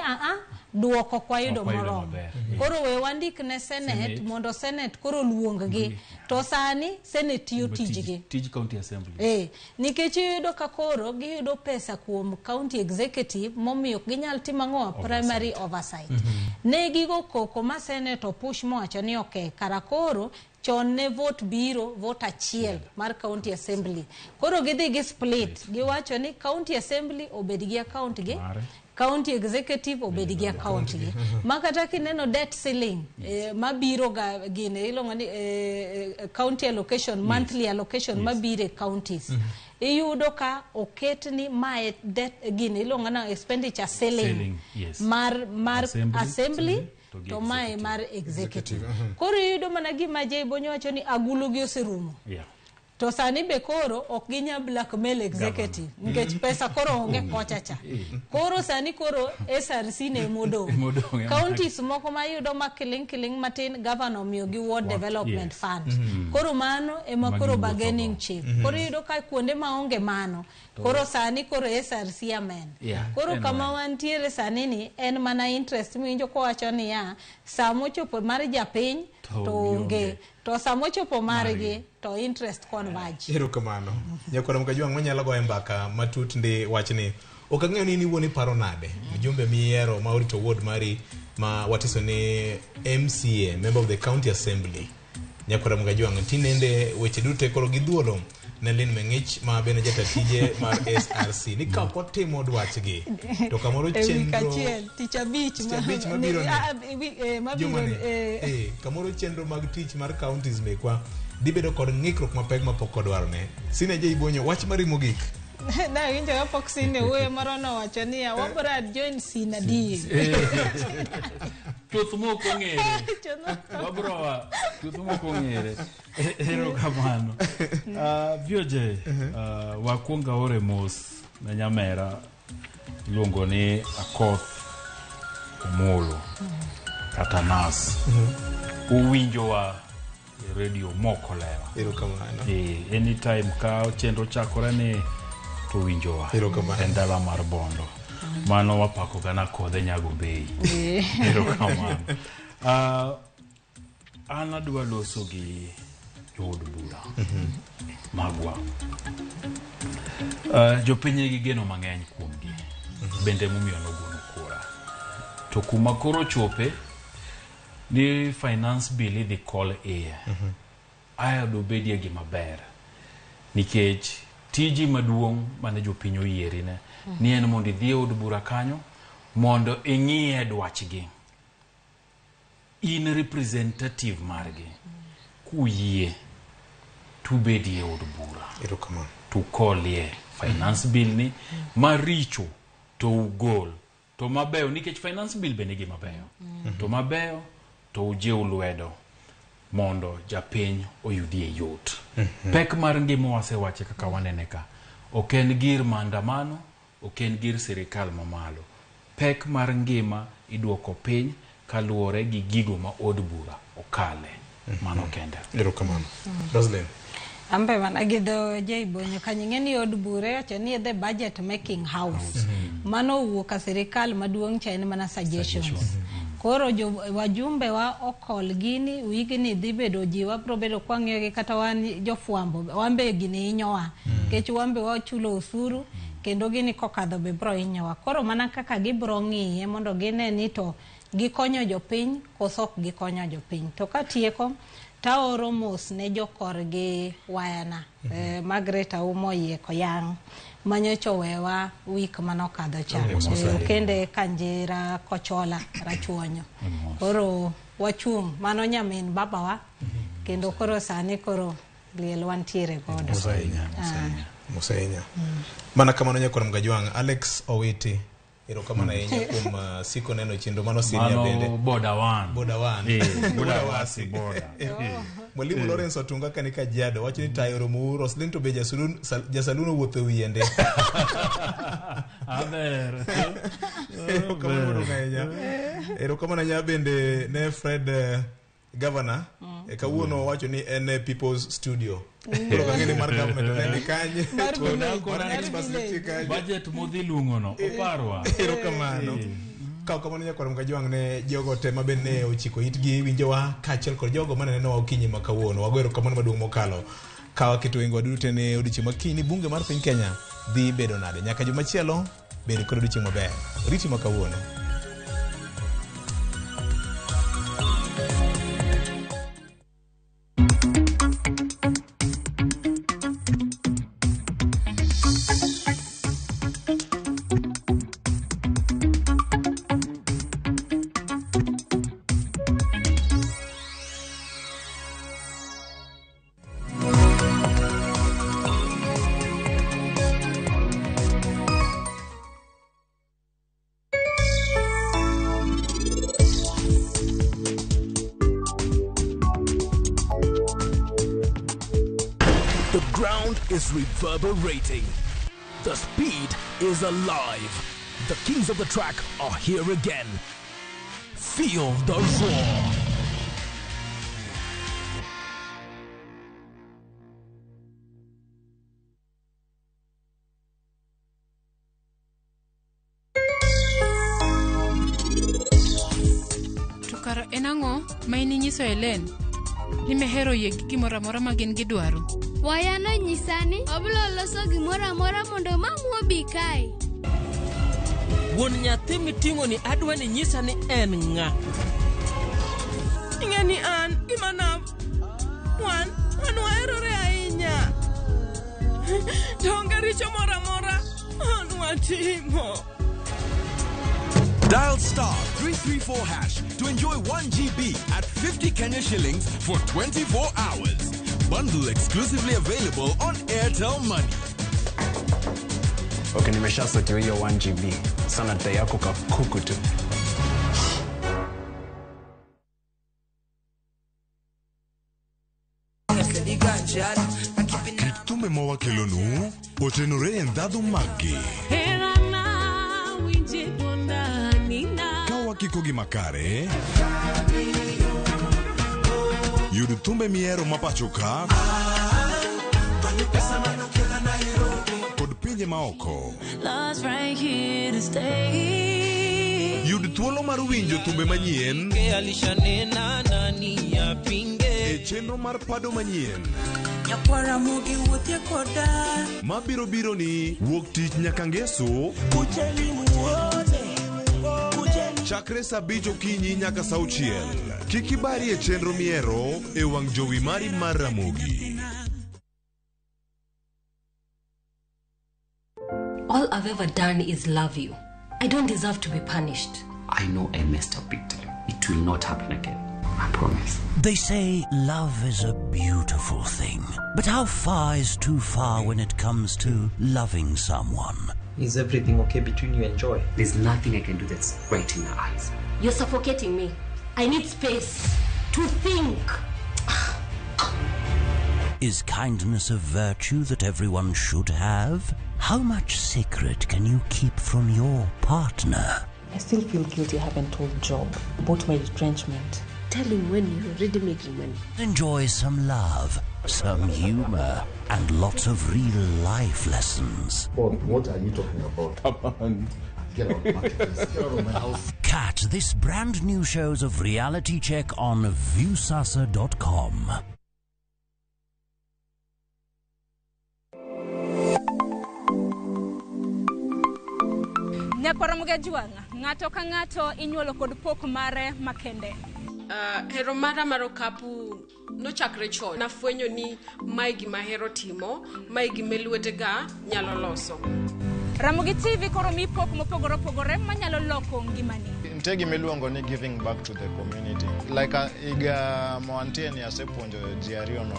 duoko kwa yudo moromo koro we wandik ne senate mondo senate koro luong-gi to sani senate tiyo tijgi
tij county assembly
nikech yudo ka koro giyudo pesa kuom county executive momiyo ginyal timo ang'o primary oversight ne gigo koko ma senate opush mowacho ni kara koro chon ne vote biro vote achiel mar county assembly koro gidhi gi split giwacho ni county assembly obed gi account gi county executive obedi gi account gi makata kineno debt ceiling mabiro ga gine ilongo ni county allocation monthly allocation mabire counties iyudo ka oketni mae debt gine ilongo na expenditure ceiling mar assembly to mae mar executive koro iyudo mana gima Bonyo wacho ni agulu gi oserumo to sani be koro ok ginya blackmail executive nikech pesa koro onge kochacha koro sani koro SRC ne modo counties moko mayudo makiling matin governor miyo gi ward development fund koro mano ema koro bargaining chip koro yudo ka kuonde maonge mano koro sani koro SRC amen koro kama wantiere sani ni en mana interest mwinjo ko wacho ni samo chopo mar japiny to onge to samo chopo margi to interest converge
erokamano nyakora mkajua ng'onyalo goye mbaka matut ndi wachni okang'eyo ni wuoni paro nade mjumbe miero maorito ward mari ma watiso ni MCA member of the county assembly nyakora mkajua tinende weche dute koro gidhuolo Nelin Mengich ma bene jata tije mar SRC ni ka potimo dwachgi to kamoro chenro
ticha beach
mabiro kamoro chenro mag tich mar counties mekwa dibedo kod ng'ikruok mapek mapok odwarne sine Bonyo wach mari mogik
na winjo ga poksine we marono wacho ni wabra join sinadi
chuth moko ng'ere wabro chuth moko ng'ere erokamano Weche wakuonga ore mos na nyamera luongo ni Akoth Omolo kata Nas uwinjowa radio moko lewa
erokamano
anytime ka chenro chakore ni to winjowa en dala mar Bondo mano wapako gana kodhe nyago bei erokamano an adwa loso gi jood bura magwa jopiny gi geno mang'eny kuomgi bende momiyo nogono kura to kuma koro chope ni finance bill idhi call ayudo bedie gima ber nikech tiji maduong' mane jopiny oyieri ne ni en mondo idhi od bura kanyo mondo ing'iye dwachgi in representative margi kuyie tu bedie od bura
erokamano
tu kolie finance bill ni maricho to ugol to mabeyo nikech finance bill bende gima beyo to mabeyo to ujiw lwedo mondo japiny oyudie yot pek mar ngima wasewache kaka wanene ka ok en gir maandamano ok en gir sirikal mamalo pek mar ngima iduoko piny kaluwore gi gigo ma od bura okale mano kende
erokamano Roslyn
ambe mana gido Bonyo kanyingeni od bura wacho ni the budget making house mano wuoka sirikal maduong' cha en mana suggestions koro wajumbe wa okol gini wigni dhi bedo ji wabro bedo kwang'yogi kata wan jofwambo wambe gini inyowa kech wambe wachulo usuru kendo gini kokadho be bro inyowa koro mana kaka gibro ng'iye mondo gine ni to gikonyo jopiny kosok gikonyo jopiny to katieko taoro mos ne jokorgi wayana Margaret Aumo Yeko yang manyocho wewa week manokadho cha kende kanjira kochola rachuonyo koro wachung mano nyamin baba wa kendo koro sani koro liel wantiere godo
Musainya mana kama nonya kwa mgajwang Alex Owiti ero kama na yenya kum siko neno chindo mano sinia bende
boda one
boda wasi Mwalimu Lawrence Otunga kanika jado wacho ni Tayo Romu Roslyn to be jasaluno wuotho wiende
aber
ero kama na nya bende ne Fred Governor kawuono wacho ni en People's Studio koro kangeni mar government ne kanye
budget modhi lungono oparwa
ero kamano kamano nyakoro mgajwang ne jogo te mabene ochiko itgi winjowa kachiel kod jogo manene no okinyi makawuono wagwero kamano maduong' mokalo kawa keto wengo duto ne odichi makini bunge mar piny Kenya dhi bedo nade nyaka juma chielo bedo kod odichi maber riti makawuono.
Is reverberating. The speed is alive. The kings of the track are here again. Feel the roar.
Tukara enango maini nyiso Elen. Nimehero ye gimora mora magin gidwaro.
Wayano nyisani oblo loso gimora mora mondo mamu obi kae.
Won nyathi mitingo ni adwa ni nyisa ni en nga. Ingeni an gimana wan waerore ahinya. Donga richo mora mora watimo.
Dial *334# to enjoy 1 GB at 50 Kenya shillings for 24 hours. Bundle exclusively available on Airtel Money.
Okay, nimeshaseti hiyo 1 GB. Sana data yako kakuku tu.
Kitume mowa kelonu, otenore endado magi. Kawa kikogi makare. Yudu tumbe miero mapachoka. Kod pinje maoko. Yudu thuolo mar winjo tumbe manyien. E chenro mar pado manyien.
Ramogi wuothe koda.
Mabiro biro ni wuok tich nyaka ngeso. Chakre saa 5 okinyi nyaka saa 6. Kik ibari e chenro miero e wang' jowi mari mar Ramogi.
All I've ever done is love you. I don't deserve to be punished.
I know I messed up big time. It will not happen again. I promise.
They say love is a beautiful thing. But how far is too far when it comes to loving someone?
Is everything okay between you and Joy? There's nothing I can do that's right in her eyes.
You're suffocating me. I need space to think.
Is kindness a virtue that everyone should have? How much secret can you keep from your partner?
I still feel guilty I haven't told Job about my retrenchment.
Tell him when you're already making money.
Enjoy some love, some humor, and lots of real life lessons.
What are you talking about? Come on. Get out of my house.
Catch this brand new shows of Reality Check on viewsasa.com.
Ramogi ng'ato ka ng'ato inyuolo kod pok mare makende.
hero mara marokapu nochakre chon. Nafwenyo ni mae gima hero timo, mae gima lwetega nyalo loso.
Ramogi TV koro mi pok mopogore opogore manyalo loko ngimani.
Ntegi miluongo ni giving back to the community. Like iga moantie ni asepuonjo ji ariyo no.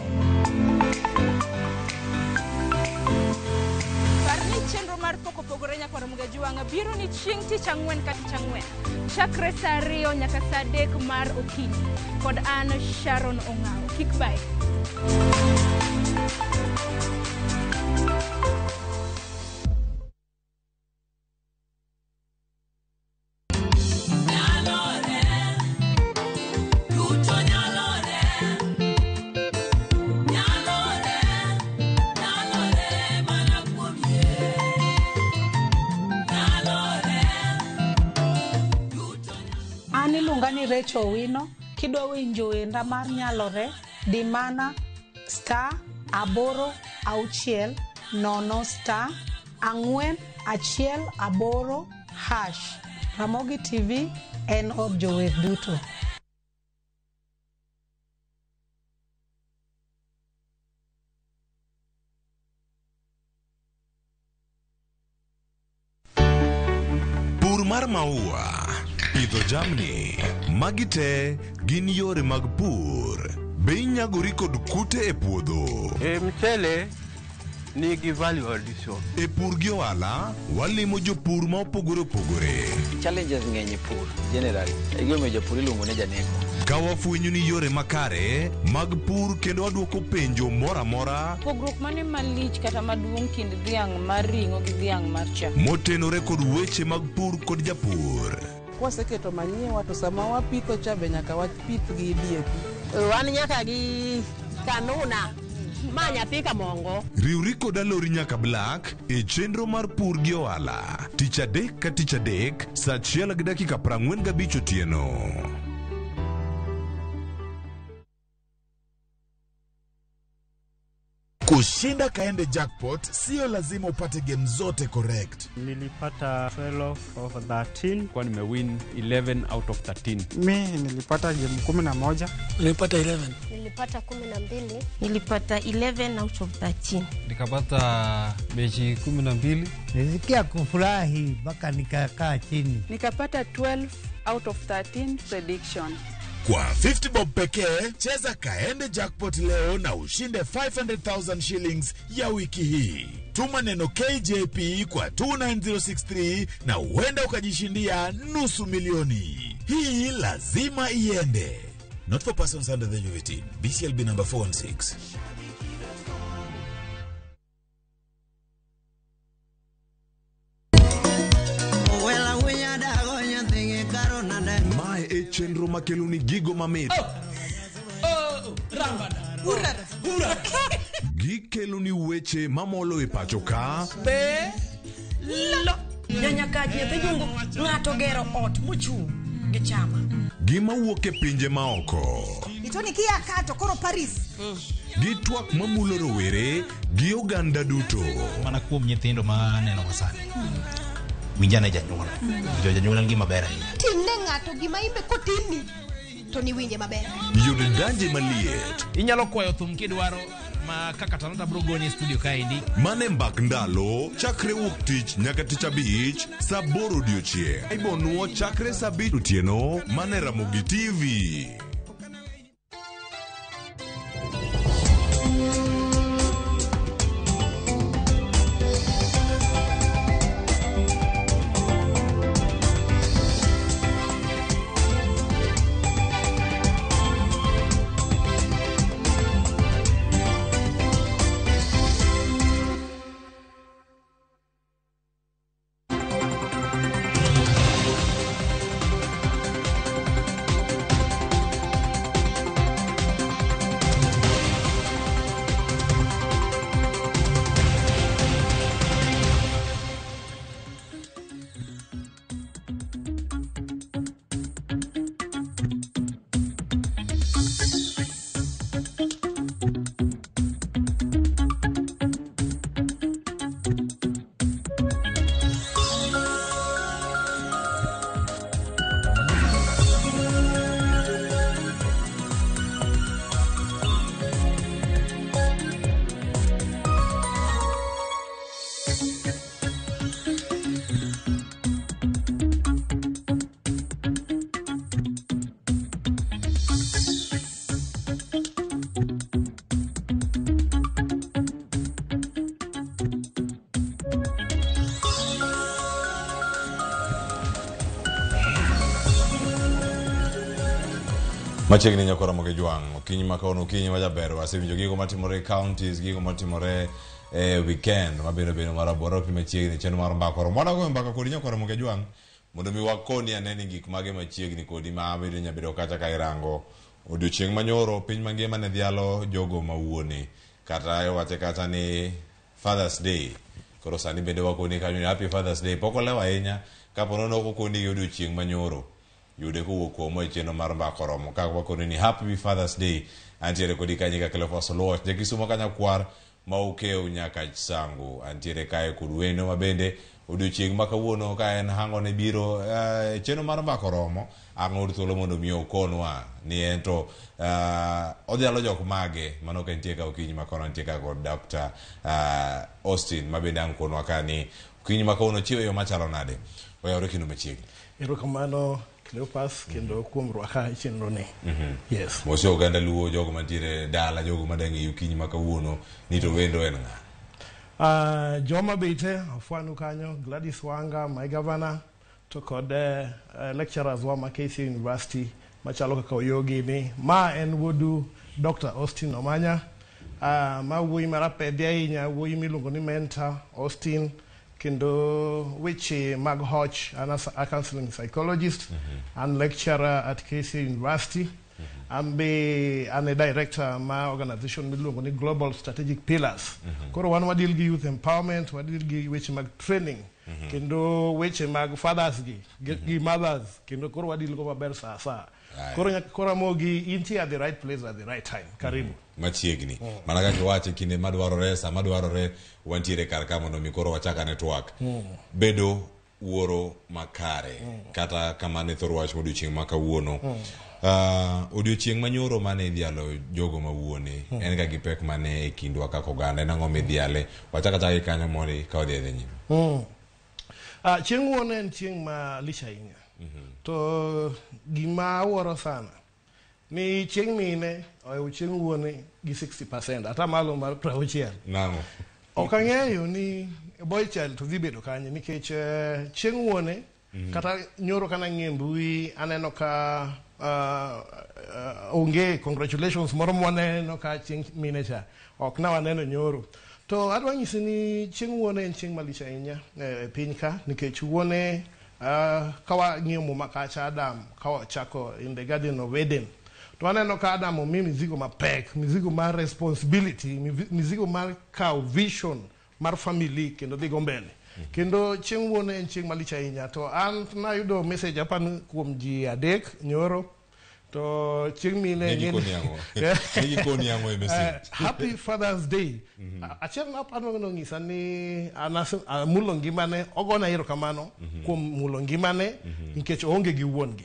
Parni chenro mar poko pogore nyaka Ramogi Juwanga biro ni chieng' tich ang'wen ka tich ang'wen. Chakre saa 2 nyaka saa 3 mar okinyi. Kod an Sharon Ong'ao. Kik bai.
Lungani Recho Wino, kidwa winjo wenda mar nyalore, di mana star 8 nono star 4 1 8 hash. Ramogi TV en od jower duto.
Pur mar maua, pidho jamni, magi te gin yore mag pur. Be inyagori kod kute e puodho?
Mchele nigi value addition.
E pur gi ohala, walimo jopur ma opogore opogore.
Challenges ng'eny e pur generally. E gima jopur iluongo ne janeko.
Ka wafwenyo ni yore makare mag pur kendo waduoko penjo mora mora.
Pogruok mane malich kata maduong' kind dhiang' mar ring'o gi dhiang' mar chak.
Motenore kod weche mag pur kod japur.
Kwaseketo manyiwa to sama wapitho cha be nyaka wapith gi DAP.
Wan nyaka gi kanuna ma nyathi ka mongo.
Riwri kod alori nyaka Black e chenro mar pur gi ohala. Tich adek ka tich adek, saa 1:45 otieno.
Kushinda kaende jackpot sio lazima upate game zote correct.
Nilipata 12 of 13 kwa nimewin 11 out of 13.
Mimi nilipata game 11.
Nilipata 11.
Nilipata 12.
Nilipata 11 out of 13.
Nikapata mechi 12.
Nilisikia kufurahi mpaka nikakaa chini.
Nikapata 12 out of 13 prediction.
Kwa 50 bob pekee, cheza kaende jackpot leo na ushinde 500,000 shillings ya wiki hii. Tuma neno KJP kwa 29063 na uenda ukajishindia nusu milioni. Hii lazima iende. Not for persons under the age of 18. BCLB number 416.
Mae e chenro makeluni gigo mamit.
Rambada.
Gikeluni weche mamolo e pacho ka.
Be lo nyanya kaji e jungo ng'ato gero ot mochung' gi chama.
Gima wuok e pinje maoko.
Itoni kia kato koro Paris.
Gitwak mamulo rowere gi oganda duto.
Mana kuom nyithindo ma neno masani. Winjane janyuol. Janyuol ngi maber ahinya.
Timne ng'ato gima imbe kotini to ni winje maber.
Yude danje maliet.
Inyalo kwayo thum kidwaro ma kaka talanta bro goni studio kaendi.
Mane mbak ndalo chakre wuok tich nyaka tich abich saa 8 odiochieng'. Ibonuo chakre saa 7 otieno mane Ramogi TV.
Machiegni nyako Ramogi Jwang, okinyi makaono okinyi majaber, wasewinjo gigo matimore counties, gigo matimore weekend, mabiro marabora pi machiegni cheno mar mbakoro. Mwana go mbaka kodi nyako Ramogi Jwang, mondo mi wakoni aneni gik mage machiegni kodi mabedo nyabedo kata ka irango. Odiochieng' manyoro piny mangima ne dhialo jogo mawuone, kata wache kata ni Father's Day. Koro sani bende wakoni kanyo ni Happy Father's Day. Poko lewa ahinya kapono noko koni odiochieng' manyoro. Yude kuwuok kuom cheno mar mbakoromo ka wakoni ni Happy Father's Day. Antiere kodi kanyi ka kelo fasoloch de Kisumo kanya kwar ma ukeo nyaka sangu. Antiere kae kod wendo mabende odiochieng' ma kawuono ka en hango ne biro cheno mar mbakoromo ang'or thuolo mondo mi okonwa ni ento odhialo jok mage mano ka nitie ka okinyi makono nitie ka kod Dr. Austin mabende ang' konwa ka ni okinyi makono chiwo yo machalo nade oyawre kino machiegni.
Erokamano Cleopas kendo kuom rwaka chenro ni. Yes.
Mose oganda luo jogo mantiere dala jogo madangi okinyi makawuono ni to wendo en ng'a?
Joma bete afwanu kanyo Gladys Wanga, my governor, to kod lecturers wa KC University machalo kaka Oyogi ni ma en wuodu Dr. Austin Omanya, ma wuoyi marapedhi ahinya, wuoyi miluongo ni mentor Austin, kendo Weche mag Hoch, a counseling psychologist and lecturer at KC University. I'm a director ma organization miluongo ni Global Strategic Pillars. Koro wan wadil gi youth empowerment, wadil gi weche mag training, kendo weche mag fathers gi mothers, kendo koro wadil go maber saa. Koro Ramogi inti at the right place at the right time. Karibu.
Machiegni. Mana kaka wache kinde madwarore sa madwarore wantiere kar ka mondo mi koro wachaka network. Bedo wuoro makare kata kamane thoro wach modiochieng' makawuono. Odiochieng' manyoro mane idhialo jogo mawuone en ga gi pek mane e kindwa kaka oganda en ang'o midhiale wachaka chaka kanyo mori ka odhi edhi nyime.
Chieng' wuone en chieng' ma lich ahinya. To gima wuoro sana ni chieng' mine oewo chieng' wuone gi 60%, ata malo mar 60%.
Nang'o?
Ok ang'eyo ni boy child to dhi bedo kanye nikech chieng' wuone kata nyoro kana ng'e mbui aneno ka onge congratulations moro mwaneno ka chieng' mine cha ok na waneno nyoro. To adwa nyisi ni chieng' wuone en chieng' malich ahinya e piny ka nikech wuone ka wang'iyo muma kacha Adam ka wachako in the Garden of Eden to aneno ka Adam omi mizigo mapek, mizigo mar responsibility, mizigo mar kawo vision mar family kendo dhi go mbele. Kendo chieng' wuone en chieng' malich ahinya to an nayudo message apan kuom ji adek nyoro to chieng' mine
koni ang'o e message.
Happy Father's Day. Achiel na pano ng'isa ni mulo ngimane ogona erokamano kuom mulo ngimane nikech oonge gi wuon gi.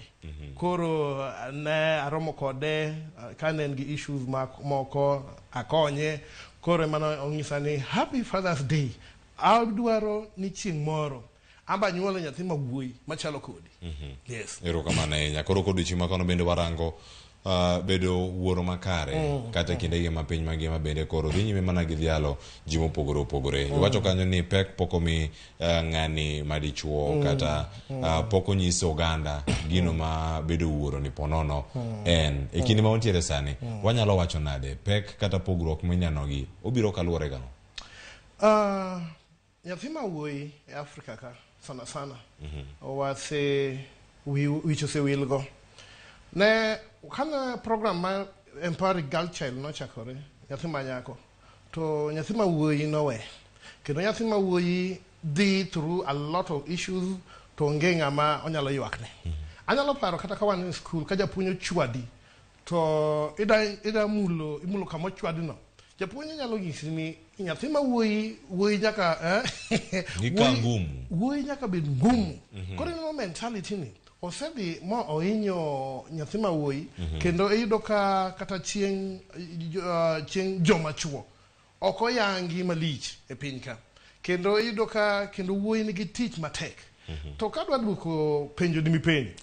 Koro ne aromo kode kane en gi issues moko akonye. Koro mano ong'isa ni Happy Father's Day. Adwaro ni chieng' moro amba nyuolo nyathi mawuoyi machalo kodi. Yes.
Erokamano ahinya. Koro odiochieng' makono bende warango bedo wuoro makare kata kindege ma piny mangima bende koro dhi nyime mana gi dhialo ji mopogore opogore. Iwacho kanyo ni pek pok omi ng'ani madichuo kata pok onyiso oganda gino ma bedo wuoro ni ponono en e kinde ma wantiere sani wanyalo wacho nade pek kata pogruok minyanogi obiro kaluwore gang'o?
Nyathi mawuoyi e Afrika ka sana owase wich osewilgo. Ne kana program ma Empowering Girl Child nochakore nyathi manyako to nyathi mawuoyi nowe. Kendo nyathi mawuoyi dhi through a lot of issues to onge ng'ama onyalo ywakne. Anyalo paro kata ka wan e school ka japuonj ochwadi to imulo kama ochwadi no. Japuonj nyalo nyisi ni nyathi mawuoyi nyaka wuoyi nyaka bed ngumu. Koro ino mentality ni osedhi ma ohinyo nyathi mawuoyi kendo iyudo ka kata chieng' joma chuo ok oyangi malich e piny ka. Kendo iyudo ka kendo wuoyi nigi tich matek. To ka dwa duoko penjo ni mipenjo.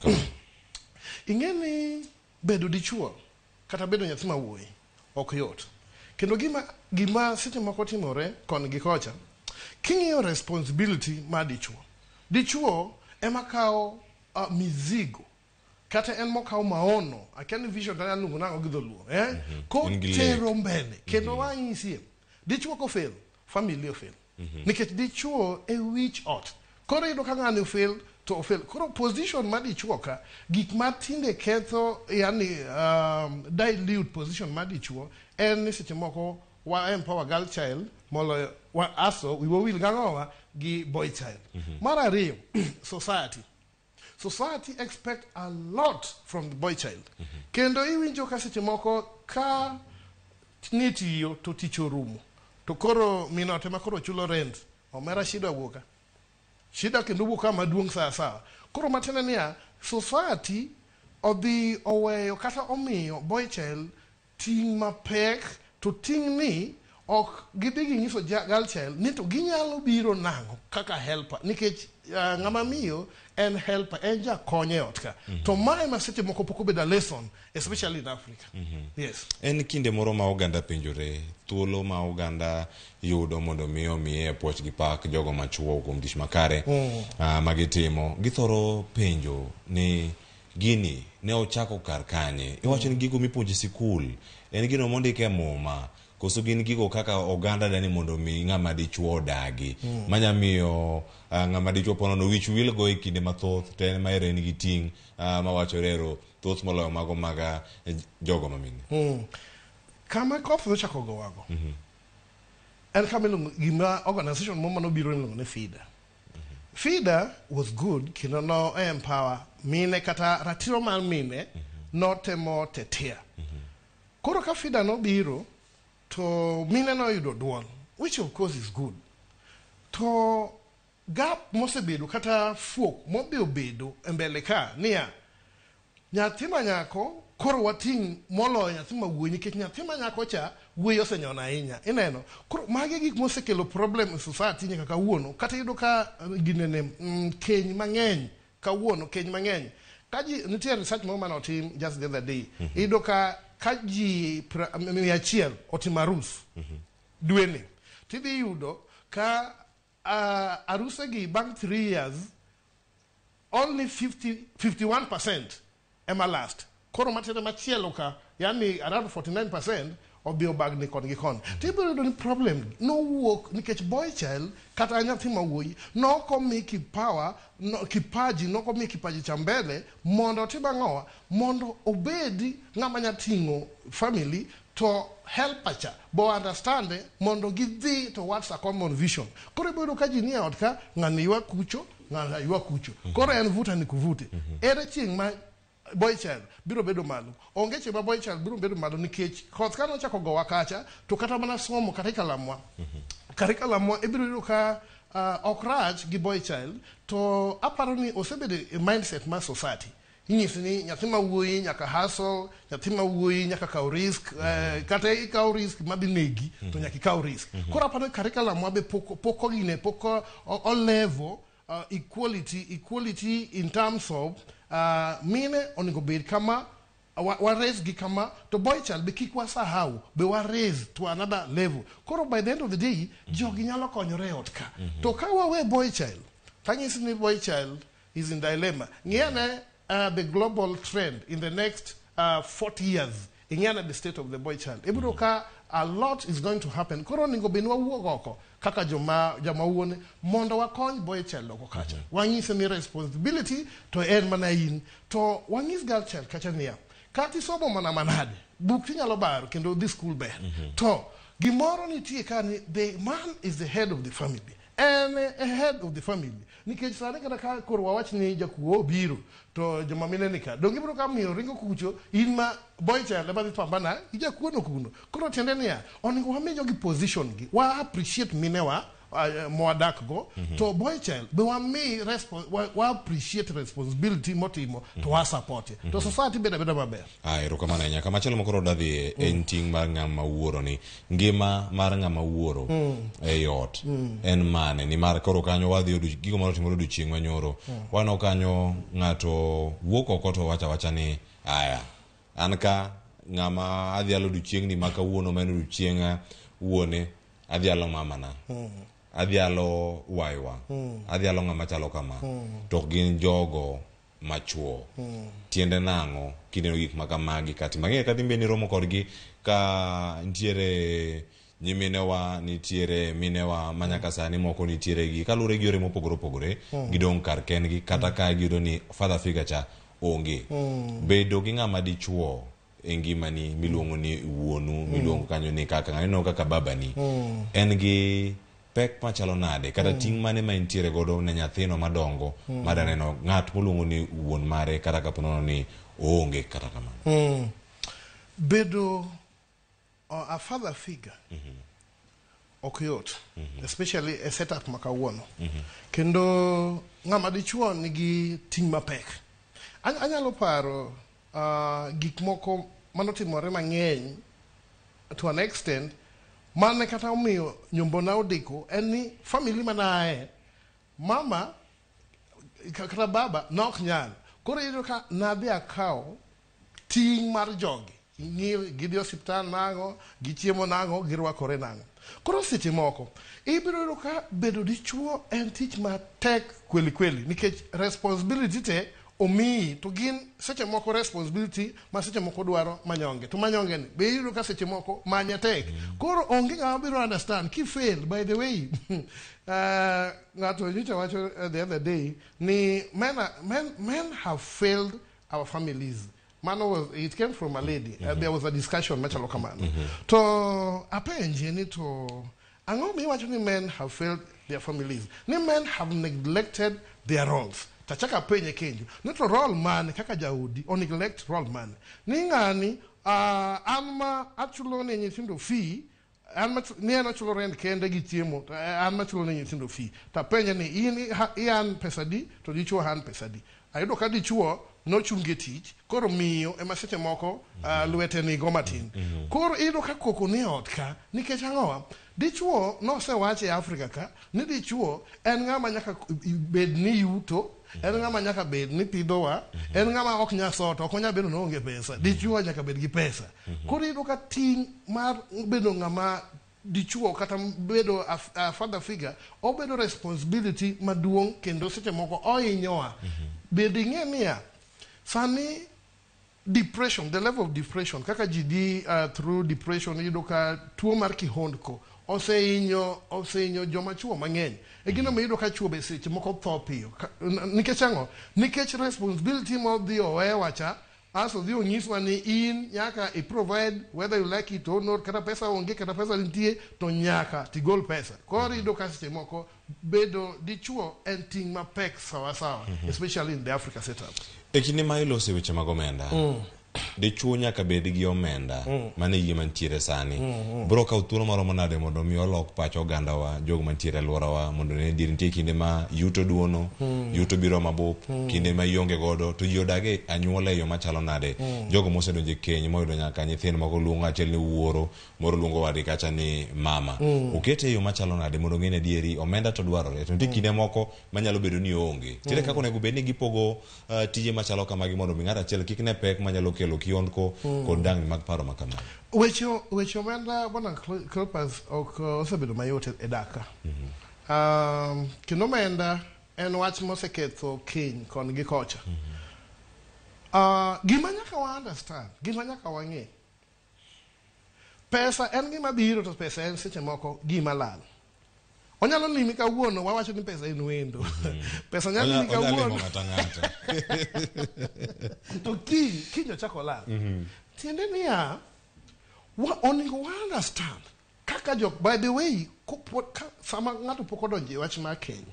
Ing'e ni bedo dichuo kata bedo nyathi mawuoyi ok yot. Kendo gima seche moko timore kon gi kocha king'iyo responsibility ma dichuo ema kawo mizigo kata en mokaw maono akeni vision tana lungu nango gidholuo ko tero mbele kendo wanyisi dichuo ko fail family o fail nikech dichuo e which ot koro ido ka ng'ani fail to fail koro position ma dichuo ka gik matinde ketho yani dilute position ma dichuo en ni seche moko wa empower girl child molo wa aso we will gangowa gi boy child mara ariyo society expect a lot from the boy child kendo iwinjo ka seche moko ka nitiyo to ticho rumo to koro minote ma koro chulo rent omera shida wuoka shida kendo wuoka maduong' sawa koro matene niya society odhi oweyo kata omiyo boy child ting' mapek to ting' ni ok gidhi ginyiso girl child ni to ginyalo biro nango kaka helper nikech ng'ama miyo en helper en jakonyo e ot ka to mae ma seche moko pok obedo lesson especially in Africa yes
en kinde moro ma oganda penjore thuolo ma oganda yudo mondo miye puoch gi pak jogo machuo kuom tich makare ma gitimo githoro penjo ni gini ne ochako kar kanye iwacho ni gigo mipuonjo sikul en gino mondike muma koso gin gigo kaka oganda dani mondo mi ng'ama dichuo dagi manya miyo ng'ama dichuo ponono wich wil go e kinde mathoth to en maere nigi ting' mawacho rero thoth moloyo mago maga jogo mamine
kama koth ochako go wago en kama gima organization mo mano biro nilongo ne FIDA was good kino no empower mine kata ratiro mar mine no temo tetea koro ka FIDA no biro to mine no yudo duol which of course is good to gap mosebedo kata fuok mobedo mbele ka niya nyathi manyako koro wating' moloyo nyathi mawuoyi nikech nyathi manyako cha wuoyi osenyono ahinya ineno koro magi gik mosekelo problem e society nyaka kawuono kata yudo ka ginene keny mang'eny kawuono keny mang'eny ka ji nitie research moro mane otim just the other day iyudo ka ji 100 otimo arus dweni tidhi yudo ka aruse gi bang 3 years only 51% ema last koro matere machielo ka yani around 49% obio bag ni kon gi kon tibiro yudo ni problem no wuok nikech boy child kata nyathi mawuoyi no komi kipawa no kipaji no komi kipaji cha mbele mondo tibang'owa mondo obedi ng'ama nyating'o family to help acha bo understand mondo gidhi to what's a common vision koro ibiro ka jini ot ka ng'ani ywa kucho ng'ani ywa kucho koro en vuta ni kuvute ere chieng' ma boy child biro bedo malo onge che boy child biro bedo malo nikech koth kano chako gowa kacha to kata mana somo curriculum ibiro yudo ka okrach gi boy child to aparo ni osebedo mindset ma society inyisi ni nyathi mawuoyi nyaka hustle nyathi mawuoyi nyaka kaw risk kata ikaw risk madhi negi to nyaka ikaw risk koro aparo curriculum be poko gine poko o level equality in terms of mine onego bed kama wa raise gi kama to boy child be kik wasahau be wa raise to another level koro by the end of the day jogi nyalo konyore ot ka to ka we boy child tanyisi ni boy child is in dilemma ng'iyane the global trend in the next 40 years ing'iyane the state of the boy child ibiro ka a lot is going to happen koro onego bed wawuok oko kaka joma wuone mondo wakony boy child oko kacha wanyise ni responsibility to en mana in to wanyis girl child kacha niya kati somo mana manade buk tinyalo baro kendo dhi school ber to gimoro nitie ka ni the man is the head of the family and a head of the family nikech sani kata ka koro wawach ni jakuo biro to joma mine nika donge biro ka miyo ringo kucho in ma boy child ema dhi pambana ijakuo no kuno koro tiende niya onego wamiyo gi position gi wa appreciate minewa moadak go to boy child be wa appreciate responsibility motimo to wa support to society beda maber
ero kama na nyaka machelo mokoro dadhi en ting mar ng'ama wuoro ni ngima mar ng'ama wuoro e yot en mane ni mar koro kanyo wadhi odu gigo moro timoro du chieng' manyoro wano kanyo ng'ato wuok oko to wacha ni aya an ka ng'ama adhi alo du chieng' ni maka wuono meno du chieng'a wuone adhi alo mamana adhialo waiwa adhialo ng'ama chalo kama to gin jogo machuo tiende nango kineno gik makamagi kati mang'e kati mbeni romo kodgi ka nitiere nyiminewa nitiere minewa manyaka sani moko nitiere gi kalure gi yore mopogore opogore gidong kar kendgi kata ka giyudo ni father figure cha onge bedo gi ng'ama dichuo e ngimani miluongo ni wuonu miluongo kanyo ni kaka ng'ano kaka babani en gi pek machalo nade kata ting' mane ma intiere godo ne nyathino madongo madaneno ng'at moluongo ni wuon mare kata kaponono ni oonge kata kamano
bedo a father figure ok yot especially a setup makawuono kendo ng'ama dichuo nigi ting' mapek anyalo paro gik moko manotimore mang'eny to an extent mane kata omiyo nyombona odeko en ni family manae mama kata baba nok nyal koro iyudo ka nadhi akawo ting' mar jogi gidhi osiptal nango gichiemo nango girwakore nango koro seche moko ibiro yudo ka bedo dichuo en tich matek kweli kweli nikech responsibility te omiyi to gin seche moko responsibility ma seche moko dwaro manyonge to manyonge ni be yudo ka seche moko manya tek koro onge ng'ama biro understand ki fail by the way ng'ato nyicha wacho the other day ni men have failed our families. It came from a lady. There was a discussion machalo kamano. To apenje ni to ango mi wacho ni men have failed their families. Ni men have neglected their roles. Tachaka penye kenjo. Ni to role man kaka jaudi o neglect role man. Ni ngani anma achulo ne nyithindo fee ni an achulo rent kende gi chiemo an machulo ne nyithindo fee. Ta penje ni ian pesadi to dichuo han pesadi. Ayudo ka dichuo no chunge tich koro miyo ema seche moko lwete ni go matin koro iyudo ka koko ni ot ka nikech ang'owa dichuo nosewache Afrika ka ni dichuo en ng'ama nyaka bed ni yuto en ng'ama nyaka bed ni pidhowa en ng'ama ok nyasoto ok onya bedo no onge pesa dichuo nyaka bed gi pesa koro iyudo ka ting' mar bedo ng'ama dichuo kata bedo a father figure obedo responsibility maduong' kendo seche moko ohinyowa bedo ing'e niya Sani depression, the level of depression, kaka jidi through depression, yudo ka tuo mar kihondko, oseinyo joma chuo mang'eny. Egino me yudo ka chuo be seche moko tho piyo. Nikech ang'o? Nikech responsibility mo dhi owewa cha, aso dhi onyiswa ni in nyaka provide whether you like it or not, kata pesa onge, kata pesa nitie, to nyaka tigol pesa. Koro yudo ka seche moko bedo dichuo en ting' mapek sawa, especially in the Africa setup.
E kinde ma ilose weche mag omenda dichuo nyaka bed gi omenda mane yie mantiere sani bro ka thuolo moro manade mondo mi olok pacho oganda wa jogo mantiere alworawa mondo ne dir nitie kinde ma yuto duono yuto biro mabup kinde ma ionge godo to yodage anyuola yo machalo nade jogo mosedonje keny moyudo nyaka nyithindo moko luongo achiel ni wuoro moro luongo wadi kacha ni mama okete yo machalo nade mondo ng'ene dieri omenda to dwarore to nitie kinde moko manyalo bedo ni onge tire kako nego bed ni gipogo tije machalo kamagi mondo mi ng'ato achiel kik ne pek manyalo kelo kionko kod dangni mag paro makamano
weche omenda bona Cleopas ok osebedo mayot e daka kendo omenda en wach moseketho keny kon gi kocha gima nyaka wa understand gima nyaka wang'e pesa en gima biro to pesa en seche moko gima lal onyalo nimi kawuono wawacho ni pesa en wendo pesa nyalo nimi kawuono to kinyo chako lal tiende niya onego wa understand kaka jok by the way sama ng'ato pok odonje wach mar keny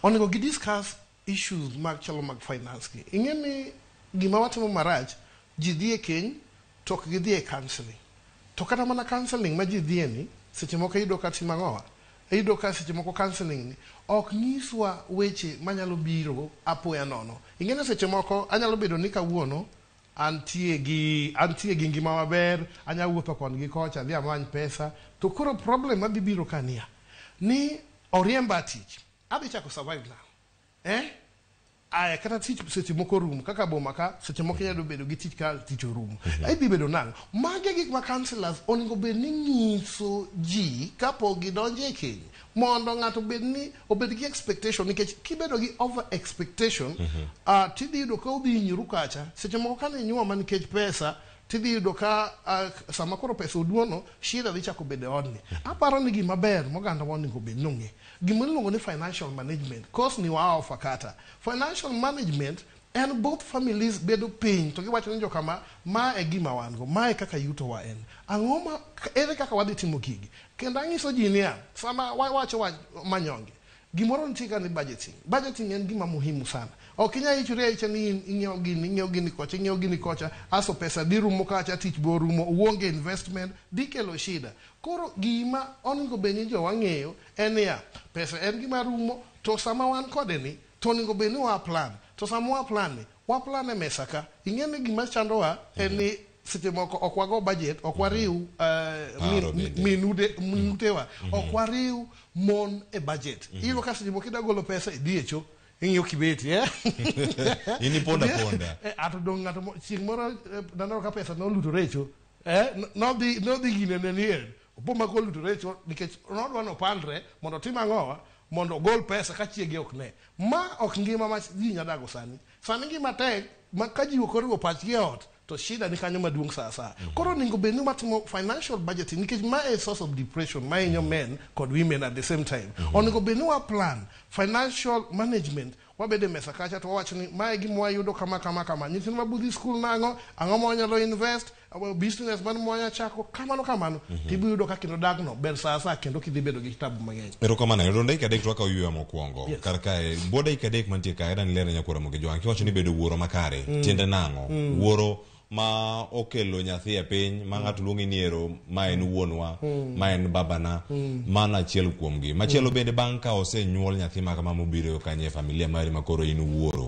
onego gi discuss issues mag chalo mag finance ki ing'e ni gima watimo marach ji dhi e keny to ok gidhi e counseling to kata mana counseling ma ji dhie ni seche moko iyudo ka tim ang'owa iyudo ka seche moko counseling ni ok nyiswa weche manyalo biro apoya nono ing'e seche moko anyalo bedo ni kawuono antie gi ngima maber anya wuotho kon gi kocha dhi amany pesa to koro problem ma bibiro kania ni oriemba tich adhi chako survive now aya kata tich seche moko rum kaka boma ka seche moko nyalo bedo gi tich ka tich rum idhi bedo nang mage gik ma counselors onego bed ni nyiso ji kapok gidonje keny mondo ng'ato obed gi expectation nikech kibedo gi over expectation tidhi yudo ka udhi nyiru kacha seche moko kane nyuoma nikech pesa tidhi yudo ka sama koro pesa oduono shida dhi chako bedo odni aparo ni gima ber moganda monego bed nong'e gima iluongo ni financial management course ni wa ofa kata financial management and both families bedo piny to giwacho ni jokama ma e gima wan go ma e kaka yuto wa en ang'o ma ere kaka wadhi timo gigi kendo ang'iso ji niya sama wawacho manyonge gimoro nitie ka ni budgeting en gima muhimu sana ok inya ichuri aicha ni ing'iewo gini kocha aso pesa dhi rumo kacha tich bo rumo uonge investment dhi kelo shida koro gima onego bed ni jowa ng'eyo en ya pesa en gima rumo to sama wan kode ni to onego bed ni wa plan to sama wa plan e mesa ka ing'e ni gima chandowa en ni seche moko ok wago budget ok wariw minutewa ok wariw mon e budget iyudo ka seche moko idwa golo pesa idhi e cho ing'eyo kibeti
ini ponda
ato dong ng'ato chieng' moro naneno ka pesa nolutore e cho nodhi gine ne nien opoma ko lutore e cho nikech nodwa nopandre mondo tim ang'owa mondo ogol pesa ka chiege ok ne ma ok ngima ma ji nyadago sani ngima tek ma ka ji okoriwo pachgi e ot to shida ni kanyo maduong' saa koro onego bed ni watimo financial budgeting nikech ma e source of depression ma hinyo men kod women at the same time onego bed ni wa plan financial management wabede mesa kacha to wawacho ni ma e gima wayudo kama nyithindo mabudhi skul nang'o ang'o ma wanyalo invest business man mwanya chako kamano tibu yudo ka kendo dagno ber saa kendo kidhi bedo gi kitabu mang'eny
erokamano yudo dakika adek twaka oyuya mokwongo kar kae bwo dakika adek mantie kae eda ni lero nyakwara Ramogi Jwang kiwacho ni bedo wuoro makare tiende nang'o wuoro ma okelo nyathi e piny ma ng'ato luongi ni ero ma en wuonwa ma en babana mana achiel kuomgi machielo bende bang' ka osenyuol nyathi ma kama mobiro kanye familia mari makoro in wuoro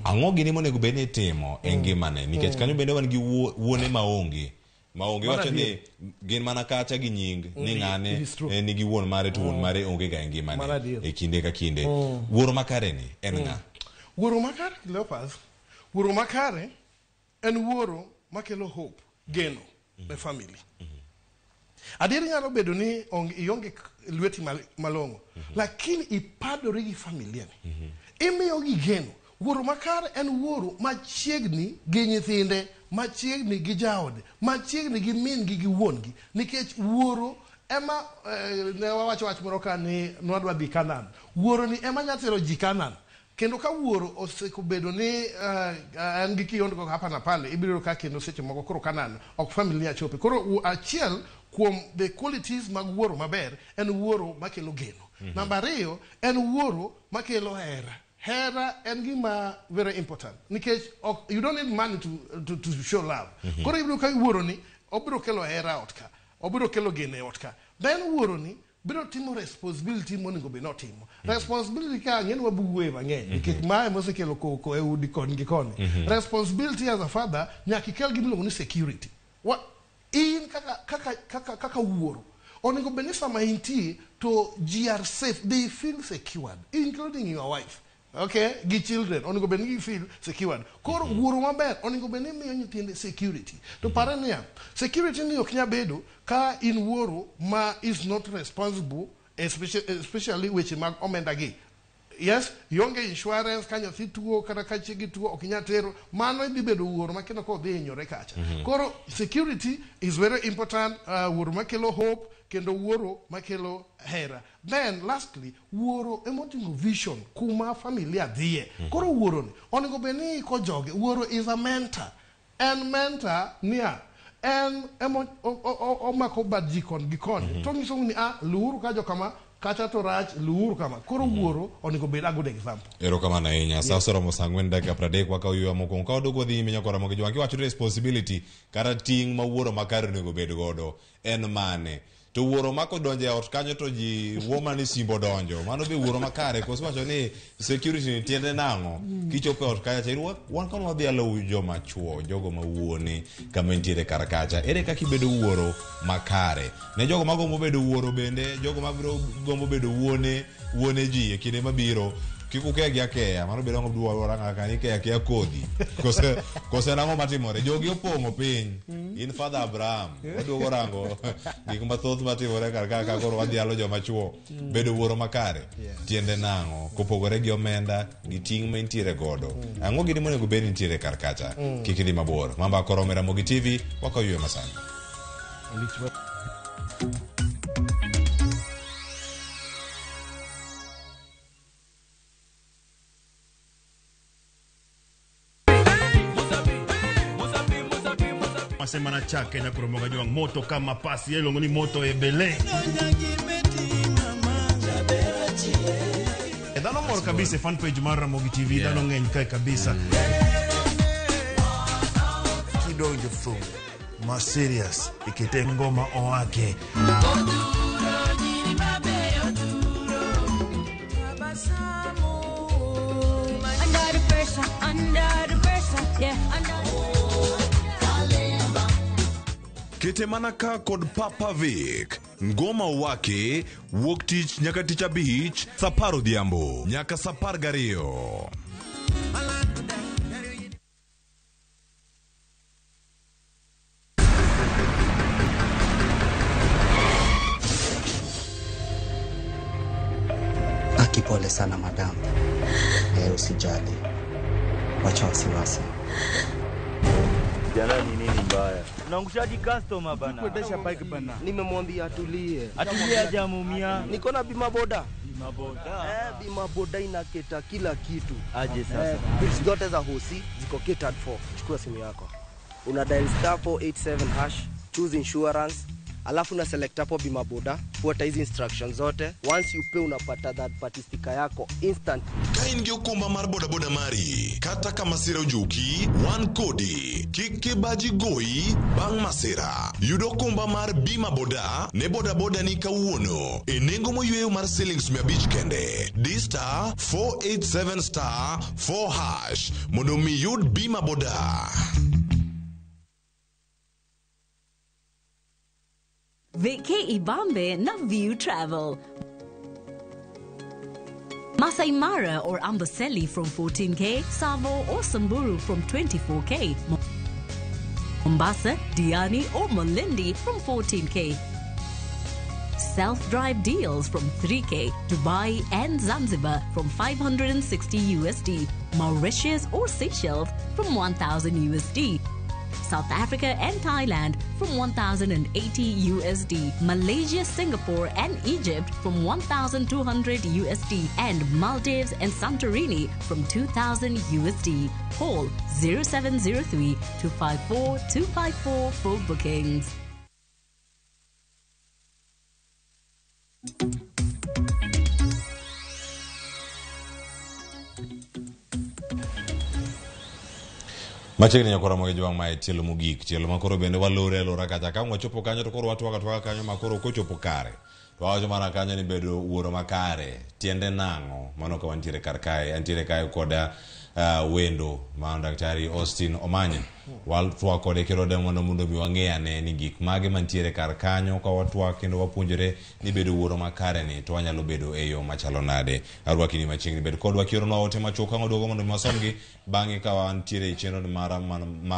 ang'o gini monego bed ni timo e ngimane nikech kanyo bende wan gi wuone maonge wacho ni gin mana kacha gi nying ni ng'ane nigi wuon mare to wuon mare onge ga e ngimane e kinde ka kinde wuoro makare ni en ng'a
wuoro makare Leopas wuoro makare en wuoro makelo hope geno ne family adieri nyalo bedo ni ionge lweti malong'o lakini ipadori gi familia ni imiyo gi geno wuoro makare en wuoro machiegni gi nyithinde machiegni gi jaode machiegni gi min gi wuongi nikech wuoro ema ne wawacho wach moro ka ni nwadwa dhi Kanan wuoro ni ema nyatero ji Kanan kendo ka wuoro osekobedo ni an gi kiongo hapa na pale ibiro ka kendo seche moko koro Kanan ok familia chope koro achiel kuom the qualities mag wuoro maber en wuoro makelo geno namba 2 en wuoro makelo hera en gima very important nikech you don't need money to show love koro ibiro ka wuoro ni obiro kelo hera otka obiro kelo geno otka then wuoro ni biro timo responsibility monego be notimo responsibility ka ng'en wabuwe mang'eny nikech mae mosekelo koko e udi koni gi koni responsibility as a father nyaka ikel gima iluongo ni security in kaka wuoro onego be ni sama intie to ji are safe they feel secured including your wife okay gi children onego be ni feel secured koro wuoro maber onego be ni miyo nyithinde security to pare niya security ni ok nya bedo ka in wuoro ma is not responsible especially weche mag omenda gi yes ionge insurance ka nyathi tuo kata ka chiegi tuo ok nya tero mano idhi bedo wuoro ma kendo kodhi hinyore kacha koro security is very important wuoro makelo hope kendo wuoro makelo hera then lastly wuoro emotingo vision kuma familia dhiye koro wuoro ni onego be ni ko joge wuoro is a mentor and mentor nia en omako bad jikon gikoni to nyiso ni luuru ka jo kama kacha to rach luuru kama koro wuoro onego bed a good example
erokamano ahinya sa soromo saa 4 dakika 30 waka oyuya mokwongo ka oduogo dhi nyime nyakwa Ramogi Jwang kiwacho responsibility kata ting' ma wuoro makare onego bed godo en mane to wuoro mako donjo e ot kanyo to ji woman ni simbo donjo mano be wuoro makare koso wacho ni security ni tiende nang'o kichopo ot kacha wan kono wadhi alo joma chuo jogo ma wuone kama nitiere kar kacha ere kaka ibedo wuoro makare ne jogo magombo bedo wuoro bende jogo mabiro gombo bedo wuone ji e kinde mabiro kikuke gi akeya mano bedo ngo duwa oranga kan ike kodhi kose nango matimore jogi opongo piny in Father Abraham oduogo rango gik mathoth matimore kaka koro wadhialo joma chuo bedo wuoro makare tiende nango kopogore gi omenda gi ting' ma intiere godo ang'o gini monego bed intiere kar kacha kikidi mabor mamba koro Ramogi TV wakayue masani
Semana chake na kuromoga juang moto kama pasi yelongo ni moto ebele dano mor kabisa fan page mar Ramogi TV dano ng'eny kai kabisa kidonjo fu ma serious ikite ngoma oake
under the pressure, yeah,
Kete manaka kod Papa Vic ngoma wake wuok tich nyaka tich abich sapar odhiambo nyaka sapar gariyo.
Akipole sana madam, usijali, wacha wasiwasi.
Jana ni nini mbaya? Unaangushaji customer bana.
Kuendesha bike bana.
Nimemwambia atulie. Atulie hajamumia.
Niko na bima boda.
Bima boda.
Bima boda inaketa kila kitu.
Aje sasa.
Bills zote za hosi ziko catered for. Chukua simu yako. Una dial *487#, choose insurance. Alafu na select hapo bima boda, fuata hizi instructions zote. Once you pay unapata that party sticker yako instant.
Kaingi okumba mar boda boda mari kata kama sira ujuki one kodi kike baji goi bang masira yudo kumba mar bima boda ne boda boda ni kawuono enengo moyweyo mar shillings 100 kende *487*4# mondo mi yud bima boda.
Veke Ibambe na View Travel. Masai Mara or Amboseli from 14K, Savo or Samburu from 24K, Mombasa, Diani or Malindi from 14K. Self-drive deals from 3K, Dubai and Zanzibar from $560, Mauritius or Seychelles from $1,000. South Africa and Thailand from $1,080, Malaysia, Singapore and Egypt from $1,200, and Maldives and Santorini from $2,000. Call 0703-254-254 for bookings.
Machiegni nyakora Ramogi jwang' mae tielo mogik, tielo makoro bende walore alora kacha ka wachopo kanyo to koro watwaka kanyo makoro kochopo kare. To wawacho mana kanyo ni bedo wuoro makare, tiende nang'o, mano ka wantiere kar kae, antiere kae koda wendo ma Daktari Austin Omanya. Watwak kode kirode mondo mi wang'e ane ni gik mage mantiere kar kanyo ka watwak kendo wapuonjore ni bedo wuoro makare ni to wanyalo bedo e yo machalo nade. Arwaki ni machiegni bedo kodwa kironwa ote machuok ang' oduogo mondo mi wasomgi bang'e ka wantiere e chenro mar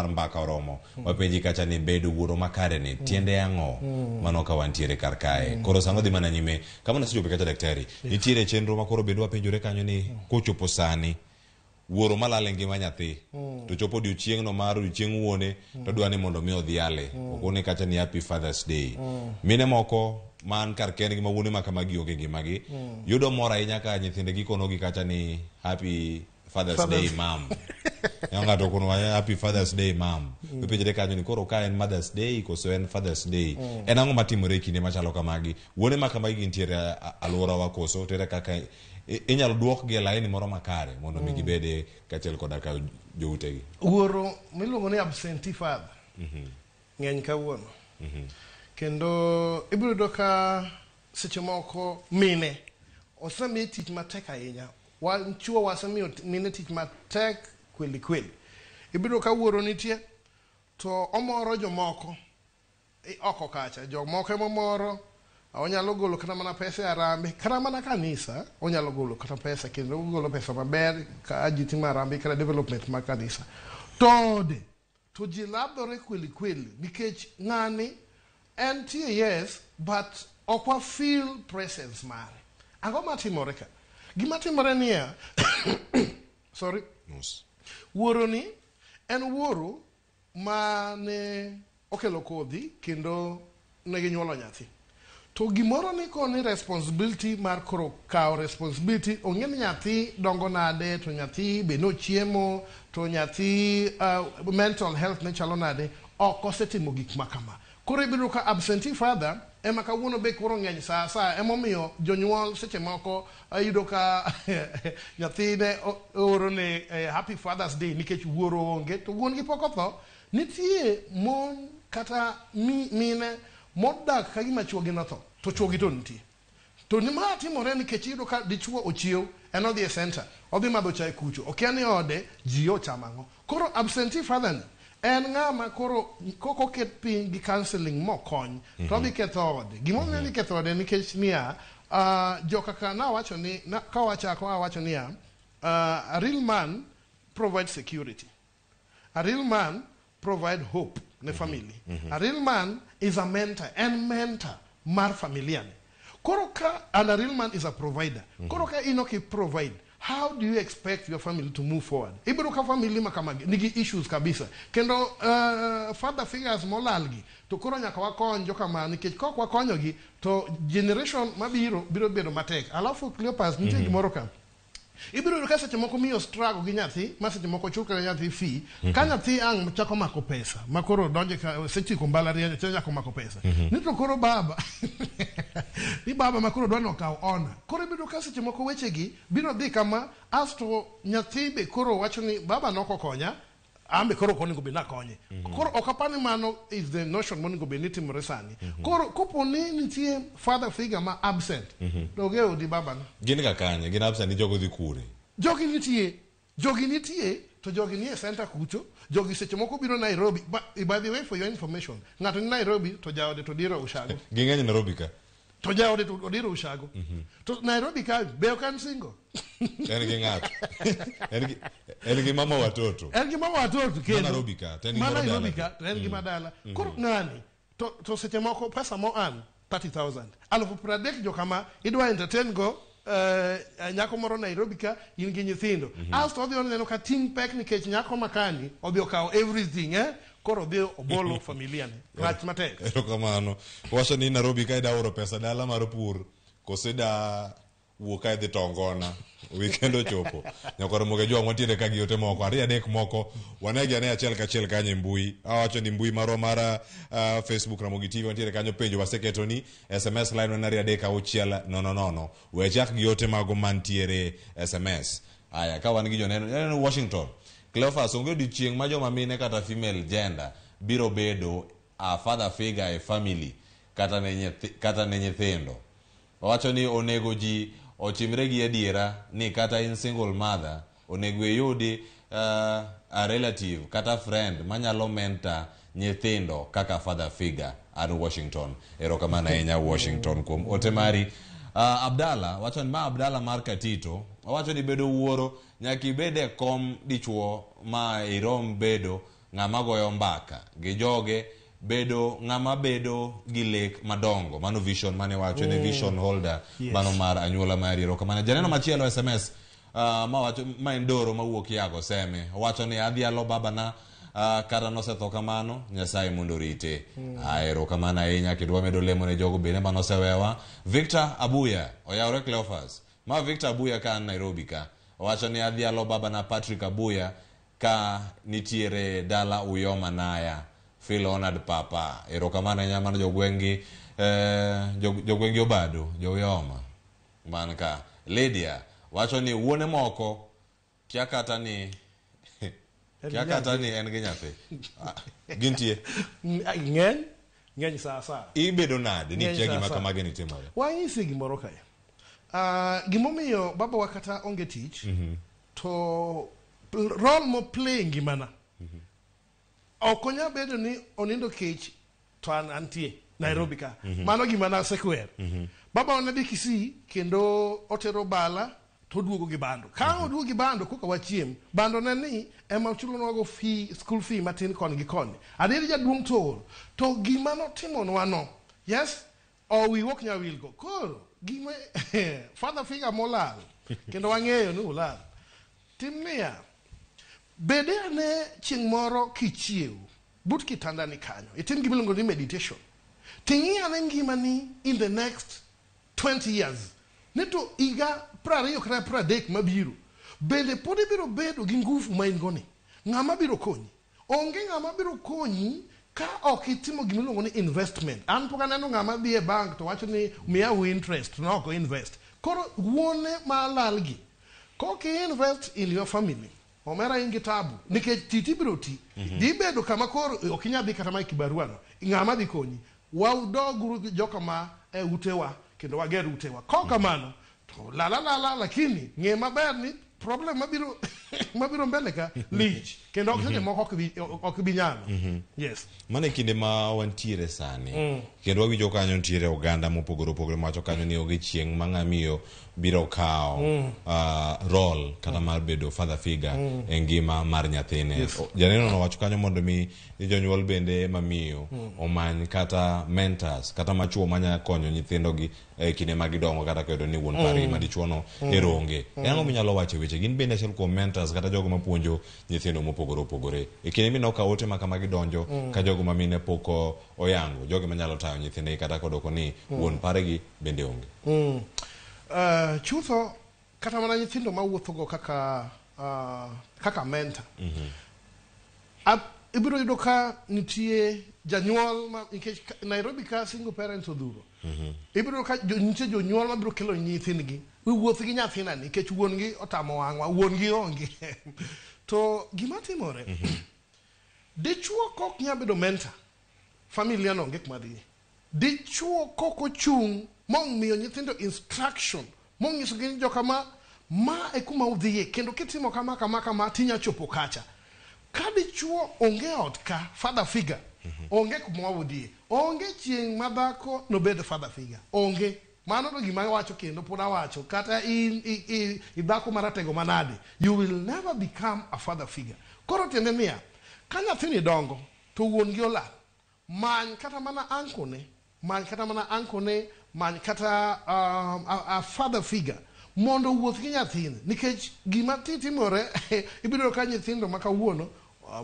mbaka oromo. Wapenji kacha ni bedo wuoro makare ni tiende ang'o, mano ka wantiere kar kae. Koro sano dhi mana nyime kama nasechopo kacha daktari, nitiere chenro makoro bedo wapenjore kanyo ni kochopo sani wuoro malale ngima nyathi to chopo odiochieng' no mar odiochieng' wuone to dwani mondo mi odhiale okone kacha ni Happy Father's Day. Mine moko man kar kendgi ma wuone ma kama gionge ngimagi yudo mor ahinya ka nyithindegi konogi kacha ni Happy Father's Day mom. Ng'ato kono Happy Father's Day mom. Ipenjore kanyo ni koro ka en Mother's Day koso en Father's Day. En ang'o matimore kinde machalo kamagi? Wuone ma kamagi ntiere alwora wa koso tere kaka inyalo duok gi laini moro makare mondo mi gibede kachiel koda ka joutegi.
Wuoro miluongo ni absentee father ng'eny kawuono kendo ibiro yudo ka seche moko mine osemiyo tich matek ahinya. Wan chuo wasemiyo mine tich matek kweli kweli. Ibiro ka wuoro nitie to omoro jomoko oko kacha jomoko emomoro onyalo golo kata mana pesa arambe kata mana kanisa onyalo golo kata pesa kendo golo pesa maber ka ji timo arambe kata development mar kanisa tode to ji labdore kweli nikech ng'ani en tie yes but okwa feel presence mare ang'o matimore ka gima timore niya sorry wuoro ni en wuoro mane okelo kodhi kendo ne ginyuolo nyathi to gimoro ni koni responsibility mar koro kao responsibility ong'e ni nyathi dongo nade to nyathi be nochiemo to nyathi mental health ne chalo nade ok osetimo gik makama koro ibiro ka absentee father ema kawuono be koro ng'eny saa emomiyo jonyuol seche moko ayudo ka nyathine oro ne happy father's day nikech wuoro onge to wuon gi pok otho nitie mon kata mine modak ka gima chuogi notho to chuogi to nitie to ni ma timore nikech iyudo ka dichuo ochiew en odhi e center odhi madho chai kucho okia ni ode ji ochamang'o koro absentee father ni en ng'ama koro koko ket piny gi counseling mokony to odhi ketho ode gimomiyo ni ketho ode nikech niya jokaka nawacho ni kawachako awacho niya a real man provides security, a real man provide hope ne family. A real man is a mentor and mentor mar familia ne. Koroka and a real man is a provider. Koroka inoki provide. How do you expect your family to move forward? Iburuka family makamagi nigi issues kabisa. Kendo father figures molalgi to koro nyaka wakonjo kama nikech kok wakonyogi to generation mabiro biro matek. Alafu Cleopas nitie gimoro ka. Ibiro ka seche moko miyo struggle gi nyathi, ma seche moko chuka nyathi fee, ka nyathi ang chako mako pesa, makoro donje ka seche ko mbalariany chako mako pesa. Nito koro baba. Ni baba makoro dwano kaw ona. Koro ibiro ka seche moko weche gi biro dhi kama asto nyathi be koro wacho ni baba noko konya, ambe koro koni go be na konye. Koro okapani mano is the notion moni go be nitimore sani. Koro kopo ni nitie father figure ma absent. Doge odi baba no.
Gini kakanye, gini absent ni jogo dhi kure. Jogi
nitie to jogi ni e center kucho, jogi seche moko biro Nairobi. By the way, for your information, ngato ni Nairobi to jaode to diro ushago.
Ging'eny Nairobi ka.
To jaode to diro ushago. To Nairobi ka be okan single.
En gi ng'ato. En gi mama watoto.
En gi mama watoto kendo.
Nairobi ka,
en gi madala. Koro ng'ani to seche moko pesa mo an 30,000. Alafu pradek jo kama idwa entertain go nyako moro Nairobi ka in gi nyithindo. Asto odhi oneno ka ting pek nikech nyako makani odhi okawo everything koro odhi obolo familia ne. Rach matek.
Erokamano. Wacho ni Nairobi ka ida oro pesa dala mar pur koseda wuoka dhi tongona weekend ochopo nyakoro moge jo wantiere ka giote moko ari adek moko wanegi ane achiel kachiel kanye mbui awacho ni mbui marwa mara Facebook Ramogi TV wantiere kanyo penjo waseketo ni SMS line wanari adek auchiel nono wechak giote mago mantiere SMS aya ka wan gi joneno Washington Cleophas onge di chieng ma joma mine kata female gender biro bedo a father figure e family kata ne nyithindo wacho ni onego ji ochimre gi adiera ni kata in single mother onego yudi a relative kata friend manyalo mentor nyithindo kaka father figure at Washington. Erokamano ahinya Washington kuom ote mari. Abdalla wacho ni ma Abdalla mar Katito wacho ni bedo wuoro nyaka ibede kom dichuo ma irom bedo ng'ama goyo mbaka gi joge bedo ng'ama bedo gi lek madongo mano vision mane wacho ne vision holder mano mar anyuola mari. Erokamano janeno machielo SMS ma wacho ma endoro mawuok yago seme wacho ni adhi alo baba na kata nosetho kamano Nyasaye mondo rite. Erokamano ahinya kidwa medo lemo ne jogo bende manosewewa. Victor Abuya oyawre Cleophas ma Victor Abuya ka Nairobi ka wacho ni adhi alo baba na Patrick Abuya ka nitiere dala Uyoma Naya Phil Honard Papa. Erokamano nyamano jogwengi jogwengi obado joyoma man ka. Lydia wacho ni wuone moko kia kata ni en gi nyathi gintie
ng'eny saa
ibedo nade ni kia gima kamage ni timore
wanyisi gimoro kae gimomiyo baba wakata onge tich to role mo play ngimana okonya bedo ni onindo kech to an antie Nairobi ka. Mano gima na sekwer. Baba wana dhi Kisii kendo otero bala to duogo gi bando. Ka oduogo gi bando koka wachiem. Bando na ni ema chulo nwago school fee matin koni gi koni. Adiri jaduong' to gima notimo no. Yes? O wi wok nya wilgo. Koro gima father figure molal. Kendo wang'eyo ni ulal. Timnia bede ane chieng' moro kichiew but kitanda ni kanyo. Itim gima iluongo ni meditation. Tingi ane ngimani in the next 20 years. Nito iga prariyo kata pradek mabiro. Bende pod ibiro bedo gi nguvu ma in goni. Ng'ama biro konyi. Onge ng'ama biro konyi ka ok itimo gima iluongo ni investment. An pok aneno ng'ama dhi e bank to wacho ni miya interest to ok invest. Koro wuone ma lalgi. Koki invest in your family. Omera ingi tabu. Nikech titi biro ti. Di bedo kama koro okinya dhi kata mai kibaruano. Ng'ama dhi konyi. Waudoguru joka ma utewa. Kendo wager utewa. Koka mano. To la lakini. Nge maber ni problem mabiro mbele ka lich. Kendo okseche moko ok binyalo. Yes.
Mane kinde ma wantiere sani. Kendo wawinjo kanyo ntiere oganda mopogore macho kanyo ni oge chieng' ma ng'amiyo biro kao role kata mar bedo father figure e ngima mar nyathine. Janeno no wacho kanyo mondo mi jonyuol bende mamiyo omany kata mentors kata machuo manya konyo nyithindo gi e kinde ma gidongo kata kedo ni wuon pari ma dichuo no eronge. Yango minyalo wacho weche gin bende achiel kuom mentors kata jogo mapuonjo nyithindo mopogore. E kinde mino ka ote maka magidonjo ka jogo mamine poko oyango jogo manyalo tayo nyithinde kata kodoko ni wuon pare gi bende onge.
Chutho kata mana nyithindo mawuotho go kaka mentor. Ibiro yudo ka nitie janyuol ma Nairobi ka single parents odhuro. Ibiro ka nitie jonyuol ma biro kelo nyithindgi. Wuoth gi nyathina nikech wuon gi otamo wang'wa, wuon gi onge. To gima timore dichuo kok nya bedo mentor familia no ngek madhi. Dichuo koko chung mong miyo nyithindo instruction mong nyiso gi joka ma e kuma udhiye kendo kitimo kama tinya chopo kacha. Ka dichuo onge ot ka father figure onge kuma udhiye. Onge chieng' madhako no bedo father figure. Onge. Mano do gima wacho kendo puna wacho kata idhako maratego manade. You will never become a father figure. Koro tiende niya ka nyathini dongo to wuon gi olal. Many kata mana ankone, many kata a father figure mondo wuoth gi nyathini nikech gima timore ibiro ka nyithindo maka wuono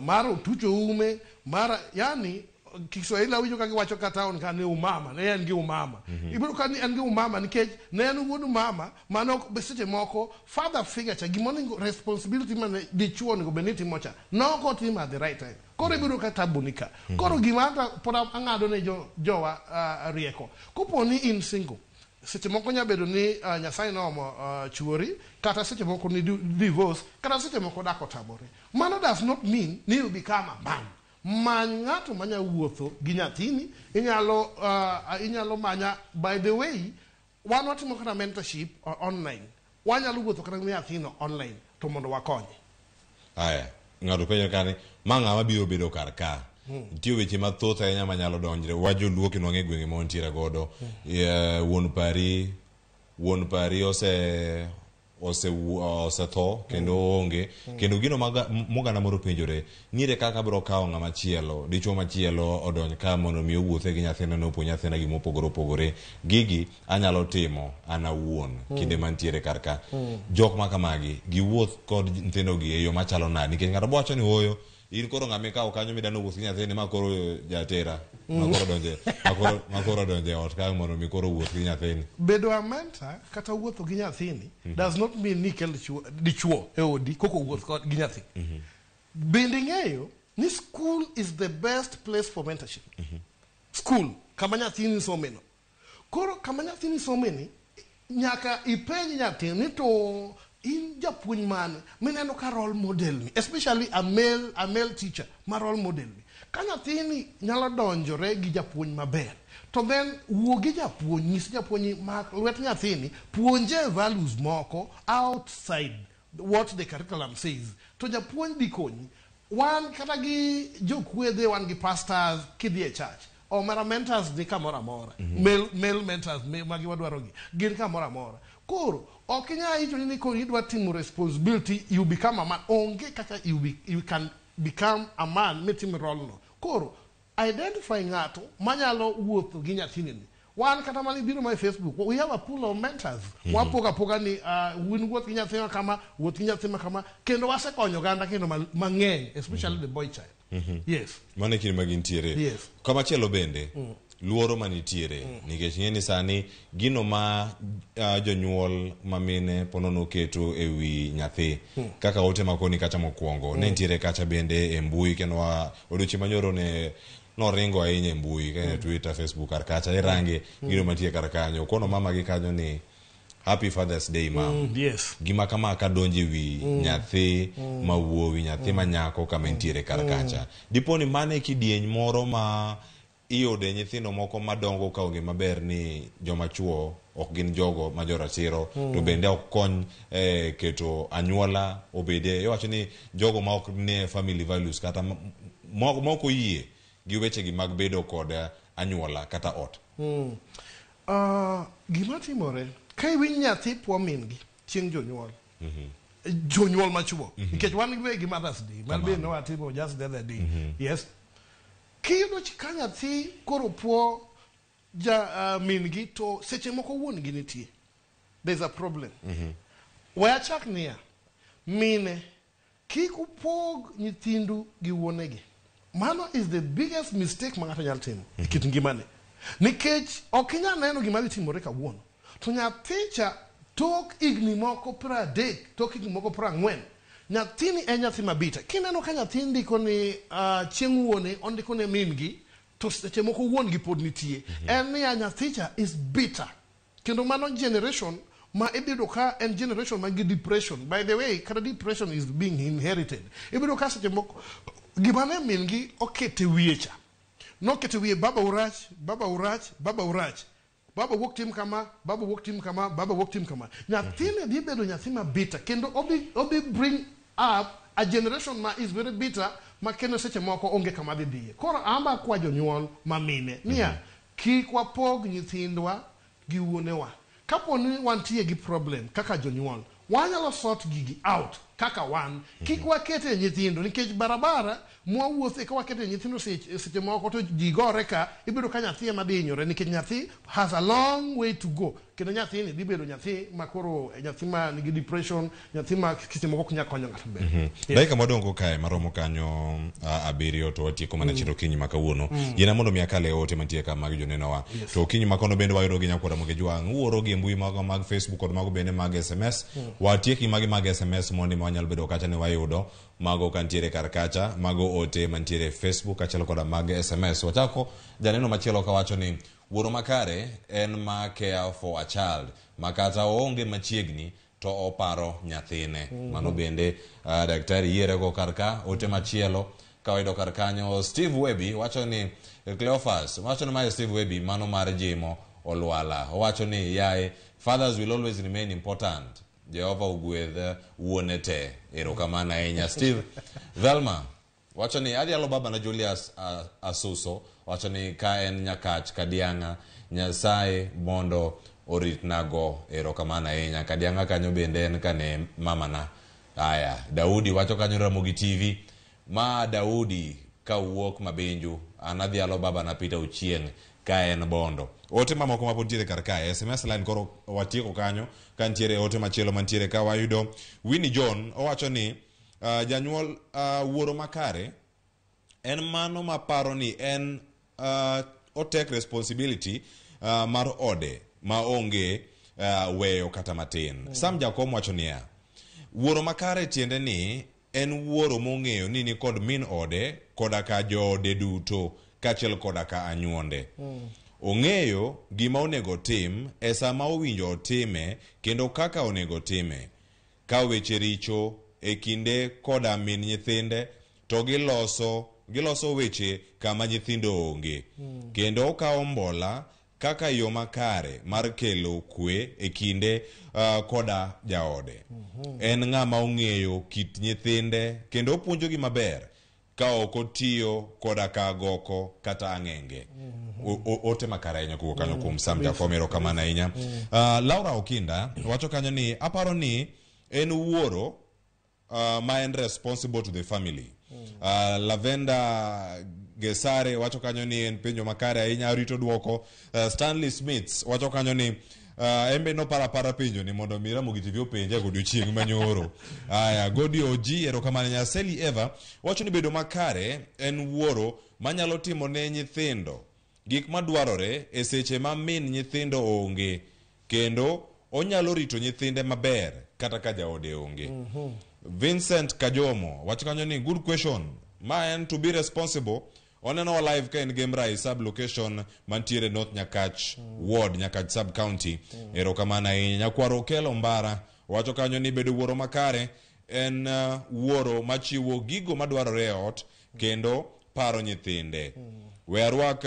maro tucho ume mara yani Kiswahili awinjo ka giwacho kata on ka ne umama ne en gi umama ibiro ka ni en gi umama nikech ne en wuon mama mano beseche moko father figure cha gimoningo responsibility man dichuo ngo beniti mocha no ko tima at the right time. Koro ibiro ka tabunika. Koro gima poda angado ne jowa rieko. Koponi in single seche moko nya bedo ni Nyasaye no chuori kata seche moko ni divorce kata seche moko dako tabore. Mano does not mean ni you become a man. Ng'ato manya wuotho gi nyathini inyalo manya. By the way, wan watimo kata mentorship online. Wanyalo wuotho kata gi nyathino online to mondo wakonye.
Aya, ng'ato penjo kani manga mabiro bedo kar ka. Nitie weche mathoth ahinya manyalo donjre. Wajoluo kendo wang'e gwenge ma wantiere godo. Wuon pari osetho kendo onge kendo gino mogana moro penjore nire kaka biro kawo ng'ama chielo dichuo machielo odonj ka mondo mi owuothe gi nyathina no puonj nyathina gi mopogore gigi anyalo timo ana wuon kinde mantiere karka jok ma kamagi giwuoth kod nyithindo gi e yo machalo nade nikech ng'ato wacho ni oyo in koro ng'ame kawo kanyo midano wuoth gi nyathini ma koro jatera makoro donje ot ka mondo mi koro wuoth gi nyathini.
Bedo a mentor kata wuotho gi nyathini does not mean ni kel dichuo e odi koko wuoth gi nyathi. Bende ng'eyo ni school is the best place for mentorship. School kama nyathini someno. Koro kama nyathini someni nyaka ipenj nyathini to in japuonj mane mineno ka role model ni, especially a male teacher ma role model ni. Ka nyathini nyalo donjore gi japuonj maber to then wuo gi japuonj nyis japuonj ma lwet nyathini puonje values moko outside what the curriculum says to japuonj di konyi. Wan kata gi jokwedhe wan gi pastors kidhi e church omera mentors ni kamora mora male mentors magi wadwarogi gin kamora mora koro okinya hicho ni ko idwa timo responsibility you become a man onge kaka you can become a man metim role no koro identify ngato manyalo wuotho gi nyathini wan kata mani biro my Facebook we have a pool of mentors wapoga ni win wuoth gi nyathina kama wuoth gi nyathina kama kendo wasekonyo ganda kendo mang'eny especially the boy child yes
mane kin magintiere
yes
kama chelo bende luoro manitiere nikech ng'eni sani gino ma jonyuol mamine ponono keto ewi nyathi kaka ote makoni kacha mokwongo ne ntiere kacha bende e mbui kendo odiochi manyoro ne noringo ahinya e mbui kane Twitter Facebook karkacha irange gino mantie karkanyo kono mama gi kanyo ni Happy Father's Day mom.
Yes.
Gima kama kadonji wi nyathi mawuowi nyathi manyako kama ntiere karkacha. Diponi mane kidieny moro ma iyode nyithino moko madongo ka onge maber ni joma chuo ok gin jogo ma joratiro to bende ok kony keto anyuola obede iwacho ni jogo ma ok ne family values kata moko yie gi weche gi mag bedo kod anyuola kata ot.
Gima timore kai winy nyathi puo min gi chieng' jonyuol machuo nikech wan gi Mother's Day man be no atimo just the other day yes kiyudo chika nyathi koro puo min gi to seche moko wuon gi nitie there's a problem waya chak niya mine kik upog nyithindu gi wuonegi mano is the biggest mistake ma ng'ato nyalo timo kit ngimane nikech ok inyal neno gima dhi timore kawuono to nyathicha tok igni moko 30 tok igni moko 40 nyathini en nyathi mabita kineno ka nyathi ndiko ni chieng' wuone ondiko ne min gi to seche moko wuon gi pod nitie en ni nyathicha is bitter kendo mano generation ma ibido ka en generation ma gi depression by the way kada depression is being inherited ibido ka seche moko gimane min gi okete wiecha nokete wie baba urach baba wuok tim kama baba wuok tim kama baba wuok tim kama nyathine dhi bedo nyathi ma bitter kendo obi bring up a generation ma is very bitter ma kendo seche moko onge kama dhi dhiye koro amba kwa jonyuol mamine niya kik wapog nyithindwa gi wuonewa kapo ni wantie gi problem kaka jonyuol wanyalo sort gigi out kaka wan kik wakete nyithindo nikech barabara mwawuothe ka wakete nyithindo seche moko to jigore ka ibedo ka nyathi ma dhinyore nikech nyathi has a long way to go kendo nyathi ni dhibedo nyathi makoro nyathi ma nigi depression nyathi ma seche moko kunya konyo ng'ato be
dakika modongo kae maromo kanyo abiriyo to watieko mana chiro kinyi makawuono yena mondo miakale ote mantie ka mag jonenowa to kinyi makono bende wayudo gi nyakwara moge jwang uoro gi mbui mag Facebook kod mago bende mag SMS watieki mag SMS mondi wanyalo bedo kacha ne wayudo mago kantiere karkacha mago ote mantiere Facebook kachalo koda mag SMS wachako janeno machielo kawacho ni wuoro makare en ma care for a child makata onge machiegni to oparo nyathine mano bende daktari yierego karka ote machielo kawaido karkanyo Steve Webby wacho ni Cleophas wacho ni ma Steve Webby mano mar jimo olwala wacho ni yae fathers will always remain important Jehova ugwedh wuonete erokamana ahinya Steve Velma wacho ni adialo baba na Julius Asuso wacho ni ka en nyakach kadianga Nyasaye mondo oritnago erokamana ahinya kadianga kanyo bende en kane mamana haya Daudi wacho kanyo Ramogi TV ma Daudi ka wuok mabenju anadhialo baba na Peter Uchieng ka en bondo ote mamoko mapodtiere karkae SMS line koro watieko kanyo kantiere ote machielo mantiere ka wayudo Winnie John owacho ni janyuol wuoro makare en mano maparo ni en take responsibility mar ode ma onge weyo kata matin Sam Jakom wacho niya wuoro makare tiende ni en wuoro mong'eyo ni kod min ode koda ka joode duto kachiel koda ka anyuonde ong'eyo gima onego tim e sama owinjo otime kendo kaka onego time ka weche richo e kinde koda min nyithinde to giloso weche kama nyithindo onge kendo okawo mbola kaka yo makare mar kelo kwe e kinde koda jaode en ng'ama ong'eyo kit nyithinde kendo opuonjogi maber ka okotiyo koda ka goko kata ang'enge. Ote makare ahinya kuwuok kanyo kuom Sam Jakom, erokamano ahinya. Laura Okinda wacho kanyo ni aparo ni en wuoro ma en responsible to the family. Lavenda Gesare wacho kanyo ni en penjo makare ahinya, rito duoko. Stanley Smiths wacho kanyo ni embe no para penjo ni mondo mi Ramogi TV openje godiochieng' manyoro. Aya, Godi Oji, erokamano ahinya. Sally Eva wacho ni bedo makare en wuoro manyalo timo ne nyithindo gik madwarore e seche ma min nyithindo onge, kendo onyalo rito nyithinde maber kata ka jaode onge. Vincent Kajomo wacho kanyo ni good question, ma en to be responsible. Oneno live ka en Gemrai sub location mantiere North Nyakach ward, Nyakach sub county. Erokamano ahinya. Nyakwaro Kelo Mbara wacho kanyo ni bedo wuoro makare en wuoro machiwo gigo madwarore e ot kendo paro nyithinde. We arwak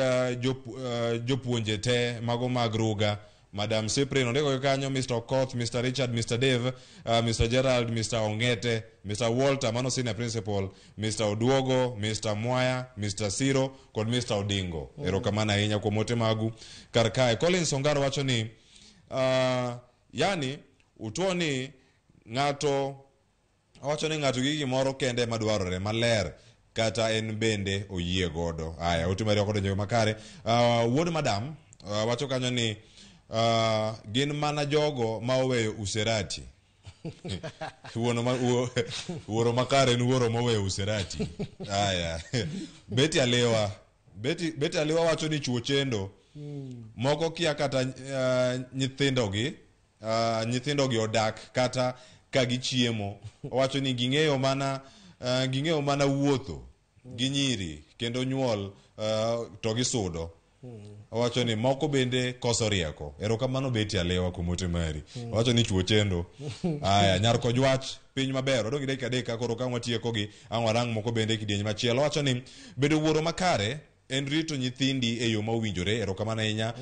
jopuonje te mago mag Ruga, Madam Cyprian ondiko kanyo, Mr. Okoth, Mr. Richard, Mr. Dave, Mr. Gerald, Mr. Ongete, Mr. Walter, mano senior principal, Mr. Oduogo, Mr. Mwaya, Mr. Siro kod Mr. Odingo. Erokamano ahinya kuom ote magu kar kae. Collins Ongaro wacho ni yani utoni ng'ato wacho ni ng'ato gi gimoro kende madwarore maler kata en bende oyie godo. Aya, otimari kodo nyo makare. Wuod Madam wacho kanyo ni gin mana jogo ma oweyo userati. Wuoro makare ni wuoro ma oweyo userati. Aya. Beti Alewa wacho ni chuo chendo moko kia kata nyithindo gi odak kata ka gichiemo. Wacho ni ging'eyo mana wuotho gi nyiri kendo nyuol to gisudo. Wacho ni moko bende koso rieko. Erokamano Beti Alewa kumote mari. Wacho ni chuo chendo. Aya, Nyarko Jwach piny maber. Odongi dakika adek koro ka watieko gi ang'warang' moko bende kidieny machielo. Wacho ni bedo wuoro makare en rito nyithindi e yo ma owinjore. Erokamano ahinya.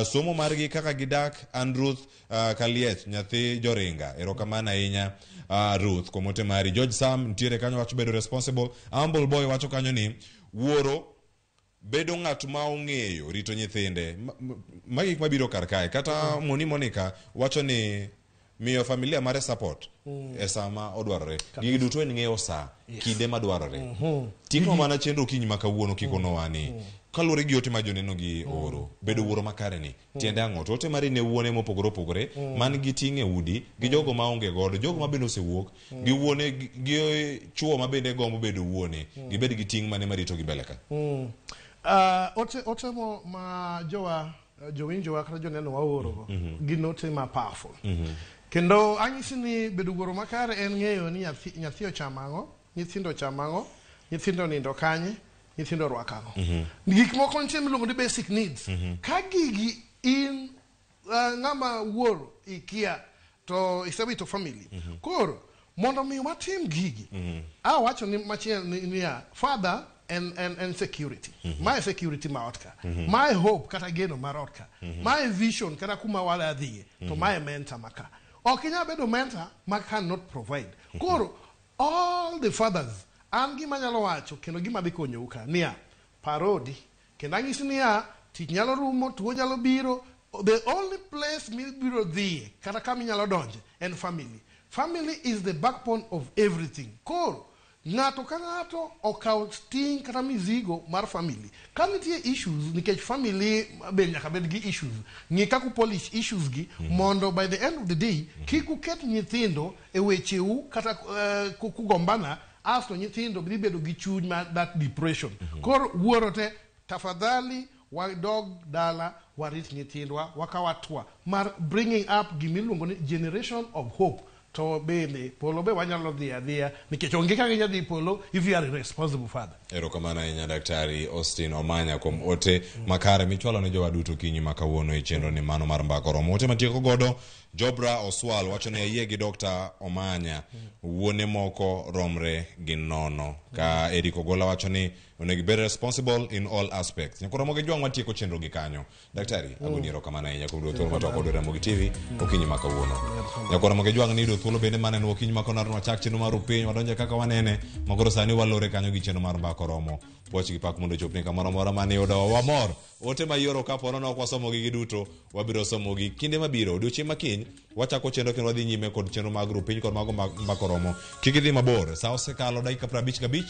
Somo margi kaka gidak. Ruth Kaliech nyathi Joringa. Erokamano ahinya Ruth kumote mari. George Sam ntiere kanyo wacho bedo responsible. Humble Boy wacho kanyo ni wuoro bedo ng'at ma ong'eyo rito nyithinde. Magi mabiro kar kae. Kata Moni Monica wacho ni miyo familia mare support e sama odwarore. Gigi duto en ng'eyo sa kinde madwarore. Timo mana chenro kinyi makawuono kikono wani. Kalure gi ote ma joneno gi oro. Bedo wuoro makare ni tiende ang'o? To ote mari ne wuone mopogore opogore man gi ting'e udi gi jogo ma onge godo, jogo ma bende osewuok gi wuone gi chuo ma bende gombo bedo wuone, gibed gi ting' mane marito gi mbele ka.
Ote mo ma jowinjowa kata joneno waoro gin ote ma powerful. Kendo anyisi ni bedo wuoro makare en ng'eyo ni nyathi ochamo ang'o, nyithindo ochamo ang'o, nyithindo nindo kanye, nyithindo rwako ang'o. Gik moko nitie miluongo ni basic needs. Ka gigi in ng'ama wuoro ikia to isewito family. Koro mondo mi watim gigi. Wacho ni machiel ni father and security. My security ma otka. My hope kata geno mar otka. My vision kata kuma wala adhiye. To my mentor maka. Okinya bedo mentor ma cannot provide. Koro all the fathers an gima nyalo wacho kendo gima dhi konyo uka niya parodi kendo anyisi niya tich nyalo rumo, tuo nyalo biro. The only place mibiro dhiye kata kama nyalo donje en family. Family is the backbone of everything. Koro ng'ato ka ng'ato okaw ting kata mizigo mar family. Ka nitie issues nikech family be nyaka bed gi issues. Ng'i kaka polish issues gi mondo by the end of the day kik uket nyithindo e wecheu kata kugombana asto nyithindo biro bedo gi chuny ma that depression. Koro wuoro te tafadhali wadog dala warit nyithindwa wakawatwa mar bringing up gimiluongo ni generation of hope. To bende polo be wanyalo dhi adhiya nikech onge kaka inyalo dhi polo if you are a responsible father.
Erokamano ahinya Daktari Austin Omanya kuom ote makare michwalo ne jowa duto kinyi makawuono e chenro ni mano mar mbako romo. Ote matieko godo Jobra Oswal wacho ni ayie gi Dr. Omanya wuone moko romre gi nono. Ka Eric Ogola wacho ni onego bed responsible in all aspects. Nyakoro Ramogi jwang' matieko chenro gi kanyo. Daktari agoni erokamano ahinya kuom thuolo matoko od Ramogi TV okinyi makawuono. Nyakoro Ramogi jwang' ni thuolo bende maneno okinyi makono wachak chenro mar piny wadonje kaka wanene makoro sani walore kanyo gi chenro mar mbako mbakoromo poch gi pak mondo chopni kamoro moro mane odo wamor ote mayoro kapo nono ok wasomo gi duto wabiro somo gi kinde mabiro odiochieng' makiny wachako chenro kendo wadhi nyime kod chenro mag rupiny kod mago mbakoromo kik idhi mabor sa osekalo dakika 55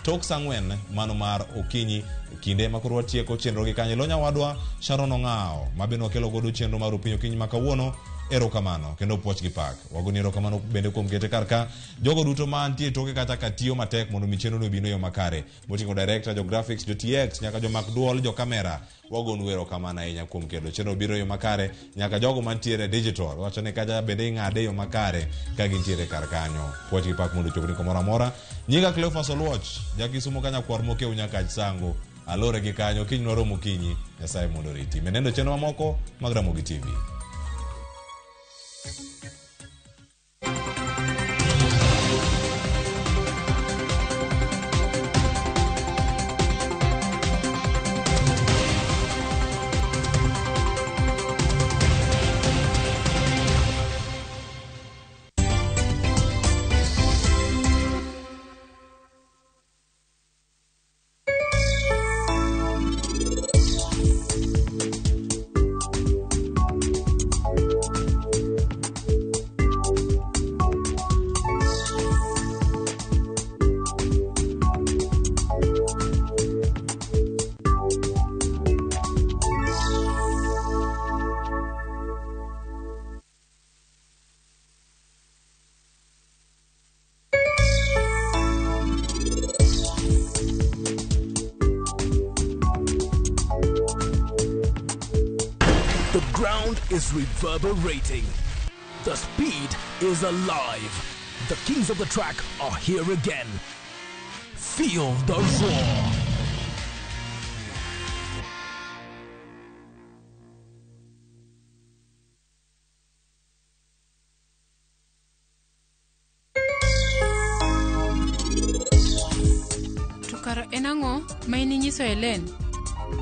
tok saa 4 mano mar okinyi kinde makoro watieko chenro gi kanyo lonya wadwa Sharon Ong'ao mabino kelo godo chenro mar rupiny okinyi makawuono erokamano kendo puoch gi pak wagoni erokamano bende kuom kete karka jogo duto mantie toke kata katiyo matek mondo micheno no bino yo makare moting'o director jo graphics jo TX nyaka jo mak duol jo kamera wagonu erokamano ahinya kuom kedo chenro biro yo makare nyaka jogo mantiere digital wacho ne kaja bende ing'ade yo makare ka gintiere kar kanyo puoch gi pak mondo chopni kamoro amora nyinga Cleophas Oluoch jakisumo kanya kwar mokeu nyaka sango alore gi kanyo kiny noromo kinyi Nyasaye mondo riti menendo chenro mamoko mag Ramogi TV.
Is reverberating. The speed is alive. The kings of the track are here again. Feel the roar.
Tukara enango maini nyiso Elen.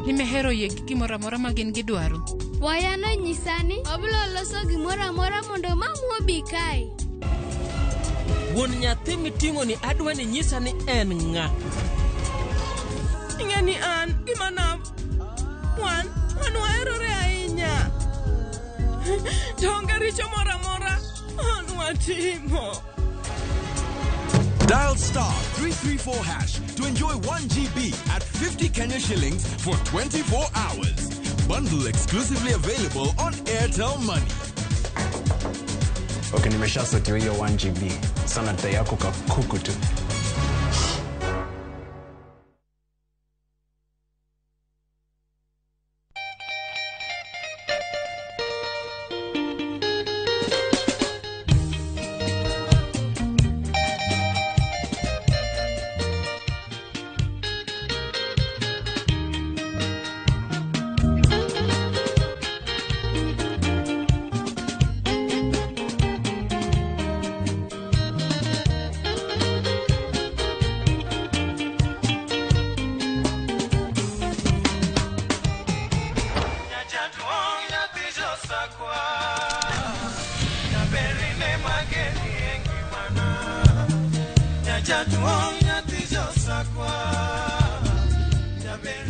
Nimehero ye gimoro amora magin gidwaro.
Wayano nyisani oblo loso gimoro amora mondo mamu obi kae.
Wuon nyathi miting'o ni adwa ni nyisa ni en ng'a.
Ing'eni an gimana wan waherore ahinya. Donge richo moro amora an watimo.
Dial star 334 hash to enjoy 1 GB at 50 Kenya shillings for 24 hours. Bundle exclusively available on Airtel Money.
Okay, nimeshasotiwa hiyo 1 GB. Sana data yako kakuku tu.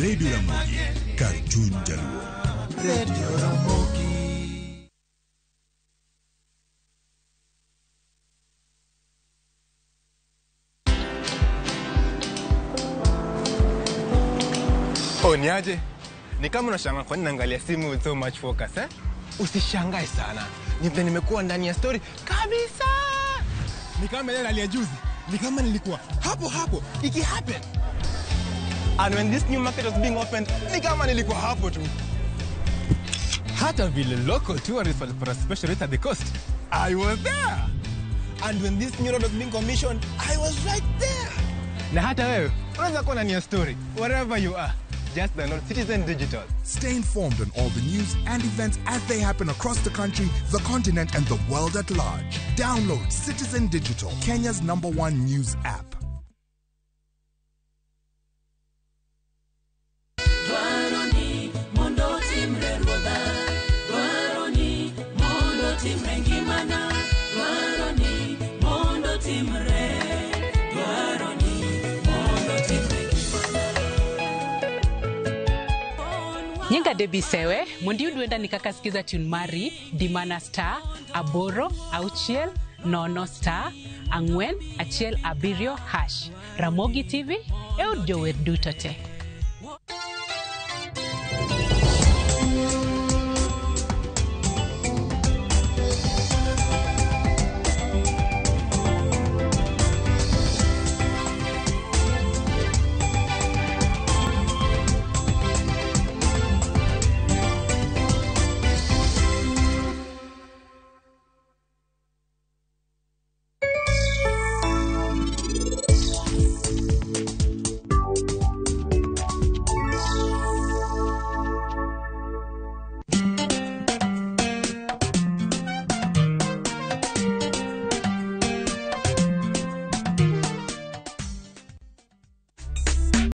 Radio Ramogi, Kartun Jaluo. Radio Ramogi.
Niaje? Ni kama unashangaa kwa nini naangalia simu with so much focus, eh? Usishangae sana. Nimekuwa ndani ya story kabisa. Ni kama ile alia juzi. Ni kama nilikuwa hapo iki happen. And when this new market was being opened, ni kama nilikuwa hapo tu. Hata vile local tourists walipata special rate at the coast, I was there. And when this new road was being commissioned, I was right there. Na hata wewe, unaweza kuwa ndani ya story wherever you are. Just download Citizen Digital.
Stay informed on all the news and events as they happen across the country, the continent, and the world at large. Download Citizen Digital, Kenya's #1 news app.
Kaka Debbie Sewe, mondi udwenda nikakasikiza tune mari, Dimana Star, Aboro, Auchiel, Nono Star, Angwen, Achiel Abirio, Hash. Ramogi TV, eud jower duto te.